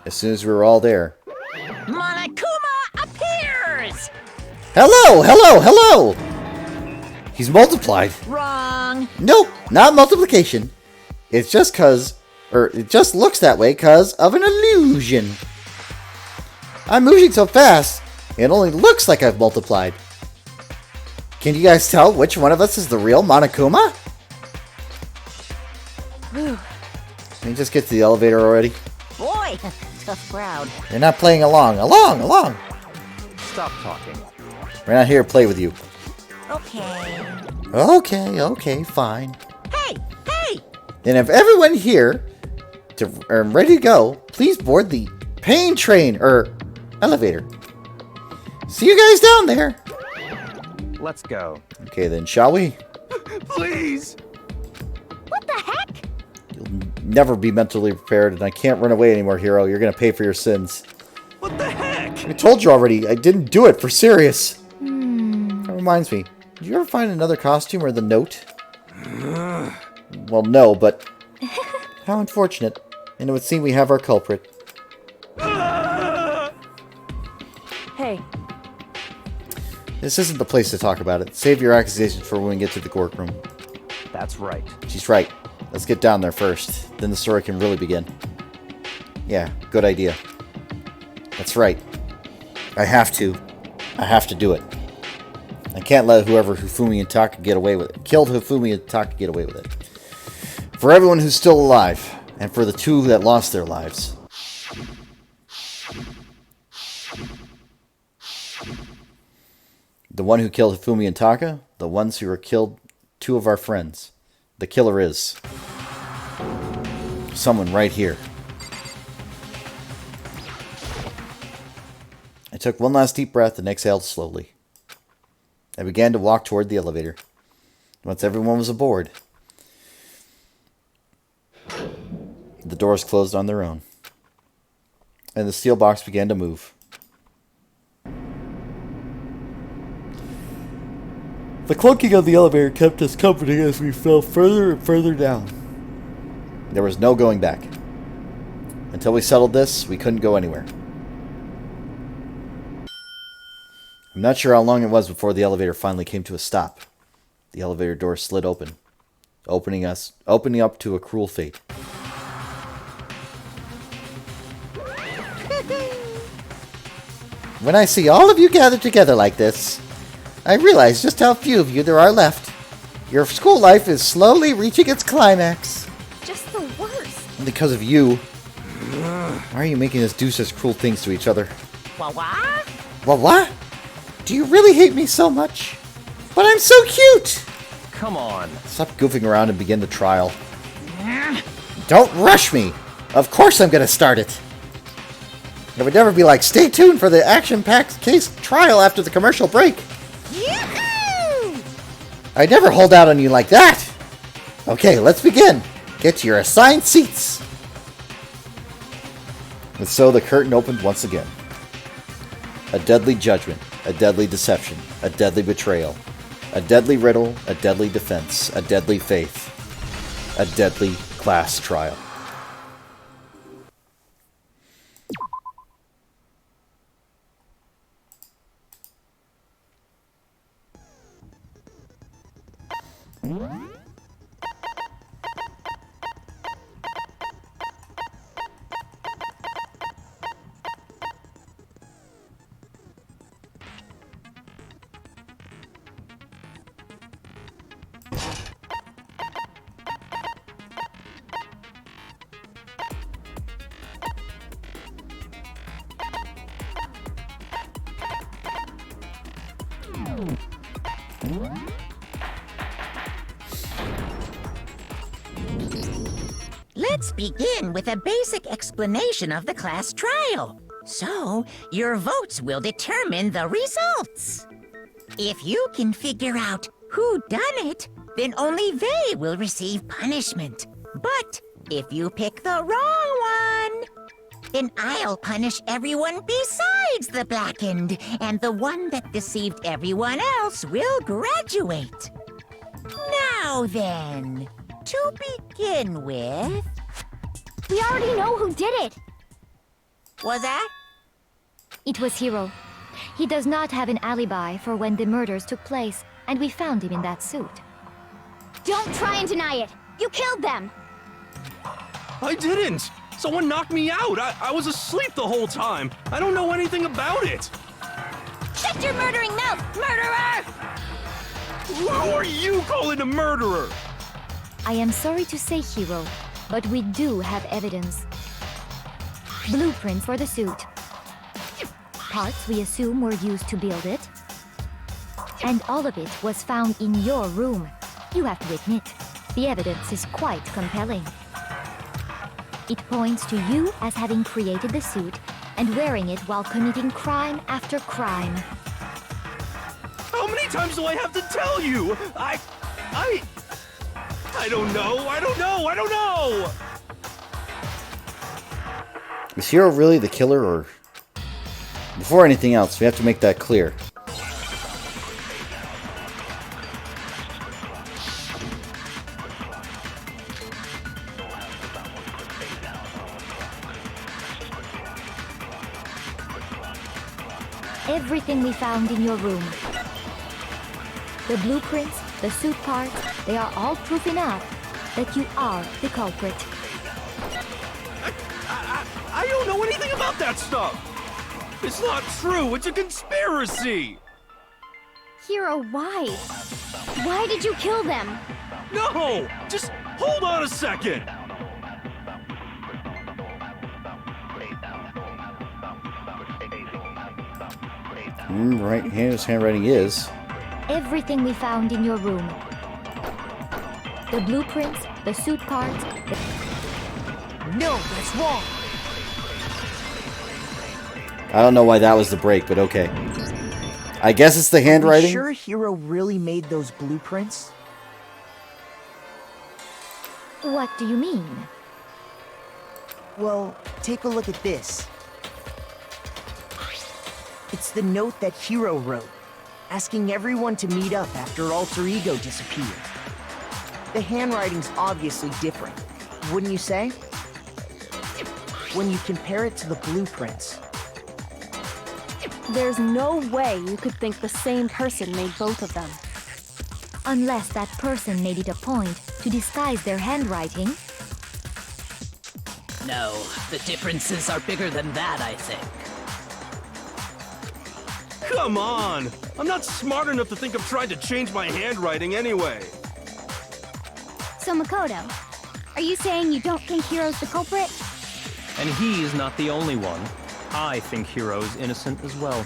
As soon as we were all there. Monokuma appears! Hello, hello, hello! He's multiplied. Wrong. Nope, not multiplication. It's just it just looks that way cause of an illusion. I'm moving so fast, it only looks like I've multiplied. Can you guys tell which one of us is the real Monokuma? Whew. Can you just get to the elevator already? Boy, tough crowd. You're not playing along. Along! Stop talking. We're not here to play with you. Okay. Okay, fine. Hey! Then if everyone here are ready to go, please board the pain train or elevator. See you guys down there. Let's go. Okay then, shall we? Please! What the heck? You'll never be mentally prepared, and I can't run away anymore, hero. You're gonna pay for your sins. What the heck? I told you already, I didn't do it for serious. That reminds me, did you ever find another costume or the note? Well, no, but how unfortunate. And it would seem we have our culprit. Hey, This isn't the place to talk about it. Save your accusations for when we get to the court room. That's right. She's right. Let's get down there first. Then the story can really begin. Yeah, good idea. That's right. I have to do it. I can't let whoever Hifumi and Taka get away with it. Killed Hifumi and Taka get away with it. For everyone who's still alive, and for the two that lost their lives. The one who killed Hifumi and Taka, the ones who killed two of our friends. The killer is someone right here. I took one last deep breath and exhaled slowly. I began to walk toward the elevator. Once everyone was aboard, the doors closed on their own, and the steel box began to move. The clunking of the elevator kept us comforting as we fell further and further down. There was no going back. Until we settled this, we couldn't go anywhere. I'm not sure how long it was before the elevator finally came to a stop. The elevator door slid open, opening up to a cruel fate. When I see all of you gathered together like this, I realize just how few of you there are left. Your school life is slowly reaching its climax. Just the worst. And because of you. Why are you making us do such cruel things to each other? What? What? Do you really hate me so much? But I'm so cute! Come on. Stop goofing around and begin the trial. Don't rush me! Of course I'm gonna start it! It would never be like, stay tuned for the action-packed case trial after the commercial break. Yoo-hoo! I never hold out on you like that! Okay, let's begin. Get to your assigned seats. And so the curtain opened once again. A deadly judgment, a deadly deception, a deadly betrayal, a deadly riddle, a deadly defense, a deadly faith, a deadly class trial. Let's begin with a basic explanation of the class trial. So, your votes will determine the results. If you can figure out who done it, then only they will receive punishment. But if you pick the wrong one, then I'll punish everyone besides the blackened, and the one that deceived everyone else will graduate. Now then, to begin with... We already know who did it. Was that? It was Hiro. He does not have an alibi for when the murders took place, and we found him in that suit. Don't try and deny it. You killed them. I didn't! Someone knocked me out! I was asleep the whole time! I don't know anything about it! Shut your murdering mouth, murderer! Who are you calling a murderer? I am sorry to say, Hiro, but we do have evidence. Blueprints for the suit. Parts we assume were used to build it. And all of it was found in your room. You have to admit, the evidence is quite compelling. It points to you as having created the suit and wearing it while committing crime after crime. How many times do I have to tell you? I don't know! Is Hiro really the killer, or... Before anything else, we have to make that clear. Everything we found in your room. The blueprints, the suit parts, they are all proof enough that you are the culprit. I don't know anything about that stuff! It's not true! It's a conspiracy! Hiro, why? Why did you kill them? No! Just hold on a second! Right, his handwriting is. Everything we found in your room. The blueprints, the suit parts. No, that's wrong. I don't know why that was the break, but okay. I guess it's the handwriting. Are you sure Hiro really made those blueprints? What do you mean? Well, take a look at this. It's the note that Hiro wrote, asking everyone to meet up after Alter Ego disappeared. The handwriting's obviously different, wouldn't you say? When you compare it to the blueprints. There's no way you could think the same person made both of them. Unless that person made it a point to disguise their handwriting. No, the differences are bigger than that, I think. Come on! I'm not smart enough to think of trying to change my handwriting anyway. So Makoto, are you saying you don't think Hiro's the culprit? And he's not the only one. I think Hiro's innocent as well.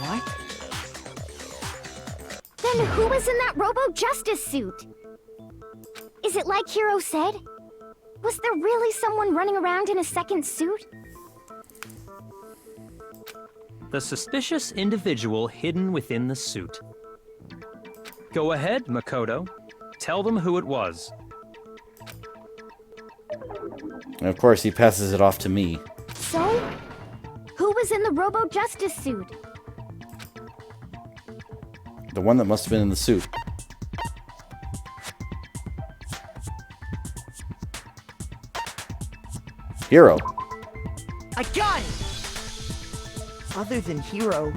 What? Then who was in that Robo-Justice suit? Is it like Hiro said? Was there really someone running around in a second suit? The suspicious individual hidden within the suit. Go ahead, Makoto. Tell them who it was. And of course, he passes it off to me. So? Who was in the Robo-Justice suit? The one that must have been in the suit. Hiro. I got it! Other than Hiro,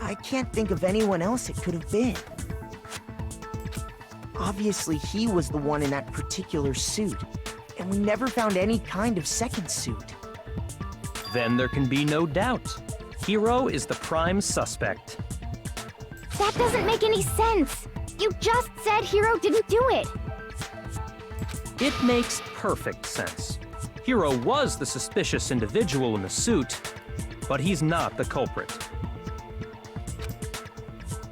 I can't think of anyone else it could have been. Obviously, he was the one in that particular suit, and we never found any kind of second suit. Then there can be no doubt. Hiro is the prime suspect. That doesn't make any sense! You just said Hiro didn't do it! It makes perfect sense. Hiro was the suspicious individual in the suit, but he's not the culprit.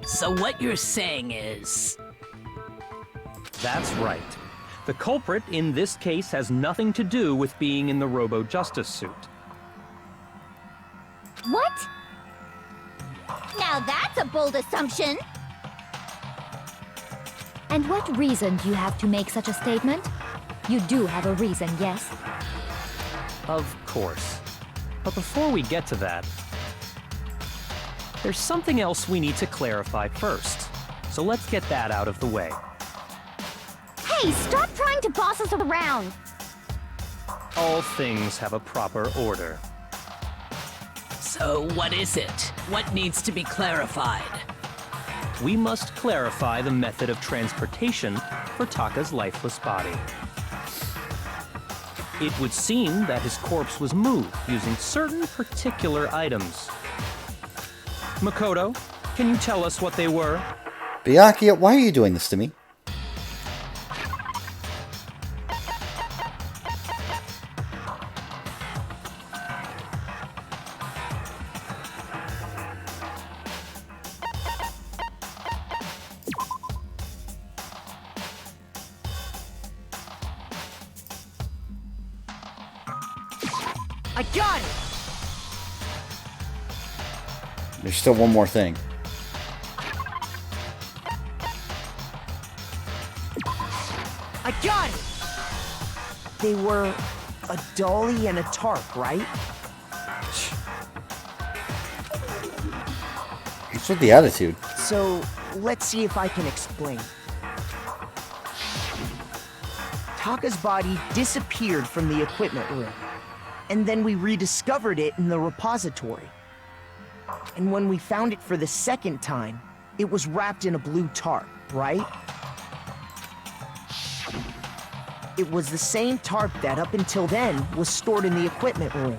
So what you're saying is... That's right. The culprit in this case has nothing to do with being in the Robo-Justice suit. What? Now that's a bold assumption! And what reason do you have to make such a statement? You do have a reason, yes? Of course. But before we get to that, there's something else we need to clarify first. So let's get that out of the way. Hey, stop trying to boss us around! All things have a proper order. So what is it? What needs to be clarified? We must clarify the method of transportation for Taka's lifeless body. It would seem that his corpse was moved using certain particular items. Makoto, can you tell us what they were? Byakuya, why are you doing this to me? I got it! There's still one more thing. I got it! They were a dolly and a tarp, right? What's with the attitude? So, let's see if I can explain. Taka's body disappeared from the equipment room, and then we rediscovered it in the repository. And when we found it for the second time, it was wrapped in a blue tarp, right? It was the same tarp that, up until then, was stored in the equipment room.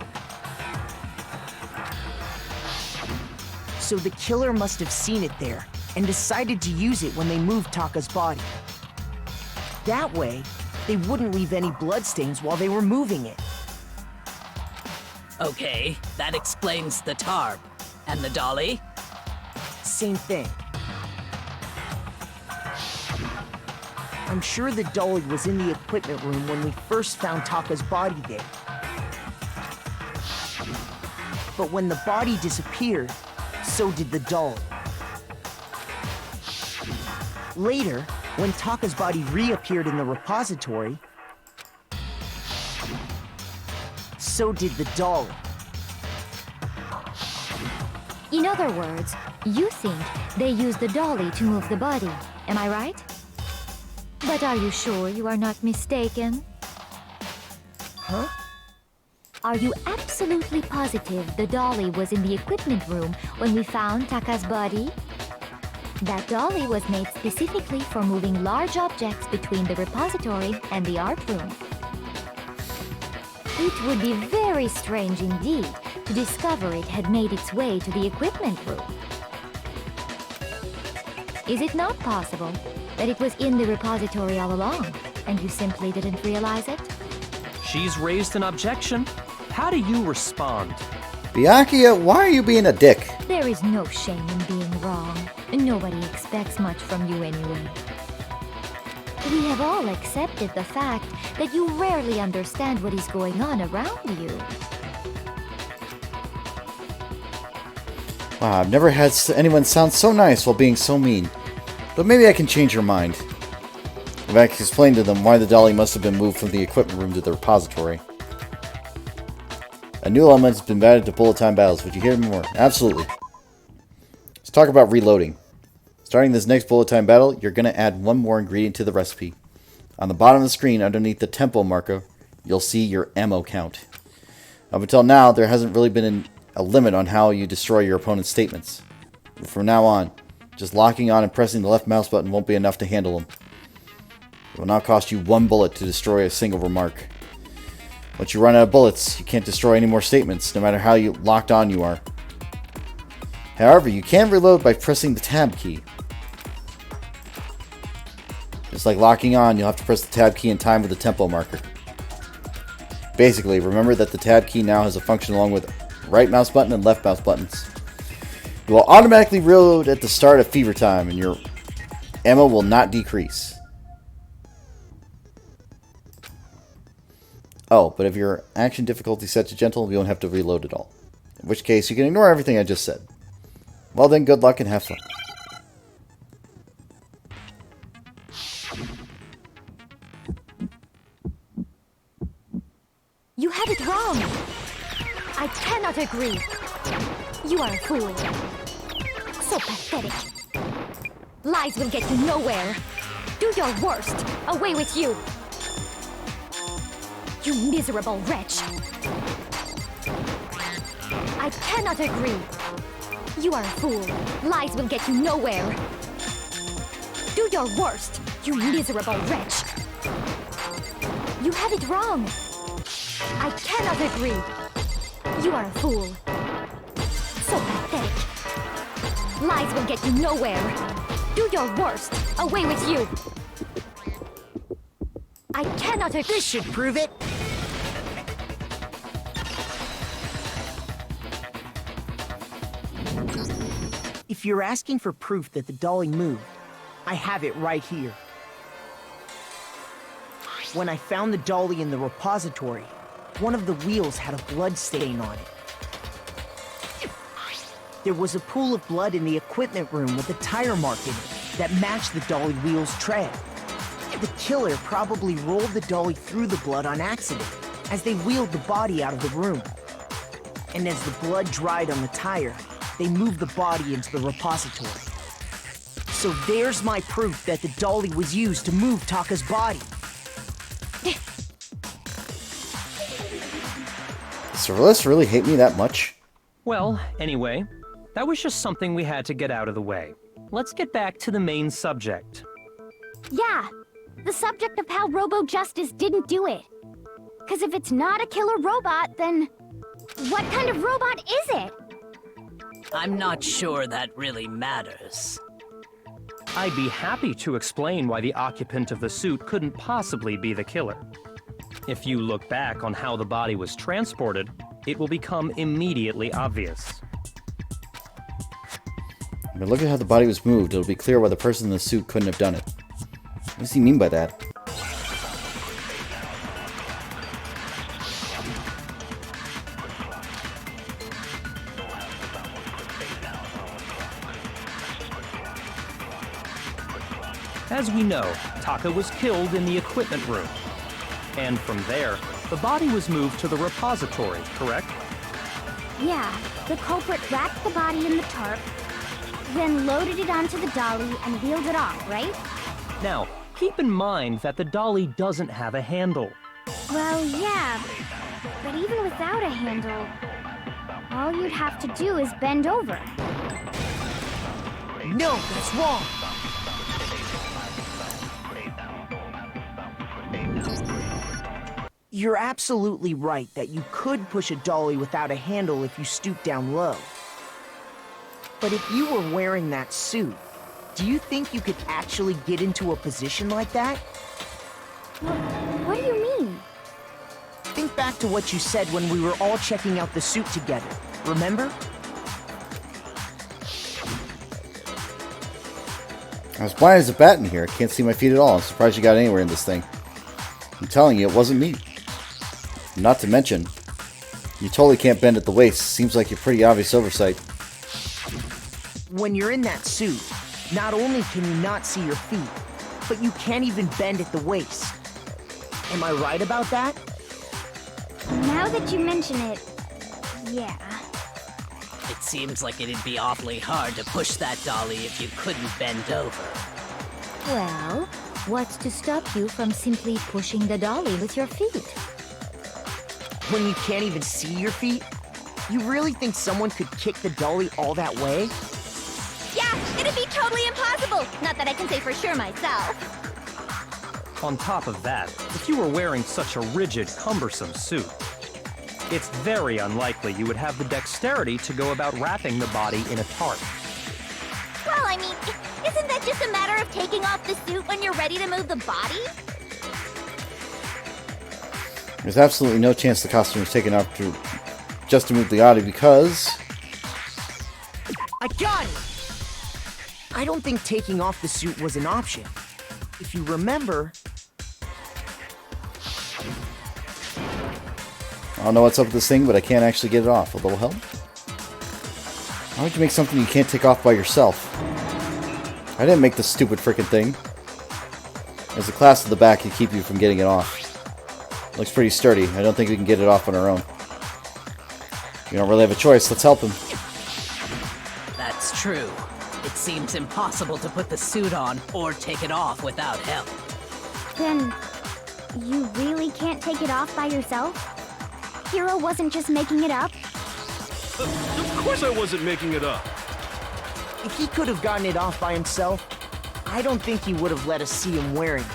So the killer must have seen it there, and decided to use it when they moved Taka's body. That way, they wouldn't leave any bloodstains while they were moving it. Okay, that explains the tarp. And the dolly? Same thing. I'm sure the dolly was in the equipment room when we first found Taka's body there. But when the body disappeared, so did the dolly. Later, when Taka's body reappeared in the repository, so did the dolly. In other words, you think they used the dolly to move the body, am I right? But are you sure you are not mistaken? Huh? Are you absolutely positive the dolly was in the equipment room when we found Taka's body? That dolly was made specifically for moving large objects between the repository and the art room. It would be very strange indeed to discover it had made its way to the equipment room. Is it not possible that it was in the repository all along, and you simply didn't realize it? She's raised an objection. How do you respond? Byakuya, why are you being a dick? There is no shame in being wrong. Nobody expects much from you anyway. We have all accepted the fact that you rarely understand what is going on around you. Wow, I've never had anyone sound so nice while being so mean. But maybe I can change your mind. I've explained to them why the dolly must have been moved from the equipment room to the repository. A new element has been added to bullet time battles. Would you hear more? Absolutely. Let's talk about reloading. Starting this next bullet time battle, you're going to add one more ingredient to the recipe. On the bottom of the screen, underneath the tempo marker, you'll see your ammo count. Up until now, there hasn't really been a limit on how you destroy your opponent's statements. But from now on, just locking on and pressing the left mouse button won't be enough to handle them. It will now cost you one bullet to destroy a single remark. Once you run out of bullets, you can't destroy any more statements, no matter how locked on you are. However, you can reload by pressing the tab key. Just like locking on, you'll have to press the tab key in time with the tempo marker. Basically, remember that the tab key now has a function along with right mouse button and left mouse buttons. You will automatically reload at the start of fever time, and your ammo will not decrease. Oh, but if your action difficulty set to gentle, you won't have to reload at all. In which case, you can ignore everything I just said. Well then, good luck and have fun. You have it wrong! I cannot agree! You are a fool. So pathetic. Lies will get you nowhere. Do your worst. Away with you! You miserable wretch! I cannot agree. You are a fool. Lies will get you nowhere. Do your worst, you miserable wretch! You have it wrong. I cannot agree. You are a fool. So pathetic. Lies will get you nowhere. Do your worst. Away with you. I cannot agree. This should prove it. If you're asking for proof that the dolly moved, I have it right here. When I found the dolly in the repository, one of the wheels had a blood stain on it. There was a pool of blood in the equipment room with a tire mark in it that matched the dolly wheel's trail. The killer probably rolled the dolly through the blood on accident as they wheeled the body out of the room. And as the blood dried on the tire, they moved the body into the repository. So there's my proof that the dolly was used to move Taka's body. Does Cerulus really hate me that much? Well, anyway, that was just something we had to get out of the way. Let's get back to the main subject. Yeah, the subject of how Robo-Justice didn't do it. Because if it's not a killer robot, then what kind of robot is it? I'm not sure that really matters. I'd be happy to explain why the occupant of the suit couldn't possibly be the killer. If you look back on how the body was transported, it will become immediately obvious. When I look at how the body was moved, it'll be clear why the person in the suit couldn't have done it. What does he mean by that? As we know, Taka was killed in the equipment room. And from there, the body was moved to the repository, correct? Yeah, the culprit wrapped the body in the tarp, then loaded it onto the dolly and wheeled it off, right? Now, keep in mind that the dolly doesn't have a handle. Well, yeah, but even without a handle, all you'd have to do is bend over. No, that's wrong. You're absolutely right that you could push a dolly without a handle if you stoop down low. But if you were wearing that suit, do you think you could actually get into a position like that? What do you mean? Think back to what you said when we were all checking out the suit together, remember? I was blind as a bat in here. I can't see my feet at all. I'm surprised you got anywhere in this thing. I'm telling you, it wasn't me. Not to mention, you totally can't bend at the waist. Seems like a pretty obvious oversight. When you're in that suit, not only can you not see your feet, but you can't even bend at the waist. Am I right about that? Now that you mention it, yeah. It seems like it'd be awfully hard to push that dolly if you couldn't bend over. Well, what's to stop you from simply pushing the dolly with your feet? When you can't even see your feet? You really think someone could kick the dolly all that way? Yeah, it'd be totally impossible. Not that I can say for sure myself. On top of that, if you were wearing such a rigid, cumbersome suit, it's very unlikely you would have the dexterity to go about wrapping the body in a tarp. Well, I mean, isn't that just a matter of taking off the suit when you're ready to move the body? There's absolutely no chance the costume was taken off just to move the body because... I got it! I don't think taking off the suit was an option. If you remember... I don't know what's up with this thing, but I can't actually get it off. A little help? Why would you make something you can't take off by yourself? I didn't make this stupid frickin' thing. There's a clasp at the back to keep you from getting it off. Looks pretty sturdy. I don't think we can get it off on our own. We don't really have a choice. Let's help him. That's true. It seems impossible to put the suit on or take it off without help. Then, you really can't take it off by yourself? Hero wasn't just making it up? Of course I wasn't making it up. If he could have gotten it off by himself, I don't think he would have let us see him wearing it.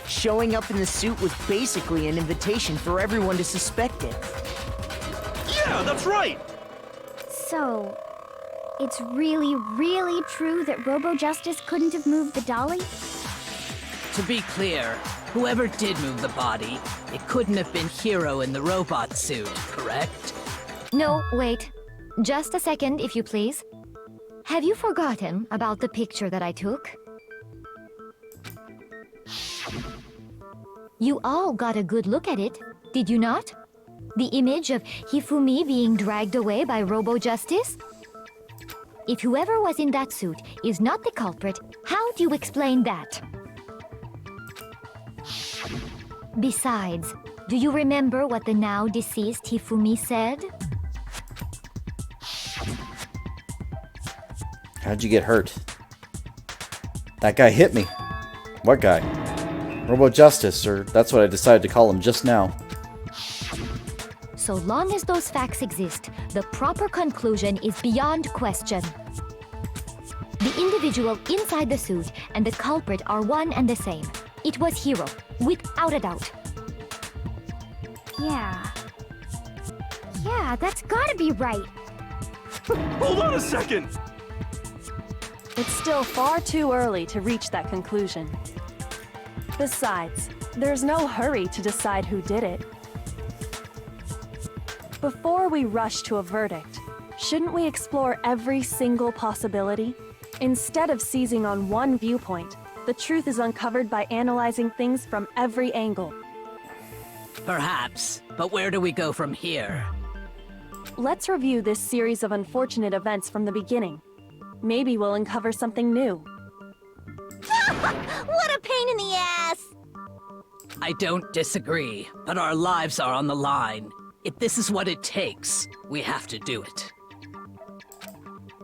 Showing up in the suit was basically an invitation for everyone to suspect it. Yeah, that's right! So, it's really, really true that Robo-Justice couldn't have moved the dolly? To be clear, whoever did move the body, it couldn't have been Hero in the robot suit, correct? No, wait. Just a second, if you please. Have you forgotten about the picture that I took? You all got a good look at it, did you not? The image of Hifumi being dragged away by Robo-Justice? If whoever was in that suit is not the culprit, how do you explain that? Besides, do you remember what the now deceased Hifumi said? How'd you get hurt? That guy hit me. What guy? Robo-Justice, or that's what I decided to call him just now. So long as those facts exist, the proper conclusion is beyond question. The individual inside the suit and the culprit are one and the same. It was Hero, without a doubt. Yeah. Yeah, that's gotta be right. Hold on a second! It's still far too early to reach that conclusion. Besides, there's no hurry to decide who did it. Before we rush to a verdict, shouldn't we explore every single possibility? Instead of seizing on one viewpoint, the truth is uncovered by analyzing things from every angle. Perhaps, but where do we go from here? Let's review this series of unfortunate events from the beginning. Maybe we'll uncover something new. What a pain in the ass! I don't disagree, but our lives are on the line. If this is what it takes, we have to do it.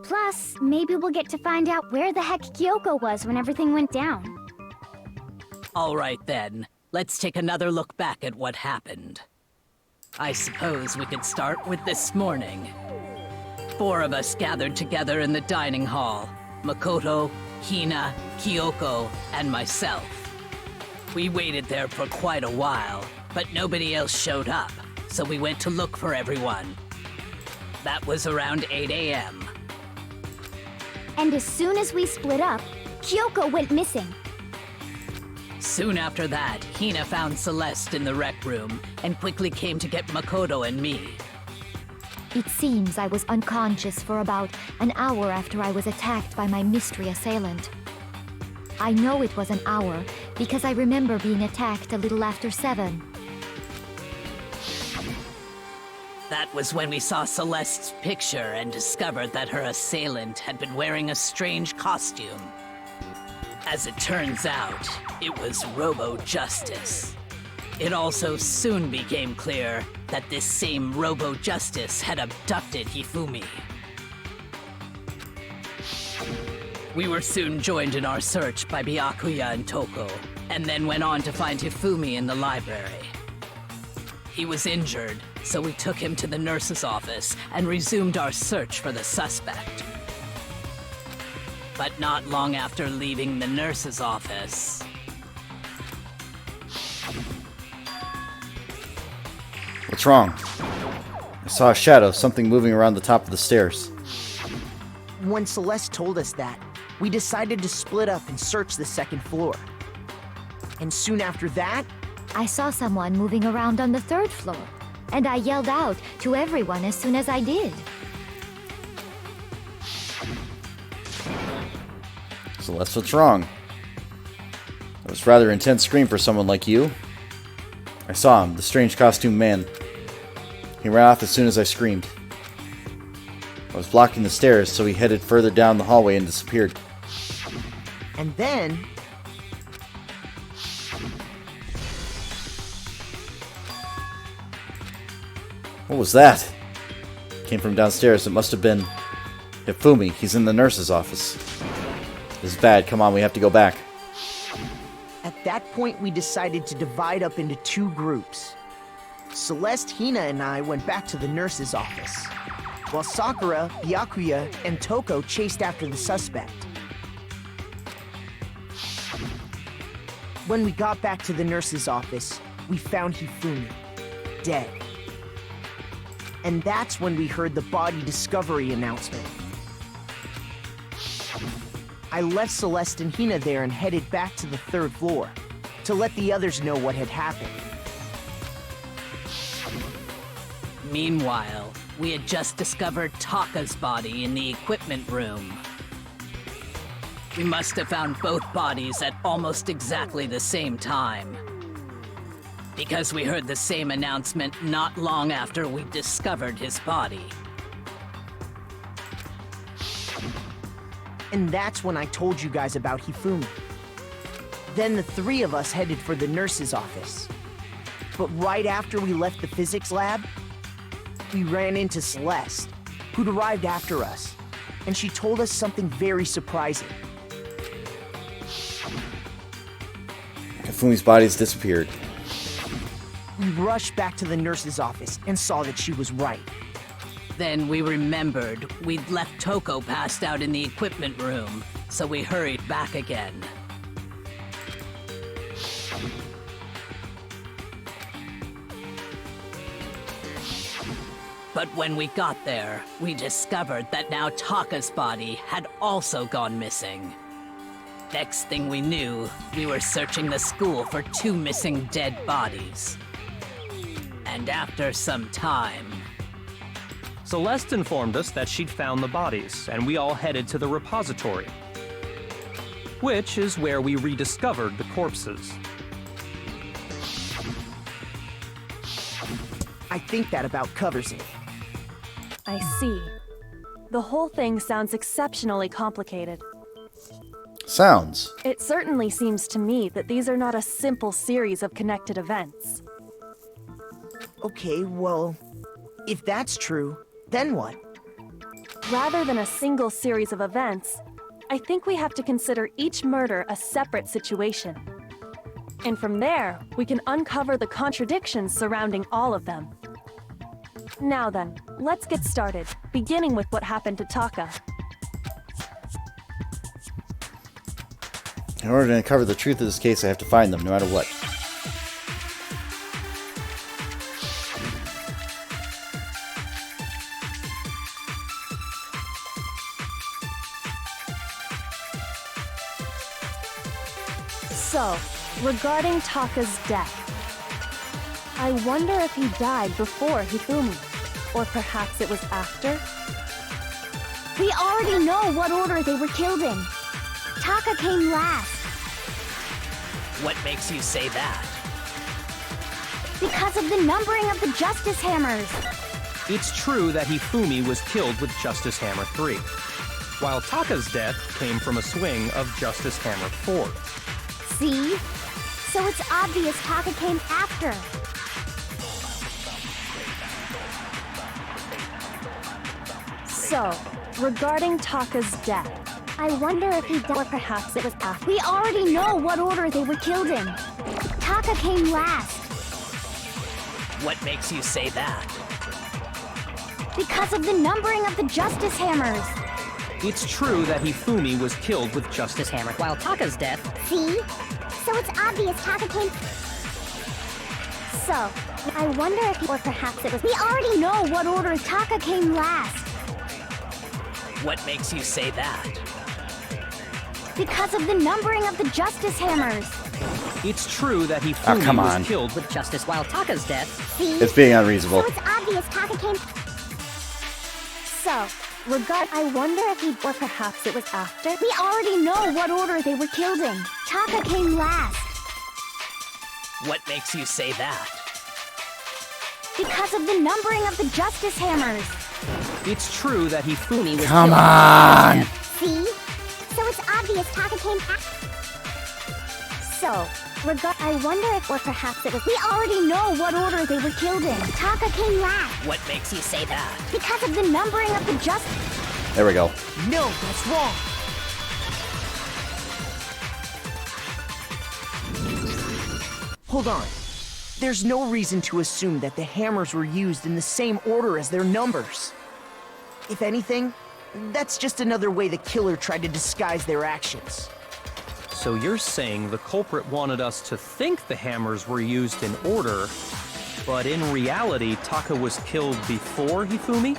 Plus, maybe we'll get to find out where the heck Kyoko was when everything went down. All right then, let's take another look back at what happened. I suppose we could start with this morning. 4 of us gathered together in the dining hall. Makoto, Hina, Kyoko, and myself. We waited there for quite a while, but nobody else showed up, so we went to look for everyone. That was around 8 a.m. And as soon as we split up, Kyoko went missing. Soon after that, Hina found Celeste in the rec room and quickly came to get Makoto and me. It seems I was unconscious for about an hour after I was attacked by my mystery assailant. I know it was an hour because I remember being attacked a little after 7. That was when we saw Celeste's picture and discovered that her assailant had been wearing a strange costume. As it turns out, it was Robo-Justice. It also soon became clear that this same Robo-Justice had abducted Hifumi. We were soon joined in our search by Byakuya and Toko, and then went on to find Hifumi in the library. He was injured, so we took him to the nurse's office and resumed our search for the suspect. But not long after leaving the nurse's office... What's wrong? I saw a shadow, something moving around the top of the stairs. When Celeste told us that, we decided to split up and search the second floor. And soon after that, I saw someone moving around on the 3rd floor, and I yelled out to everyone as soon as I did. Celeste, what's wrong? That was a rather intense scream for someone like you. I saw him, the strange costumed man. He ran off as soon as I screamed. I was blocking the stairs, so he headed further down the hallway and disappeared. and then... What was that? Came from downstairs. It must have been Hifumi. He's in the nurse's office. This is bad. Come on, we have to go back. At that point, we decided to divide up into 2 groups. Celeste, Hina, and I went back to the nurse's office, while Sakura, Byakuya, and Toko chased after the suspect. When we got back to the nurse's office, we found Hifumi, dead. And that's when we heard the body discovery announcement. I left Celeste and Hina there and headed back to the 3rd floor to let the others know what had happened. Meanwhile, we had just discovered Taka's body in the equipment room. We must have found both bodies at almost exactly the same time, because we heard the same announcement not long after we discovered his body. And that's when I told you guys about Hifumi. Then the 3 of us headed for the nurse's office. But right after we left the physics lab, we ran into Celeste, who'd arrived after us, and she told us something very surprising. Hifumi's body's disappeared. We rushed back to the nurse's office and saw that she was right. Then we remembered we'd left Toko passed out in the equipment room, so we hurried back again. But when we got there, we discovered that now Taka's body had also gone missing. Next thing we knew, we were searching the school for 2 missing dead bodies. And after some time... Celeste informed us that she'd found the bodies, and we all headed to the repository, which is where we rediscovered the corpses. I think that about covers it. I see. The whole thing sounds exceptionally complicated. Sounds. It certainly seems to me that these are not a simple series of connected events. Okay, well, if that's true, then what? Rather than a single series of events, I think we have to consider each murder a separate situation. And from there, we can uncover the contradictions surrounding all of them. Now then, let's get started, beginning with what happened to Taka. In order to uncover the truth of this case, I have to find them, no matter what. So, regarding Taka's death, I wonder if he died before Hifumi, or perhaps it was after? We already know what order they were killed in. Taka came last. What makes you say that? Because of the numbering of the Justice Hammers. It's true that Hifumi was killed with Justice Hammer 3, while Taka's death came from a swing of Justice Hammer 4. See? So it's obvious Taka came after. So, regarding Taka's death, I wonder if he died, or perhaps it was after. We already know what order they were killed in. Taka came last. What makes you say that? Because of the numbering of the Justice Hammers. It's true that Hifumi was killed with Justice Hammer, while Taka's death... See? So it's obvious Taka came... So, I wonder if... Or perhaps it was... We already know what order Taka came last. What makes you say that? Because of the numbering of the Justice Hammers. It's true that Hifumi was killed with Justice, while Taka's death... See? It's being unreasonable. So it's obvious Taka came... So, I wonder if he... Or perhaps it was after? We already know what order they were killed in. Taka came last. What makes you say that? Because of the numbering of the Justice Hammers. It's true that Hifumi was Come killed on! with Justice. See? So it's obvious Taka came So, I wonder if... Or perhaps it was... We already know what order they were killed in. Taka came last. What makes you say that? Because of the numbering of the Justice... There we go. No, that's wrong. Hold on. There's no reason to assume that the hammers were used in the same order as their numbers. If anything, that's just another way the killer tried to disguise their actions. So you're saying the culprit wanted us to think the hammers were used in order, but in reality, Taka was killed before Hifumi?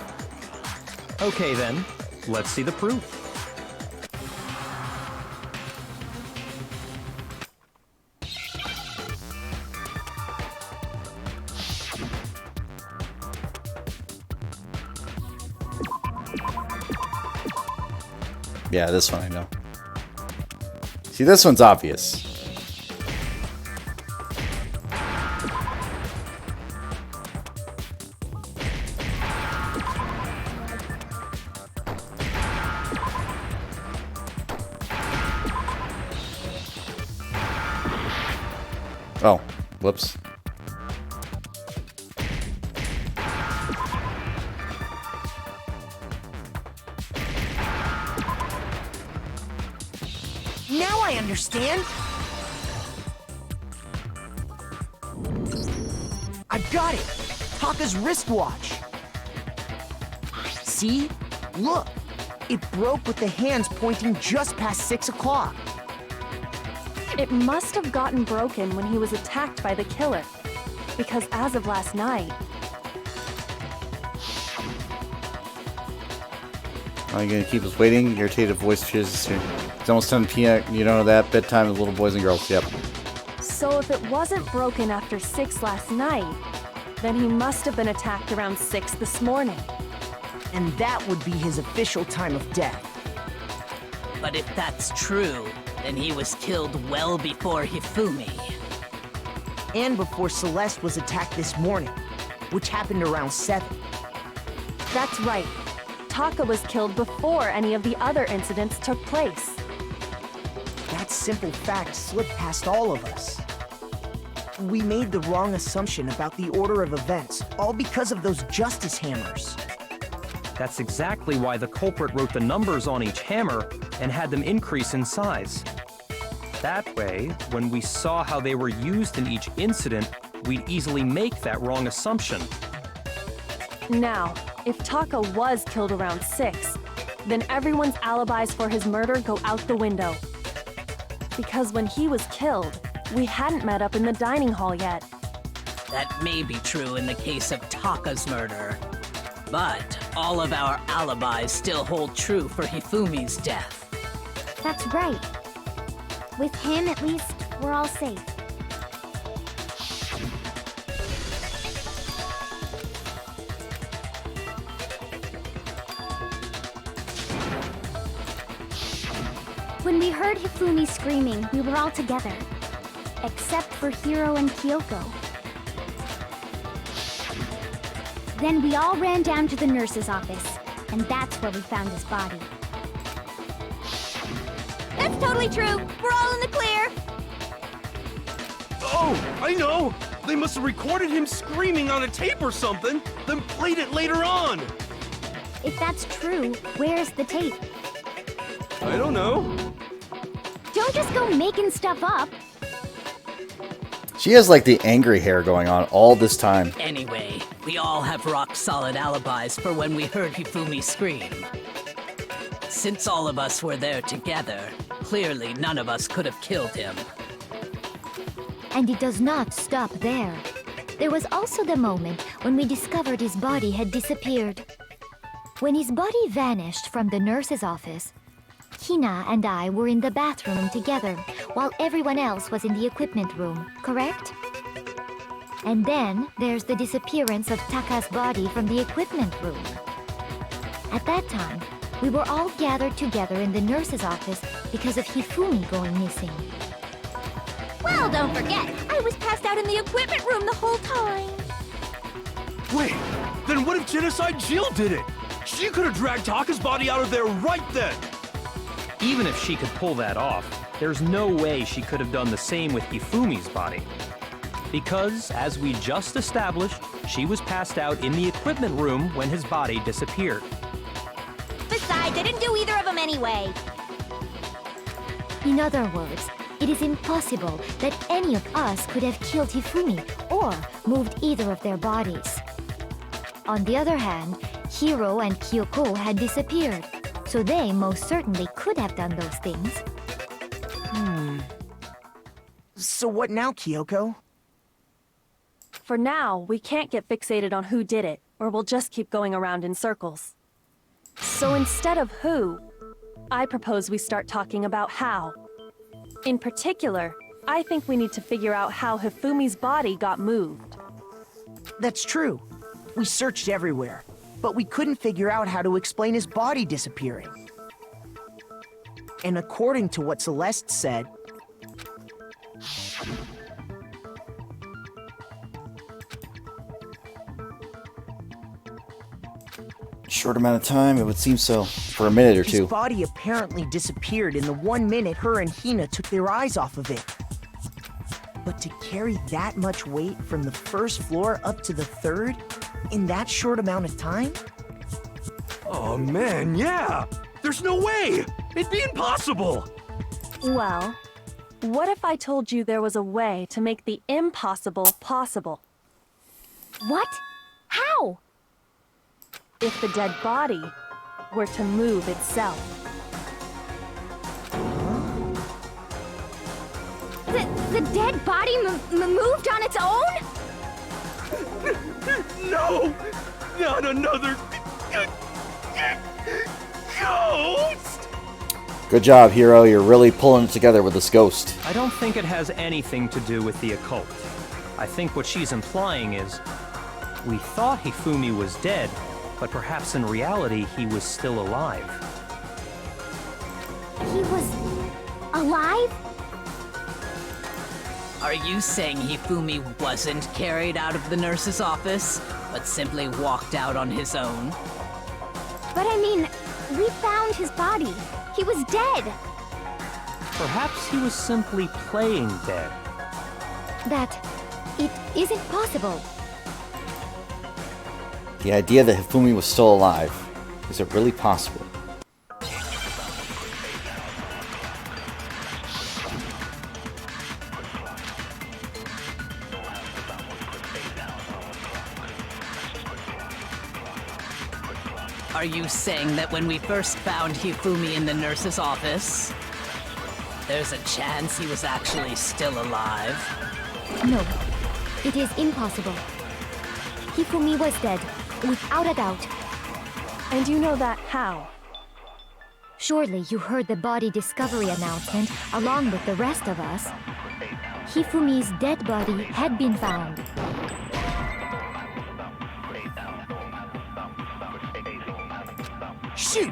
Okay then, let's see the proof. Yeah, this one I know. See, this one's obvious. Oh, whoops. Now I understand! I've got it! Taka's wristwatch! See? Look! It broke with the hands pointing just past 6 o'clock. It must have gotten broken when he was attacked by the killer, because as of last night... Are you gonna keep us waiting? Irritated voice cheers. It's almost 10 p.m. You know that bedtime of little boys and girls. Yep. So if it wasn't broken after 6 last night, then he must have been attacked around 6 this morning. And that would be his official time of death. But if that's true, then he was killed well before Hifumi. And before Celeste was attacked this morning, which happened around 7. That's right. Taka was killed before any of the other incidents took place. That simple fact slipped past all of us. We made the wrong assumption about the order of events, all because of those justice hammers. That's exactly why the culprit wrote the numbers on each hammer and had them increase in size. That way, when we saw how they were used in each incident, we'd easily make that wrong assumption. Now, if Taka was killed around 6, then everyone's alibis for his murder go out the window. Because when he was killed, we hadn't met up in the dining hall yet. That may be true in the case of Taka's murder. But all of our alibis still hold true for Hifumi's death. That's right. With him, at least, we're all safe. When we heard Hifumi screaming, we were all together. Except for Hiro and Kyoko. Then we all ran down to the nurse's office, and that's where we found his body. That's totally true. We're all in the clear. Oh, I know! They must have recorded him screaming on a tape or something, then played it later on! If that's true, where's the tape? I don't know. Don't just go making stuff up. She has like the angry hair going on all this time. Anyway, we all have rock-solid alibis for when we heard Hifumi scream. Since all of us were there together, clearly none of us could have killed him. And it does not stop there. There was also the moment when we discovered his body had disappeared. When his body vanished from the nurse's office, Hina and I were in the bathroom together, while everyone else was in the equipment room, correct? And then there's the disappearance of Taka's body from the equipment room. At that time, we were all gathered together in the nurse's office because of Hifumi going missing. Well, don't forget, I was passed out in the equipment room the whole time. Wait, then what if Genocide Jill did it? She could have dragged Taka's body out of there right then! Even if she could pull that off, there's no way she could have done the same with Hifumi's body. Because, as we just established, she was passed out in the equipment room when his body disappeared. Besides, I didn't do either of them anyway. In other words, it is impossible that any of us could have killed Hifumi or moved either of their bodies. On the other hand, Hiro and Kyoko had disappeared, so they most certainly could have done those things. So what now, Kyoko? For now, we can't get fixated on who did it, or we'll just keep going around in circles. So instead of who, I propose we start talking about how. In particular, I think we need to figure out how Hifumi's body got moved. That's true. We searched everywhere, but we couldn't figure out how to explain his body disappearing. And according to what Celeste said, Short amount of time, it would seem so. For a minute or his two. body apparently disappeared in the 1 minute her and Hina took their eyes off of it. But to carry that much weight from the first floor up to the 3rd in that short amount of time? Oh man, yeah! There's no way! It'd be impossible! Well, what if I told you there was a way to make the impossible possible? What? How? If the dead body were to move itself. The dead body moved on its own? No! Not another... ghost! Good job, Hiro. You're really pulling it together with this ghost. I don't think it has anything to do with the occult. I think what she's implying is, we thought Hifumi was dead, but perhaps in reality he was still alive. He was alive? Are you saying Hifumi wasn't carried out of the nurse's office, but simply walked out on his own? But I mean, we found his body. He was dead. Perhaps he was simply playing dead. That it isn't possible. The idea that Hifumi was still alive. Is it really possible? Are you saying that when we first found Hifumi in the nurse's office, there's a chance he was actually still alive? No, it is impossible. Hifumi was dead, without a doubt. And you know that how? Surely you heard the body discovery announcement along with the rest of us. Hifumi's dead body had been found. Shoot!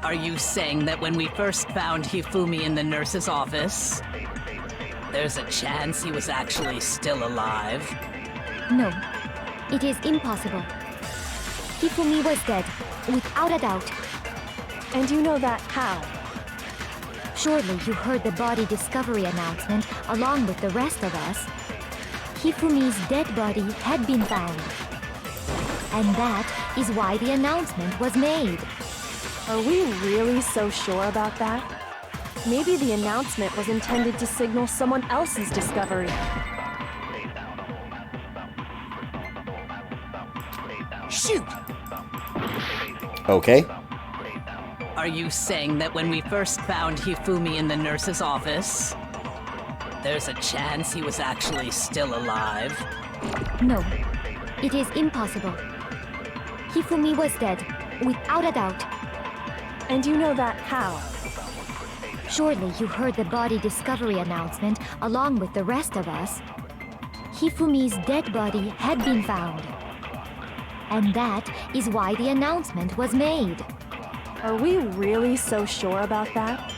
Are you saying that when we first found Hifumi in the nurse's office, there's a chance he was actually still alive? No, it is impossible. Hifumi was dead, without a doubt. And you know that how? Surely you heard the body discovery announcement along with the rest of us. Hifumi's dead body had been found. And that is why the announcement was made. Are we really so sure about that? Maybe the announcement was intended to signal someone else's discovery. Shoot! Okay. Are you saying that when we first found Hifumi in the nurse's office, there's a chance he was actually still alive? No, it is impossible. Hifumi was dead, without a doubt. And you know that how? Surely you heard the body discovery announcement along with the rest of us. Hifumi's dead body had been found. And that is why the announcement was made. Are we really so sure about that?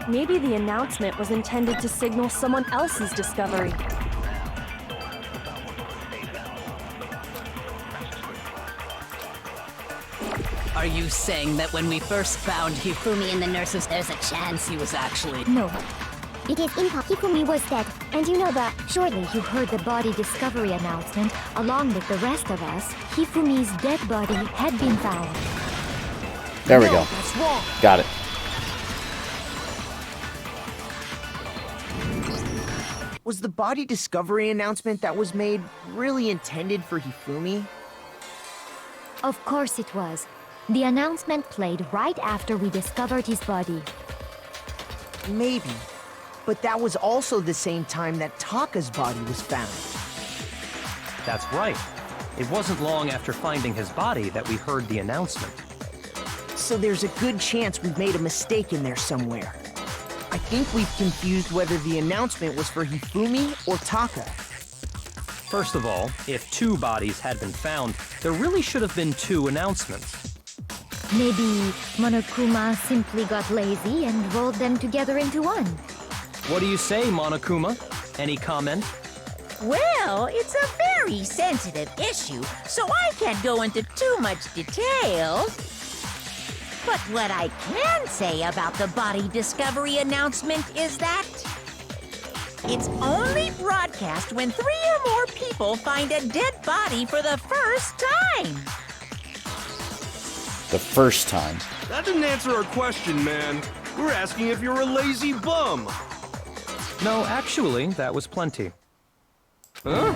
Maybe the announcement was intended to signal someone else's discovery. Are you saying that when we first found Hifumi in the nurse's, there's a chance he was actually... No, it is impossible. Hifumi was dead, and you know that. Surely you heard the body discovery announcement along with the rest of us. Hifumi's dead body had been found. There we No, go. that's wrong. Got it. Was the body discovery announcement that was made really intended for Hifumi? Of course it was. The announcement played right after we discovered his body. Maybe. But that was also the same time that Taka's body was found. That's right. It wasn't long after finding his body that we heard the announcement. So there's a good chance we've made a mistake in there somewhere. I think we've confused whether the announcement was for Hifumi or Taka. First of all, if two bodies had been found, there really should have been two announcements. Maybe Monokuma simply got lazy and rolled them together into one. What do you say, Monokuma? Any comment? Well, it's a very sensitive issue, so I can't go into too much detail. But what I can say about the body discovery announcement is that it's only broadcast when 3 or more people find a dead body for the first time. The first time. That didn't answer our question, man. We're asking if you're a lazy bum. No, actually, that was plenty. Huh?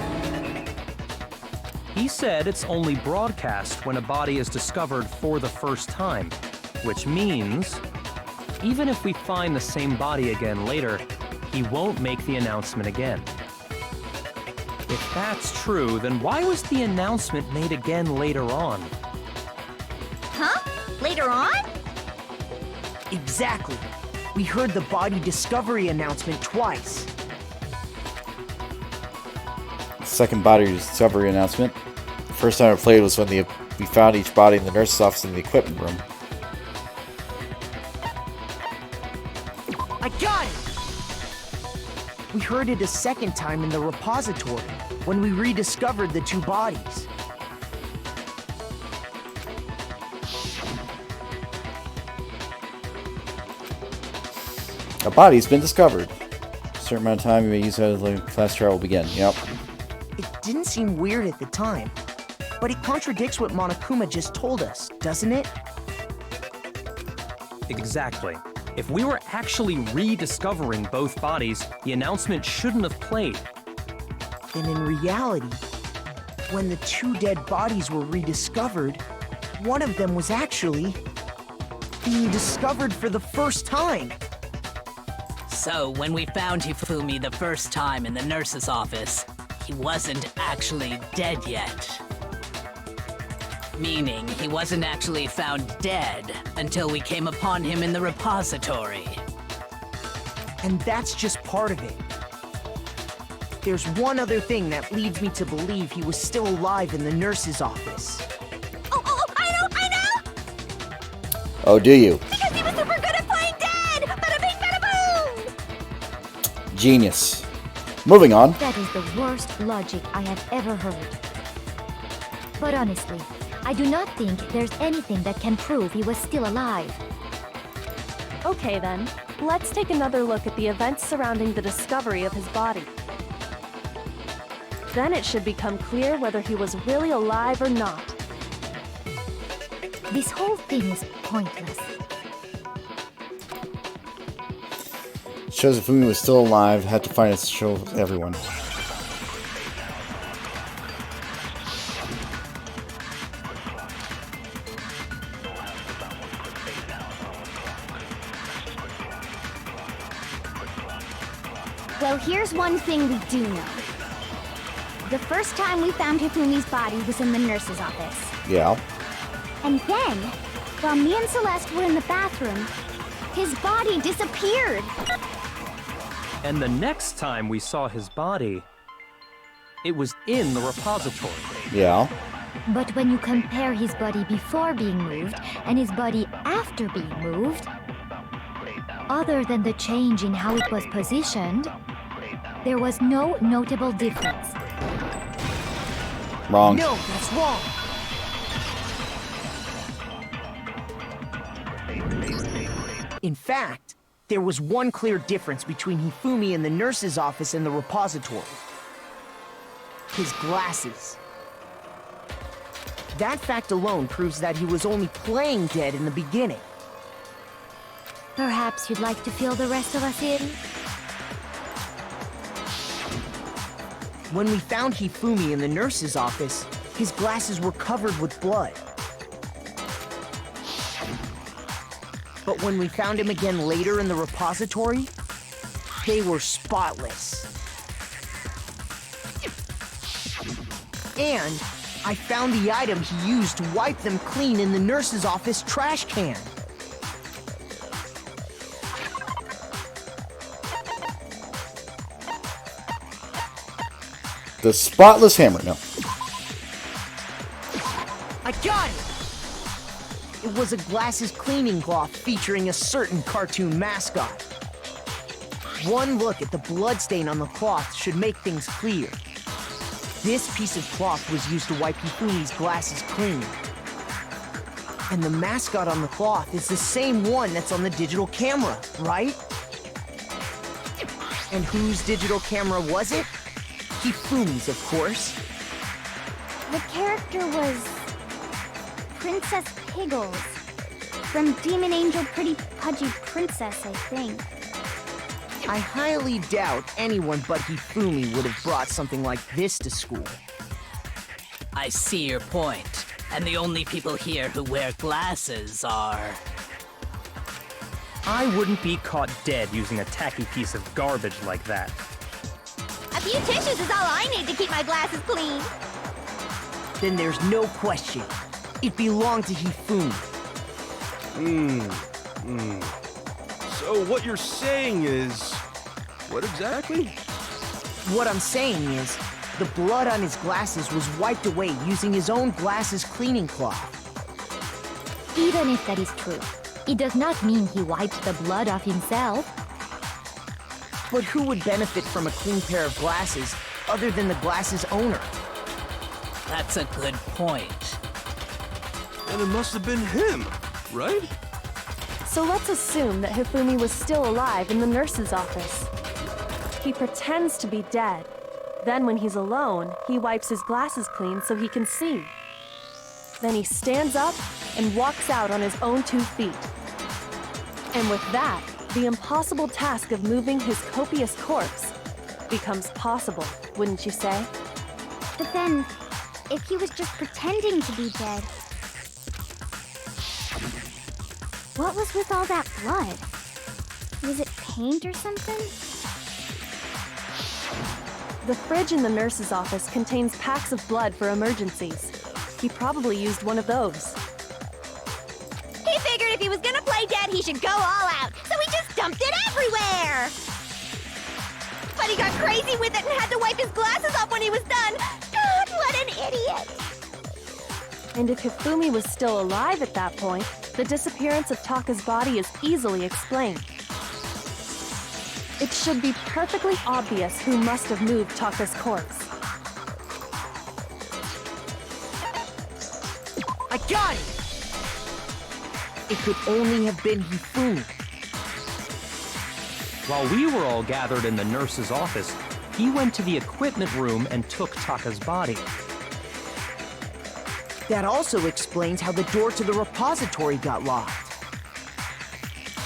He said it's only broadcast when a body is discovered for the first time, which means even if we find the same body again later, he won't make the announcement again. If that's true, then why was the announcement made again later on? Huh? Later on? Exactly. We heard the body discovery announcement twice. Second body discovery announcement. The first time I played was when we found each body in the nurse's office in the equipment room. I got it! We heard it a second time in the repository, when we rediscovered the two bodies. A body's been discovered. A certain amount of time you may use that the class trial will begin. Yep. It didn't seem weird at the time, but it contradicts what Monokuma just told us, doesn't it? Exactly. If we were actually rediscovering both bodies, the announcement shouldn't have played. Then in reality, when the 2 dead bodies were rediscovered, one of them was actually being discovered for the first time. So, when we found Hifumi the first time in the nurse's office, he wasn't actually dead yet. Meaning, he wasn't actually found dead until we came upon him in the repository. And that's just part of it. There's one other thing that leads me to believe he was still alive in the nurse's office. Oh, I know! Oh, do you? Because he was super good at playing dead! Bada bing, bada boom! Genius. Moving on. That is the worst logic I have ever heard. But honestly, I do not think there's anything that can prove he was still alive. Okay then, let's take another look at the events surrounding the discovery of his body. Then it should become clear whether he was really alive or not. This whole thing is pointless. Shows if Fumi was still alive, had to find it to show everyone. Well, here's one thing we do know. The first time we found Hifumi's body was in the nurse's office. Yeah. And then, while me and Celeste were in the bathroom, his body disappeared. And the next time we saw his body, it was in the repository. Yeah. But when you compare his body before being moved and his body after being moved, other than the change in how it was positioned, there was no notable difference. Wrong. No, that's wrong. In fact, there was one clear difference between Hifumi in the nurse's office and the repository. His glasses. That fact alone proves that he was only playing dead in the beginning. Perhaps you'd like to fill the rest of us in? When we found Hifumi in the nurse's office, his glasses were covered with blood. But when we found him again later in the repository, they were spotless. And I found the item he used to wipe them clean in the nurse's office trash can. The spotless hammer. No. I got it! It was a glasses cleaning cloth featuring a certain cartoon mascot. One look at the bloodstain on the cloth should make things clear. This piece of cloth was used to wipe Hifumi's glasses clean. And the mascot on the cloth is the same one that's on the digital camera, right? And whose digital camera was it? Hifumi's, of course. The character was Princess Piggles from Demon Angel Pretty Pudgy Princess, I think. I highly doubt anyone but Hifumi would have brought something like this to school. I see your point. And the only people here who wear glasses are... I wouldn't be caught dead using a tacky piece of garbage like that. A few tissues is all I need to keep my glasses clean. Then there's no question. It belonged to Hifumi. So what you're saying is... what exactly? What I'm saying is, the blood on his glasses was wiped away using his own glasses cleaning cloth. Even if that is true, it does not mean he wiped the blood off himself. But who would benefit from a clean pair of glasses other than the glasses owner? That's a good point. And it must have been him, right? So let's assume that Hifumi was still alive in the nurse's office. He pretends to be dead. Then when he's alone, he wipes his glasses clean so he can see. Then he stands up and walks out on his own 2 feet. And with that, the impossible task of moving his copious corpse becomes possible, wouldn't you say? But then, if he was just pretending to be dead. What was with all that blood? Was it paint or something? The fridge in the nurse's office contains packs of blood for emergencies. He probably used one of those. He figured if he was gonna play dead, he should go all out, so he just dumped it everywhere! But he got crazy with it and had to wipe his glasses off when he was done! God, what an idiot! And if Hifumi was still alive at that point, the disappearance of Taka's body is easily explained. It should be perfectly obvious who must have moved Taka's corpse. I got it! It could only have been Hifumi. While we were all gathered in the nurse's office, he went to the equipment room and took Taka's body. That also explains how the door to the repository got locked.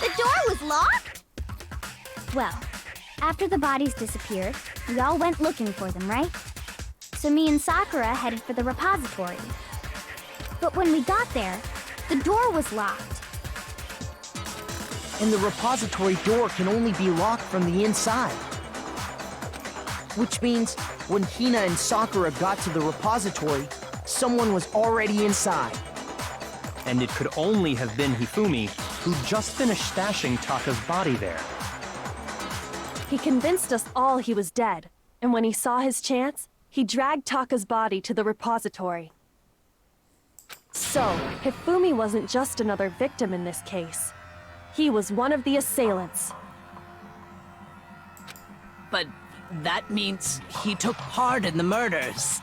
The door was locked? Well, after the bodies disappeared, we all went looking for them, right? So me and Sakura headed for the repository. But when we got there, the door was locked. And the repository door can only be locked from the inside. Which means when Hina and Sakura got to the repository, someone was already inside. And it could only have been Hifumi, who just finished stashing Taka's body there. He convinced us all he was dead, and when he saw his chance, he dragged Taka's body to the repository. So, Hifumi wasn't just another victim in this case. He was one of the assailants. But that means he took part in the murders.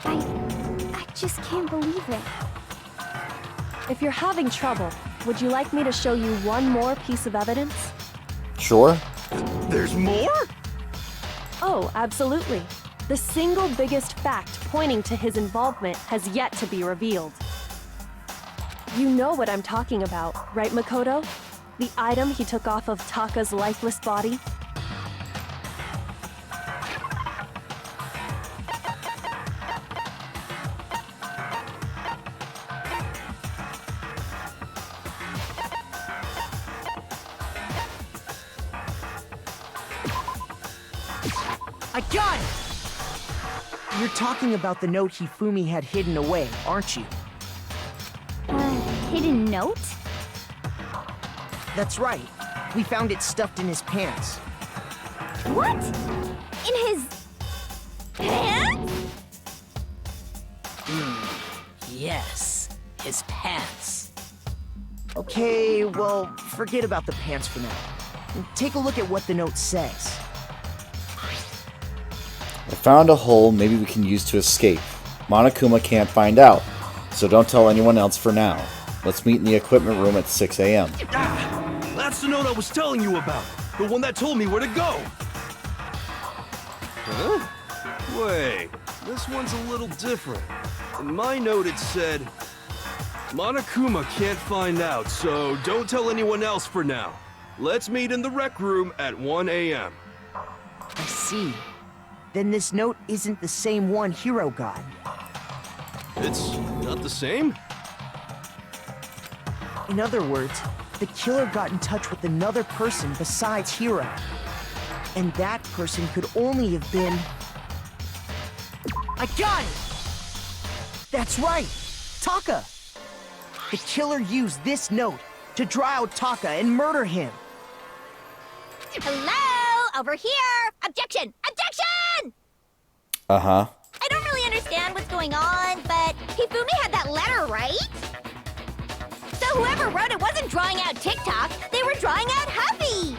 I just can't believe it. If you're having trouble, would you like me to show you one more piece of evidence? Sure. There's more? Oh, absolutely. The single biggest fact pointing to his involvement has yet to be revealed. You know what I'm talking about, right, Makoto? The item he took off of Taka's lifeless body? I got it! You're talking about the note Hifumi had hidden away, aren't you? Hidden note? That's right. We found it stuffed in his pants. What? In his pants? Yes, his pants. Okay, well, forget about the pants for now. Take a look at what the note says. I found a hole maybe we can use to escape. Monokuma can't find out, so don't tell anyone else for now. Let's meet in the equipment room at 6 a.m. Ah, that's the note I was telling you about. The one that told me where to go. Huh? Wait, this one's a little different. In my note it said, Monokuma can't find out, so don't tell anyone else for now. Let's meet in the rec room at 1 a.m. I see. Then this note isn't the same one Hiro got. It's not the same? In other words, the killer got in touch with another person besides Hiro. And that person could only have been... I got it! That's right! Taka! The killer used this note to draw out Taka and murder him. Hello? Over here! Objection! Objection! Uh-huh. I don't really understand what's going on, but Hifumi had that letter, right? So whoever wrote it wasn't drawing out TikTok, they were drawing out Huffy!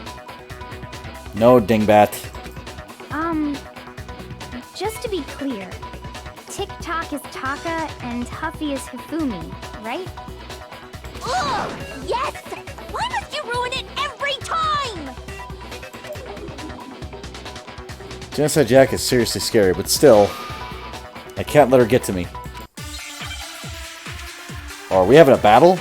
No, dingbat. Just to be clear, TikTok is Taka and Huffy is Hifumi, right? Ugh! Yes! Why must you ruin it every time? Genocide Jack is seriously scary, but still, I can't let her get to me. Are we having a battle?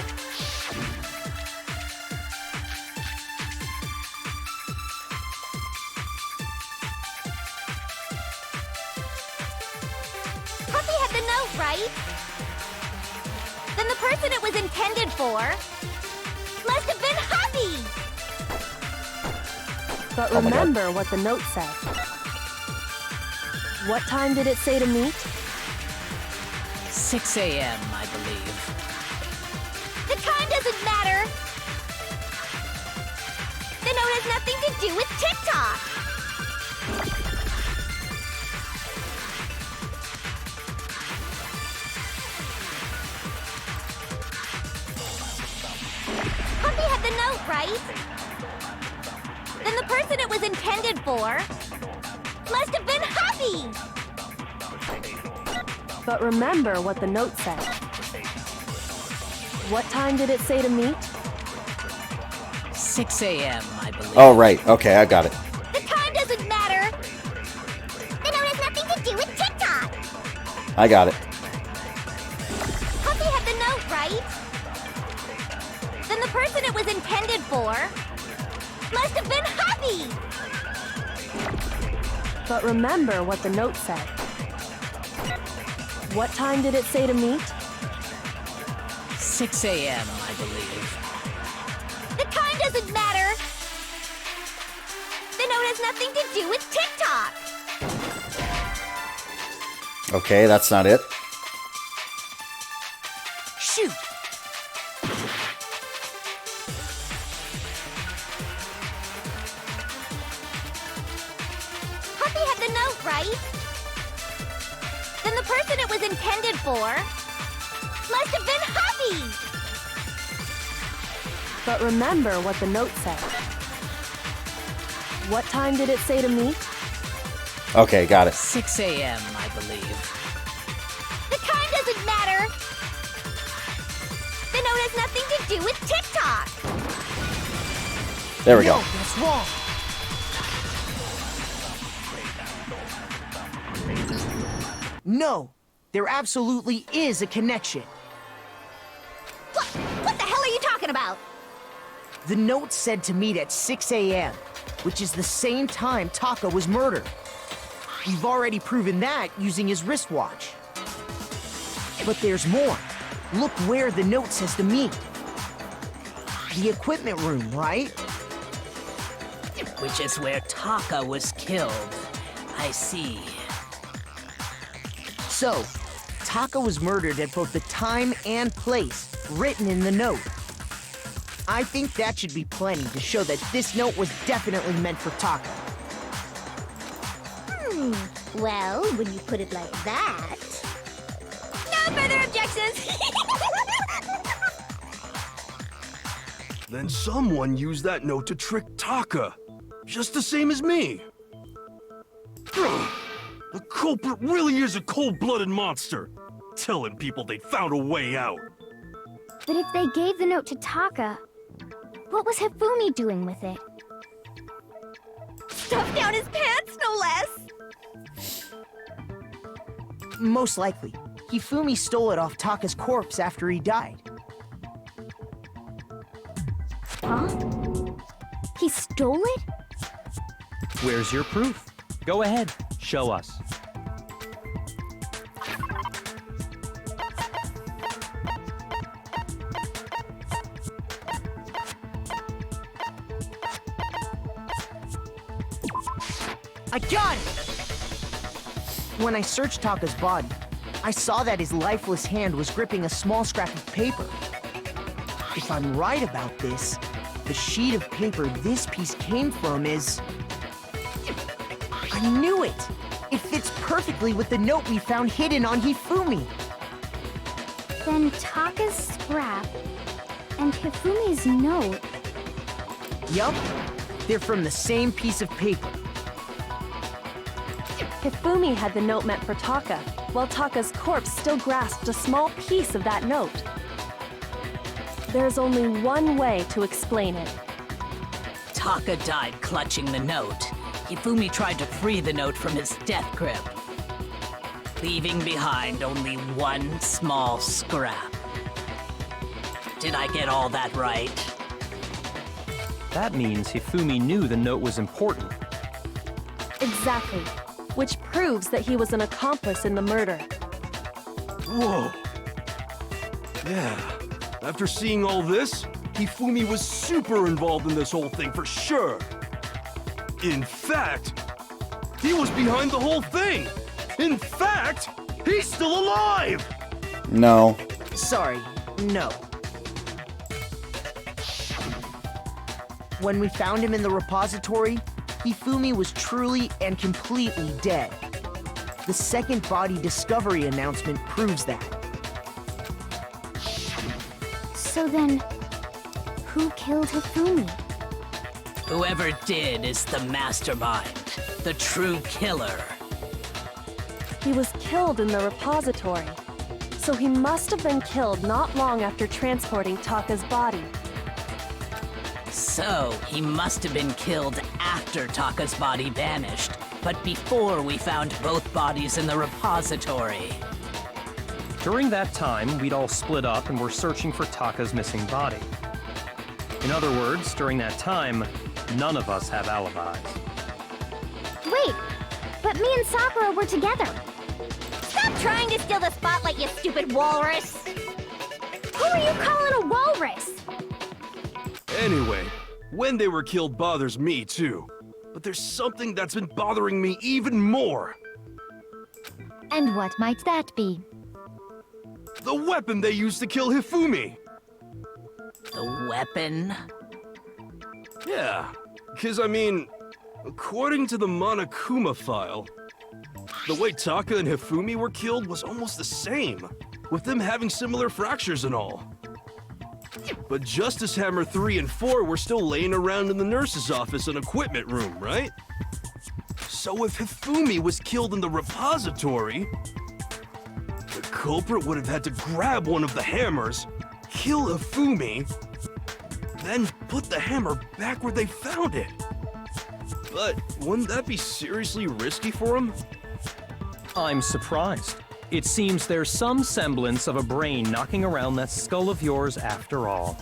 note right. Then the person it was intended for must have been Happy. But Oh my God. remember what the note said. What time did it say to meet? 6 a.m., I believe. The time doesn't matter. The note has nothing to do with TikTok. Puppy had the note, right? Then the person it was intended for must have been Happy. But remember what the note said. What time did it say to meet? 6 a.m., I believe. Oh, right. Okay, I got it. The time doesn't matter. The note has nothing to do with TikTok. I got it. Puppy had the note, right? Then the person it was intended for must have been Happy. But remember what the note said. What time did it say to meet? 6 a.m., I believe. The time doesn't matter. The note has nothing to do with TikTok. Okay, that's not it. Shoot! Puppy had the note, right? Then the person it was intended for must have been Happy. But remember what the note said. What time did it say to meet? Okay, got it. 6 a.m., I believe. The time doesn't matter. The note has nothing to do with TikTok. There we No, go. that's wrong. No, there absolutely is a connection. What the hell are you talking about? The note said to meet at 6 a.m., which is the same time Taka was murdered. We've already proven that using his wristwatch. But there's more. Look where the note says to meet. The equipment room, right? Which is where Taka was killed. I see. So, Taka was murdered at both the time and place written in the note. I think that should be plenty to show that this note was definitely meant for Taka. Well, when you put it like that... No further objections! Then someone used that note to trick Taka. Just the same as me. Ugh. The culprit really is a cold-blooded monster. Telling people they'd found a way out. But if they gave the note to Taka, what was Hifumi doing with it? Stuffed down his pants, no less! Most likely, Hifumi stole it off Taka's corpse after he died. Huh? He stole it? Where's your proof? Go ahead, show us. I got it! When I searched Taka's body, I saw that his lifeless hand was gripping a small scrap of paper. If I'm right about this, the sheet of paper this piece came from is... I knew it! It fits perfectly with the note we found hidden on Hifumi. Then Taka's scrap and Hifumi's note. Yup, they're from the same piece of paper. Hifumi had the note meant for Taka, while Taka's corpse still grasped a small piece of that note. There's only one way to explain it. Taka died clutching the note. Hifumi tried to free the note from his death grip, leaving behind only one small scrap. Did I get all that right? That means Hifumi knew the note was important. Exactly. Which proves that he was an accomplice in the murder. Whoa. Yeah. After seeing all this, Hifumi was super involved in this whole thing for sure. In fact, he was behind the whole thing. In fact, he's still alive! No. Sorry, no. When we found him in the repository, Hifumi was truly and completely dead. The second body discovery announcement proves that. So then, who killed Hifumi? Whoever did is the mastermind, the true killer. He was killed in the repository. So he must have been killed not long after transporting Taka's body. So, he must have been killed after Taka's body vanished, but before we found both bodies in the repository. During that time, we'd all split up and were searching for Taka's missing body. In other words, during that time, none of us have alibis. Wait, but me and Sakura were together. Stop trying to steal the spotlight, you stupid walrus! Who are you calling a walrus? Anyway, when they were killed bothers me too. But there's something that's been bothering me even more. And what might that be? The weapon they used to kill Hifumi. The weapon? Yeah, because I mean, according to the Monokuma file, the way Taka and Hifumi were killed was almost the same, with them having similar fractures and all. But Justice Hammer 3 and 4 were still laying around in the nurse's office and equipment room, right? So if Hifumi was killed in the repository, the culprit would have had to grab one of the hammers, kill Hifumi, then put the hammer back where they found it. But wouldn't that be seriously risky for him? I'm surprised. It seems there's some semblance of a brain knocking around that skull of yours after all.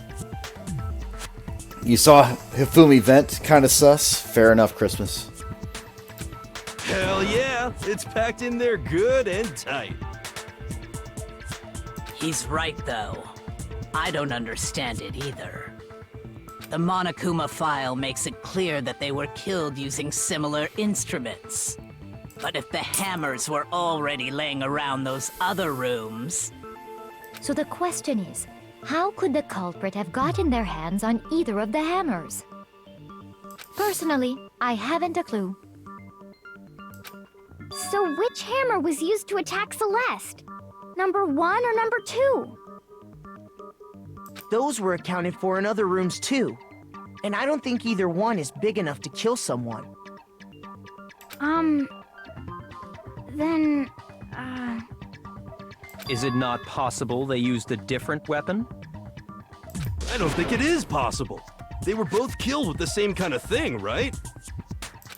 You saw Hifumi vent? Kinda sus. Fair enough, Christmas. Hell yeah, it's packed in there good and tight. He's right, though. I don't understand it either. The Monokuma file makes it clear that they were killed using similar instruments. But if the hammers were already laying around those other rooms... So the question is, how could the culprit have gotten their hands on either of the hammers? Personally, I haven't a clue. So which hammer was used to attack Celeste? Number 1 or number 2? Those were accounted for in other rooms too. And I don't think either one is big enough to kill someone. Then, Is it not possible they used a different weapon? I don't think it is possible. They were both killed with the same kind of thing, right?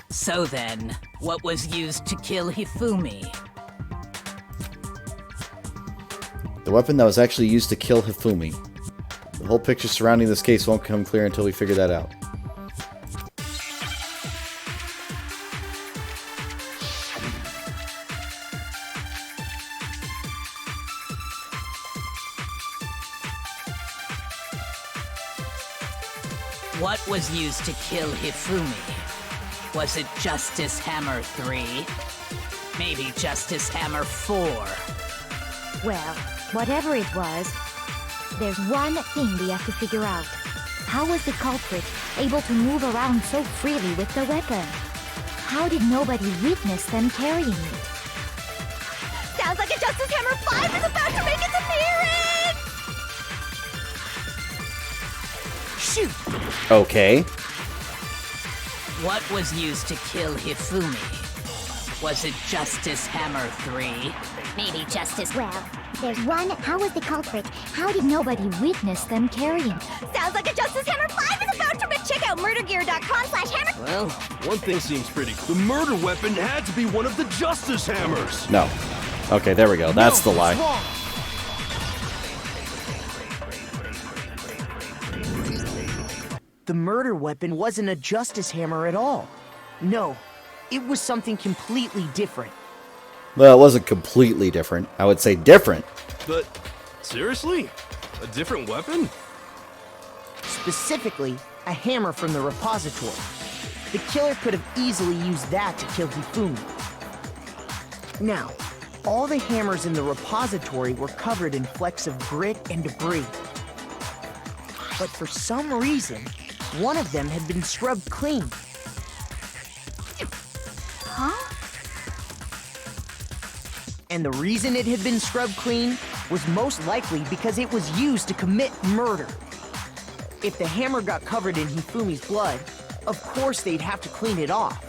So then, what was used to kill Hifumi? The weapon that was actually used to kill Hifumi. The whole picture surrounding this case won't come clear until we figure that out. What was used to kill Hifumi? Was it Justice Hammer 3? Maybe Justice Hammer 4? Well, whatever it was, there's one thing we have to figure out. How was the culprit able to move around so freely with the weapon? How did nobody witness them carrying it? sounds like a Justice Hammer 5 is about to make its appearance! Shoot! Okay. What was used to kill Hifumi? Was it Justice Hammer 3? Maybe Justice... Well, there's one. How was the culprit? How did nobody witness them carrying it? Sounds like a Justice Hammer 5 is about to be... Check out murdergear.com/hammer... Well, one thing seems pretty clear. The murder weapon had to be one of the Justice Hammers! No. Okay, there we go. That's the lie. Wrong. The murder weapon wasn't a Justice Hammer at all. No, it was something completely different. Well, it wasn't completely different. I would say different. But, seriously? A different weapon? Specifically, a hammer from the repository. The killer could have easily used that to kill Hifumi. Now, all the hammers in the repository were covered in flecks of grit and debris. But for some reason, one of them had been scrubbed clean. Huh? And the reason it had been scrubbed clean was most likely because it was used to commit murder. If the hammer got covered in Hifumi's blood, of course they'd have to clean it off.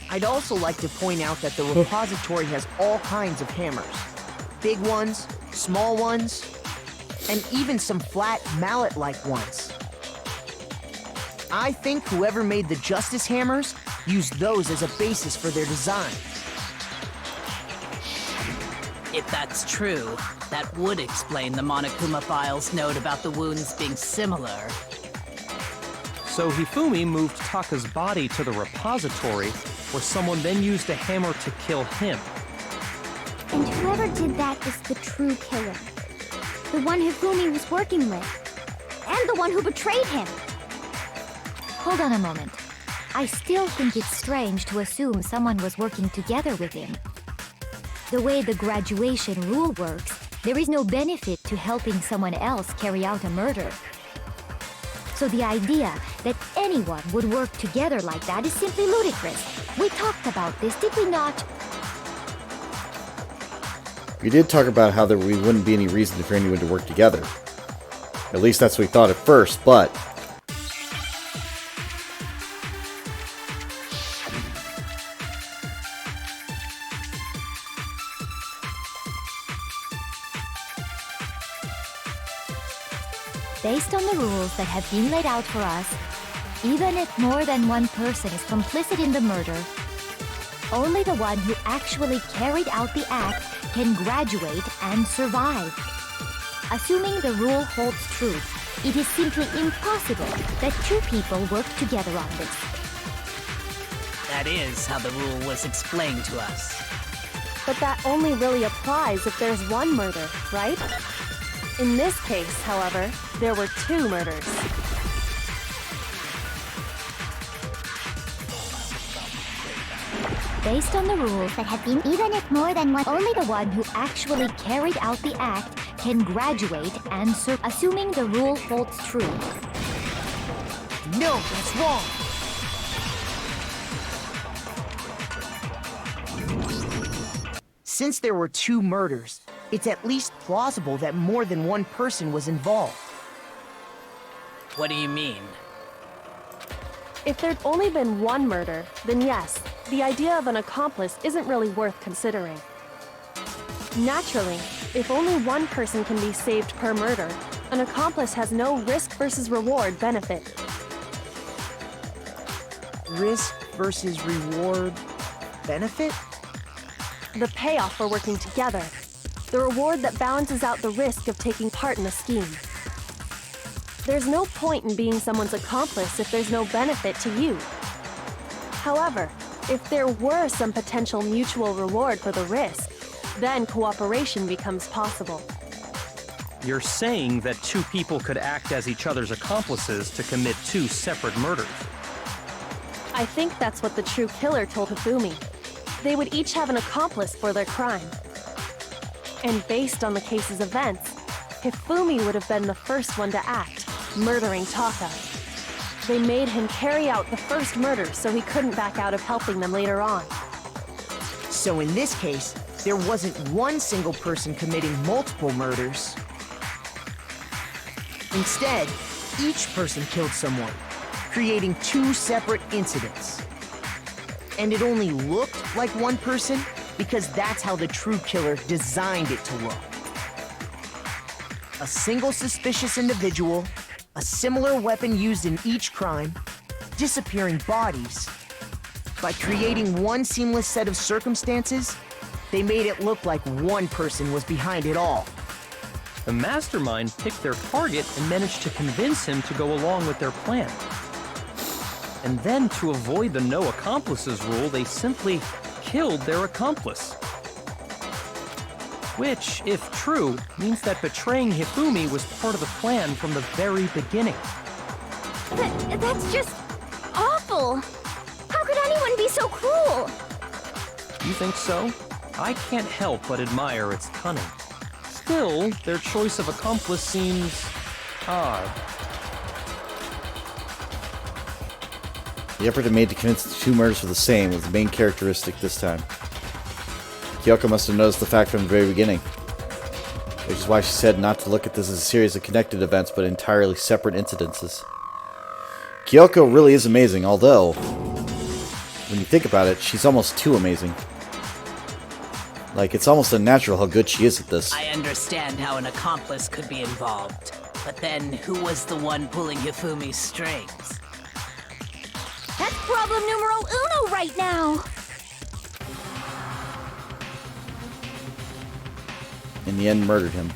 I'd also like to point out that the repository has all kinds of hammers. Big ones, small ones, and even some flat mallet-like ones. I think whoever made the Justice Hammers used those as a basis for their design. If that's true, that would explain the Monokuma file's note about the wounds being similar. So Hifumi moved Taka's body to the repository, where someone then used a hammer to kill him. And whoever did that is the true killer. The one Hifumi was working with. And the one who betrayed him. Hold on a moment. I still think it's strange to assume someone was working together with him. The way the graduation rule works, there is no benefit to helping someone else carry out a murder. So the idea that anyone would work together like that is simply ludicrous. We talked about this, did we not? We did talk about how there wouldn't be any reason for anyone to work together. At least that's what we thought at first, but... Based on the rules that have been laid out for us, even if more than one person is complicit in the murder, only the one who actually carried out the act can graduate and survive. Assuming the rule holds true, it is simply impossible that two people work together on this. That is how the rule was explained to us. But that only really applies if there's one murder, right? In this case, however, there were two murders. Based on the rules that have been, even if more than one, only the one who actually carried out the act can graduate and serve, assuming the rule holds true. No, that's wrong! Since there were two murders, it's at least plausible that more than one person was involved. What do you mean? If there'd only been one murder, then yes, the idea of an accomplice isn't really worth considering. Naturally, if only one person can be saved per murder, an accomplice has no risk versus reward benefit. Risk versus reward benefit? The payoff for working together. The reward that balances out the risk of taking part in a scheme. There's no point in being someone's accomplice if there's no benefit to you. However, if there were some potential mutual reward for the risk, then cooperation becomes possible. You're saying that two people could act as each other's accomplices to commit two separate murders. I think that's what the true killer told Hifumi. They would each have an accomplice for their crime. And based on the case's events, Hifumi would have been the first one to act, murdering Taka. They made him carry out the first murder so he couldn't back out of helping them later on. So in this case, there wasn't one single person committing multiple murders. Instead, each person killed someone, creating two separate incidents. And it only looked like one person because that's how the true killer designed it to look. A single suspicious individual, a similar weapon used in each crime, disappearing bodies. By creating one seamless set of circumstances, they made it look like one person was behind it all. The mastermind picked their target and managed to convince him to go along with their plan. And then, to avoid the no accomplices rule, they simply killed their accomplice. Which, if true, means that betraying Hifumi was part of the plan from the very beginning. That's just awful. How could anyone be so cruel? You think so? I can't help but admire its cunning. Still, their choice of accomplice seems odd. The effort it made to convince the two murders were the same was the main characteristic this time. Kyoko must have noticed the fact from the very beginning, which is why she said not to look at this as a series of connected events, but entirely separate incidences. Kyoko really is amazing, although, when you think about it, she's almost too amazing. Like, it's almost unnatural how good she is at this. I understand how an accomplice could be involved, but then who was the one pulling Hifumi's strings? That's problem numero uno right now. In the end, murdered him.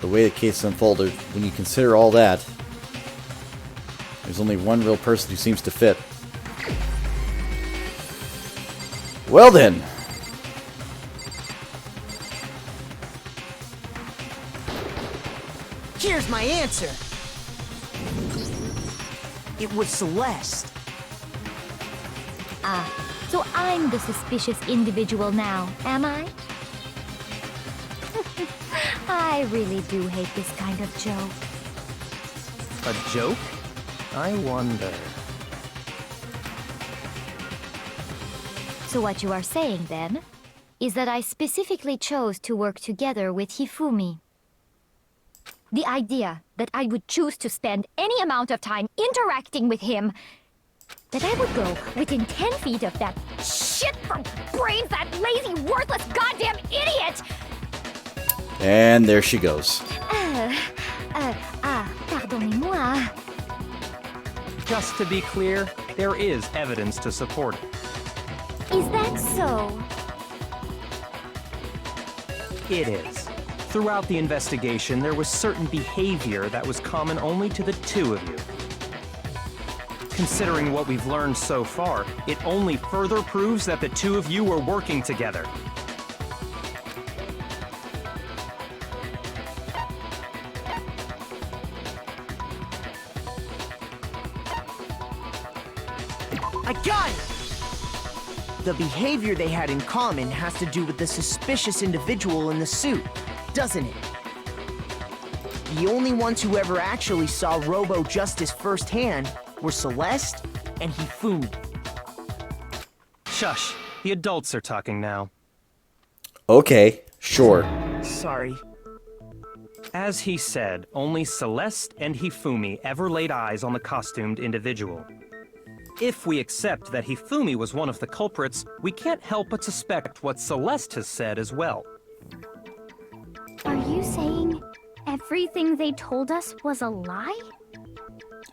The way the case unfolded, when you consider all that, there's only one real person who seems to fit. Well then. Here's my answer. It was Celeste. Ah, so I'm the suspicious individual now, am I? I really do hate this kind of joke. A joke? I wonder. So what you are saying, then, is that I specifically chose to work together with Hifumi. The idea that I would choose to spend any amount of time interacting with him, that I would go within 10 feet of that Shit for brains, that lazy, worthless, goddamn idiot! And there she goes. Pardonnez-moi. Just to be clear, there is evidence to support it. Is that so? It is. Throughout the investigation, there was certain behavior that was common only to the two of you. Considering what we've learned so far, it only further proves that the two of you were working together. I got it! The behavior they had in common has to do with the suspicious individual in the suit, doesn't it? The only ones who ever actually saw Robo-Justice firsthand were Celeste and Hifumi. Shush. The adults are talking now. Okay, sure. Sorry. As he said, only Celeste and Hifumi ever laid eyes on the costumed individual. If we accept that Hifumi was one of the culprits, we can't help but suspect what Celeste has said as well. Are you saying everything they told us was a lie?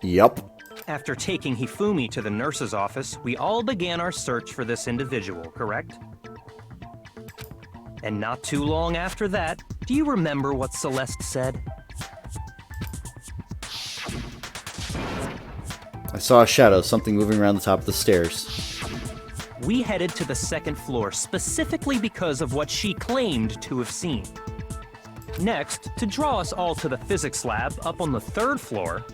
Yup. After taking Hifumi to the nurse's office, we all began our search for this individual, correct? And not too long after that, do you remember what Celeste said? I saw a shadow, something moving around the top of the stairs. We headed to the second floor specifically because of what she claimed to have seen. Next, to draw us all to the physics lab up on the third floor,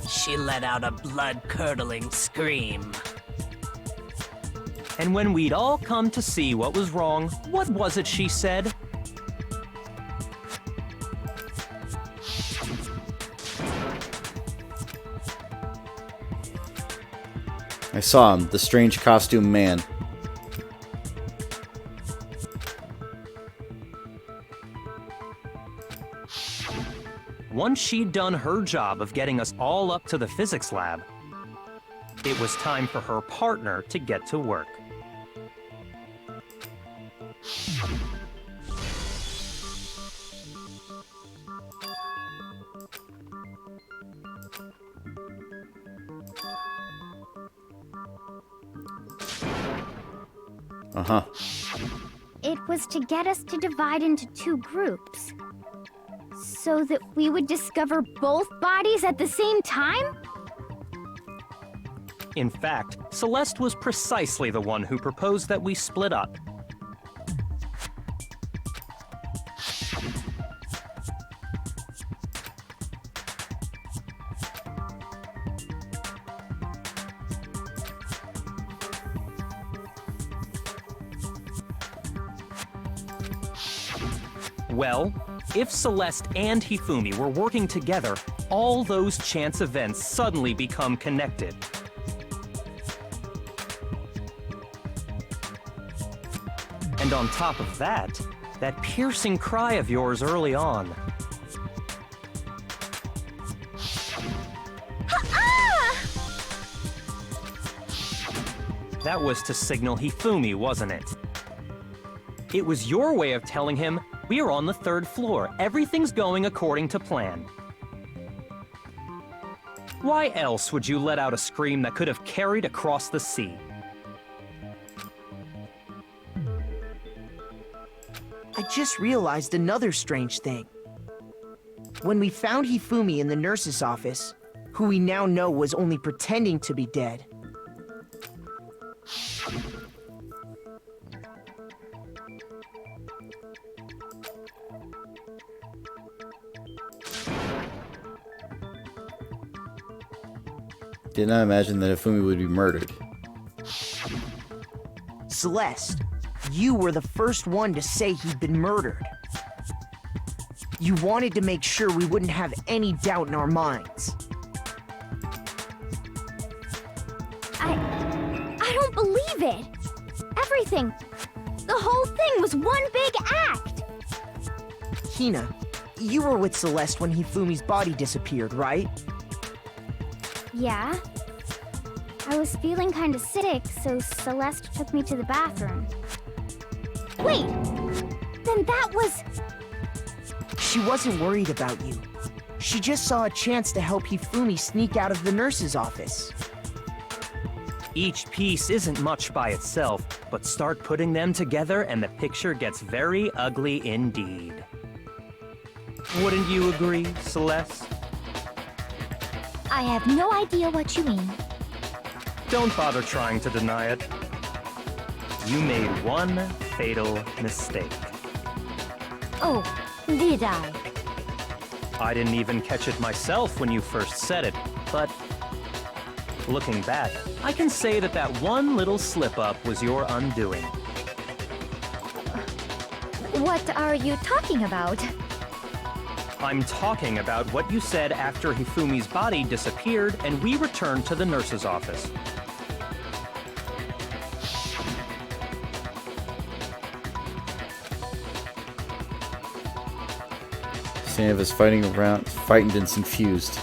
She let out a blood-curdling scream. and when we'd all come to see what was wrong, what was it she said? I saw him, the strange costume man. Once she'd done her job of getting us all up to the physics lab, it was time for her partner to get to work. Uh-huh. It was to get us to divide into two groups. So that we would discover both bodies at the same time? In fact, Celeste was precisely the one who proposed that we split up. Well, if Celeste and Hifumi were working together, all those chance events suddenly become connected. And on top of that, that piercing cry of yours early on. That was to signal Hifumi, wasn't it? It was your way of telling him, we're on the 3rd floor, everything's going according to plan. Why else would you let out a scream that could have carried across the sea? I just realized another strange thing. When we found Hifumi in the nurse's office, who we now know was only pretending to be dead, Did not imagine that Hifumi would be murdered. Celeste, you were the first one to say he'd been murdered. You wanted to make sure we wouldn't have any doubt in our minds. I don't believe it. Everything, the whole thing was one big act. Hina, you were with Celeste when Hifumi's body disappeared, right? Yeah. I was feeling kinda sick, so Celeste took me to the bathroom. Wait! Then that was... She wasn't worried about you. She just saw a chance to help Hifumi sneak out of the nurse's office. Each piece isn't much by itself, but start putting them together and the picture gets very ugly indeed. Wouldn't you agree, Celeste? I have no idea what you mean. Don't bother trying to deny it. You made one fatal mistake. Oh, did I? I didn't even catch it myself when you first said it, but looking back, I can say that that one little slip-up was your undoing. What are you talking about? I'm talking about what you said after Hifumi's body disappeared and we returned to the nurse's office. Some of us fighting around, frightened and confused.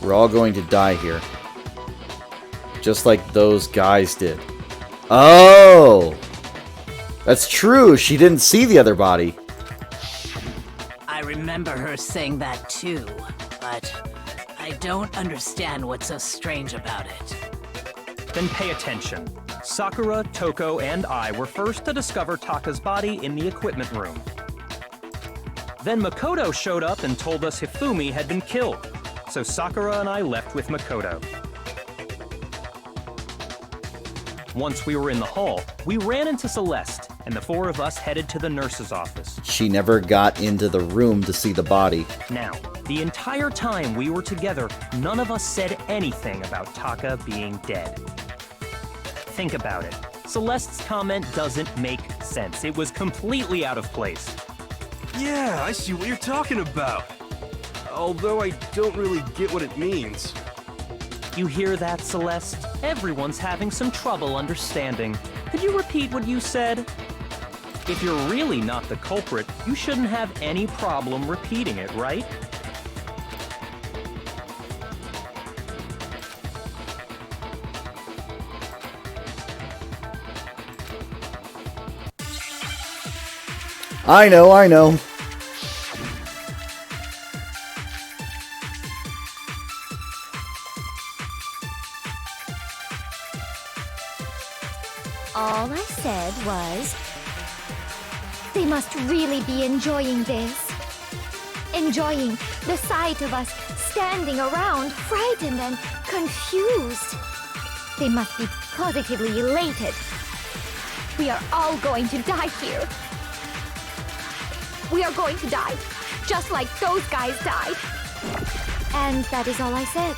We're all going to die here. Just like those guys did. Oh! That's true, she didn't see the other body. I remember her saying that too, but I don't understand what's so strange about it. Then pay attention. Sakura, Toko, and I were first to discover Taka's body in the equipment room. Then Makoto showed up and told us Hifumi had been killed, so Sakura and I left with Makoto. Once we were in the hall, we ran into Celeste, and the four of us headed to the nurse's office. She never got into the room to see the body. Now, the entire time we were together, none of us said anything about Taka being dead. Think about it. Celeste's comment doesn't make sense. It was completely out of place. Yeah, I see what you're talking about. Although I don't really get what it means. You hear that, Celeste? Everyone's having some trouble understanding. Could you repeat what you said? If you're really not the culprit, you shouldn't have any problem repeating it, right? I know. All I said was, they must really be enjoying this. Enjoying the sight of us standing around, frightened and confused. they must be positively elated. We are all going to die here. We are going to die, just like those guys died. And that is all I said.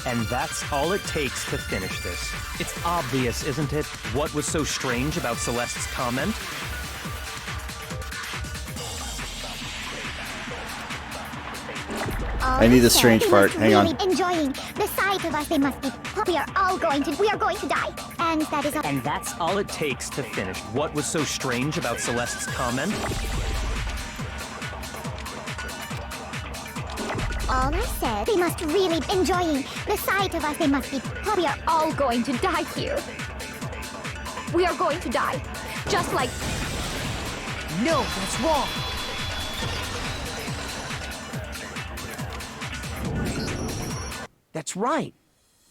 And that's all it takes to finish this. It's obvious, isn't it? What was so strange about Celeste's comment? I need the strange part. Hang on. Enjoying the sight of us, they must be. We are going to die. And that is all. And that's all it takes to finish. What was so strange about Celeste's comment? All I said, they must really enjoying the sight of us, they must be. We are all going to die here. We are going to die, just like... No, that's wrong. That's right.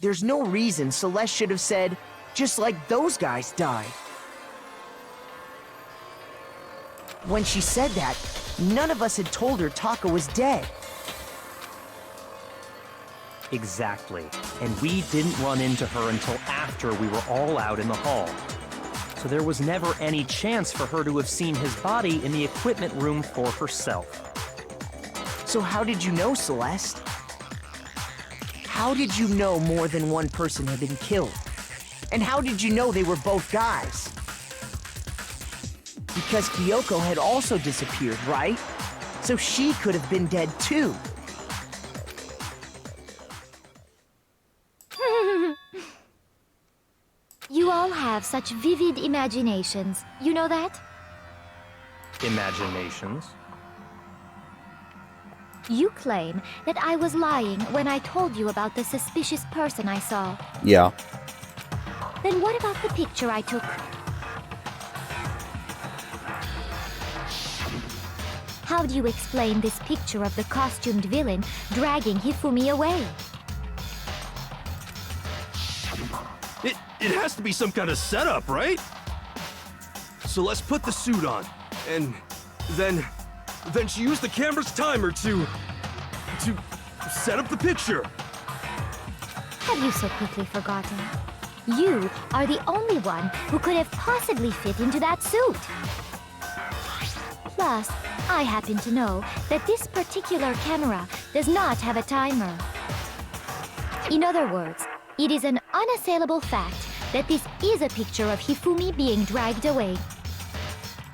There's no reason Celeste should have said, just like those guys died. When she said that, none of us had told her Taka was dead. Exactly. And we didn't run into her until after we were all out in the hall. So there was never any chance for her to have seen his body in the equipment room for herself. So how did you know, Celeste? How did you know more than one person had been killed? And how did you know they were both guys? Because Kyoko had also disappeared, right? So she could have been dead too. You all have such vivid imaginations. You know that? Imaginations? You claim that I was lying when I told you about the suspicious person I saw. Yeah. Then what about the picture I took? How do you explain this picture of the costumed villain dragging Hifumi away? It has to be some kind of setup, right? So let's put the suit on, and then she used the camera's timer to set up the picture. Have you so quickly forgotten? You are the only one who could have possibly fit into that suit. Plus, I happen to know that this particular camera does not have a timer. In other words, it is an unassailable fact that this is a picture of Hifumi being dragged away.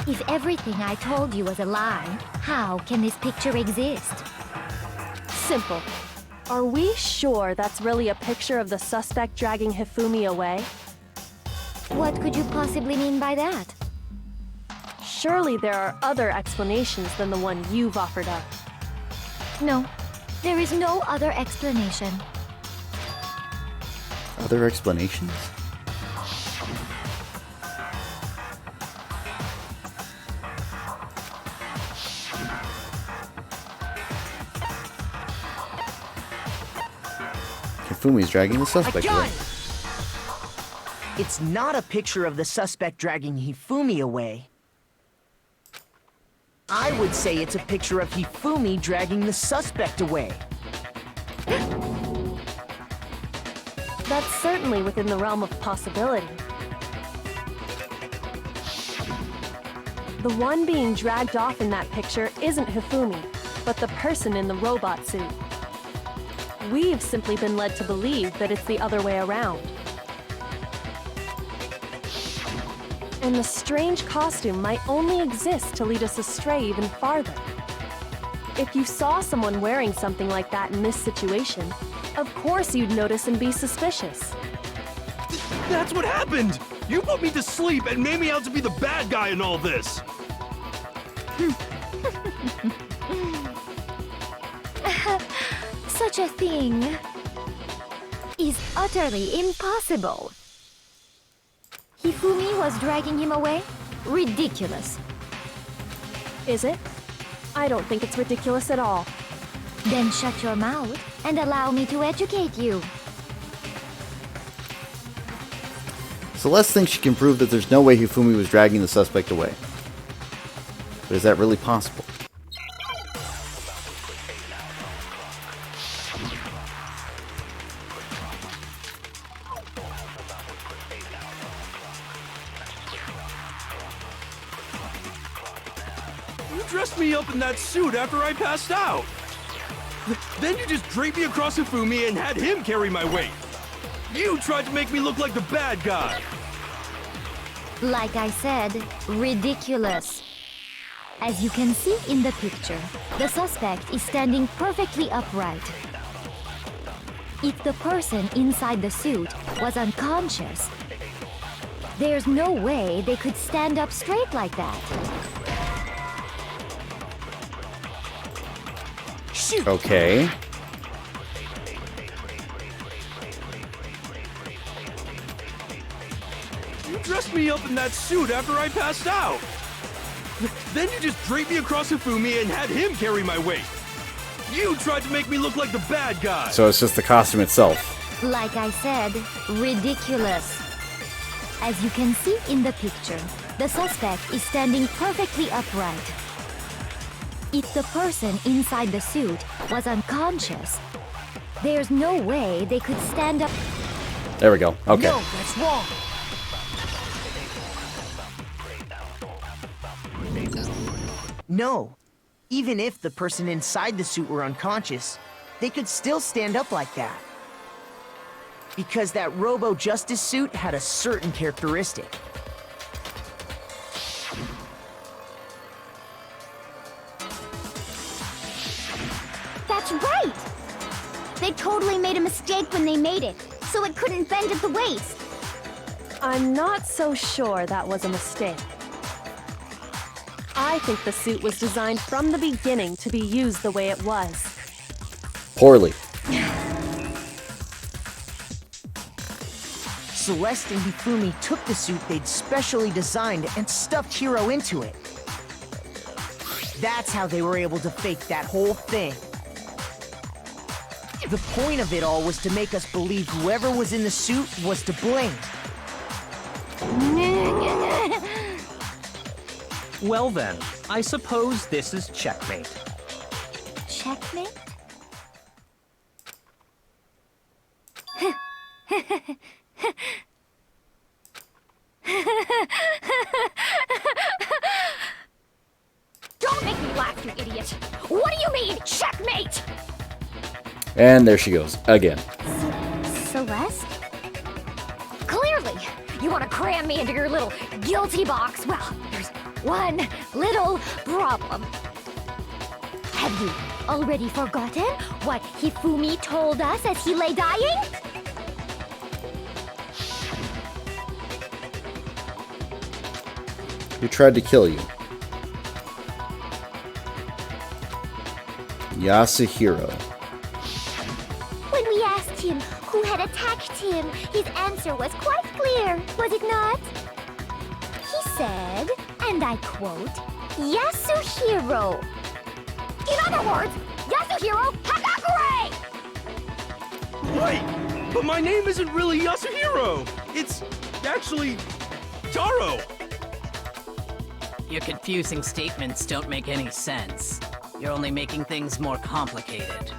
If everything I told you was a lie, how can this picture exist? Simple. Are we sure that's really a picture of the suspect dragging Hifumi away? What could you possibly mean by that? Surely there are other explanations than the one you've offered up. No, there is no other explanation. Other explanations? Hifumi's dragging the suspect away. It's not a picture of the suspect dragging Hifumi away. I would say it's a picture of Hifumi dragging the suspect away. That's certainly within the realm of possibility. The one being dragged off in that picture isn't Hifumi, but the person in the robot suit. We've simply been led to believe that it's the other way around. And the strange costume might only exist to lead us astray even farther. If you saw someone wearing something like that in this situation, of course you'd notice and be suspicious. That's what happened! You put me to sleep and made me out to be the bad guy in all this! Such a thing is utterly impossible. Hifumi was dragging him away? Ridiculous. Is it? I don't think it's ridiculous at all. Then shut your mouth and allow me to educate you. Celeste thinks she can prove that there's no way Hifumi was dragging the suspect away. But is that really possible? You dressed me up in that suit after I passed out. Then you just draped me across Hifumi and had him carry my weight. You tried to make me look like the bad guy. Like I said, ridiculous. As you can see in the picture, the suspect is standing perfectly upright. If the person inside the suit was unconscious, there's no way they could stand up straight like that. Shoot! Okay. You dressed me up in that suit after I passed out. Then you just draped me across Hifumi and had him carry my weight. You tried to make me look like the bad guy. So it's just the costume itself. Like I said, ridiculous. As you can see in the picture, the suspect is standing perfectly upright. If the person inside the suit was unconscious, there's no way they could stand up. There we go. Okay. No, that's wrong. No. Even if the person inside the suit were unconscious, they could still stand up like that. Because that Robo-Justice suit had a certain characteristic. That's right! They totally made a mistake when they made it, so it couldn't bend at the waist. I'm not so sure that was a mistake. I think the suit was designed from the beginning to be used the way it was. Poorly. Celeste and Hifumi took the suit they'd specially designed and stuffed Hiro into it. That's how they were able to fake that whole thing. The point of it all was to make us believe whoever was in the suit was to blame. Well then, I suppose this is checkmate. Checkmate? Don't make me laugh, you idiot! What do you mean, checkmate? And there she goes. Again. Celeste? Clearly, you want to cram me into your little guilty box. Well, there's one little problem. Have you already forgotten what Hifumi told us as he lay dying? Who tried to kill you? Yasuhiro. When we asked him who had attacked him, his answer was quite clear, was it not? He said, and I quote, Yasuhiro. In other words, Yasuhiro Hagakure! Wait, but my name isn't really Yasuhiro. It's actually Taro. Your confusing statements don't make any sense. You're only making things more complicated.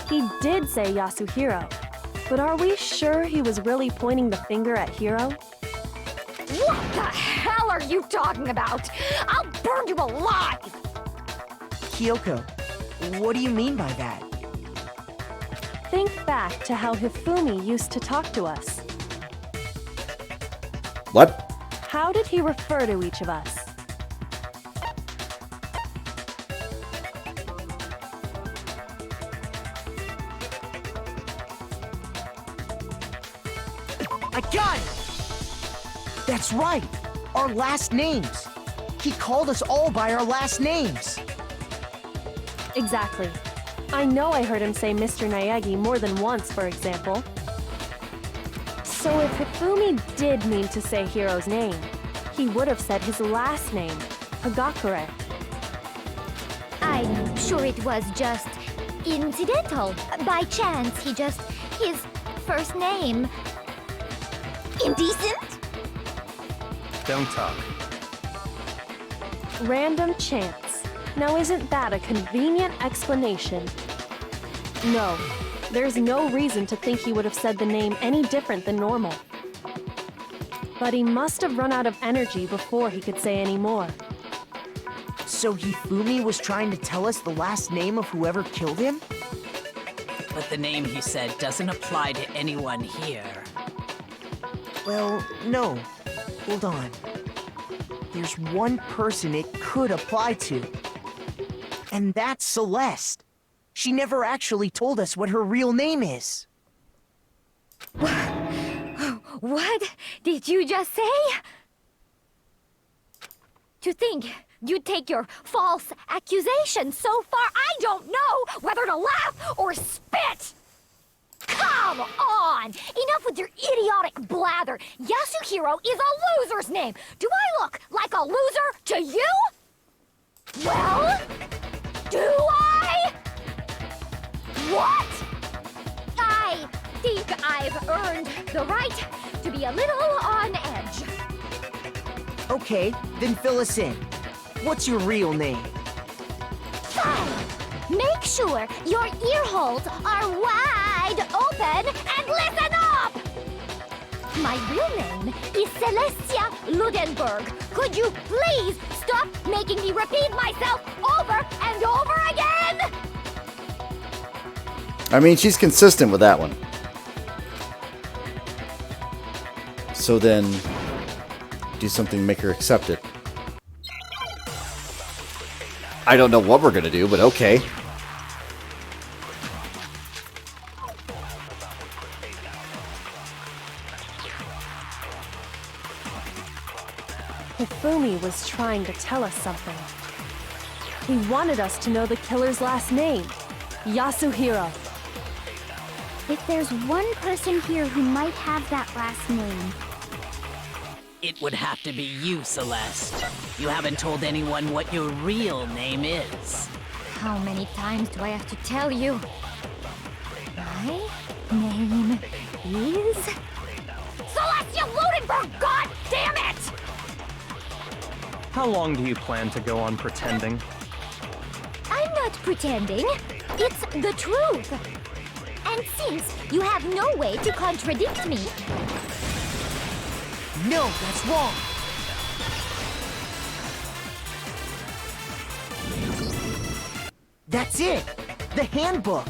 He did say Yasuhiro, but are we sure he was really pointing the finger at Hiro? What the hell are you talking about? I'll burn you alive! Kyoko, what do you mean by that? Think back to how Hifumi used to talk to us. What? How did he refer to each of us? I got it! That's right! Our last names! He called us all by our last names! Exactly. I know I heard him say Mr. Naegi more than once, for example. So if Hifumi did mean to say Hiro's name, he would have said his last name, Hagakure. I'm sure it was just incidental. By chance, his first name. Indecent? Don't talk. Random chance. Now isn't that a convenient explanation? No, there's no reason to think he would have said the name any different than normal. But he must have run out of energy before he could say any more. So Hifumi was trying to tell us the last name of whoever killed him? But the name he said doesn't apply to anyone here. Well, no. Hold on. There's one person it could apply to. And that's Celeste. She never actually told us what her real name is. What did you just say? To think you'd take your false accusation so far, I don't know whether to laugh or spit! Come on! Enough with your idiotic blather! Yasuhiro is a loser's name! Do I look like a loser to you? Well, do I? What? I think I've earned the right to be a little on edge. Okay, then fill us in. What's your real name? Fine. Make sure your ear holes are wide open and listen up! My real name is Celestia Ludenberg. Could you please stop making me repeat myself over and over again? I mean, she's consistent with that one. So then, do something to make her accept it. I don't know what we're gonna do, but okay. Hifumi was trying to tell us something. He wanted us to know the killer's last name, Yasuhiro. If there's one person here who might have that last name, It would have to be you, Celeste. You haven't told anyone what your real name is. how many times do I have to tell you? My name is... Celestia Ludenberg! God damn it! How long do you plan to go on pretending? I'm not pretending. It's the truth. And since you have no way to contradict me, No, that's wrong. That's it. The handbook.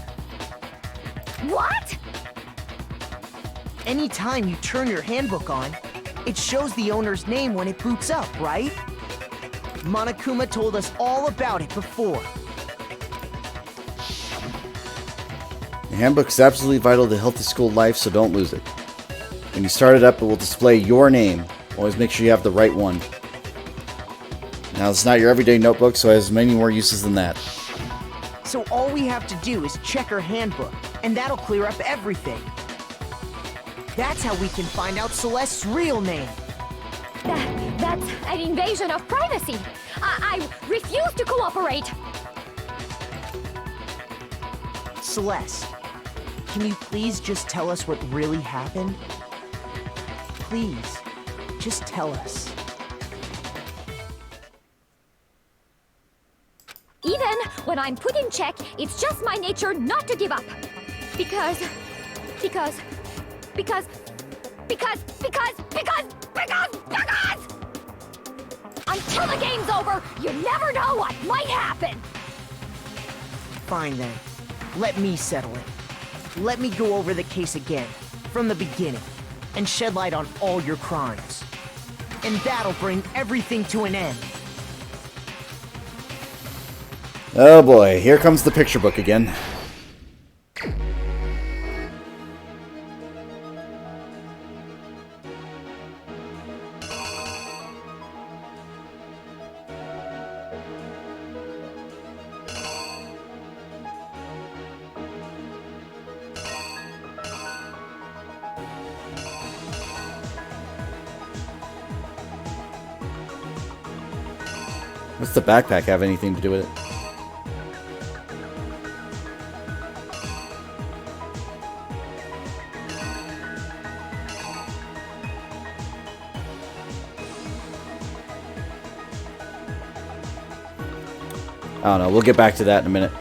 what? Anytime you turn your handbook on, it shows the owner's name when it boots up, right? Monokuma told us all about it before. The handbook is absolutely vital to healthy school life, so don't lose it. When you start it up, it will display your name. Always make sure you have the right one. Now, it's not your everyday notebook, so it has many more uses than that. So all we have to do is check her handbook, and that'll clear up everything. That's how we can find out Celeste's real name. That's an invasion of privacy. I refuse to cooperate. Celeste, can you please just tell us what really happened? Please, just tell us. Even when I'm put in check, it's just my nature not to give up. Because... Until the game's over, you never know what might happen. Fine then. Let me settle it. Let me go over the case again, from the beginning, and shed light on all your crimes. And that'll bring everything to an end. Oh boy, here comes the picture book again. What's the backpack have anything to do with it? I don't know. We'll get back to that in a minute.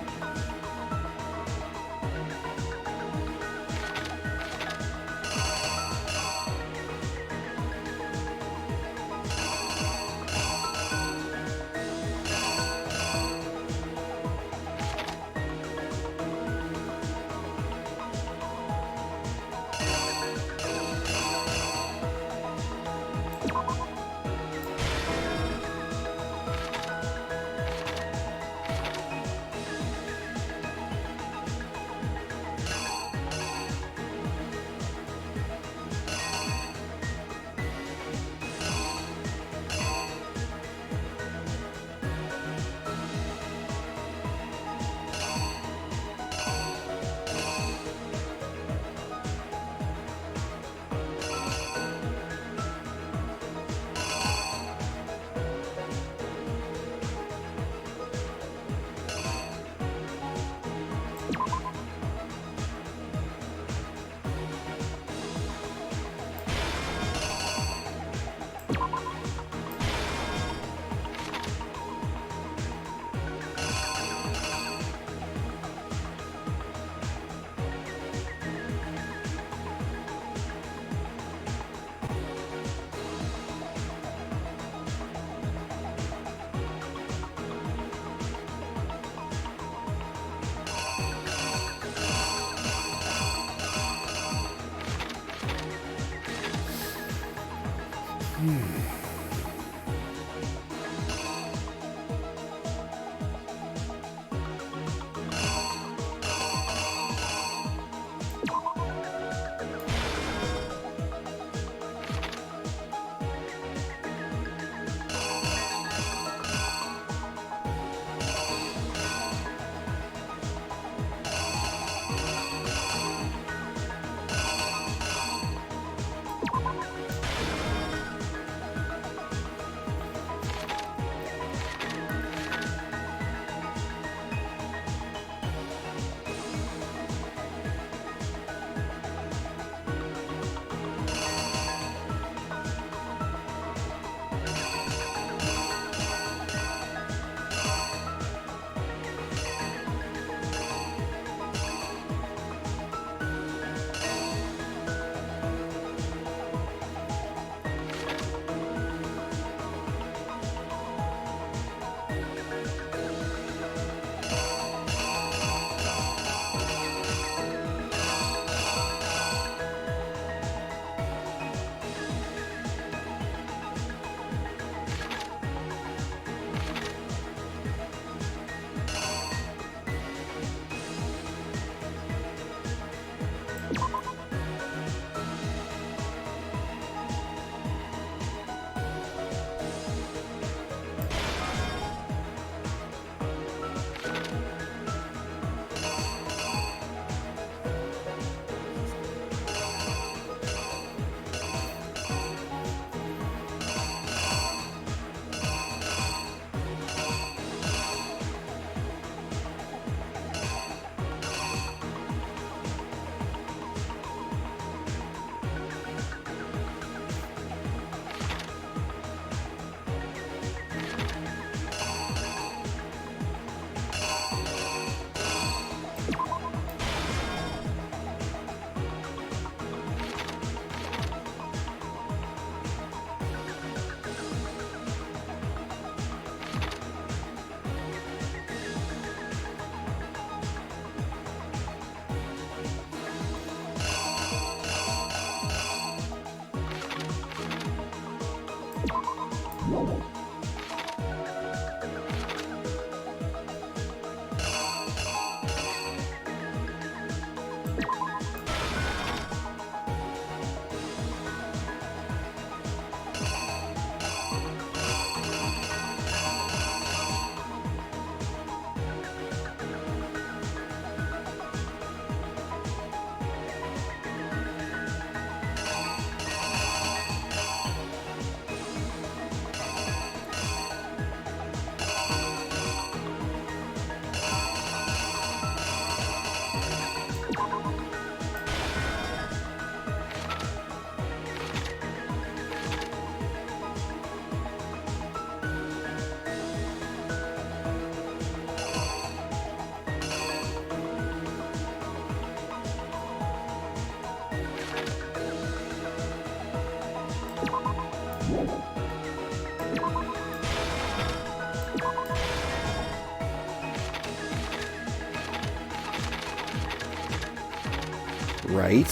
Right.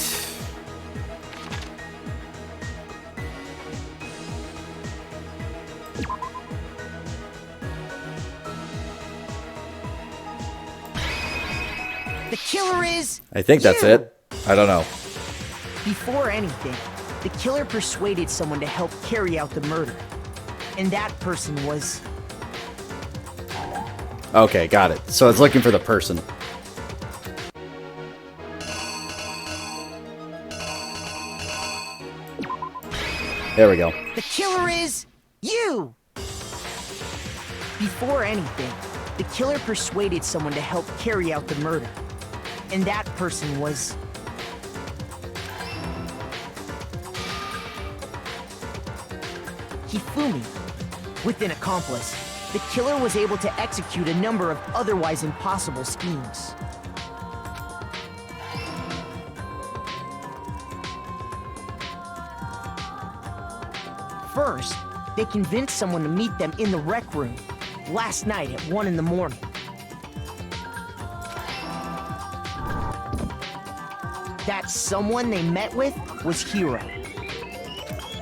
The killer is... I think that's you! it. I don't know. Before anything, the killer persuaded someone to help carry out the murder. And that person was... Okay, got it. So it's looking for the person. There we go. The killer is... you! Before anything, the killer persuaded someone to help carry out the murder. And that person was... Hifumi. With an accomplice, the killer was able to execute a number of otherwise impossible schemes. First, they convinced someone to meet them in the rec room last night at 1 in the morning. That someone they met with was Hiro.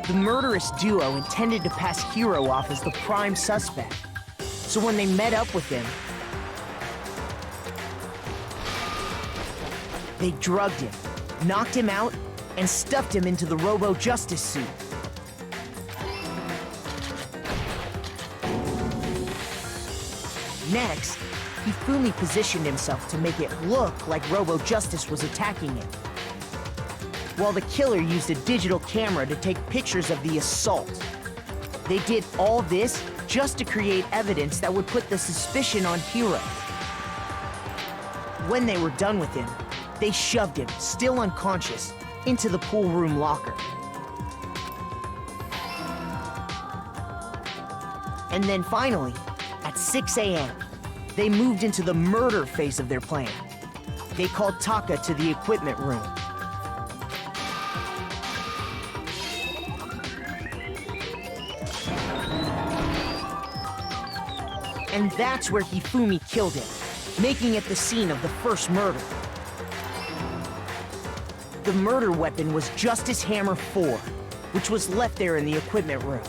The murderous duo intended to pass Hiro off as the prime suspect. So when they met up with him, they drugged him, knocked him out, and stuffed him into the Robo-Justice suit. Next, Hifumi positioned himself to make it look like Robo-Justice was attacking him, while the killer used a digital camera to take pictures of the assault. They did all this just to create evidence that would put the suspicion on Hiro. When they were done with him, they shoved him, still unconscious, into the pool room locker. And then finally, at 6 a.m., they moved into the murder phase of their plan. They called Taka to the equipment room. And that's where Hifumi killed him, making it the scene of the first murder. The murder weapon was Justice Hammer 4, which was left there in the equipment room.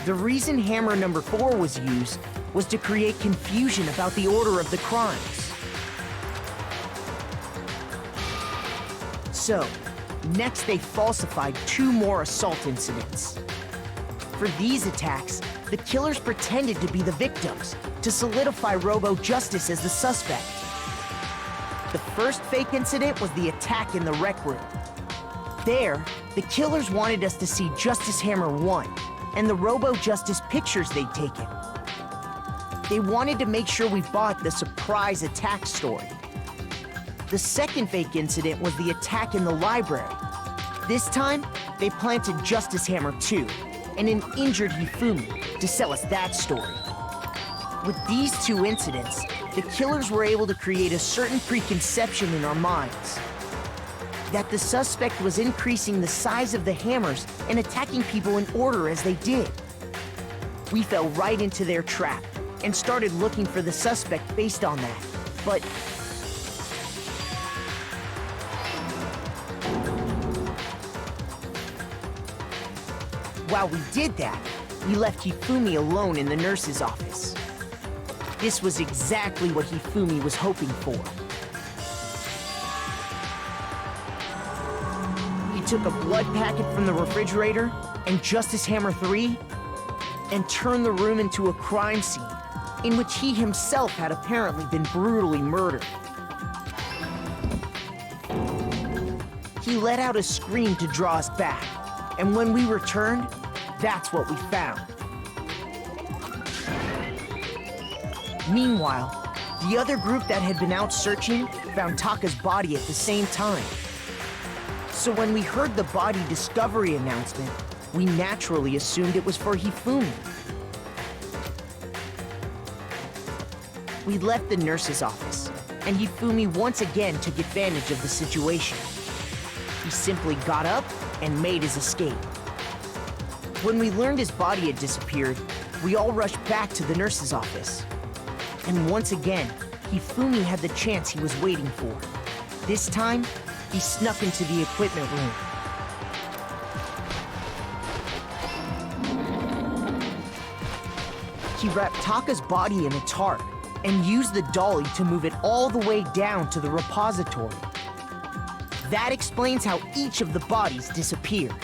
The reason Hammer number 4 was used was to create confusion about the order of the crimes. So, next they falsified 2 more assault incidents. For these attacks, the killers pretended to be the victims to solidify Robo-Justice as the suspect. The first fake incident was the attack in the rec room. There, the killers wanted us to see Justice Hammer 1 and the Robo-Justice pictures they'd taken. They wanted to make sure we bought the surprise attack story. The second fake incident was the attack in the library. This time, they planted Justice Hammer 2 and an injured Hifumi to sell us that story. With these 2 incidents, the killers were able to create a certain preconception in our minds that the suspect was increasing the size of the hammers and attacking people in order as they did. We fell right into their trap and started looking for the suspect based on that. But while we did that, we left Hifumi alone in the nurse's office. This was exactly what Hifumi was hoping for. He took a blood packet from the refrigerator and Justice Hammer 3 and turned the room into a crime scene in which he himself had apparently been brutally murdered. He let out a scream to draw us back, and when we returned, that's what we found. Meanwhile, the other group that had been out searching found Taka's body at the same time. So when we heard the body discovery announcement, we naturally assumed it was for Hifumi. We left the nurse's office, and Hifumi once again took advantage of the situation. He simply got up and made his escape. When we learned his body had disappeared, we all rushed back to the nurse's office. And once again, Hifumi had the chance he was waiting for. This time, he snuck into the equipment room. He wrapped Taka's body in a tarp and used the dolly to move it all the way down to the repository. That explains how each of the bodies disappeared.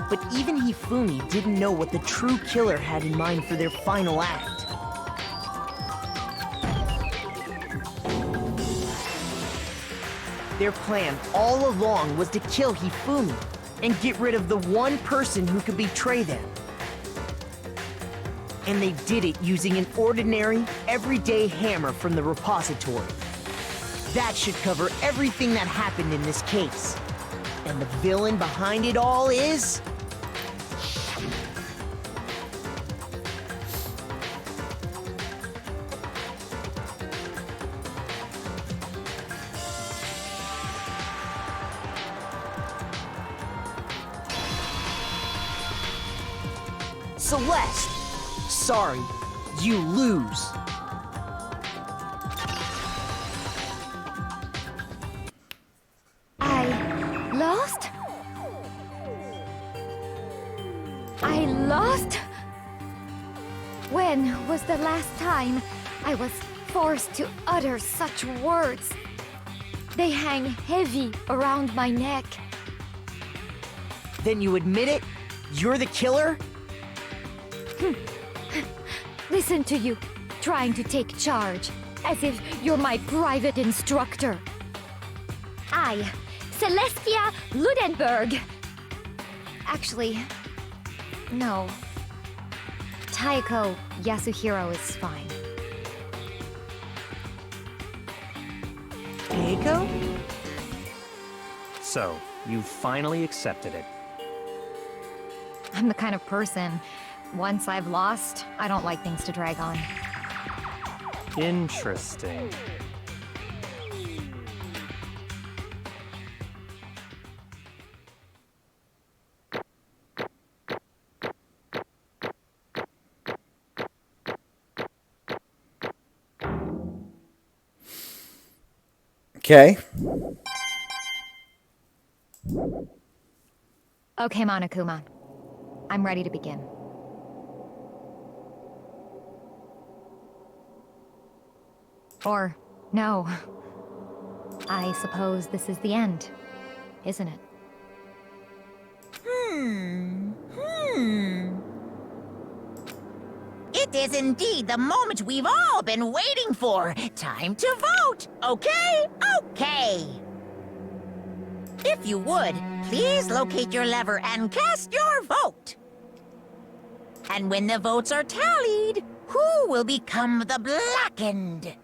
But even Hifumi didn't know what the true killer had in mind for their final act. Their plan all along was to kill Hifumi and get rid of the one person who could betray them. And they did it using an ordinary, everyday hammer from the repository. That should cover everything that happened in this case. And the villain behind it all is... Celeste! Sorry, you lose. I lost? When was the last time I was forced to utter such words? They hang heavy around my neck. Then you admit it? You're the killer? Listen to you, trying to take charge, as if you're my private instructor. I, Celestia Ludenberg. Actually, no. Taiko Yasuhiro is fine. Keiko? So, you finally accepted it. I'm the kind of person, once I've lost, I don't like things to drag on. Interesting. Okay. Okay, Monokuma. I'm ready to begin. Or, no. I suppose this is the end, isn't it? It is indeed the moment we've all been waiting for. Time to vote, okay? Okay. If you would, please locate your lever and cast your vote. And when the votes are tallied, who will become the blackened?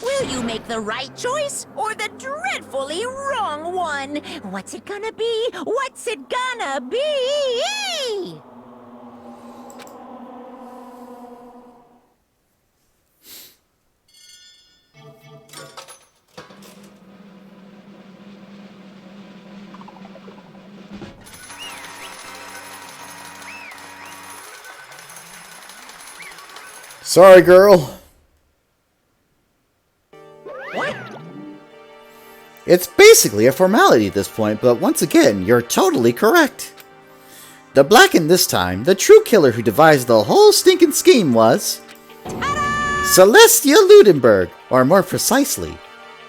Will you make the right choice or the dreadfully wrong one? What's it gonna be? What's it gonna be? Sorry, girl. What? It's basically a formality at this point, but once again, you're totally correct. The blackened this time, the true killer who devised the whole stinking scheme was... Celestia Ludenberg, or more precisely,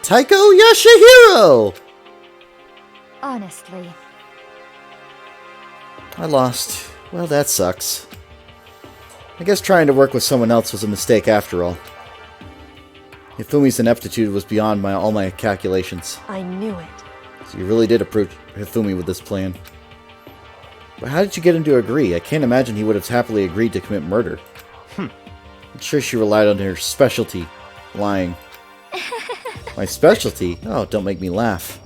Taiko Yasuhiro! Honestly. I lost. Well, that sucks. I guess trying to work with someone else was a mistake after all. Hifumi's ineptitude was beyond all my calculations. I knew it. So you really did approach Hifumi with this plan. But how did you get him to agree? I can't imagine he would have happily agreed to commit murder. I'm sure she relied on her specialty, lying. My specialty? Oh, don't make me laugh.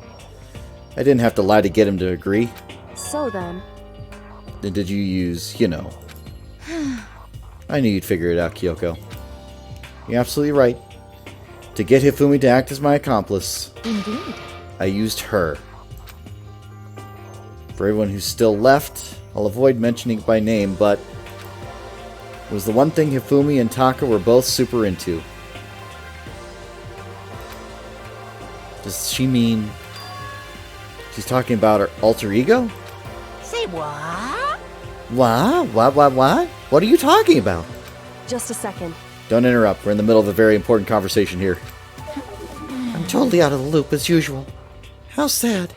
I didn't have to lie to get him to agree. So then... Then did you use, you know... I knew you'd figure it out, Kyoko. You're absolutely right. To get Hifumi to act as my accomplice, Indeed. I used her. For everyone who's still left, I'll avoid mentioning it by name, but it was the one thing Hifumi and Taka were both super into. Does she mean she's talking about her alter ego? Say what? What? What are you talking about? Just a second. Don't interrupt. We're in the middle of a very important conversation here. I'm totally out of the loop as usual. How sad.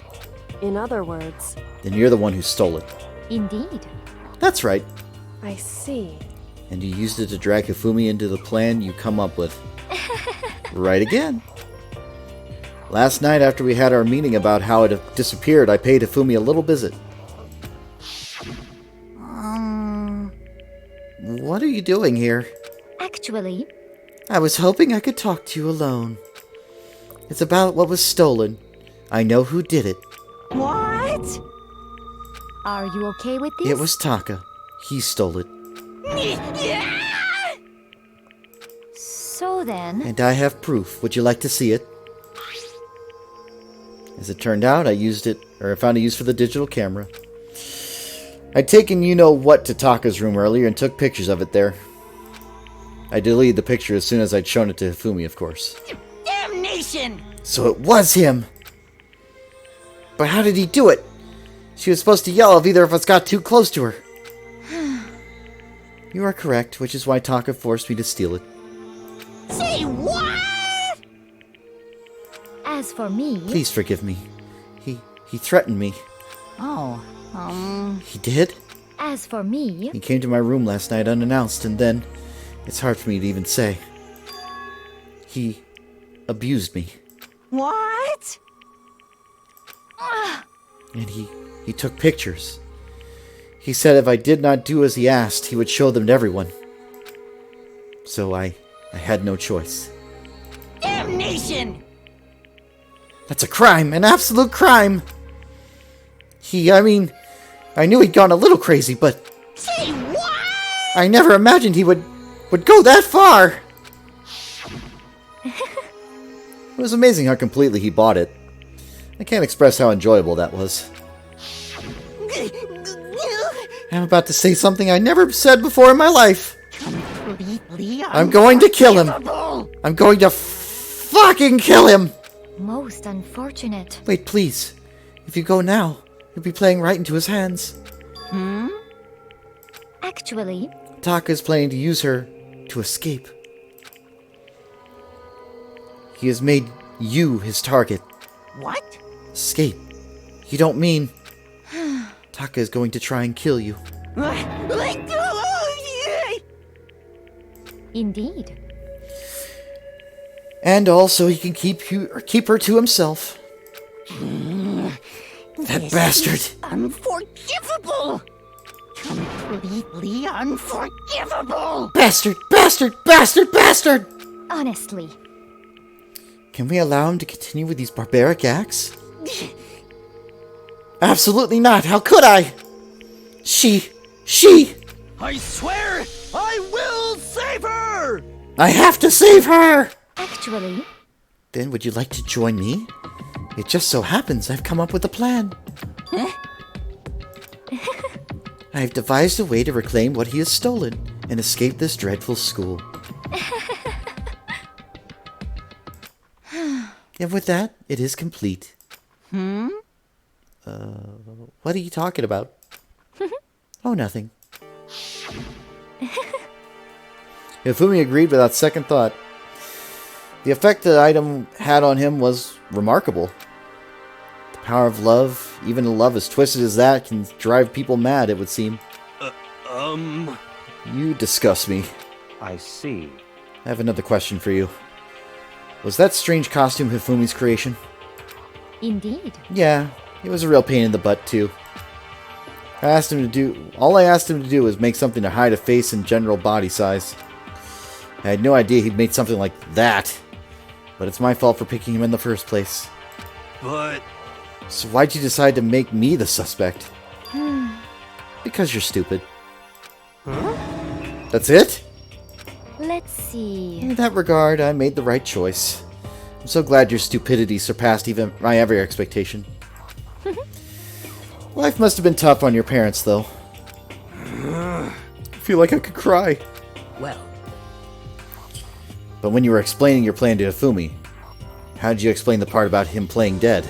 In other words... Then you're the one who stole it. Indeed. That's right. I see. And you used it to drag Hifumi into the plan you come up with. Right again. Last night after we had our meeting about how it had disappeared, I paid Hifumi a little visit. What are you doing here? Actually... I was hoping I could talk to you alone. It's about what was stolen. I know who did it. What? Are you okay with this? It was Taka. He stole it. So then... And I have proof. Would you like to see it? As it turned out, I found a use for the digital camera. I'd taken you-know-what to Taka's room earlier and took pictures of it there. I deleted the picture as soon as I'd shown it to Hifumi, of course. Damnation! So it was him! But how did he do it? She was supposed to yell if either of us got too close to her. You are correct, which is why Taka forced me to steal it. Say what? As for me... Please forgive me. He threatened me. Oh, He did? As for me... He came to my room last night unannounced, and then... It's hard for me to even say. He abused me. what? And he took pictures. He said if I did not do as he asked, he would show them to everyone. So I had no choice. Damnation! That's a crime, an absolute crime! I knew he'd gone a little crazy, but Say what? I never imagined he would go that far! It was amazing how completely he bought it. I can't express how enjoyable that was. I'm about to say something I never said before in my life. I'm going to kill him. I'm going to fucking kill him! Most unfortunate. Wait, please. If you go now, you'll be playing right into his hands. Actually, Taka is planning to use her to escape. He has made you his target. What? Escape. You don't mean... Taka is going to try and kill you. indeed. And also he can keep her to himself. That bastard. Unforgivable! Completely unforgivable! Bastard! Bastard! Bastard! Bastard! Honestly. Can we allow him to continue with these barbaric acts? Absolutely not! How could I? She! I swear I will save her! I have to save her! Actually, Then would you like to join me? It just so happens I've come up with a plan. I've devised a way to reclaim what he has stolen and escape this dreadful school. And with that, it is complete. What are you talking about? Oh, nothing. Hifumi agreed without second thought. The effect the item had on him was remarkable. The power of love, even a love as twisted as that, can drive people mad, it would seem. You disgust me. I see. I have another question for you. Was that strange costume Hifumi's creation? indeed. Yeah, it was a real pain in the butt, too. All I asked him to do was make something to hide a face and general body size. I had no idea he'd made something like that. But it's my fault for picking him in the first place. But So why'd you decide to make me the suspect? Because you're stupid. That's it? Let's see. In that regard, I made the right choice. I'm so glad your stupidity surpassed even my every expectation. Life must have been tough on your parents, though. I feel like I could cry. Well, But when you were explaining your plan to Hifumi, how did you explain the part about him playing dead?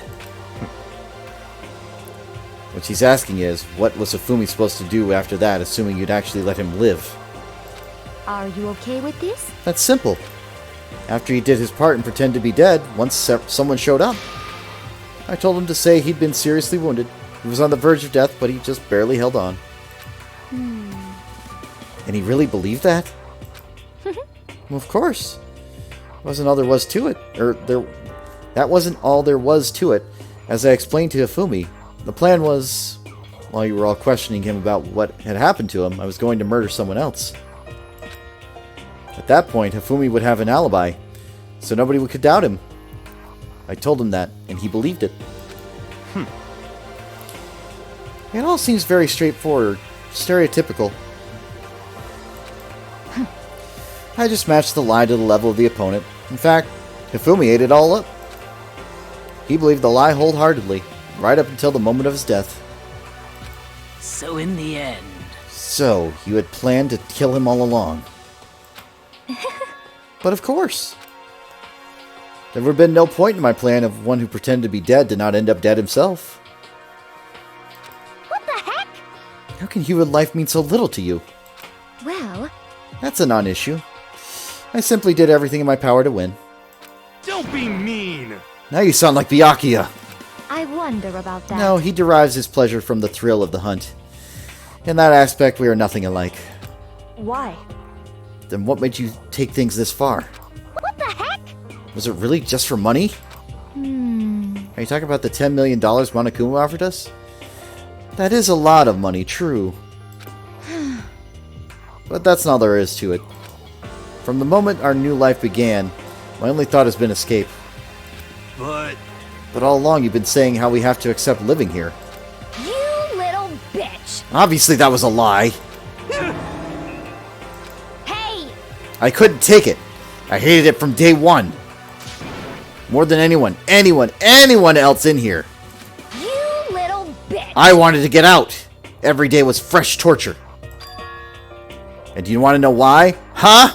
What she's asking is, what was Hifumi supposed to do after that, assuming you'd actually let him live? Are you okay with this? That's simple. After he did his part and pretend to be dead, once someone showed up, I told him to say he'd been seriously wounded. He was on the verge of death, but he just barely held on. And he really believed that? Well, of course. Wasn't all there was to it. That wasn't all there was to it. As I explained to Hifumi, the plan was, while you were all questioning him about what had happened to him, I was going to murder someone else. At that point, Hifumi would have an alibi, so nobody could doubt him. I told him that, and he believed it. It all seems very straightforward, stereotypical. I just matched the lie to the level of the opponent. In fact, Hifumi ate it all up. He believed the lie wholeheartedly, right up until the moment of his death. so in the end, So, you had planned to kill him all along. But of course. There would have been no point in my plan if one who pretended to be dead did not end up dead himself. What the heck? How can human life mean so little to you? Well, That's a non-issue. I simply did everything in my power to win. Don't be mean! Now you sound like Byakuya. I wonder about that. No, he derives his pleasure from the thrill of the hunt. In that aspect, we are nothing alike. Why? Then what made you take things this far? What the heck? Was it really just for money? Are you talking about the $10 million Monokuma offered us? That is a lot of money, true. But that's not all there is to it. From the moment our new life began, my only thought has been escape. But all along you've been saying how we have to accept living here. You little bitch! Obviously that was a lie. Hey! I couldn't take it. I hated it from day one. More than anyone else in here. You little bitch! I wanted to get out. Every day was fresh torture. And do you want to know why? Huh?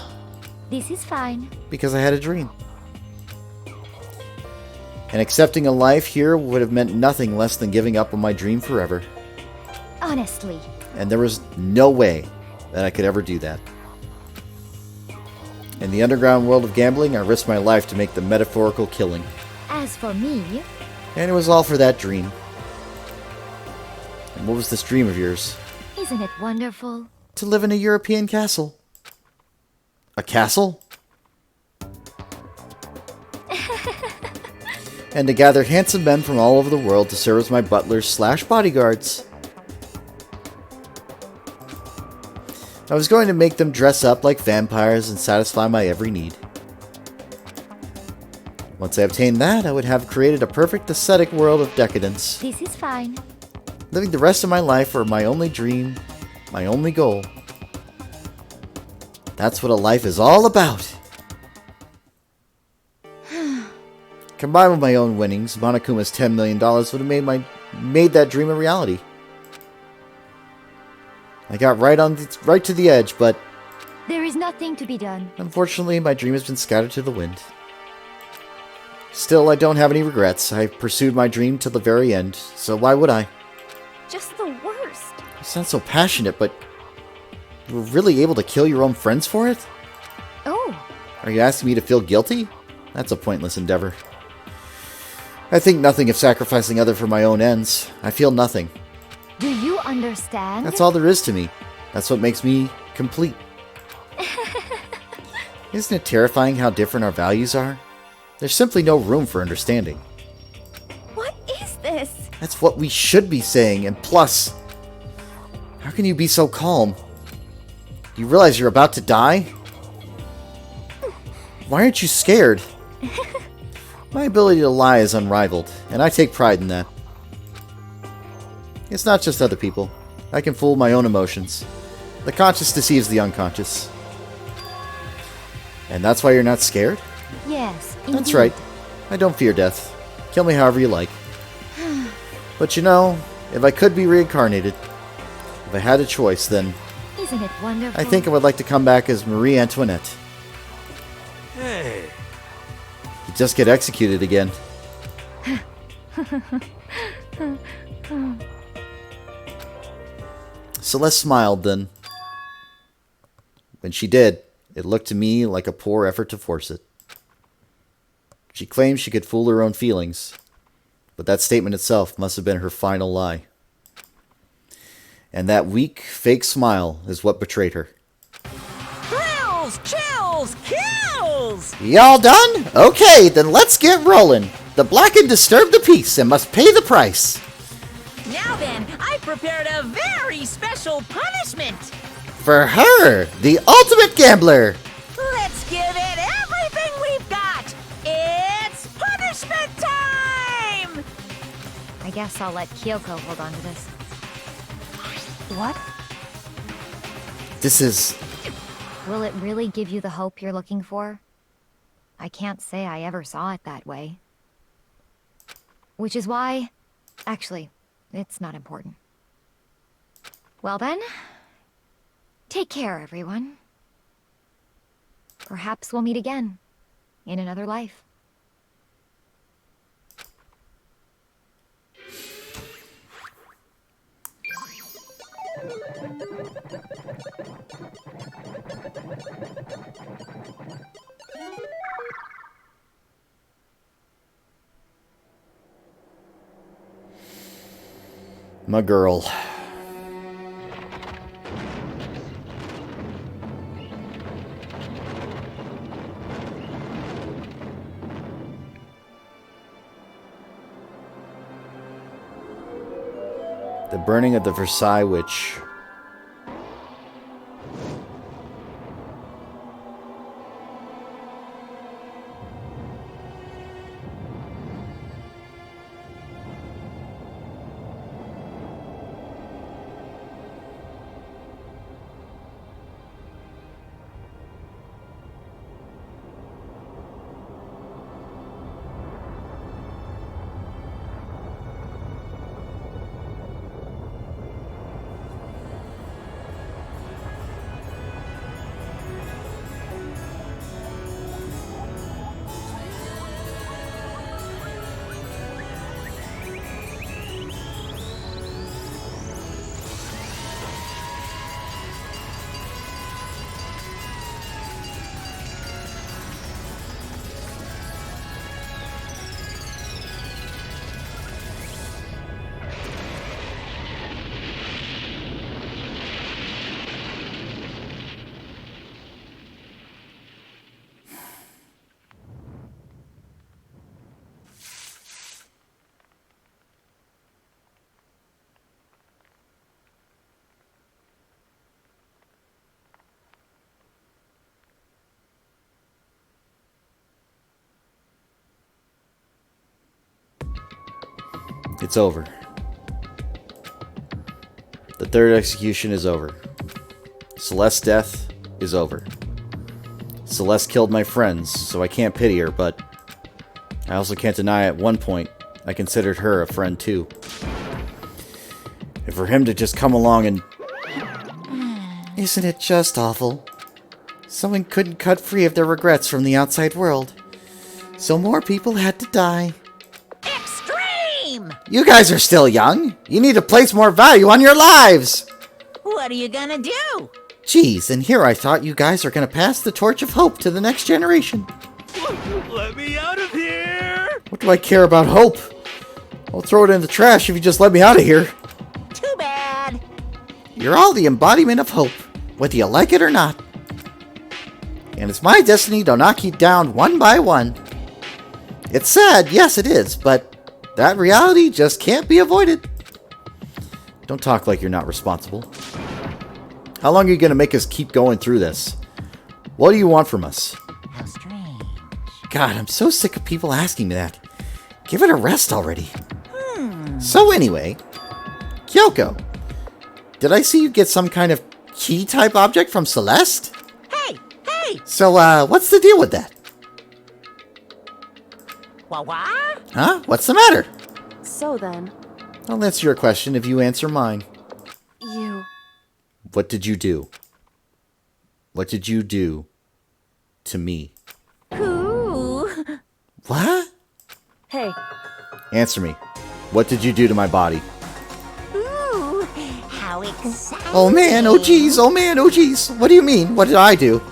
This is fine. Because I had a dream. And accepting a life here would have meant nothing less than giving up on my dream forever. Honestly. And there was no way that I could ever do that. In the underground world of gambling, I risked my life to make the metaphorical killing. As for me... And it was all for that dream. And what was this dream of yours? Isn't it wonderful? To live in a European castle. A castle? And to gather handsome men from all over the world to serve as my butlers/bodyguards. I was going to make them dress up like vampires and satisfy my every need. Once I obtained that, I would have created a perfect aesthetic world of decadence. This is fine. Living the rest of my life for my only dream, my only goal. That's what a life is all about. Combined with my own winnings, Monokuma's $10 million would have made that dream a reality. I got right to the edge, but There is nothing to be done. unfortunately my dream has been scattered to the wind. Still, I don't have any regrets. I pursued my dream till the very end, so why would I? Just the worst. You sound so passionate, but you were really able to kill your own friends for it? Oh, Are you asking me to feel guilty? That's a pointless endeavor. I think nothing of sacrificing others for my own ends. I feel nothing. do you understand? That's all there is to me. That's what makes me complete. Isn't it terrifying how different our values are? There's simply no room for understanding. What is this? That's what we should be saying, and plus, how can you be so calm? Do you realize you're about to die? Why aren't you scared? My ability to lie is unrivaled, and I take pride in that. It's not just other people. I can fool my own emotions. The conscious deceives the unconscious. And that's why you're not scared? Yes, That's indeed. right. I don't fear death. Kill me however you like. But you know, if I could be reincarnated, if I had a choice, then Isn't it wonderful? I think I would like to come back as Marie Antoinette. hey, You just get executed again. Celeste smiled then. When she did, it looked to me like a poor effort to force it. She claimed she could fool her own feelings, but that statement itself must have been her final lie. And that weak, fake smile is what betrayed her. Thrills, chills, kills! Y'all done? Okay, then let's get rolling. The Blackened disturbed the peace and must pay the price. Now then, I prepared a very special punishment. For her, the ultimate gambler. Let's give it everything we've got. It's punishment time! I guess I'll let Kyoko hold on to this. What? This is... Will it really give you the hope you're looking for? I can't say I ever saw it that way. Which is why... Actually, it's not important. Well then... Take care, everyone. Perhaps we'll meet again. In another life. My girl. The burning of the Versailles Witch. It's over. The third execution is over. Celeste's death is over. Celeste killed my friends, so I can't pity her, but I also can't deny at one point I considered her a friend too. And for him to just come along and... Isn't it just awful? Someone couldn't cut free of their regrets from the outside world, so more people had to die. Extreme! You guys are still young. You need to place more value on your lives. What are you gonna do? Geez, and here I thought you guys are gonna pass the torch of hope to the next generation. Let me out of here! What do I care about hope? I'll throw it in the trash if you just let me out of here. Too bad. You're all the embodiment of hope, whether you like it or not. And it's my destiny to knock you down one by one. It's sad, yes it is, but that reality just can't be avoided. Don't talk like you're not responsible. How long are you going to make us keep going through this? What do you want from us? How strange. God, I'm so sick of people asking me that. Give it a rest already. So anyway, Kyoko, did I see you get some kind of key-type object from Celeste? Hey! So, what's the deal with that? What? Huh? What's the matter? So then, I'll answer your question if you answer mine. you... What did you do? What did you do to me? Ooh. What? Hey, Answer me. What did you do to my body? Ooh. How exciting. Oh man, oh geez, oh man, oh geez. What do you mean? What did I do?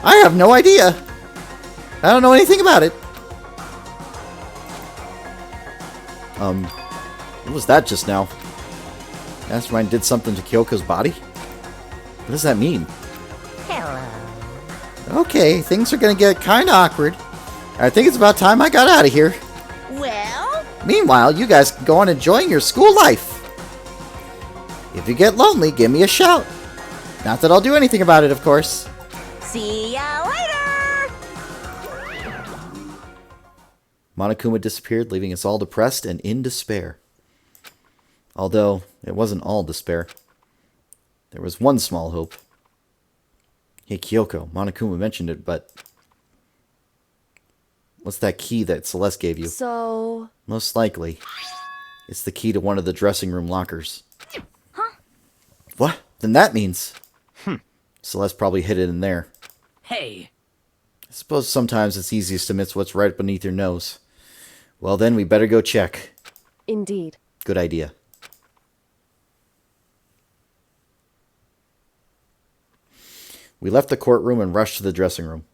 I have no idea. I don't know anything about it. What was that just now? Mastermind did something to Kyoko's body? What does that mean? Hello. Okay, things are gonna get kinda awkward. I think it's about time I got out of here. Well? Meanwhile, you guys can go on enjoying your school life. If you get lonely, give me a shout. Not that I'll do anything about it, of course. See ya later! Monokuma disappeared, leaving us all depressed and in despair. Although, it wasn't all despair. There was one small hope. Hey, Kyoko, Monokuma mentioned it, but... What's that key that Celeste gave you? so... Most likely, it's the key to one of the dressing room lockers. Huh? What? Then that means... Celeste probably hid it in there. Hey, I suppose sometimes it's easiest to miss what's right beneath your nose. Well then, we better go check. Indeed. Good idea. We left the courtroom and rushed to the dressing room.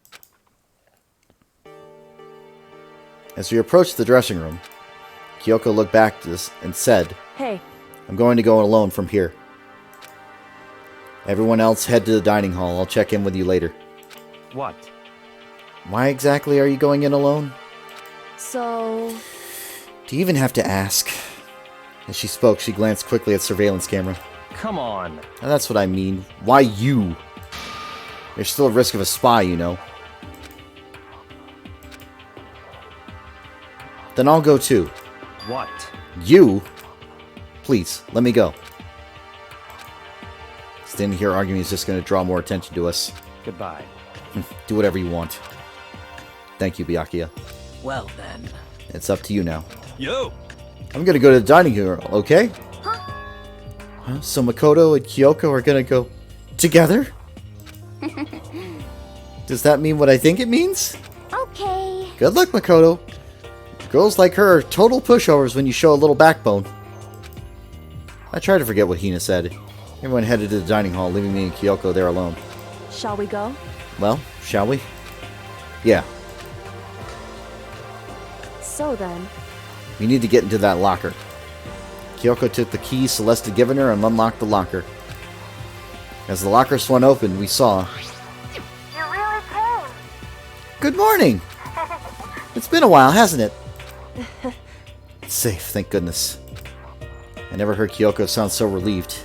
As we approached the dressing room, Kyoko looked back to us and said, Hey, I'm going to go alone from here. Everyone else head to the dining hall. I'll check in with you later. What? Why exactly are you going in alone? So... Do you even have to ask? As she spoke, she glanced quickly at surveillance camera. Come on. Now that's what I mean. Why you? There's still a risk of a spy, you know. Then I'll go too. What? You? Please, let me go. Standing here arguing is just going to draw more attention to us. Goodbye. Do whatever you want. Thank you, Byakuya. Well then. It's up to you now. Yo! I'm going to go to the dining room, okay? Huh? So Makoto and Kyoko are going to go together? Does that mean what I think it means? Okay. Good luck, Makoto. Girls like her are total pushovers when you show a little backbone. I try to forget what Hina said. Everyone headed to the dining hall, leaving me and Kyoko there alone. Shall we go? Well, shall we? Yeah. So then... We need to get into that locker. Kyoko took the key Celeste had given her and unlocked the locker. As the locker swung open, we saw... You really came. Good morning! It's been a while, hasn't it? It's safe, thank goodness. I never heard Kyoko sound so relieved.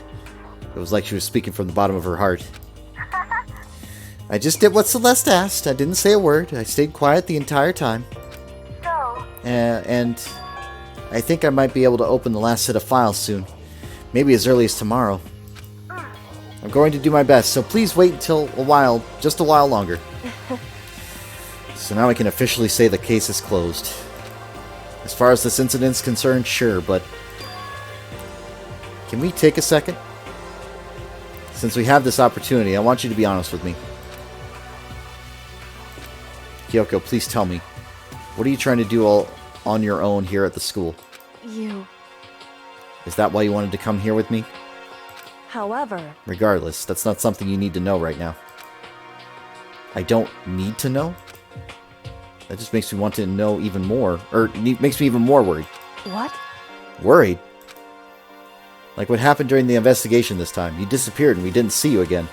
It was like she was speaking from the bottom of her heart. I just did what Celeste asked. I didn't say a word. I stayed quiet the entire time. So, And I think I might be able to open the last set of files soon. Maybe as early as tomorrow. I'm going to do my best, so please wait until just a while longer. So now we can officially say the case is closed. As far as this incident's concerned, sure, but... Can we take a second? Since we have this opportunity, I want you to be honest with me. Kyoko, please tell me. What are you trying to do all on your own here at the school? You... Is that why you wanted to come here with me? However... Regardless, that's not something you need to know right now. I don't need to know? That just makes me want to know even more. Or, makes me even more worried. What? Worried? Like what happened during the investigation this time. You disappeared and we didn't see you again.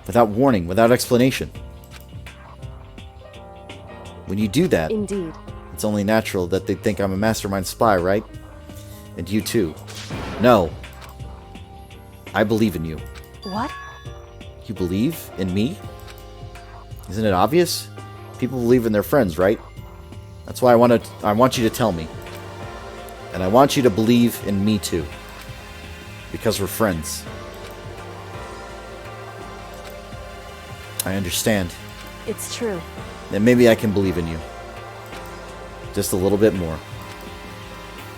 Without warning, without explanation. When you do that... Indeed. It's only natural that they think I'm a mastermind spy, right? And you too. No. I believe in you. What? You believe in me? Isn't it obvious? People believe in their friends, right? That's why I want you to tell me. And I want you to believe in me too. Because we're friends. I understand. It's true. Then maybe I can believe in you. Just a little bit more.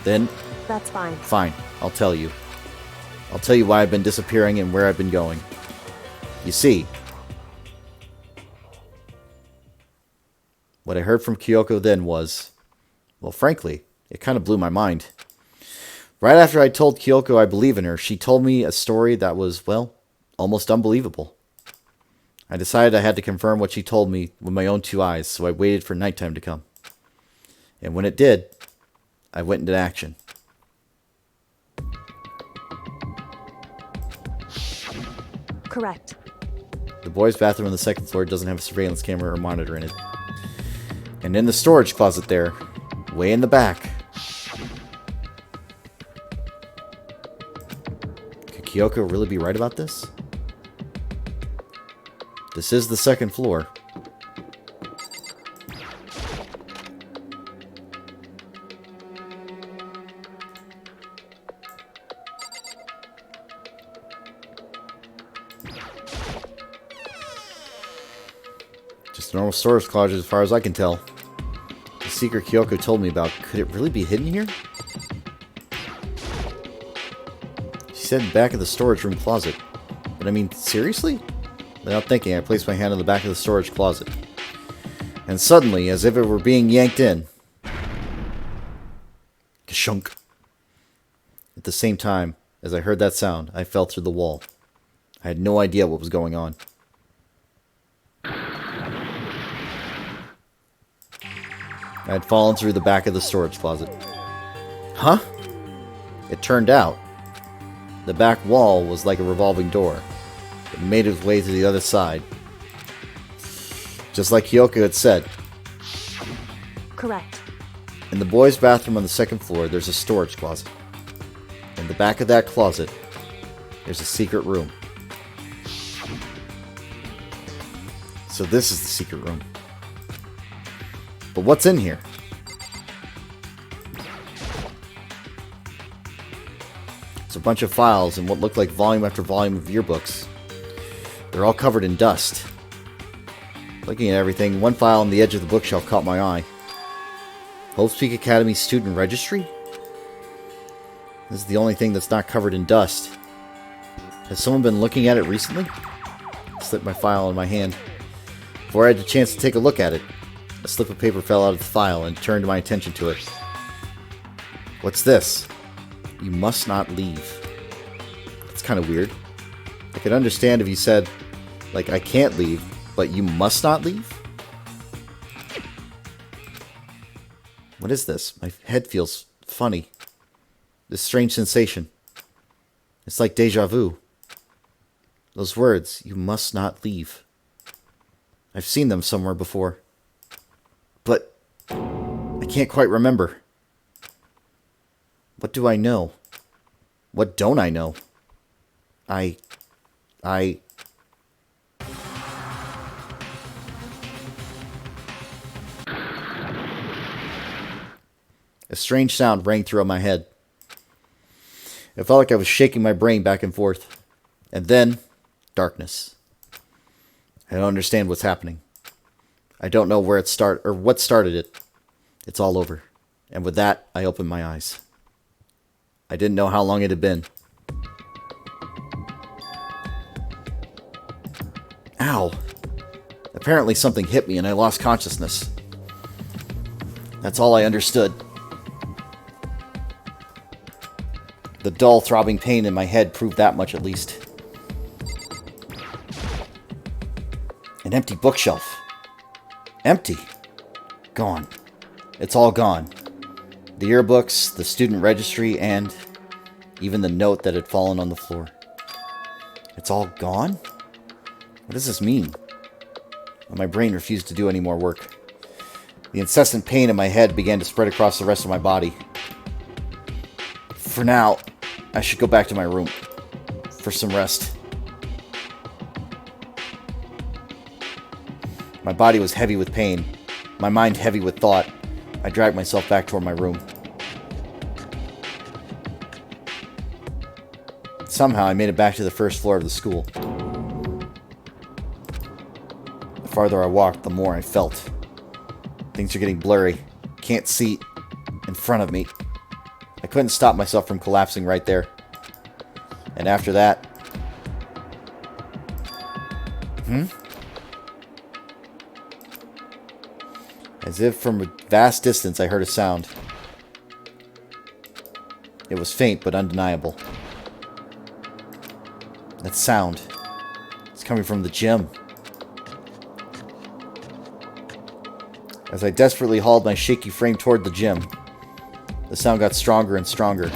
Then... That's fine. Fine. I'll tell you. I'll tell you why I've been disappearing and where I've been going. You see... What I heard from Kyoko then was... Well, frankly, it kind of blew my mind. Right after I told Kyoko I believe in her, she told me a story that was, well, almost unbelievable. I decided I had to confirm what she told me with my own two eyes, so I waited for nighttime to come. And when it did, I went into action. Correct. The boys' bathroom on the second floor doesn't have a surveillance camera or monitor in it. And in the storage closet there, way in the back... Could Kyoko really be right about this? This is the second floor. Just a normal storage closet as far as I can tell. The secret Kyoko told me about, could it really be hidden here? She said back of the storage room closet. But I mean, seriously? Without thinking, I placed my hand on the back of the storage closet. And suddenly, as if it were being yanked in... Kashunk. At the same time, as I heard that sound, I fell through the wall. I had no idea what was going on. I had fallen through the back of the storage closet. Huh? It turned out the back wall was like a revolving door. It made its way to the other side. Just like Kyoko had said. Correct. In the boys' bathroom on the second floor, there's a storage closet. In the back of that closet, there's a secret room. So this is the secret room. But what's in here? It's a bunch of files and what looked like volume after volume of yearbooks. They're all covered in dust. Looking at everything, one file on the edge of the bookshelf caught my eye. Hope's Peak Academy Student Registry? This is the only thing that's not covered in dust. Has someone been looking at it recently? I slipped my file in my hand. Before I had the chance to take a look at it, a slip of paper fell out of the file and turned my attention to it. What's this? You must not leave. It's kind of weird. I could understand if you said, like, I can't leave, but you must not leave? What is this? My head feels funny. This strange sensation. It's like deja vu. Those words, you must not leave. I've seen them somewhere before. But I can't quite remember. What do I know? What don't I know? I... A strange sound rang through my head. It felt like I was shaking my brain back and forth. And then, darkness. I don't understand what's happening. I don't know where it started or what started it. It's all over. And with that, I opened my eyes. I didn't know how long it had been. Ow. Apparently something hit me and I lost consciousness. That's all I understood. The dull, throbbing pain in my head proved that much at least. An empty bookshelf. Empty. Gone. It's all gone. The yearbooks, the student registry, and even the note that had fallen on the floor. It's all gone? What does this mean? Well, my brain refused to do any more work. The incessant pain in my head began to spread across the rest of my body. For now, I should go back to my room for some rest. My body was heavy with pain, my mind heavy with thought. I dragged myself back toward my room. Somehow I made it back to the first floor of the school. The farther I walked, the more I felt. Things are getting blurry. Can't see in front of me. I couldn't stop myself from collapsing right there. And after that... As if from a vast distance I heard a sound. It was faint but undeniable. That sound. It's coming from the gym. As I desperately hauled my shaky frame toward the gym, the sound got stronger and stronger.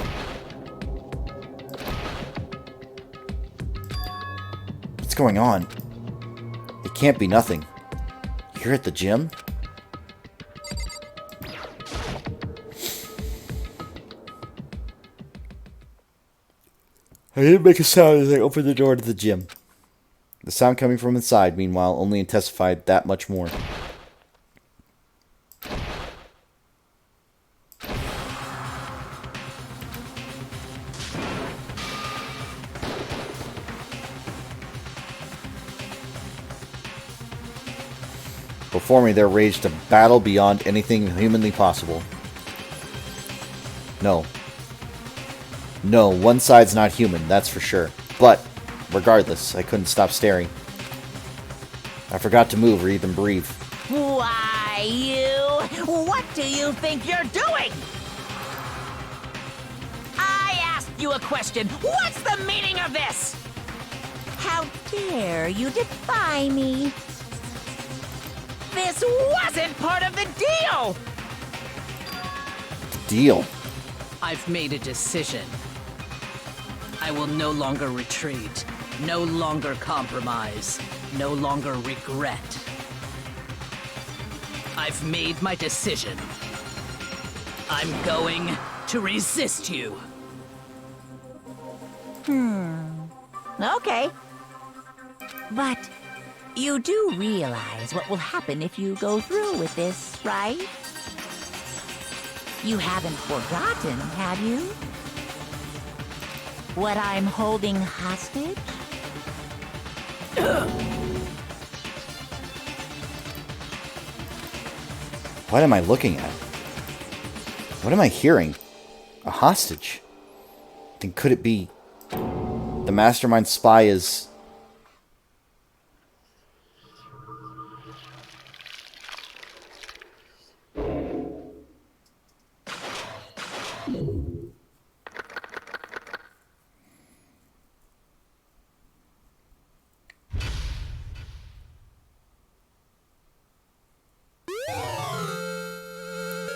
What's going on? It can't be nothing. You're at the gym? I didn't make a sound as I opened the door to the gym. The sound coming from inside, meanwhile, only intensified that much more. Before me there raged a battle beyond anything humanly possible. No, one side's not human, that's for sure. But, regardless, I couldn't stop staring. I forgot to move or even breathe. Why, you? What do you think you're doing? I asked you a question. What's the meaning of this? How dare you defy me? This wasn't part of the deal! Deal? I've made a decision. I will no longer retreat, no longer compromise, no longer regret. I've made my decision. I'm going to resist you. Okay. But you do realize what will happen if you go through with this, right? You haven't forgotten, have you? What I'm holding hostage? What am I looking at? What am I hearing? A hostage? Then could it be the mastermind spy is...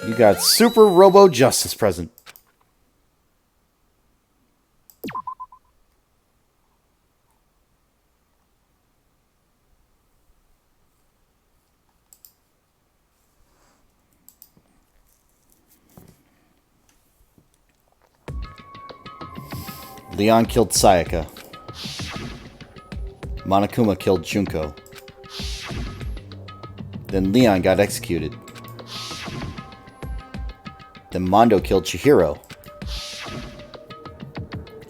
You got Super Robo Justice present. Leon killed Sayaka. Monokuma killed Junko. Then Leon got executed. Then Mondo killed Chihiro.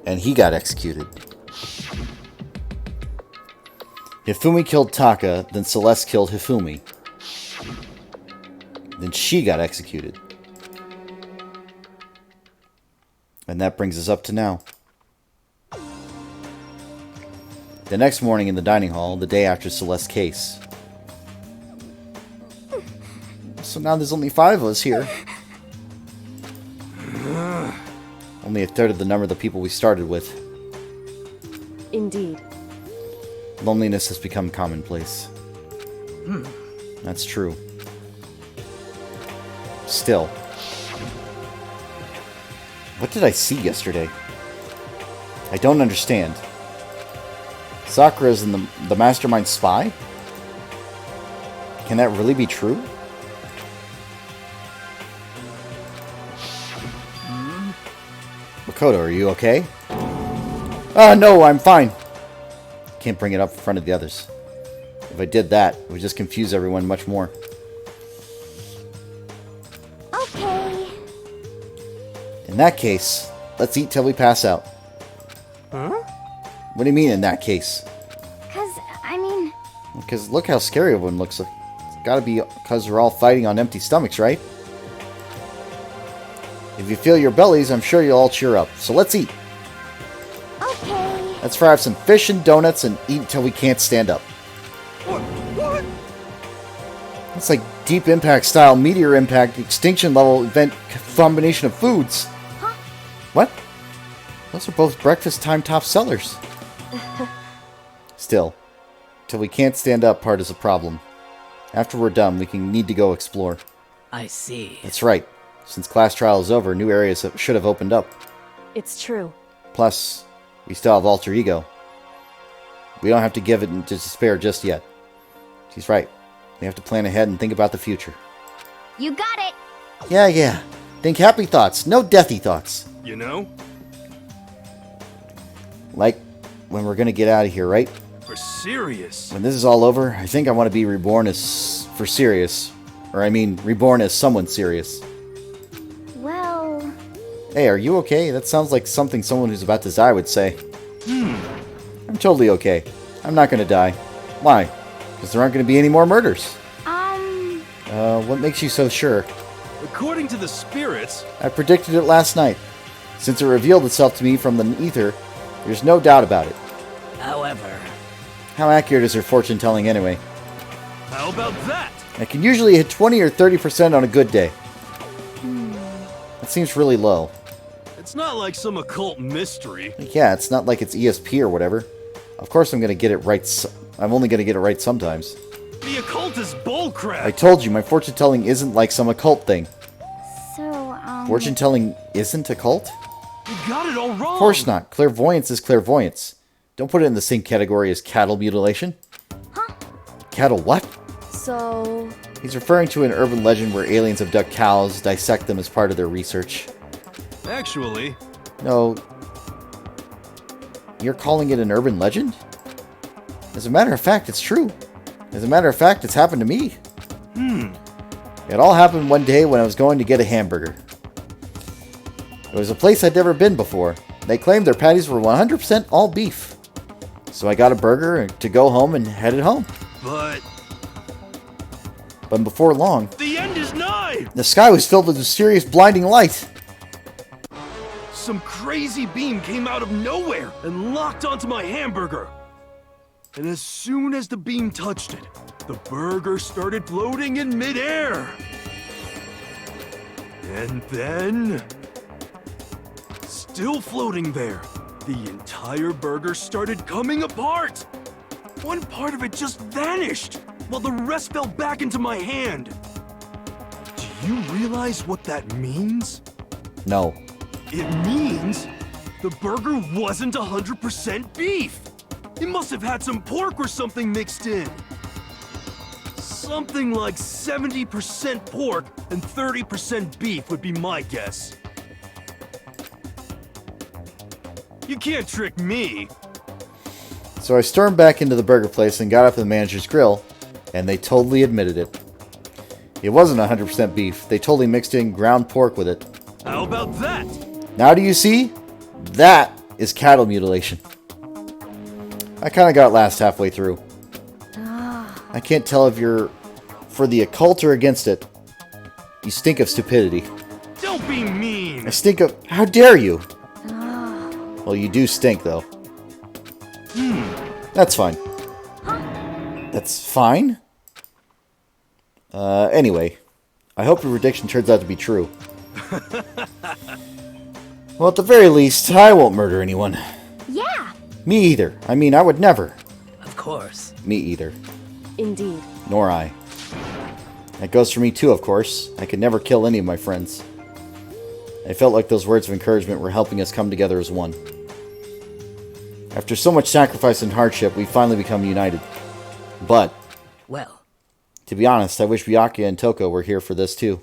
And he got executed. Hifumi killed Taka, then Celeste killed Hifumi. Then she got executed. And that brings us up to now. The next morning in the dining hall, the day after Celeste's case. So now there's only 5 of us here. Only a third of the number of the people we started with. Indeed. Loneliness has become commonplace. That's true. Still. What did I see yesterday? I don't understand. Sakura's in the mastermind spy? Can that really be true? Makoto, are you okay? No, I'm fine. Can't bring it up in front of the others. If I did that, it would just confuse everyone much more. Okay. In that case, let's eat till we pass out. Huh? What do you mean, in that case? Because look how scary everyone looks. It's gotta be because we're all fighting on empty stomachs, right? If you feel your bellies, I'm sure you'll all cheer up. So let's eat. Okay. Let's fry up some fish and donuts and eat until we can't stand up. What? It's like deep impact style, meteor impact, extinction level event combination of foods. Huh? What? Those are both breakfast time top sellers. Still, till we can't stand up part is a problem. After we're done, we can need to go explore. I see. That's right. Since class trial is over, new areas should have opened up. It's true. Plus, we still have Alter Ego. We don't have to give it into despair just yet. She's right. We have to plan ahead and think about the future. You got it. Yeah. Think happy thoughts, no deathy thoughts. You know? Like when we're gonna get out of here, right? For serious. When this is all over, I think I want to be reborn as... for serious. Or I mean, reborn as someone serious. Well... Hey, are you okay? That sounds like something someone who's about to die would say. I'm totally okay. I'm not gonna die. Why? Because there aren't gonna be any more murders. What makes you so sure? According to the spirits... I predicted it last night. Since it revealed itself to me from the ether, there's no doubt about it. However... How accurate is her fortune telling anyway? How about that? I can usually hit 20 or 30% on a good day. That seems really low. It's not like some occult mystery. Yeah, it's not like it's ESP or whatever. Of course I'm gonna get it right. I'm only gonna get it right sometimes. The occult is bullcrap. I told you, my fortune telling isn't like some occult thing. So, Fortune telling isn't a cult? You got it all wrong! Of course not. Clairvoyance is clairvoyance. Don't put it in the same category as cattle mutilation. Huh? Cattle what? So... He's referring to an urban legend where aliens abduct cows, dissect them as part of their research. Actually... No. You're calling it an urban legend? As a matter of fact, it's true. As a matter of fact, it's happened to me. It all happened one day when I was going to get a hamburger. It was a place I'd never been before. They claimed their patties were 100% all beef. So I got a burger to go home and headed home. But before long, the end is nigh! the sky was filled with mysterious blinding light. Some crazy beam came out of nowhere and locked onto my hamburger. And as soon as the beam touched it, the burger started floating in midair. And then... still floating there, the entire burger started coming apart. One part of it just vanished, while the rest fell back into my hand. Do you realize what that means? No. It means the burger wasn't 100% beef. It must have had some pork or something mixed in. Something like 70% pork and 30% beef would be my guess. You can't trick me. So I stormed back into the burger place and got up to the manager's grill, and they totally admitted it. It wasn't 100% beef. They totally mixed in ground pork with it. How about that? Now do you see? That is cattle mutilation. I kind of got last halfway through. I can't tell if you're for the occult or against it. You stink of stupidity. Don't be mean. I stink of... How dare you? Well, you do stink, though. That's fine. That's fine? Anyway. I hope your prediction turns out to be true. Well, at the very least, I won't murder anyone. Yeah. Me either. I mean, I would never. Of course. Me either. Indeed. Nor I. That goes for me too, of course. I could never kill any of my friends. I felt like those words of encouragement were helping us come together as one. After so much sacrifice and hardship, we finally become united. But, Well, to be honest, I wish Byakuya and Toko were here for this too.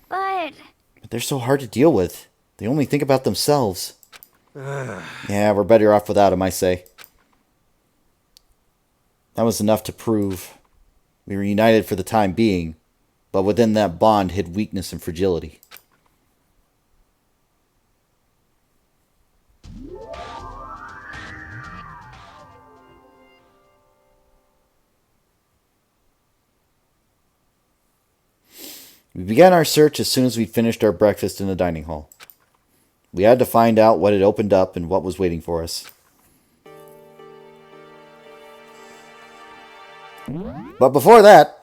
But They're so hard to deal with. They only think about themselves. Yeah, we're better off without them, I say. That was enough to prove we were united for the time being, but within that bond hid weakness and fragility. We began our search as soon as we'd finished our breakfast in the dining hall. We had to find out what had opened up and what was waiting for us. But before that...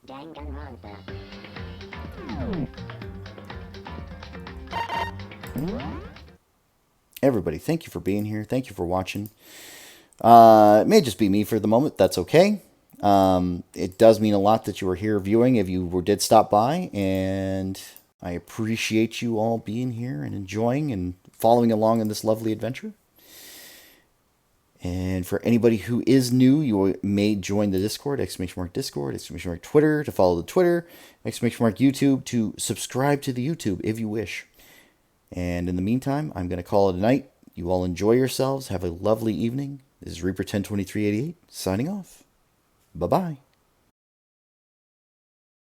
Danganronpa. Everybody, thank you for being here. Thank you for watching. It may just be me for the moment. That's okay. It does mean a lot that you were here viewing if you did stop by. And I appreciate you all being here and enjoying and following along in this lovely adventure. And for anybody who is new, you may join the Discord, !Discord, !Twitter to follow the Twitter, !YouTube to subscribe to the YouTube if you wish. And in the meantime, I'm going to call it a night. You all enjoy yourselves. Have a lovely evening. This is Reaper 102388 signing off. Bye-bye.